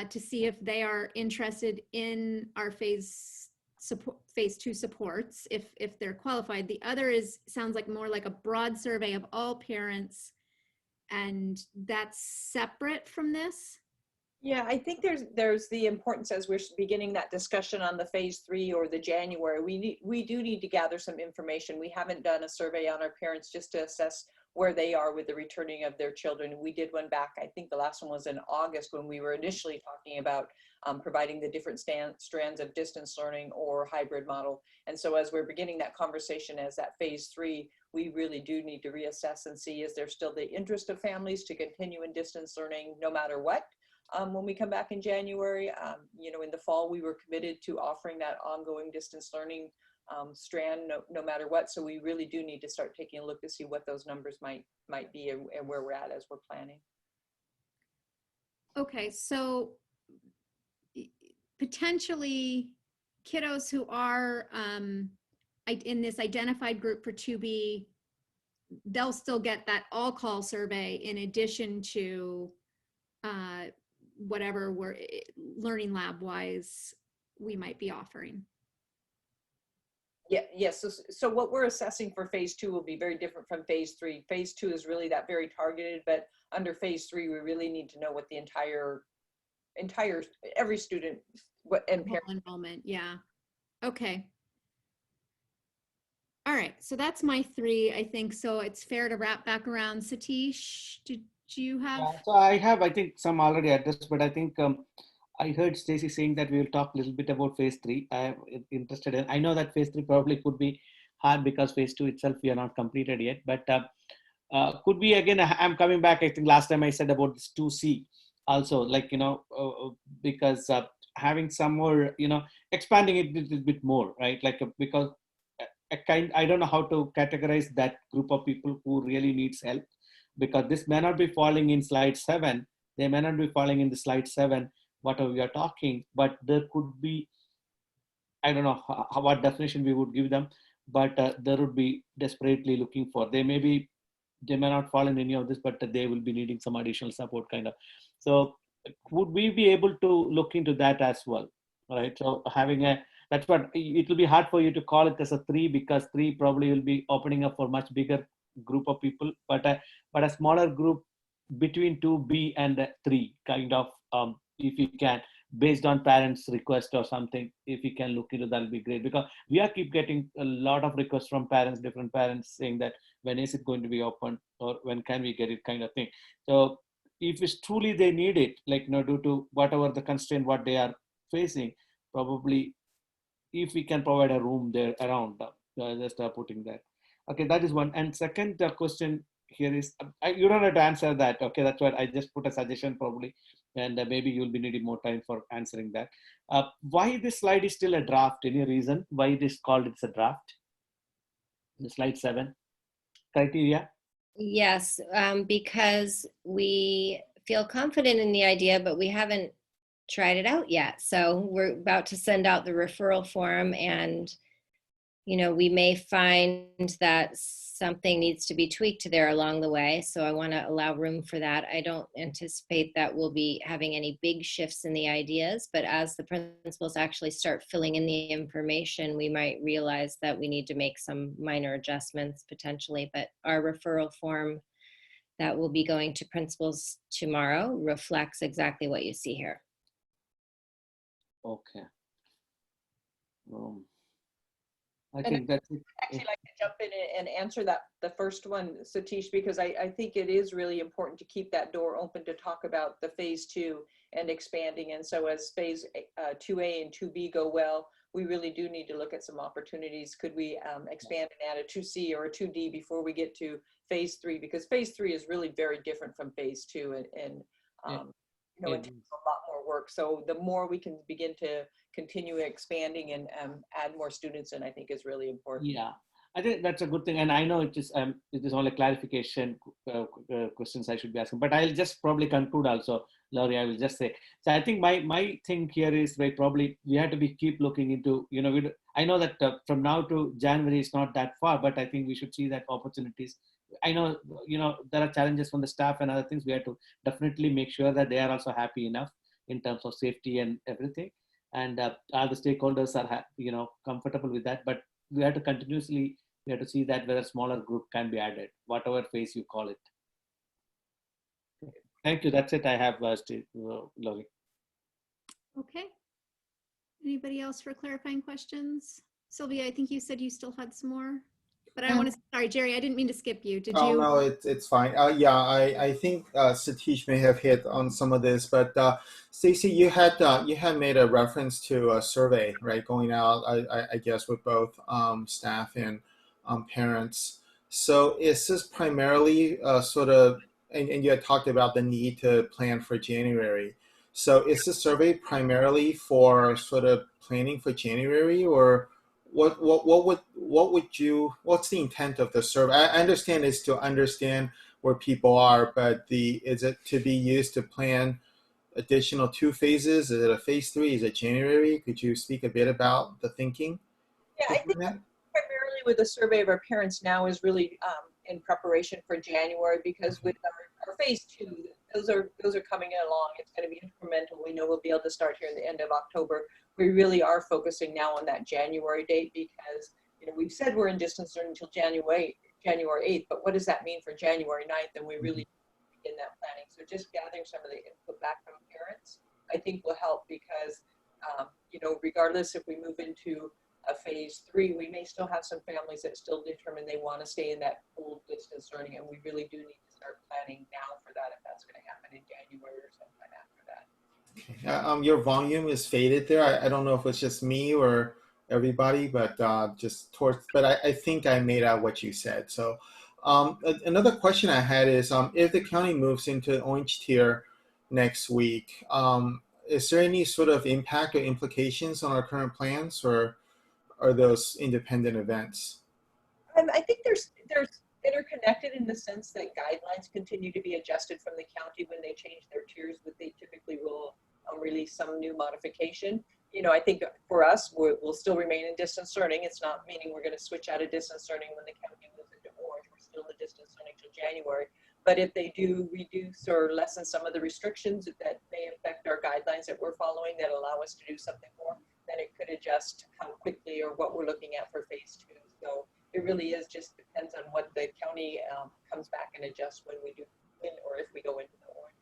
to see if they are interested in our phase 2 supports, if they're qualified. The other sounds like more like a broad survey of all parents and that's separate from this? Yeah, I think there's the importance as we're beginning that discussion on the phase 3 or the January. We do need to gather some information. We haven't done a survey on our parents just to assess where they are with the returning of their children. We did one back, I think the last one was in August when we were initially talking about providing the different strands of distance learning or hybrid model. And so as we're beginning that conversation as that phase 3, we really do need to reassess and see, is there still the interest of families to continue in distance learning no matter what? When we come back in January, you know, in the fall, we were committed to offering that ongoing distance learning strand no matter what. So we really do need to start taking a look to see what those numbers might be and where we're at as we're planning. Okay, so potentially kiddos who are in this identified group for 2B, they'll still get that all call survey in addition to whatever we're learning lab wise we might be offering. Yeah, yes. So what we're assessing for phase 2 will be very different from phase 3. Phase 2 is really that very targeted, but under phase 3, we really need to know what the entire every student and parent enrollment. Yeah. Okay. All right. So that's my 3, I think. So it's fair to wrap back around. Satish, did you have? Yeah, so I think some already addressed, but I think I heard Stacy saying that we will talk a little bit about phase 3. I'm interested in, I know that phase 3 probably could be hard because phase 2 itself we are not completed yet, but could we, again, I'm coming back, I think last time I said about this 2C also, like, you know, because having some more, you know, expanding it a little bit more, right? Like, because I don't know how to categorize that group of people who really needs help, because this may not be falling in slide 7. They may not be falling in the slide 7, whatever we are talking, but there could be, I don't know what definition we would give them, but there would be desperately looking for. They may not fall in any of this, but they will be needing some additional support kind of. So would we be able to look into that as well, right? So that's what, it will be hard for you to call it as a 3, because 3 probably will be opening up for much bigger group of people, but a smaller group between 2B and 3 kind of, if you can, based on parents' request or something, if you can look into that, will be great, because we are keep getting a lot of requests from parents, different parents saying that when is it going to be open, or when can we get it, kind of thing. So if it's truly they need it, like, you know, due to whatever the constraint what they are facing, probably if we can provide a room there around, just putting that. Okay, that is one. And second question here is, you don't have to answer that. Okay, that's what I just put a suggestion probably, and maybe you'll be needing more time for answering that. Why this slide is still a draft? Any reason why it is called it's a draft? The slide 7 criteria. Yes, because we feel confident in the idea, but we haven't tried it out yet. So we're about to send out the referral form, and you know, we may find that something needs to be tweaked there along the way. So I want to allow room for that. I don't anticipate that we'll be having any big shifts in the ideas, but as the principals actually start filling in the information, we might realize that we need to make some minor adjustments potentially. But our referral form that will be going to principals tomorrow reflects exactly what you see here. Okay. I think that's it. Actually like to jump in and answer that, the first one, Satish, because I think it is really important to keep that door open to talk about the phase 2 and expanding. And so as phase 2A and 2B go well, we really do need to look at some opportunities. Could we expand and add a 2C or a 2D before we get to phase 3? Because phase 3 is really very different from phase 2, and you know, it takes a lot more work. So the more we can begin to continue expanding and add more students in, I think is really important. Yeah, I think that's a good thing. And I know it is only clarification questions I should be asking, but I'll just probably conclude also, Laurie, I will just say. So I think my thing here is probably we have to keep looking into, you know, I know that from now to January is not that far, but I think we should see that opportunities. I know, you know, there are challenges from the staff and other things. We have to definitely make sure that they are also happy enough in terms of safety and everything. And all the stakeholders are, you know, comfortable with that. But we have to continuously, we have to see that whether smaller group can be added, whatever phase you call it. Thank you. That's it. I have, Lori. Okay. Anybody else for clarifying questions? Sylvia, I think you said you still had some more, but I want to, sorry, Jerry, I didn't mean to skip you. Did Oh you? no, it's fine. Yeah, I think Satish may have hit on some of this, but Stacy, you had made a reference to a survey, right, going out. I guess with both staff and parents. So is this primarily sort of, and you had talked about the need to plan for January. So is this survey primarily for sort of planning for January, or what's the intent of the survey? I understand it's to understand where people are, but is it to be used to plan additional 2 phases? Is it a phase 3? Is it January? Could you speak a bit about the thinking? Yeah, I think primarily with the survey of our parents now is really in preparation for January, because with our phase 2, those are coming along. It's going to be incremental. We know we'll be able to start here in the end of October. We really are focusing now on that January date, because we've said we're in distance learning until January 8th, but what does that mean for January 9th? And we really begin that planning. So just gathering some of the input back from parents, I think will help, because regardless if we move into a phase 3, we may still have some families that still determine they want to stay in that full distance learning, and we really do need to start planning now for that, if that's going to happen in January or sometime after that. Your volume is faded there. I don't know if it's just me or everybody, but I think I made out what you said. So another question I had is, if the county moves into orange tier next week, is there any sort of impact or implications on our current plans, or are those independent events? I think there's interconnected in the sense that guidelines continue to be adjusted from the county when they change their tiers, but they typically will release some new modification. I think for us, we'll still remain in distance learning. It's not meaning we're going to switch out of distance learning when the county moves into orange. We're still in distance learning till January. But if they do reduce or lessen some of the restrictions that may affect our guidelines that we're following that allow us to do something more, then it could adjust how quickly or what we're looking at for phase 2. So it really is just depends on what the county comes back and adjusts when or if we go into the orange.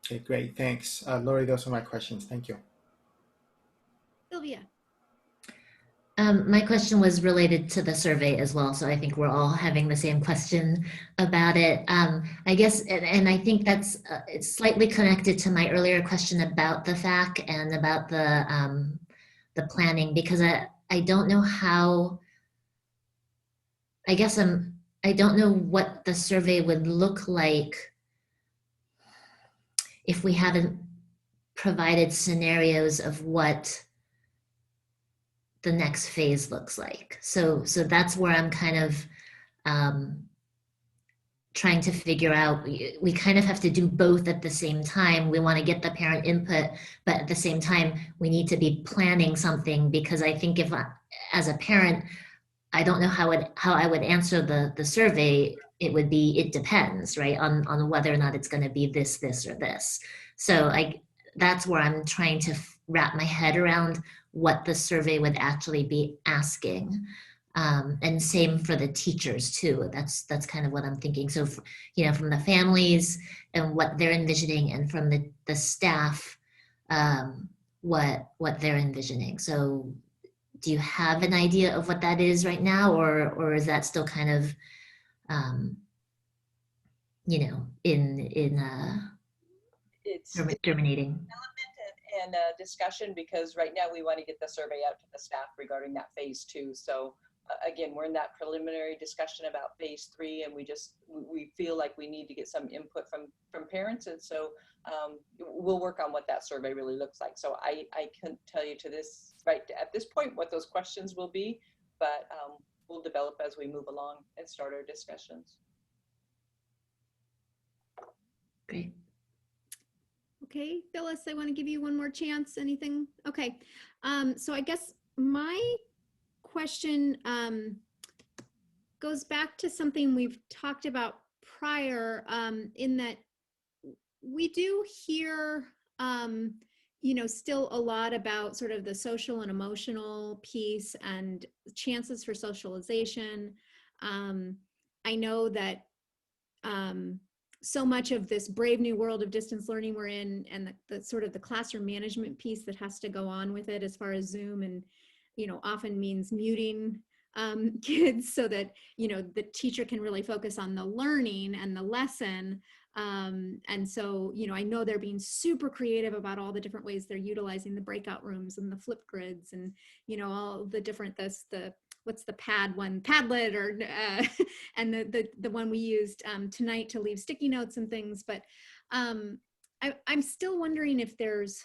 Okay, great, thanks. Lori, those are my questions. Thank you. Sylvia. My question was related to the survey as well, so I think we're all having the same question about it. I guess, and I think that's it's slightly connected to my earlier question about the FAQ and about the planning, because I don't know how. I guess I don't know what the survey would look like if we haven't provided scenarios of what the next phase looks like. So that's where I'm kind of trying to figure out, we kind of have to do both at the same time. We want to get the parent input, but at the same time, we need to be planning something, because I think if as a parent, I don't know how I would answer the survey. It would be, it depends, right, on whether or not it's going to be this, or this. So that's where I'm trying to wrap my head around what the survey would actually be asking. And same for the teachers too. That's kind of what I'm thinking. So, from the families and what they're envisioning, and from the staff, what they're envisioning. So, do you have an idea of what that is right now, or is that still kind of, It's germinating? And discussion, because right now we want to get the survey out to the staff regarding that phase 2. So again, we're in that preliminary discussion about phase 3, and we feel like we need to get some input from parents, and so we'll work on what that survey really looks like. So I can't tell you right at this point what those questions will be, but we'll develop as we move along and start our discussions. Great. Okay, Phyllis, I want to give you one more chance. Anything? Okay. So I guess my question goes back to something we've talked about prior, in that we do hear, still a lot about sort of the social and emotional piece and chances for socialization. I know that so much of this brave new world of distance learning we're in, and the sort of the classroom management piece that has to go on with it, as far as Zoom, and often means muting kids so that the teacher can really focus on the learning and the lesson. And so I know they're being super creative about all the different ways they're utilizing the breakout rooms and the flip grids, and all the different what's the Padlet, or and the one we used tonight to leave sticky notes and things. But I'm still wondering if there's,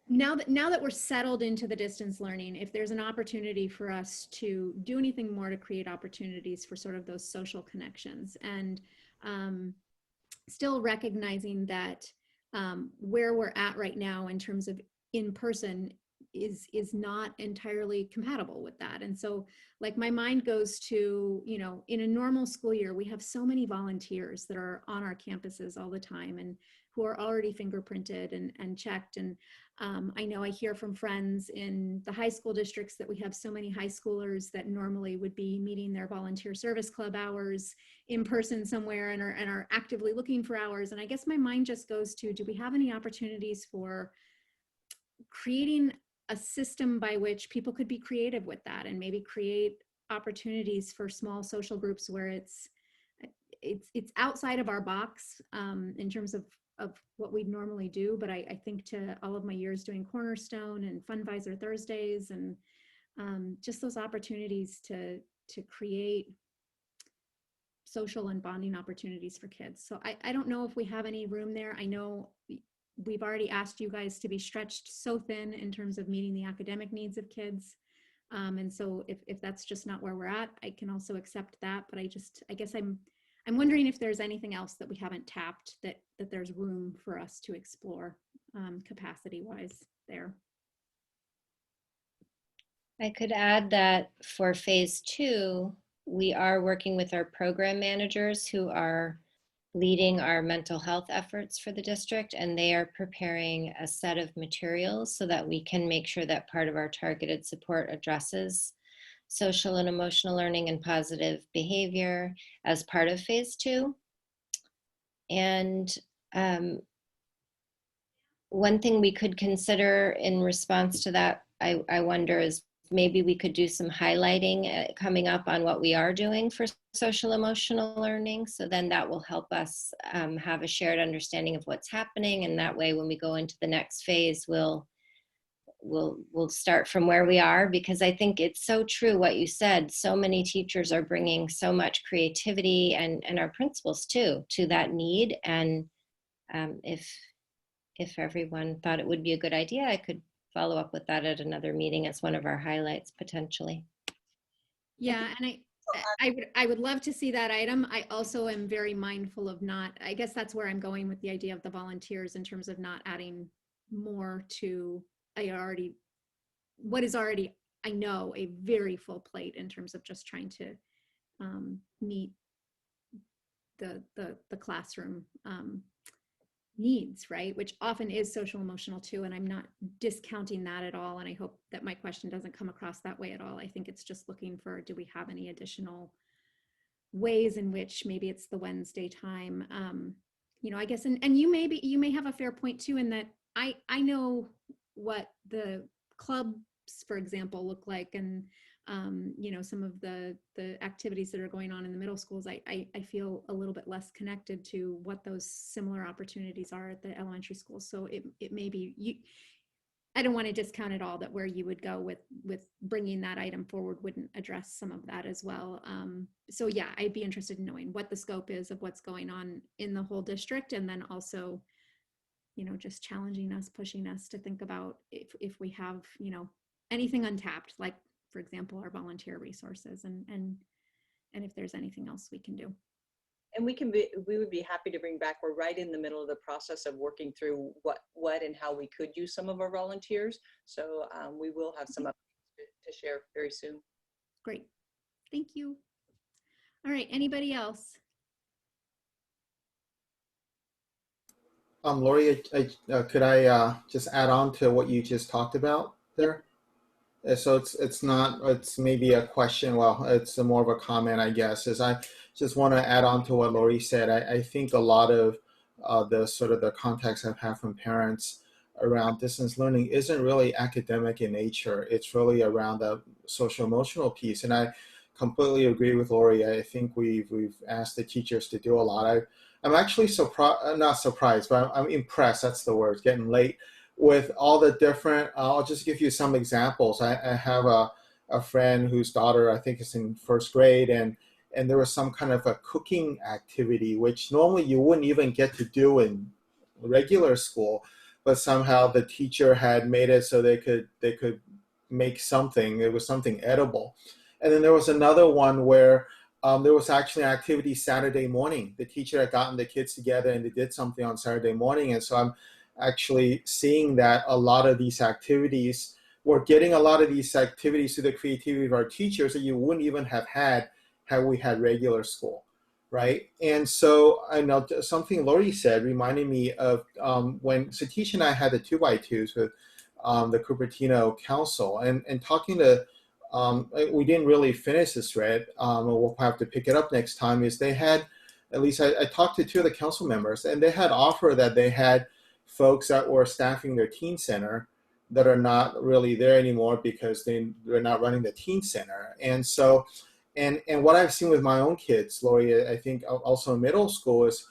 now that we're settled into the distance learning, if there's an opportunity for us to do anything more to create opportunities for sort of those social connections, and still recognizing that where we're at right now in terms of in person is not entirely compatible with that. And so, like, my mind goes to, in a normal school year, we have so many volunteers that are on our campuses all the time and who are already fingerprinted and checked. And I know I hear from friends in the high school districts that we have so many high schoolers that normally would be meeting their volunteer service club hours in person somewhere, and are actively looking for hours. And I guess my mind just goes to, do we have any opportunities for creating a system by which people could be creative with that, and maybe create opportunities for small social groups where it's outside of our box in terms of what we'd normally do. But I think to all of my years doing Cornerstone and Funvisor Thursdays, and just those opportunities to create social and bonding opportunities for kids. So I don't know if we have any room there. I know we've already asked you guys to be stretched so thin in terms of meeting the academic needs of kids. And so if that's just not where we're at, I can also accept that. But I guess I'm wondering if there's anything else that we haven't tapped that there's room for us to explore capacity wise there. I could add that for phase 2, we are working with our program managers who are leading our mental health efforts for the district, and they are preparing a set of materials so that we can make sure that part of our targeted support addresses social and emotional learning and positive behavior as part of phase 2. And one thing we could consider in response to that, I wonder, is maybe we could do some highlighting coming up on what we are doing for social emotional learning. So then that will help us have a shared understanding of what's happening. And that way, when we go into the next phase, we'll start from where we are, because I think it's so true what you said. So many teachers are bringing so much creativity, and our principals too, to that need. And if everyone thought it would be a good idea, I could follow up with that at another meeting as one of our highlights potentially. Yeah, and I would love to see that item. I also am very mindful of not, I guess that's where I'm going with the idea of the volunteers, in terms of not adding more to what is already, I know, a very full plate in terms of just trying to meet the classroom needs, right? Which often is social emotional too. And I'm not discounting that at all. And I hope that my question doesn't come across that way at all. I think it's just looking for, do we have any additional ways in which maybe it's the Wednesday time? I guess, and you may have a fair point too, in that I know what the clubs, for example, look like, and some of the activities that are going on in the middle schools, I feel a little bit less connected to what those similar opportunities are at the elementary schools. So it may be, I don't want to discount at all that where you would go with bringing that item forward wouldn't address some of that as well. So yeah, I'd be interested in knowing what the scope is of what's going on in the whole district, and then also, just challenging us, pushing us to think about if we have, anything untapped, like, for example, our volunteer resources, and if there's anything else we can do. And we would be happy to bring back, we're right in the middle of the process of working through what and how we could use some of our volunteers. So we will have some updates to share very soon. Great, thank you. All right, anybody else? Lori, could I just add on to what you just talked about there? So it's maybe a question. Well, it's more of a comment, I guess. As I just want to add on to what Lori said. I think a lot of the sort of the context I've had from parents around distance learning isn't really academic in nature. It's really around the social emotional piece. And I completely agree with Lori. I think we've asked the teachers to do a lot. I'm actually surprised, not surprised, but I'm impressed. That's the word. It's getting late with all the different. I'll just give you some examples. I have a friend whose daughter I think is in first grade, and there was some kind of a cooking activity which normally you wouldn't even get to do in regular school, but somehow the teacher had made it so they could make something. It was something edible. And then there was another one where there was actually an activity Saturday morning. The teacher had gotten the kids together and they did something on Saturday morning. And so I'm actually seeing that a lot of these activities, we're getting a lot of these activities through the creativity of our teachers that you wouldn't even have had we had regular school, right? And so I know something Lori said reminded me of when Satish and I had the 2x2s with the Cupertino Council, and talking to, we didn't really finish this thread, we'll have to pick it up next time, is they had, at least I talked to 2 of the council members, and they had offered that they had folks that were staffing their teen center that are not really there anymore because they're not running the teen center. And so, and what I've seen with my own kids, Lori, I think also in middle school, is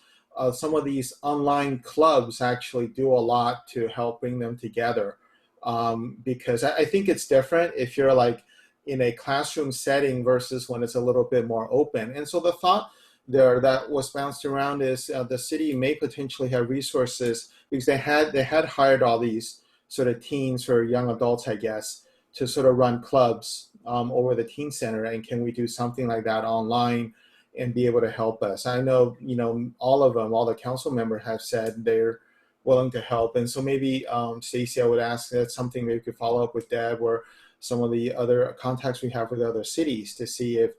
some of these online clubs actually do a lot to help bring them together. Because I think it's different if you're like in a classroom setting versus when it's a little bit more open. And so the thought there that was bounced around is the city may potentially have resources, because they had hired all these sort of teens or young adults, I guess, to sort of run clubs over the teen center. And can we do something like that online and be able to help us? I know, all of them, all the council members have said they're willing to help. And so maybe, Stacey, I would ask that something maybe we could follow up with Deb or some of the other contacts we have with other cities to see if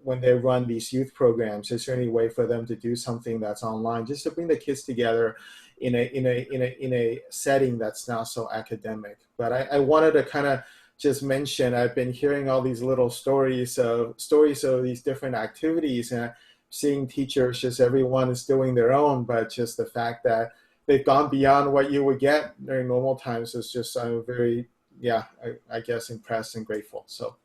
when they run these youth programs, is there any way for them to do something that's online, just to bring the kids together in a setting that's not so academic. But I wanted to kind of just mention, I've been hearing all these little stories of these different activities, and seeing teachers, just everyone is doing their own, but just the fact that they've gone beyond what you would get during normal times is just, I'm very, I guess, impressed and grateful. So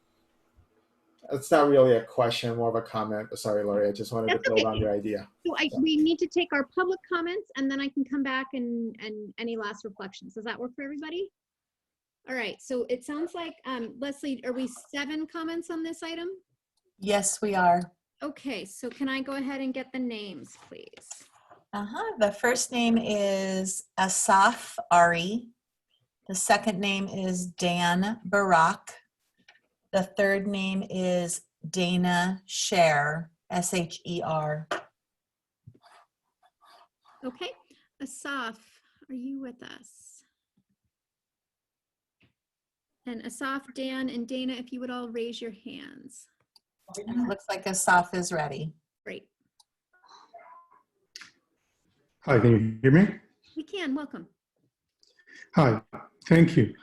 it's not really a question, more of a comment. Sorry, Lori, I just wanted to build on your idea. So we need to take our public comments, and then I can come back and any last reflections. Does that work for everybody? All right, so it sounds like, Leslie, are we 7 comments on this item? Yes, we are. Okay, so can I go ahead and get the names, please? The first name is Asaf Ari. The second name is Dan Barak. The third name is Dana Sher, S-H-E-R. Okay, Asaf, are you with us? And Asaf, Dan, and Dana, if you would all raise your hands. And it looks like Asaf is ready. Great. Hi, can you hear me? We can, welcome. Hi, thank you.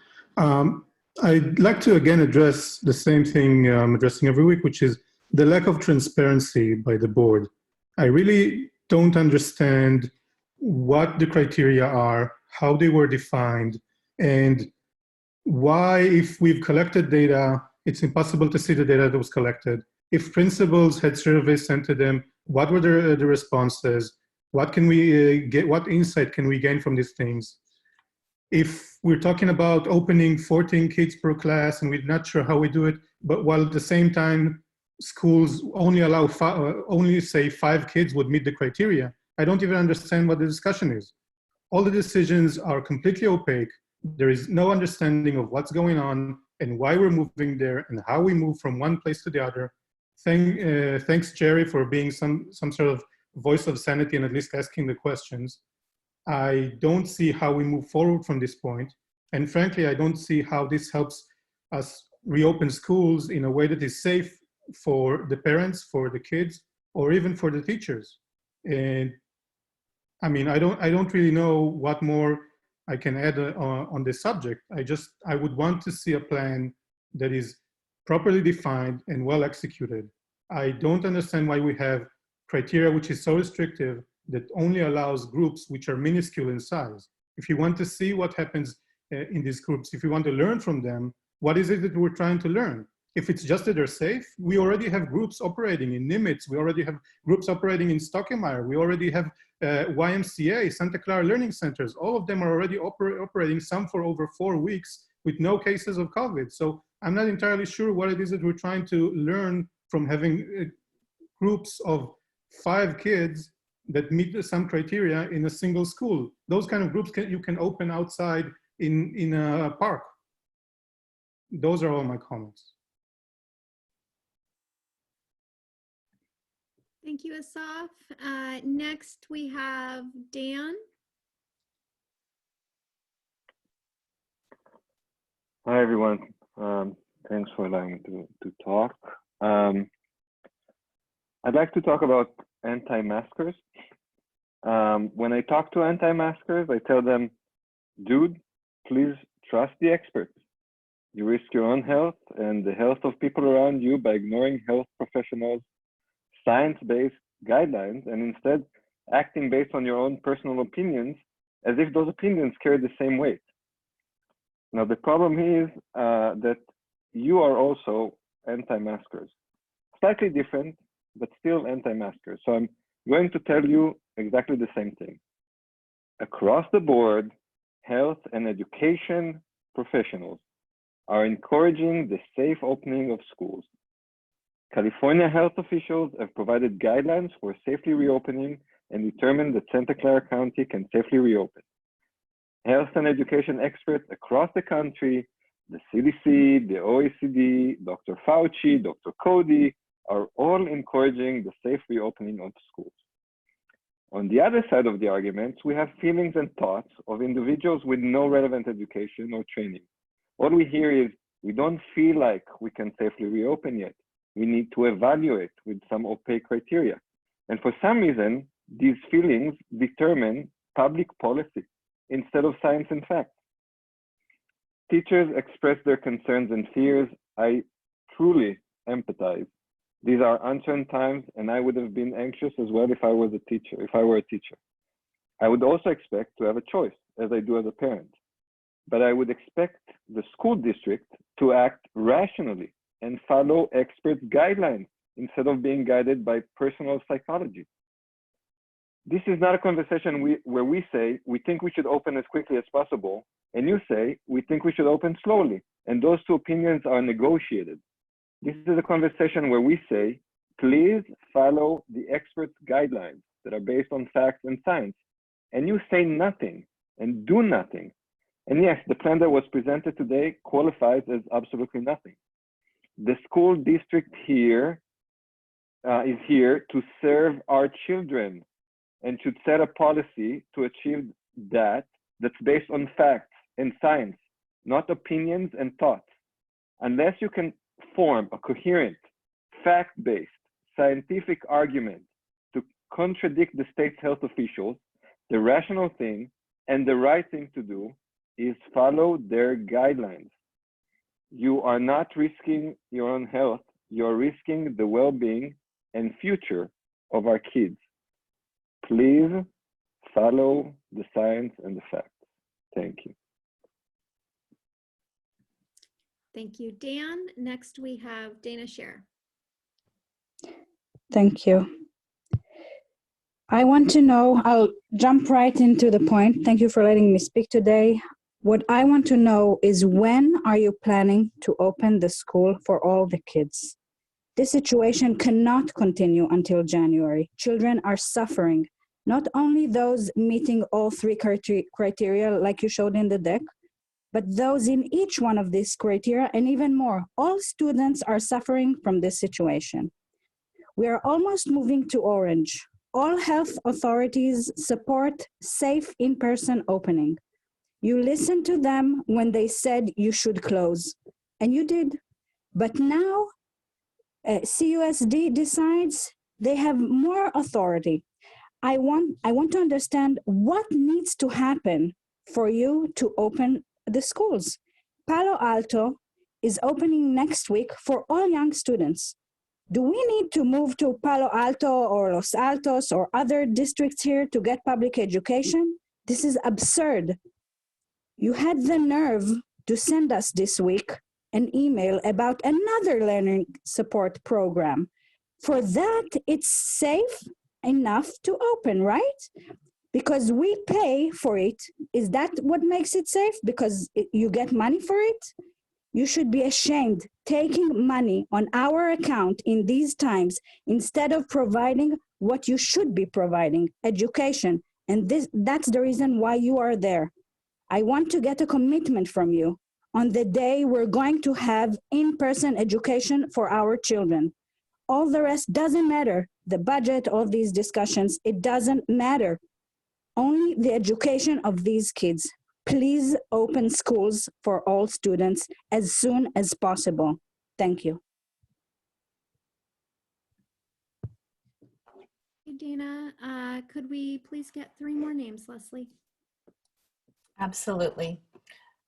I'd like to again address the same thing I'm addressing every week, which is the lack of transparency by the board. I really don't understand what the criteria are, how they were defined, and why, if we've collected data, it's impossible to see the data that was collected. If principals had surveys sent to them, what were the responses? What can we get? What insight can we gain from these things? If we're talking about opening 14 kids per class and we're not sure how we do it, but while at the same time schools only allow only say 5 kids would meet the criteria, I don't even understand what the discussion is. All the decisions are completely opaque. There is no understanding of what's going on and why we're moving there and how we move from one place to the other. Thanks, Jerry, for being some sort of voice of sanity and at least asking the questions. I don't see how we move forward from this point. And frankly, I don't see how this helps us reopen schools in a way that is safe for the parents, for the kids, or even for the teachers. And I mean, I don't really know what more I can add on this subject. I would want to see a plan that is properly defined and well executed. I don't understand why we have criteria which is so restrictive that only allows groups which are minuscule in size. If you want to see what happens in these groups, if you want to learn from them, what is it that we're trying to learn? If it's just that they're safe, we already have groups operating in Nimitz, we already have groups operating in Stockemeyer, we already have YMCA, Santa Clara Learning Centers. All of them are already operating, some for over 4 weeks with no cases of COVID. So I'm not entirely sure what it is that we're trying to learn from having groups of 5 kids that meet some criteria in a single school. Those kind of groups you can open outside in a park. Those are all my comments. Thank you, Asaf. Next, we have Dan. Hi, everyone. Thanks for allowing me to talk. I'd like to talk about anti-maskers. When I talk to anti-maskers, I tell them, dude, please trust the experts. You risk your own health and the health of people around you by ignoring health professionals' science-based guidelines and instead acting based on your own personal opinions as if those opinions carry the same weight. Now, the problem is that you are also anti-maskers, slightly different, but still anti-maskers. So I'm going to tell you exactly the same thing. Across the board, health and education professionals are encouraging the safe opening of schools. California health officials have provided guidelines for safely reopening and determined that Santa Clara County can safely reopen. Health and education experts across the country, the CDC, the OECD, Dr. Fauci, Dr. Cody, are all encouraging the safe reopening of schools. On the other side of the arguments, we have feelings and thoughts of individuals with no relevant education or training. What we hear is, we don't feel like we can safely reopen yet. We need to evaluate with some opaque criteria. And for some reason, these feelings determine public policy instead of science and facts. Teachers express their concerns and fears. I truly empathize. These are uncertain times, and I would have been anxious as well if I were a teacher. I would also expect to have a choice, as I do as a parent. But I would expect the school district to act rationally and follow experts' guidelines instead of being guided by personal psychology. This is not a conversation where we say, we think we should open as quickly as possible, and you say, we think we should open slowly, and those two opinions are negotiated. This is a conversation where we say, please follow the experts' guidelines that are based on facts and science, and you say nothing and do nothing. And yes, the plan that was presented today qualifies as absolutely nothing. The school district here is here to serve our children and should set a policy to achieve that's based on facts and science, not opinions and thoughts. Unless you can form a coherent, fact-based, scientific argument to contradict the state's health officials, the rational thing and the right thing to do is follow their guidelines. You are not risking your own health, you're risking the well-being and future of our kids. Please follow the science and the facts. Thank you. Thank you, Dan. Next, we have Dana Scher. Thank you. I want to know, I'll jump right into the point. Thank you for letting me speak today. What I want to know is, when are you planning to open the school for all the kids? This situation cannot continue until January. Children are suffering, not only those meeting all 3 criteria like you showed in the deck, but those in each one of these criteria and even more. All students are suffering from this situation. We are almost moving to orange. All health authorities support safe in-person opening. You listened to them when they said you should close, and you did. But now CUSD decides they have more authority. I want to understand what needs to happen for you to open the schools. Palo Alto is opening next week for all young students. Do we need to move to Palo Alto or Los Altos or other districts here to get public education? This is absurd. You had the nerve to send us this week an email about another learning support program. For that, it's safe enough to open, right? Because we pay for it. Is that what makes it safe? Because you get money for it? You should be ashamed taking money on our account in these times instead of providing what you should be providing, education. And that's the reason why you are there. I want to get a commitment from you on the day we're going to have in-person education for our children. All the rest doesn't matter. The budget, all these discussions, it doesn't matter. Only the education of these kids. Please open schools for all students as soon as possible. Thank you. Hey, Dana, could we please get 3 more names, Leslie? Absolutely.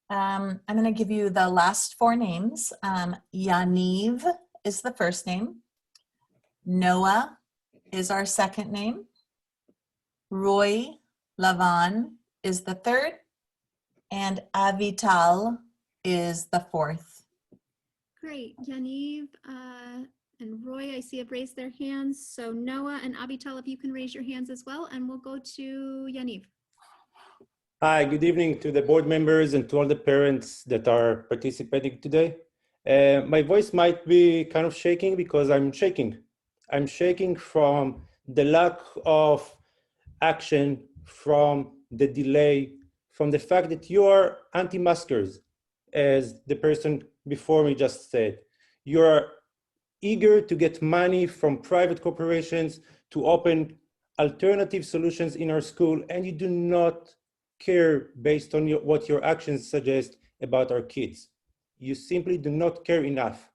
I'm going to give you the last 4 names. Yaniv is the first name. Noah is our second name. Roy Lavan is the third. And Avital is the fourth. Great. Yaniv and Roy, I see have raised their hands. So Noah and Abital, if you can raise your hands as well, and we'll go to Yaniv. Hi, good evening to the board members and to all the parents that are participating today. My voice might be kind of shaking because I'm shaking. I'm shaking from the lack of action, from the delay, from the fact that you are anti-maskers, as the person before me just said. You are eager to get money from private corporations to open alternative solutions in our school, and you do not care based on what your actions suggest about our kids. You simply do not care enough.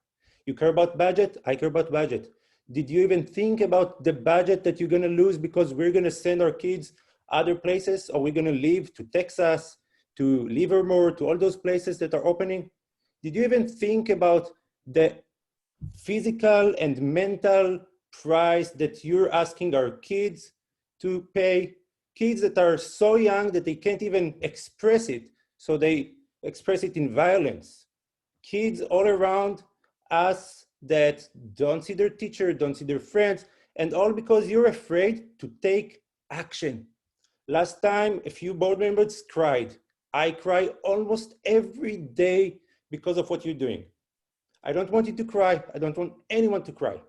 You care about budget, I care about budget. Did you even think about the budget that you're gonna lose because we're gonna send our kids other places, or we're gonna leave to Texas, to Livermore, to all those places that are opening? Did you even think about the physical and mental price that you're asking our kids to pay? Kids that are so young that they can't even express it, so they express it in violence. Kids all around us that don't see their teacher, don't see their friends, and all because you're afraid to take action. Last time, a few board members cried. I cry almost every day because of what you're doing. I don't want you to cry. I don't want anyone to cry.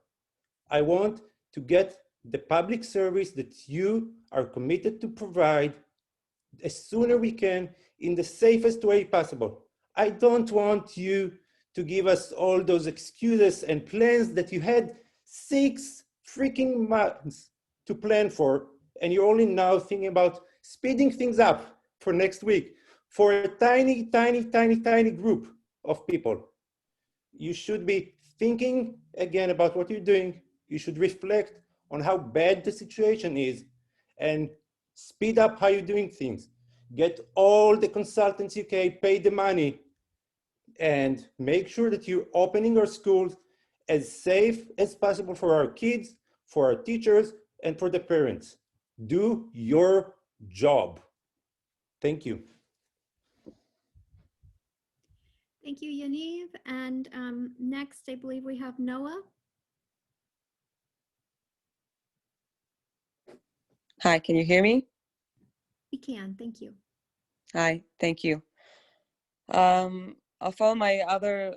I want to get the public service that you are committed to provide as sooner we can in the safest way possible. I don't want you to give us all those excuses and plans that you had 6 freaking months to plan for, and you're only now thinking about speeding things up for next week for a tiny, tiny, tiny, tiny group of people. You should be thinking again about what you're doing. You should reflect on how bad the situation is and speed up how you're doing things. Get all the consultants you can, pay the money, and make sure that you're opening our schools as safe as possible for our kids, for our teachers, and for the parents. Do your job. Thank you. Thank you, Yaniv. And next, I believe we have Noah. Hi, can you hear me? We can, thank you. Hi, thank you. I'll follow my other,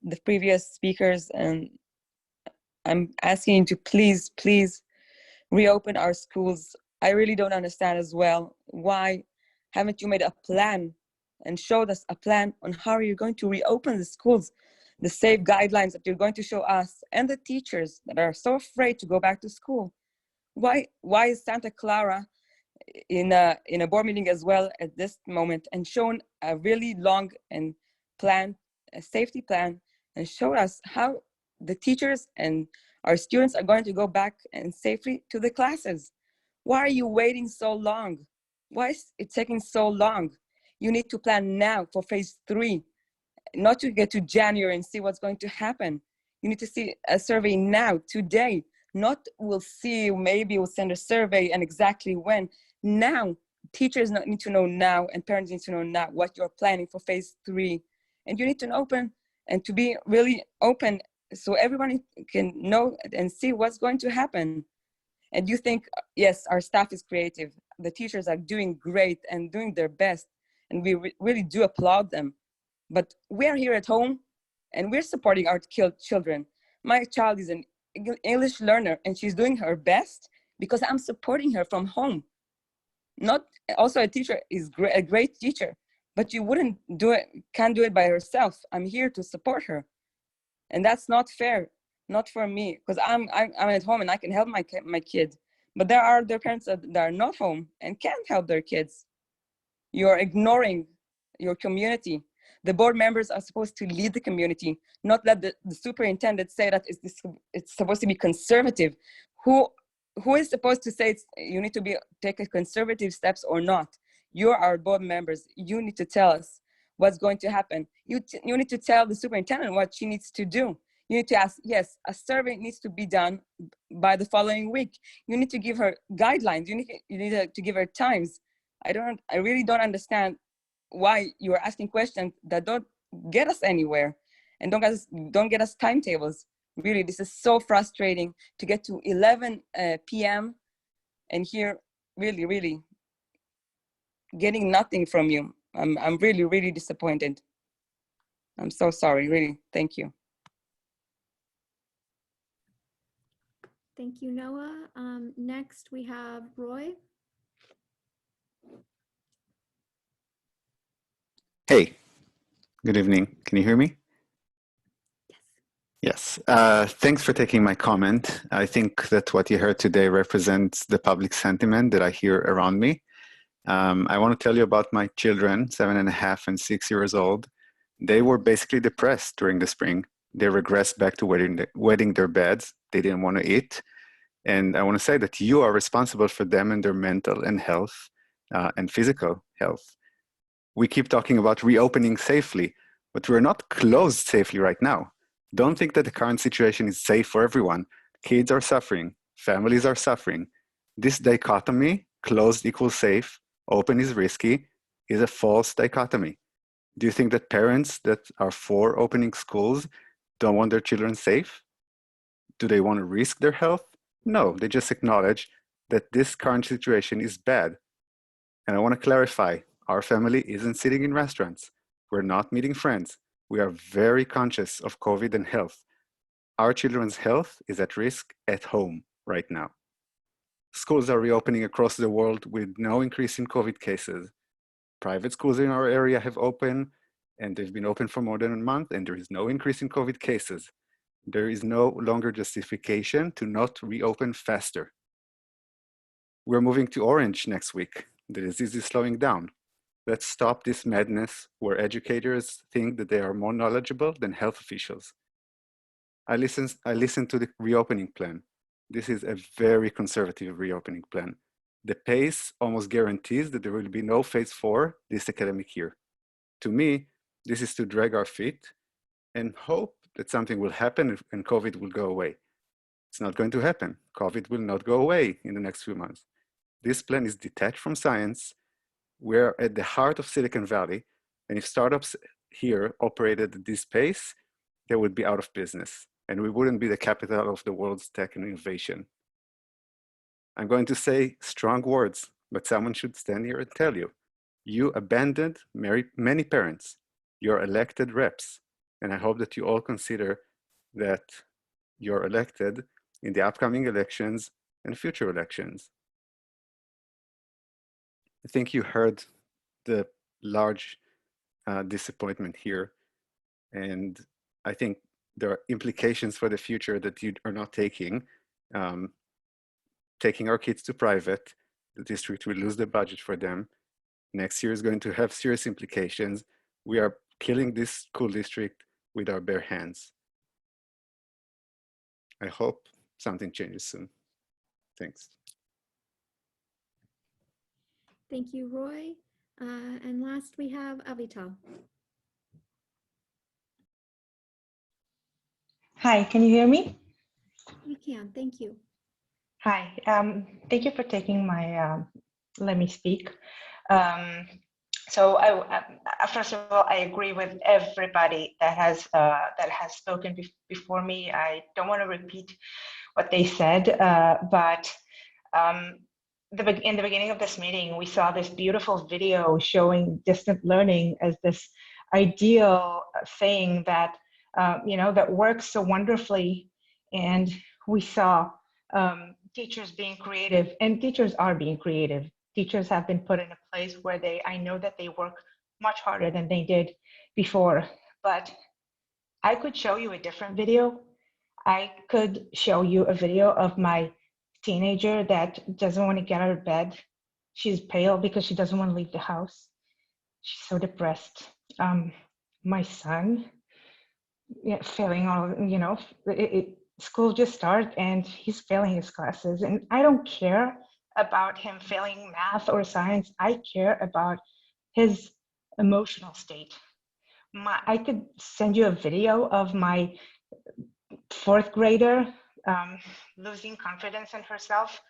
the previous speakers, and I'm asking you to please reopen our schools. I really don't understand as well, why haven't you made a plan and showed us a plan on how you're going to reopen the schools, the safe guidelines that you're going to show us and the teachers that are so afraid to go back to school? Why is Santa Clara in a board meeting as well at this moment and shown a really long and plan, a safety plan, and showed us how the teachers and our students are going to go back and safely to the classes? Why are you waiting so long? Why is it taking so long? You need to plan now for phase 3, not to get to January and see what's going to happen. You need to see a survey now, today, not we'll see, maybe we'll send a survey and exactly when. Now, teachers need to know now and parents need to know now what you're planning for phase 3. And you need to open and to be really open so everyone can know and see what's going to happen. And you think, yes, our staff is creative. The teachers are doing great and doing their best. And we really do applaud them. But we're here at home and we're supporting our children. My child is an English learner and she's doing her best because I'm supporting her from home. Not also a teacher is a great teacher, but you wouldn't do it, can't do it by herself. I'm here to support her. And that's not fair, not for me, because I'm at home and I can help my kid. But there are their parents that are not home and can't help their kids. You're ignoring your community. The board members are supposed to lead the community, not let the superintendent say that it's supposed to be conservative. Who is supposed to say you need to take a conservative steps or not? You're our board members. You need to tell us what's going to happen. You need to tell the superintendent what she needs to do. You need to ask, yes, a survey needs to be done by the following week. You need to give her guidelines. You need to give her times. I really don't understand why you are asking questions that don't get us anywhere and don't get us timetables. Really, this is so frustrating to get to 11 p.m. and here really, really getting nothing from you. I'm really, really disappointed. I'm so sorry, really. Thank you. Thank you, Noah. Next, we have Roy. Hey, good evening. Can you hear me? Yes. Thanks for taking my comment. I think that what you heard today represents the public sentiment that I hear around me. I want to tell you about my children, 7.5 and 6 years old. They were basically depressed during the spring. They regressed back to wetting their beds. They didn't want to eat. And I want to say that you are responsible for them and their mental and health and physical health. We keep talking about reopening safely, but we're not closed safely right now. Don't think that the current situation is safe for everyone. Kids are suffering, families are suffering. This dichotomy, closed equals safe, open is risky, is a false dichotomy. Do you think that parents that are for opening schools don't want their children safe? Do they want to risk their health? No, they just acknowledge that this current situation is bad. And I want to clarify, our family isn't sitting in restaurants. We're not meeting friends. We are very conscious of COVID and health. Our children's health is at risk at home right now. Schools are reopening across the world with no increase in COVID cases. Private schools in our area have opened, and they've been open for more than a month, and there is no increase in COVID cases. There is no longer justification to not reopen faster. We're moving to orange next week. The disease is slowing down. Let's stop this madness where educators think that they are more knowledgeable than health officials. I listened to the reopening plan. This is a very conservative reopening plan. The pace almost guarantees that there will be no phase 4 this academic year. To me, this is to drag our feet and hope that something will happen and COVID will go away. It's not going to happen. COVID will not go away in the next few months. This plan is detached from science. We're at the heart of Silicon Valley, and if startups here operated at this pace, they would be out of business, and we wouldn't be the capital of the world's tech and innovation. I'm going to say strong words, but someone should stand here and tell you, you abandoned many parents, your elected reps, and I hope that you all consider that you're elected in the upcoming elections and future elections. I think you heard the large disappointment here, and I think there are implications for the future that you are not taking. Taking our kids to private, the district will lose the budget for them. Next year is going to have serious implications. We are killing this school district with our bare hands. I hope something changes soon. Thanks. Thank you, Roy. And last we have Avital. Hi, can you hear me? We can, thank you. Hi, thank you for taking my, let me speak. Um, so first of all, I agree with everybody that has spoken before me. I don't want to repeat what they said, but um, in the beginning of this meeting, we saw this beautiful video showing distant learning as this ideal thing that that works so wonderfully, and we saw teachers being creative, and teachers are being creative. Teachers have been put in a place where I know that they work much harder than they did before. But I could show you a different video. I could show you a video of my teenager that doesn't want to get out of bed. She's pale because she doesn't want to leave the house. She's so depressed. My son, failing all, school just started and he's failing his classes. And I don't care about him failing math or science. I care about his emotional state. I could send you a video of my fourth grader losing confidence in herself,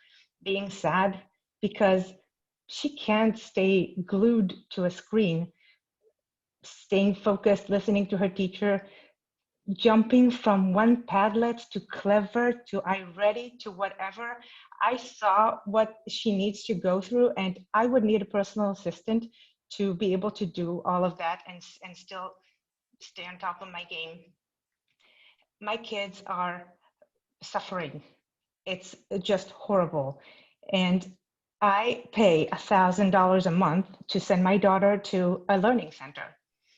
being sad because she can't stay glued to a screen, staying focused, listening to her teacher, jumping from one Padlet to Clever to iReady to whatever. I saw what she needs to go through, and I would need a personal assistant to be able to do all of that and still stay on top of my game. My kids are suffering. It's just horrible. And I pay $1,000 a month to send my daughter to a learning center.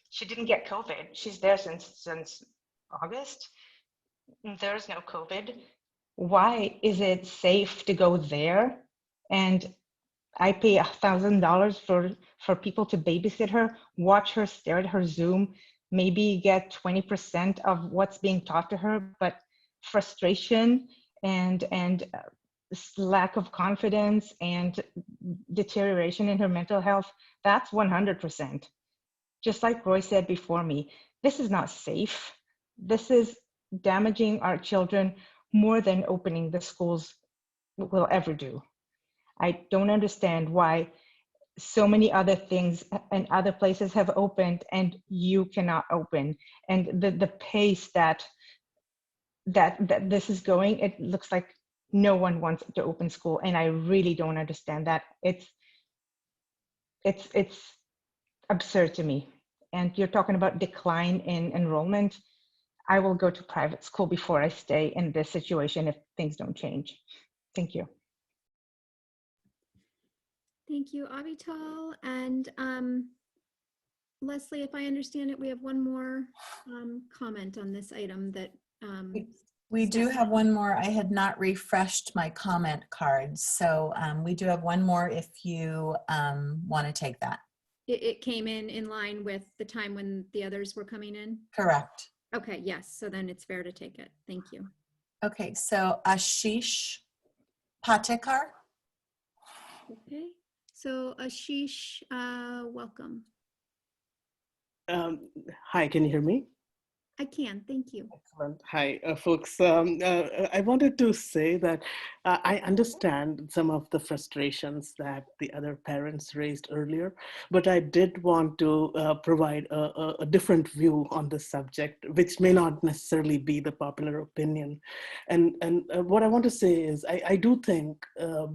She didn't get COVID. She's there since August. There's no COVID. Why is it safe to go there? And I pay $1,000 for people to babysit her, watch her, stare at her Zoom, maybe get 20% of what's being taught to her, but frustration and lack of confidence and deterioration in her mental health, that's 100%. Just like Roy said before me, this is not safe. This is damaging our children more than opening the schools will ever do. I don't understand why so many other things and other places have opened and you cannot open. And the pace that this is going, it looks like no one wants to open school, and I really don't understand that. It's absurd to me. And you're talking about decline in enrollment. I will go to private school before I stay in this situation if things don't change. Thank you. Thank you, Avital. And Leslie, if I understand it, we have one more comment on this item that we do have one more. I had not refreshed my comment cards, so we do have one more if you want to take that. It came in line with the time when the others were coming in? Correct. Okay, yes, so then it's fair to take it. Thank you. Okay, so Ashish Patekar. Okay, so Ashish, welcome. Hi, can you hear me? I can, thank you. Excellent. Hi, folks. I wanted to say that I understand some of the frustrations that the other parents raised earlier, but I did want to provide a different view on this subject, which may not necessarily be the popular opinion. And what I want to say is I do think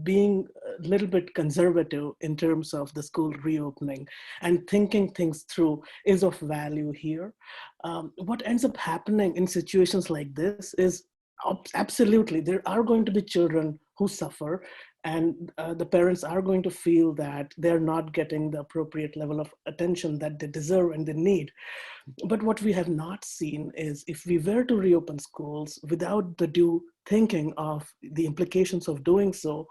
being a little bit conservative in terms of the school reopening and thinking things through is of value here. What ends up happening in situations like this is absolutely there are going to be children who suffer, and the parents are going to feel that they're not getting the appropriate level of attention that they deserve and they need. But what we have not seen is if we were to reopen schools without the due thinking of the implications of doing so,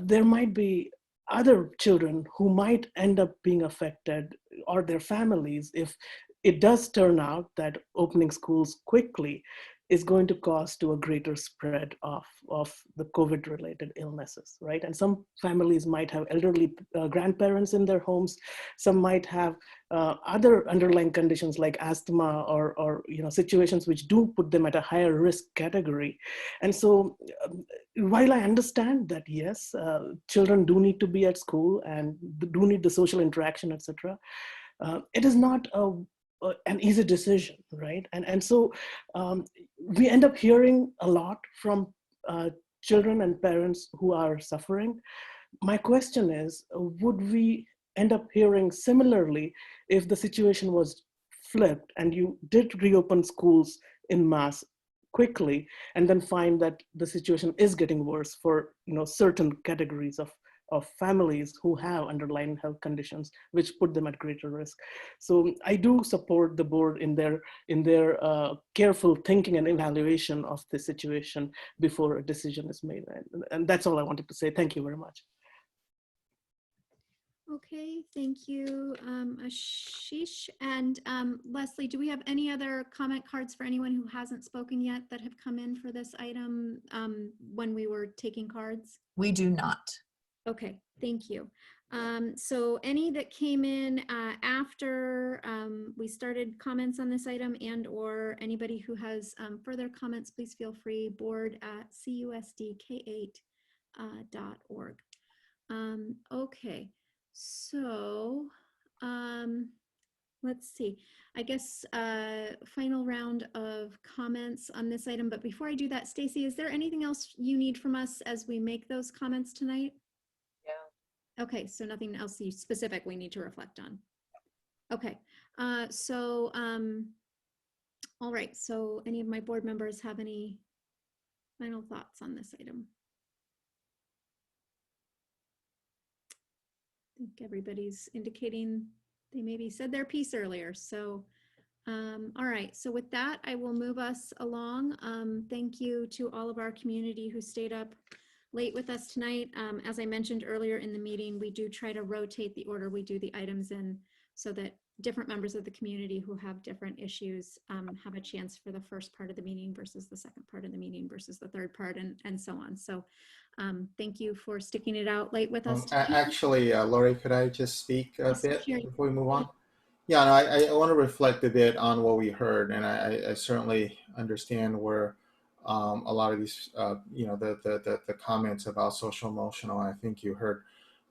there might be other children who might end up being affected, or their families, if it does turn out that opening schools quickly is going to cause to a greater spread of the COVID-related illnesses, right? And some families might have elderly grandparents in their homes. Some might have other underlying conditions like asthma or situations which do put them at a higher risk category. And so while I understand that, yes, children do need to be at school and do need the social interaction, etc., it is not an easy decision, right? And so we end up hearing a lot from children and parents who are suffering. My question is, would we end up hearing similarly if the situation was flipped and you did reopen schools in mass quickly and then find that the situation is getting worse for certain categories of families who have underlying health conditions which put them at greater risk? So I do support the board in their careful thinking and evaluation of the situation before a decision is made. And that's all I wanted to say. Thank you very much. Okay, thank you, Ashish. And Leslie, do we have any other comment cards for anyone who hasn't spoken yet that have come in for this item when we were taking cards? We do not. Okay, thank you. So any that came in after we started comments on this item, and or anybody who has further comments, please feel free, board@cusdk8.org. Okay, so let's see. I guess final round of comments on this item. But before I do that, Stacy, is there anything else you need from us as we make those comments tonight? Yeah. Okay, so nothing else specific we need to reflect on. Okay, all right. So any of my board members have any final thoughts on this item? I think everybody's indicating they maybe said their piece earlier. So, all right. So with that, I will move us along. Thank you to all of our community who stayed up late with us tonight. As I mentioned earlier in the meeting, we do try to rotate the order we do the items in so that different members of the community who have different issues have a chance for the first part of the meeting versus the second part of the meeting versus the third part, and so on. So thank you for sticking it out late with us. Actually, Lori, could I just speak a bit sure. before we move on? Yeah, no, I want to reflect a bit on what we heard, and I certainly understand where a lot of these, the comments about social emotional. I think you heard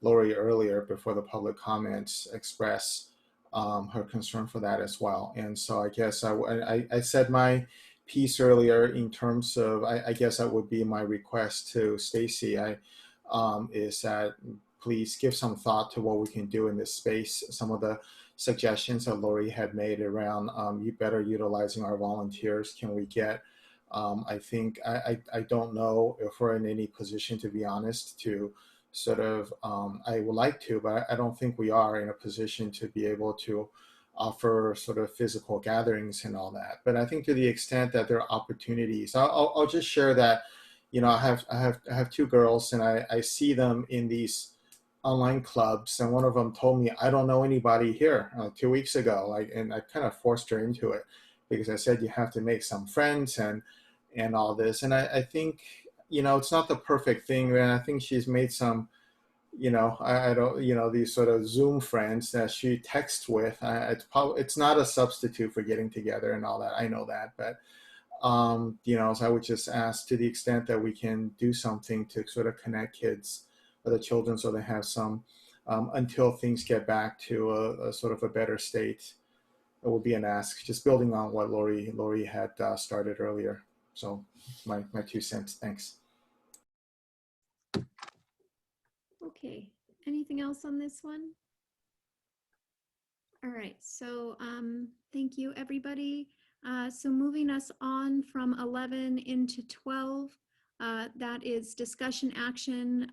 Lori earlier before the public comments express her concern for that as well. And so I guess I said my piece earlier in terms of, I guess that would be my request to Stacy. Is that please give some thought to what we can do in this space. Some of the suggestions that Lori had made around you better utilizing our volunteers. Can we get, I think, I don't know if we're in any position, to be honest, to sort of, I would like to, but I don't think we are in a position to be able to offer sort of physical gatherings and all that. But I think to the extent that there are opportunities, I'll just share that, I have two girls, and I see them in these online clubs, and one of them told me, I don't know anybody here 2 weeks ago, and I kind of forced her into it because I said you have to make some friends and all this. And I think, it's not the perfect thing, and I think she's made some, I don't, these sort of Zoom friends that she texts with. It's not a substitute for getting together and all that. I know that, but so I would just ask, to the extent that we can do something to sort of connect kids or the children so they have some, until things get back to a sort of a better state, it will be an ask, just building on what Lori had started earlier. So my 2 cents, thanks. Okay, anything else on this one? All right, so thank you, everybody. So moving us on from 11 into 12, that is discussion action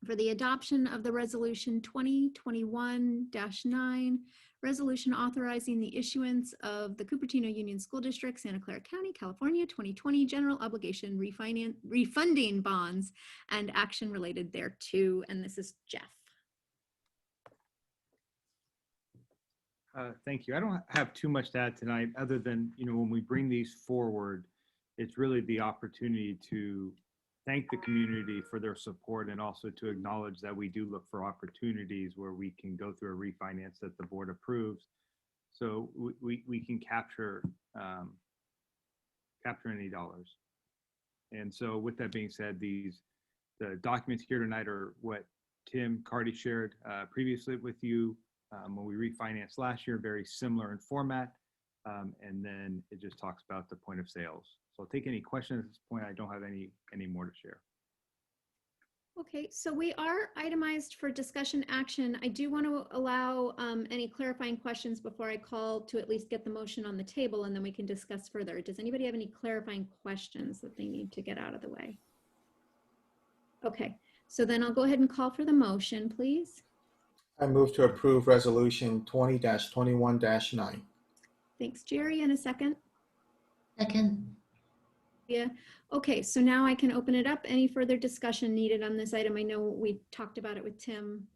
for the adoption of the resolution 2021-9, resolution authorizing the issuance of the Cupertino Union School District, Santa Clara County, California, 2020 general obligation refunding bonds and action related thereto. And this is Jeff. Thank you. I don't have too much to add tonight, other than, when we bring these forward, it's really the opportunity to thank the community for their support and also to acknowledge that we do look for opportunities where we can go through a refinance that the board approves. So we can capture any dollars. And so with that being said, the documents here tonight are what Tim Carty shared previously with you when we refinanced last year, very similar in format. And then it just talks about the point of sales. So I'll take any questions at this point. I don't have any more to share. Okay, so we are itemized for discussion action. I do want to allow any clarifying questions before I call to at least get the motion on the table, and then we can discuss further. Does anybody have any clarifying questions that they need to get out of the way? Okay, so then I'll go ahead and call for the motion, please. I move to approve resolution 20-21-9. Thanks, Jerry. In a second. Second. Yeah. Okay, so now I can open it up. Any further discussion needed on this item? I know we talked about it with Tim.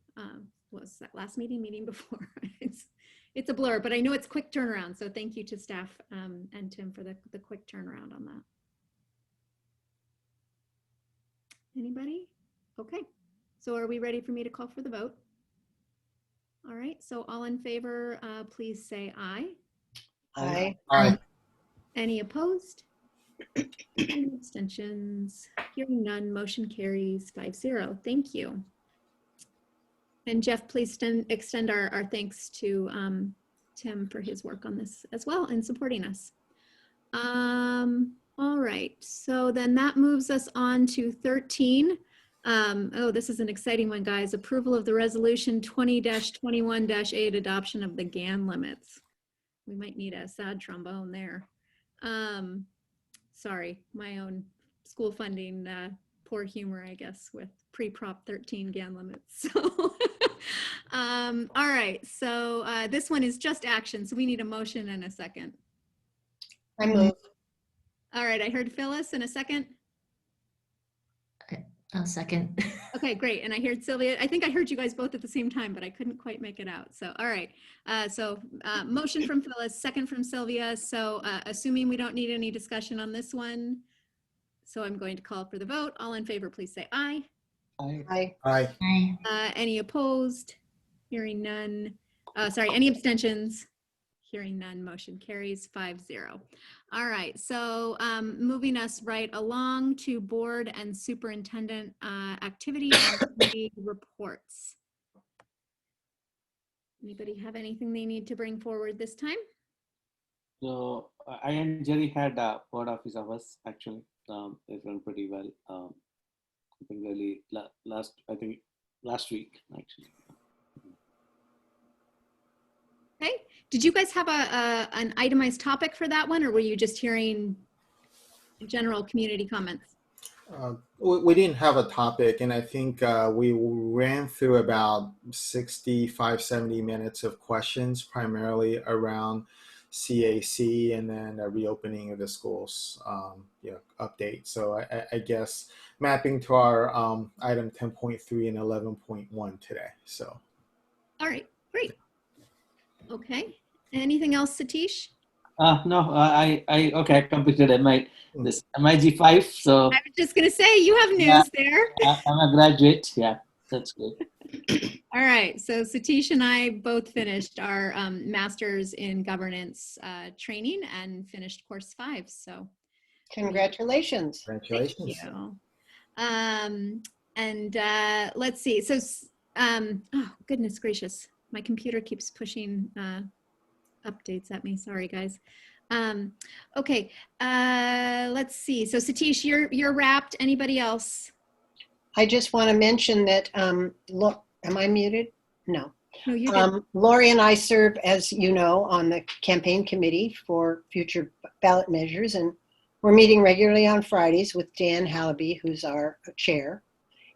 Was that last meeting before? It's a blur, but I know it's quick turnaround. So thank you to staff and Tim for the quick turnaround on that. Anybody? Okay. So are we ready for me to call for the vote? All right. So all in favor, please say aye. Aye. Aye. Any opposed? Any abstentions? Hearing none, motion carries 5-0. Thank you. And Jeff, please extend our thanks to Tim for his work on this as well and supporting us. All right, so then that moves us on to 13. Oh, this is an exciting one, guys. Approval of the resolution 20-21-8, adoption of the GAN limits. We might need a sad trombone there. Sorry, my own school funding poor humor, I guess, with pre-Prop 13 GAN limits. So, all right, so this one is just action, so we need a motion and a second. I move. All right, I heard Phyllis in a second. I'll second. Okay, great. And I heard Sylvia. I think I heard you guys both at the same time, but I couldn't quite make it out. So, all right. Motion from Phyllis, second from Sylvia. So assuming we don't need any discussion on this one, so I'm going to call for the vote. All in favor, please say aye. Aye. Aye. Aye. Any opposed? Hearing none. Sorry, any abstentions? Hearing none, motion carries 5-0. All right, so moving us right along to board and superintendent activity and committee reports. Anybody have anything they need to bring forward this time? So I and Jerry had a board office hours actually. It went pretty well. I think really last week actually. Okay. Did you guys have an itemized topic for that one, or were you just hearing general community comments? We didn't have a topic, and I think we ran through about 65, 70 minutes of questions, primarily around CAC and then a reopening of the schools update. So I guess mapping to our item 10.3 and 11.1 today. So. All right, great. Okay. Anything else, Satish? No, I completed this MIG5. So I was just gonna say you have news there. I'm a graduate. Yeah, that's good. All right. So Satish and I both finished our master's in governance training and finished course 5. So congratulations. Congratulations. Thank you. And let's see. So, oh goodness gracious, my computer keeps pushing updates at me. Sorry, guys. Okay, let's see. So Satish, you're wrapped. Anybody else? I just want to mention that, look, am I muted? No. No, you did. Lori and I serve, as you know, on the campaign committee for future ballot measures, and we're meeting regularly on Fridays with Dan Hallaby, who's our chair,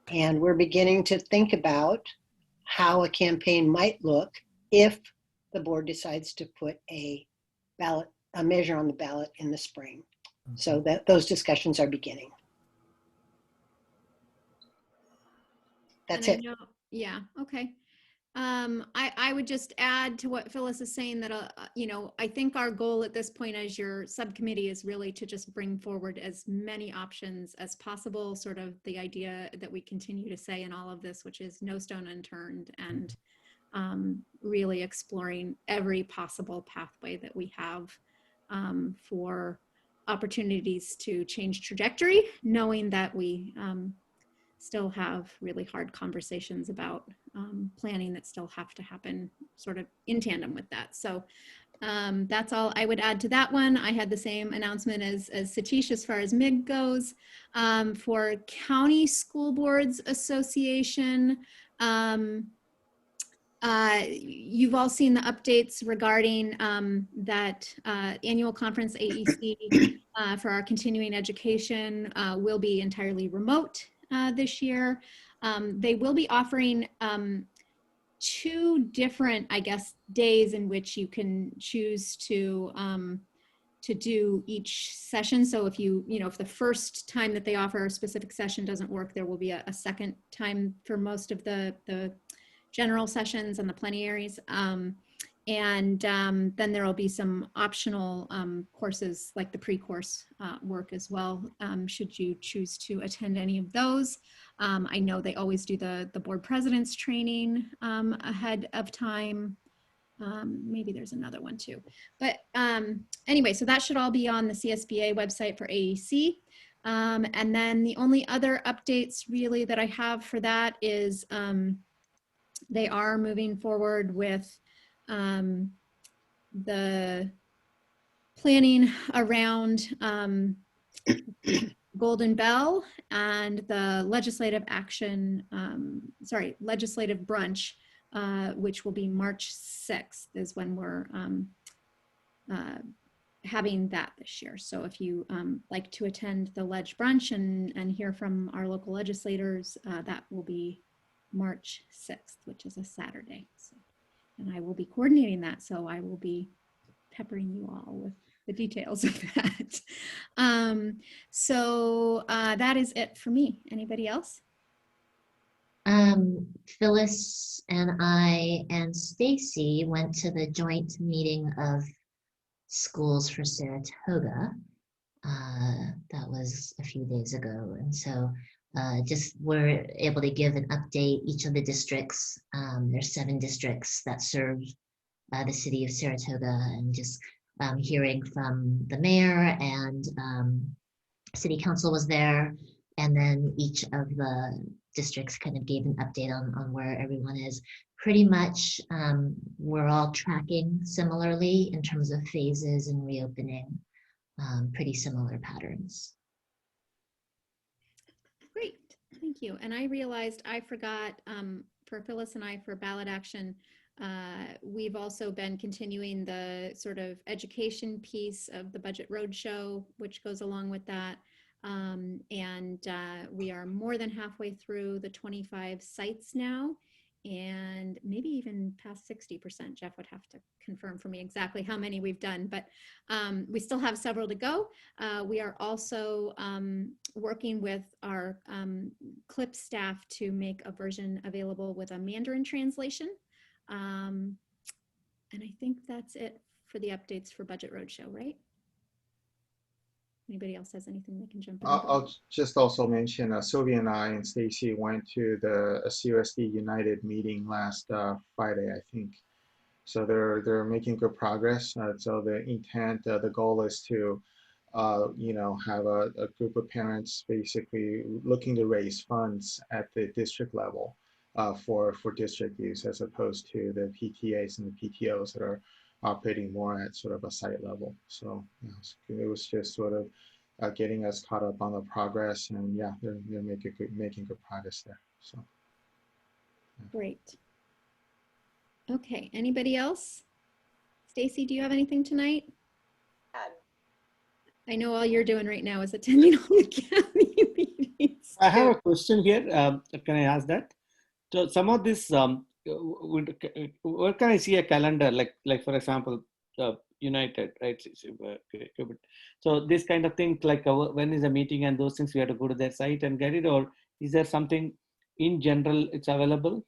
and we're beginning to think about how a campaign might look if the board decides to put a measure on the ballot in the spring. So that those discussions are beginning. That's it. Yeah, okay. I would just add to what Phyllis is saying that, you know, I think our goal at this point as your subcommittee is really to just bring forward as many options as possible, sort of the idea that we continue to say in all of this, which is no stone unturned, and really exploring every possible pathway that we have for opportunities to change trajectory, knowing that we still have really hard conversations about planning that still have to happen sort of in tandem with that. So that's all I would add to that one. I had the same announcement as Satish as far as MIG goes. For County School Boards Association, you've all seen the updates regarding that annual conference AEC for our continuing education will be entirely remote this year. They will be offering 2 different, I guess, days in which you can choose to do each session. So if if the first time that they offer a specific session doesn't work, there will be a second time for most of the general sessions and the plenaries. Then there will be some optional courses like the pre-course work as well, should you choose to attend any of those. I know they always do the board president's training ahead of time. Maybe there's another one too. But anyway, so that should all be on the CSBA website for AEC. And then the only other updates really that I have for that is they are moving forward with the planning around Golden Bell and the legislative action, legislative brunch, which will be March 6th is when we're having that this year. So if you like to attend the Ledge Brunch and hear from our local legislators, that will be March 6th, which is a Saturday. So, and I will be coordinating that, so I will be peppering you all with the details of that. That is it for me. Anybody else? Phyllis and I and Stacy went to the joint meeting of schools for Saratoga. That was a few days ago. And so just we're able to give an update. Each of the districts, there's 7 districts that serve the city of Saratoga, and just hearing from the mayor and city council was there. And then each of the districts kind of gave an update on where everyone is. Pretty much we're all tracking similarly in terms of phases and reopening, pretty similar patterns. Great, thank you. And I realized I forgot for Phyllis and I for ballot action, we've also been continuing the sort of education piece of the budget roadshow, which goes along with that. We are more than halfway through the 25 sites now, and maybe even past 60%. Jeff would have to confirm for me exactly how many we've done, but we still have several to go. We are also working with our CLIP staff to make a version available with a Mandarin translation. And I think that's it for the updates for Budget Roadshow, right? Anybody else has anything they can jump in? I'll just also mention Sylvia and I and Stacy went to the CUSD United meeting last Friday, I think. So they're making good progress. So the intent, the goal is to, have a group of parents basically looking to raise funds at the district level for district use, as opposed to the PTAs and the PTOs that are operating more at sort of a site level. So it was just sort of getting us caught up on the progress, and yeah, they're making good progress there. So great. Okay, anybody else? Stacy, do you have anything tonight? I know all you're doing right now is attending all the county meetings. I have a question here. Can I ask that? So some of this, where can I see a calendar? Like for example, United, right? So this kind of thing, like when is a meeting and those things, we have to go to their site and get it, or is there something in general it's available?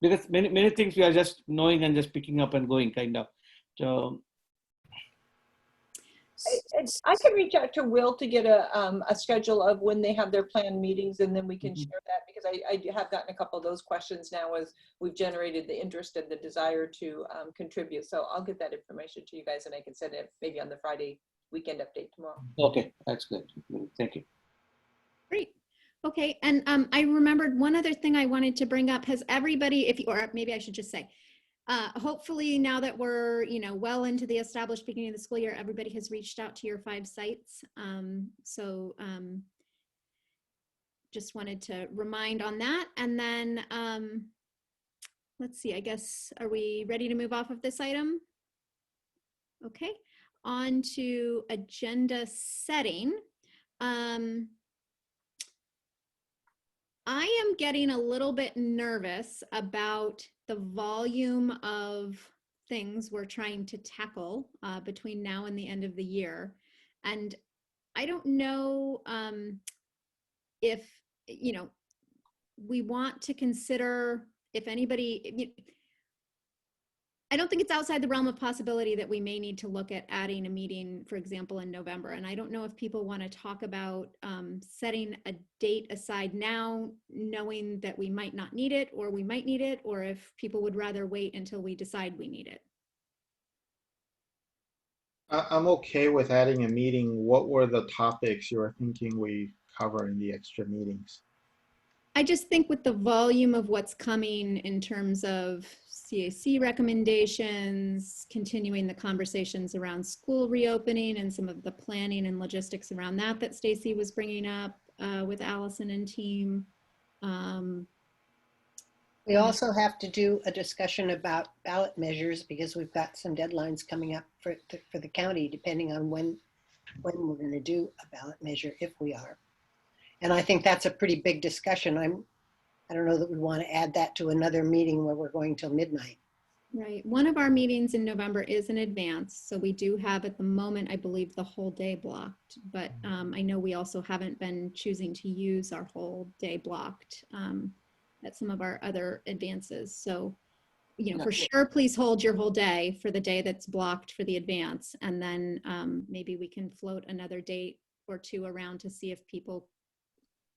because many things we are just knowing and just picking up and going kind of. So I can reach out to Will to get a schedule of when they have their planned meetings, and then we can share that, because I have gotten a couple of those questions now as we've generated the interest and the desire to contribute. So I'll get that information to you guys, and I can send it maybe on the Friday weekend update tomorrow. okay, that's good. Thank you. Great. Okay, and I remembered one other thing I wanted to bring up. Has everybody, if you, or maybe I should just say, hopefully now that we're, well into the established beginning of the school year, everybody has reached out to your 5 sites. Just wanted to remind on that. And then let's see, I guess, are we ready to move off of this item? Okay, on to agenda setting. I am getting a little bit nervous about the volume of things we're trying to tackle between now and the end of the year. And I don't know if, we want to consider, if anybody, I don't think it's outside the realm of possibility that we may need to look at adding a meeting, for example, in November. And I don't know if people want to talk about setting a date aside now, knowing that we might not need it, or we might need it, or if people would rather wait until we decide we need it. I'm okay with adding a meeting. What were the topics you were thinking we cover in the extra meetings? I just think with the volume of what's coming in terms of CAC recommendations, continuing the conversations around school reopening and some of the planning and logistics around that Stacy was bringing up with Allison and team. We also have to do a discussion about ballot measures, because we've got some deadlines coming up for the county, depending on when we're going to do a ballot measure, if we are. And I think that's a pretty big discussion. I don't know that we want to add that to another meeting where we're going till midnight. Right. One of our meetings in November is in advance. So we do have at the moment, I believe, the whole day blocked. But I know we also haven't been choosing to use our whole day blocked at some of our other advances. So, for sure, please hold your whole day for the day that's blocked for the advance. And then maybe we can float another date or two around to see if people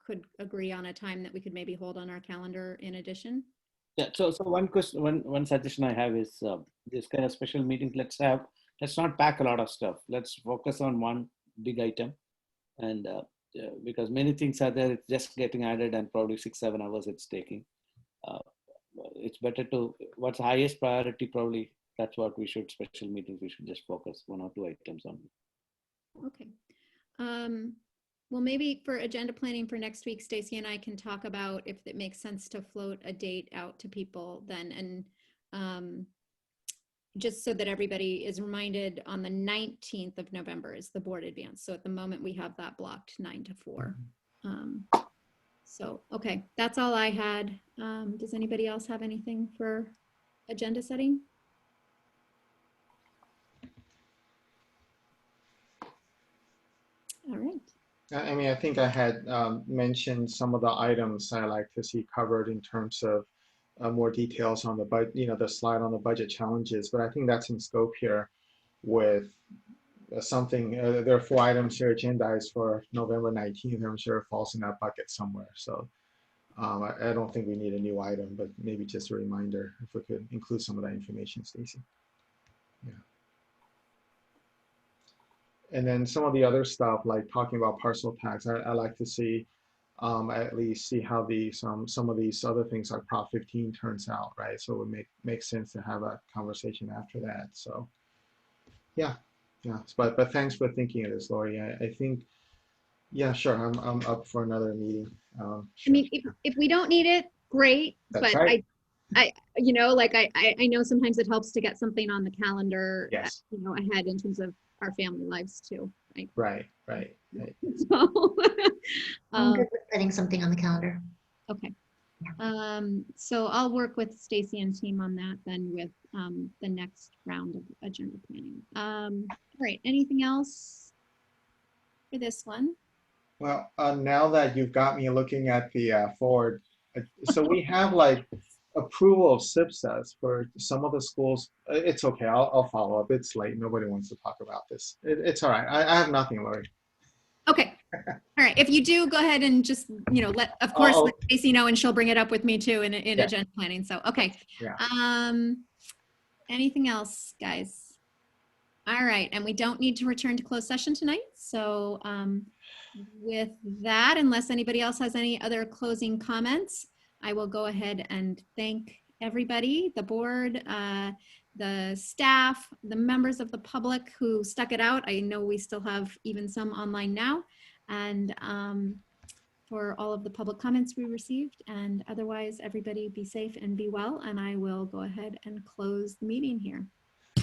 could agree on a time that we could maybe hold on our calendar in addition. Yeah, so one question, one suggestion I have is this kind of special meetings, let's not pack a lot of stuff. Let's focus on one big item, and because many things are there, it's just getting added, and probably 6-7 hours it's taking. It's better to, what's highest priority, probably that's what we should, special meetings, we should just focus 1 or 2 items on. Okay. Well, maybe for agenda planning for next week, Stacy and I can talk about if it makes sense to float a date out to people then. And just so that everybody is reminded, on the 19th of November is the board advance. So at the moment we have that blocked 9 to 4. So, okay, that's all I had. Does anybody else have anything for agenda setting? All right. I mean, I think I had mentioned some of the items I like to see covered in terms of more details on the budget, the slide on the budget challenges. But I think that's in scope here with something. There are 4 items here agendized for November 19th. I'm sure it falls in that bucket somewhere. So I don't think we need a new item, but maybe just a reminder if we could include some of that information, Stacy. Yeah. And then some of the other stuff, like talking about parcel tax, I like to see at least see how some of these other things like Prop 15 turns out, right? So it would make sense to have a conversation after that. So yeah. But thanks for thinking of this, Lori. I think, yeah, sure. I'm up for another meeting. Sure. I mean, if we don't need it, great. That's but right. I I know sometimes it helps to get something on the calendar, Yes. ahead in terms of our family lives too. Right. Right. So, I'm good with putting something on the calendar. Okay. So I'll work with Stacy and team on that then with the next round of agenda planning. All right. Anything else for this one? Well, now that you've got me looking at the forward, so we have like approval of SIPSAS for some of the schools, it's okay. I'll follow up. It's late. Nobody wants to talk about this. It's all right. I have nothing, Lori. Okay. All right. If you do, go ahead and just, of course, let Stacey know, and she'll bring it up with me too in agenda planning. So, okay. Yeah. Anything else, guys? All right. And we don't need to return to closed session tonight. So with that, unless anybody else has any other closing comments, I will go ahead and thank everybody, the board, the staff, the members of the public who stuck it out. I know we still have even some online now, and for all of the public comments we received. And otherwise, everybody be safe and be well. And I will go ahead and close the meeting here.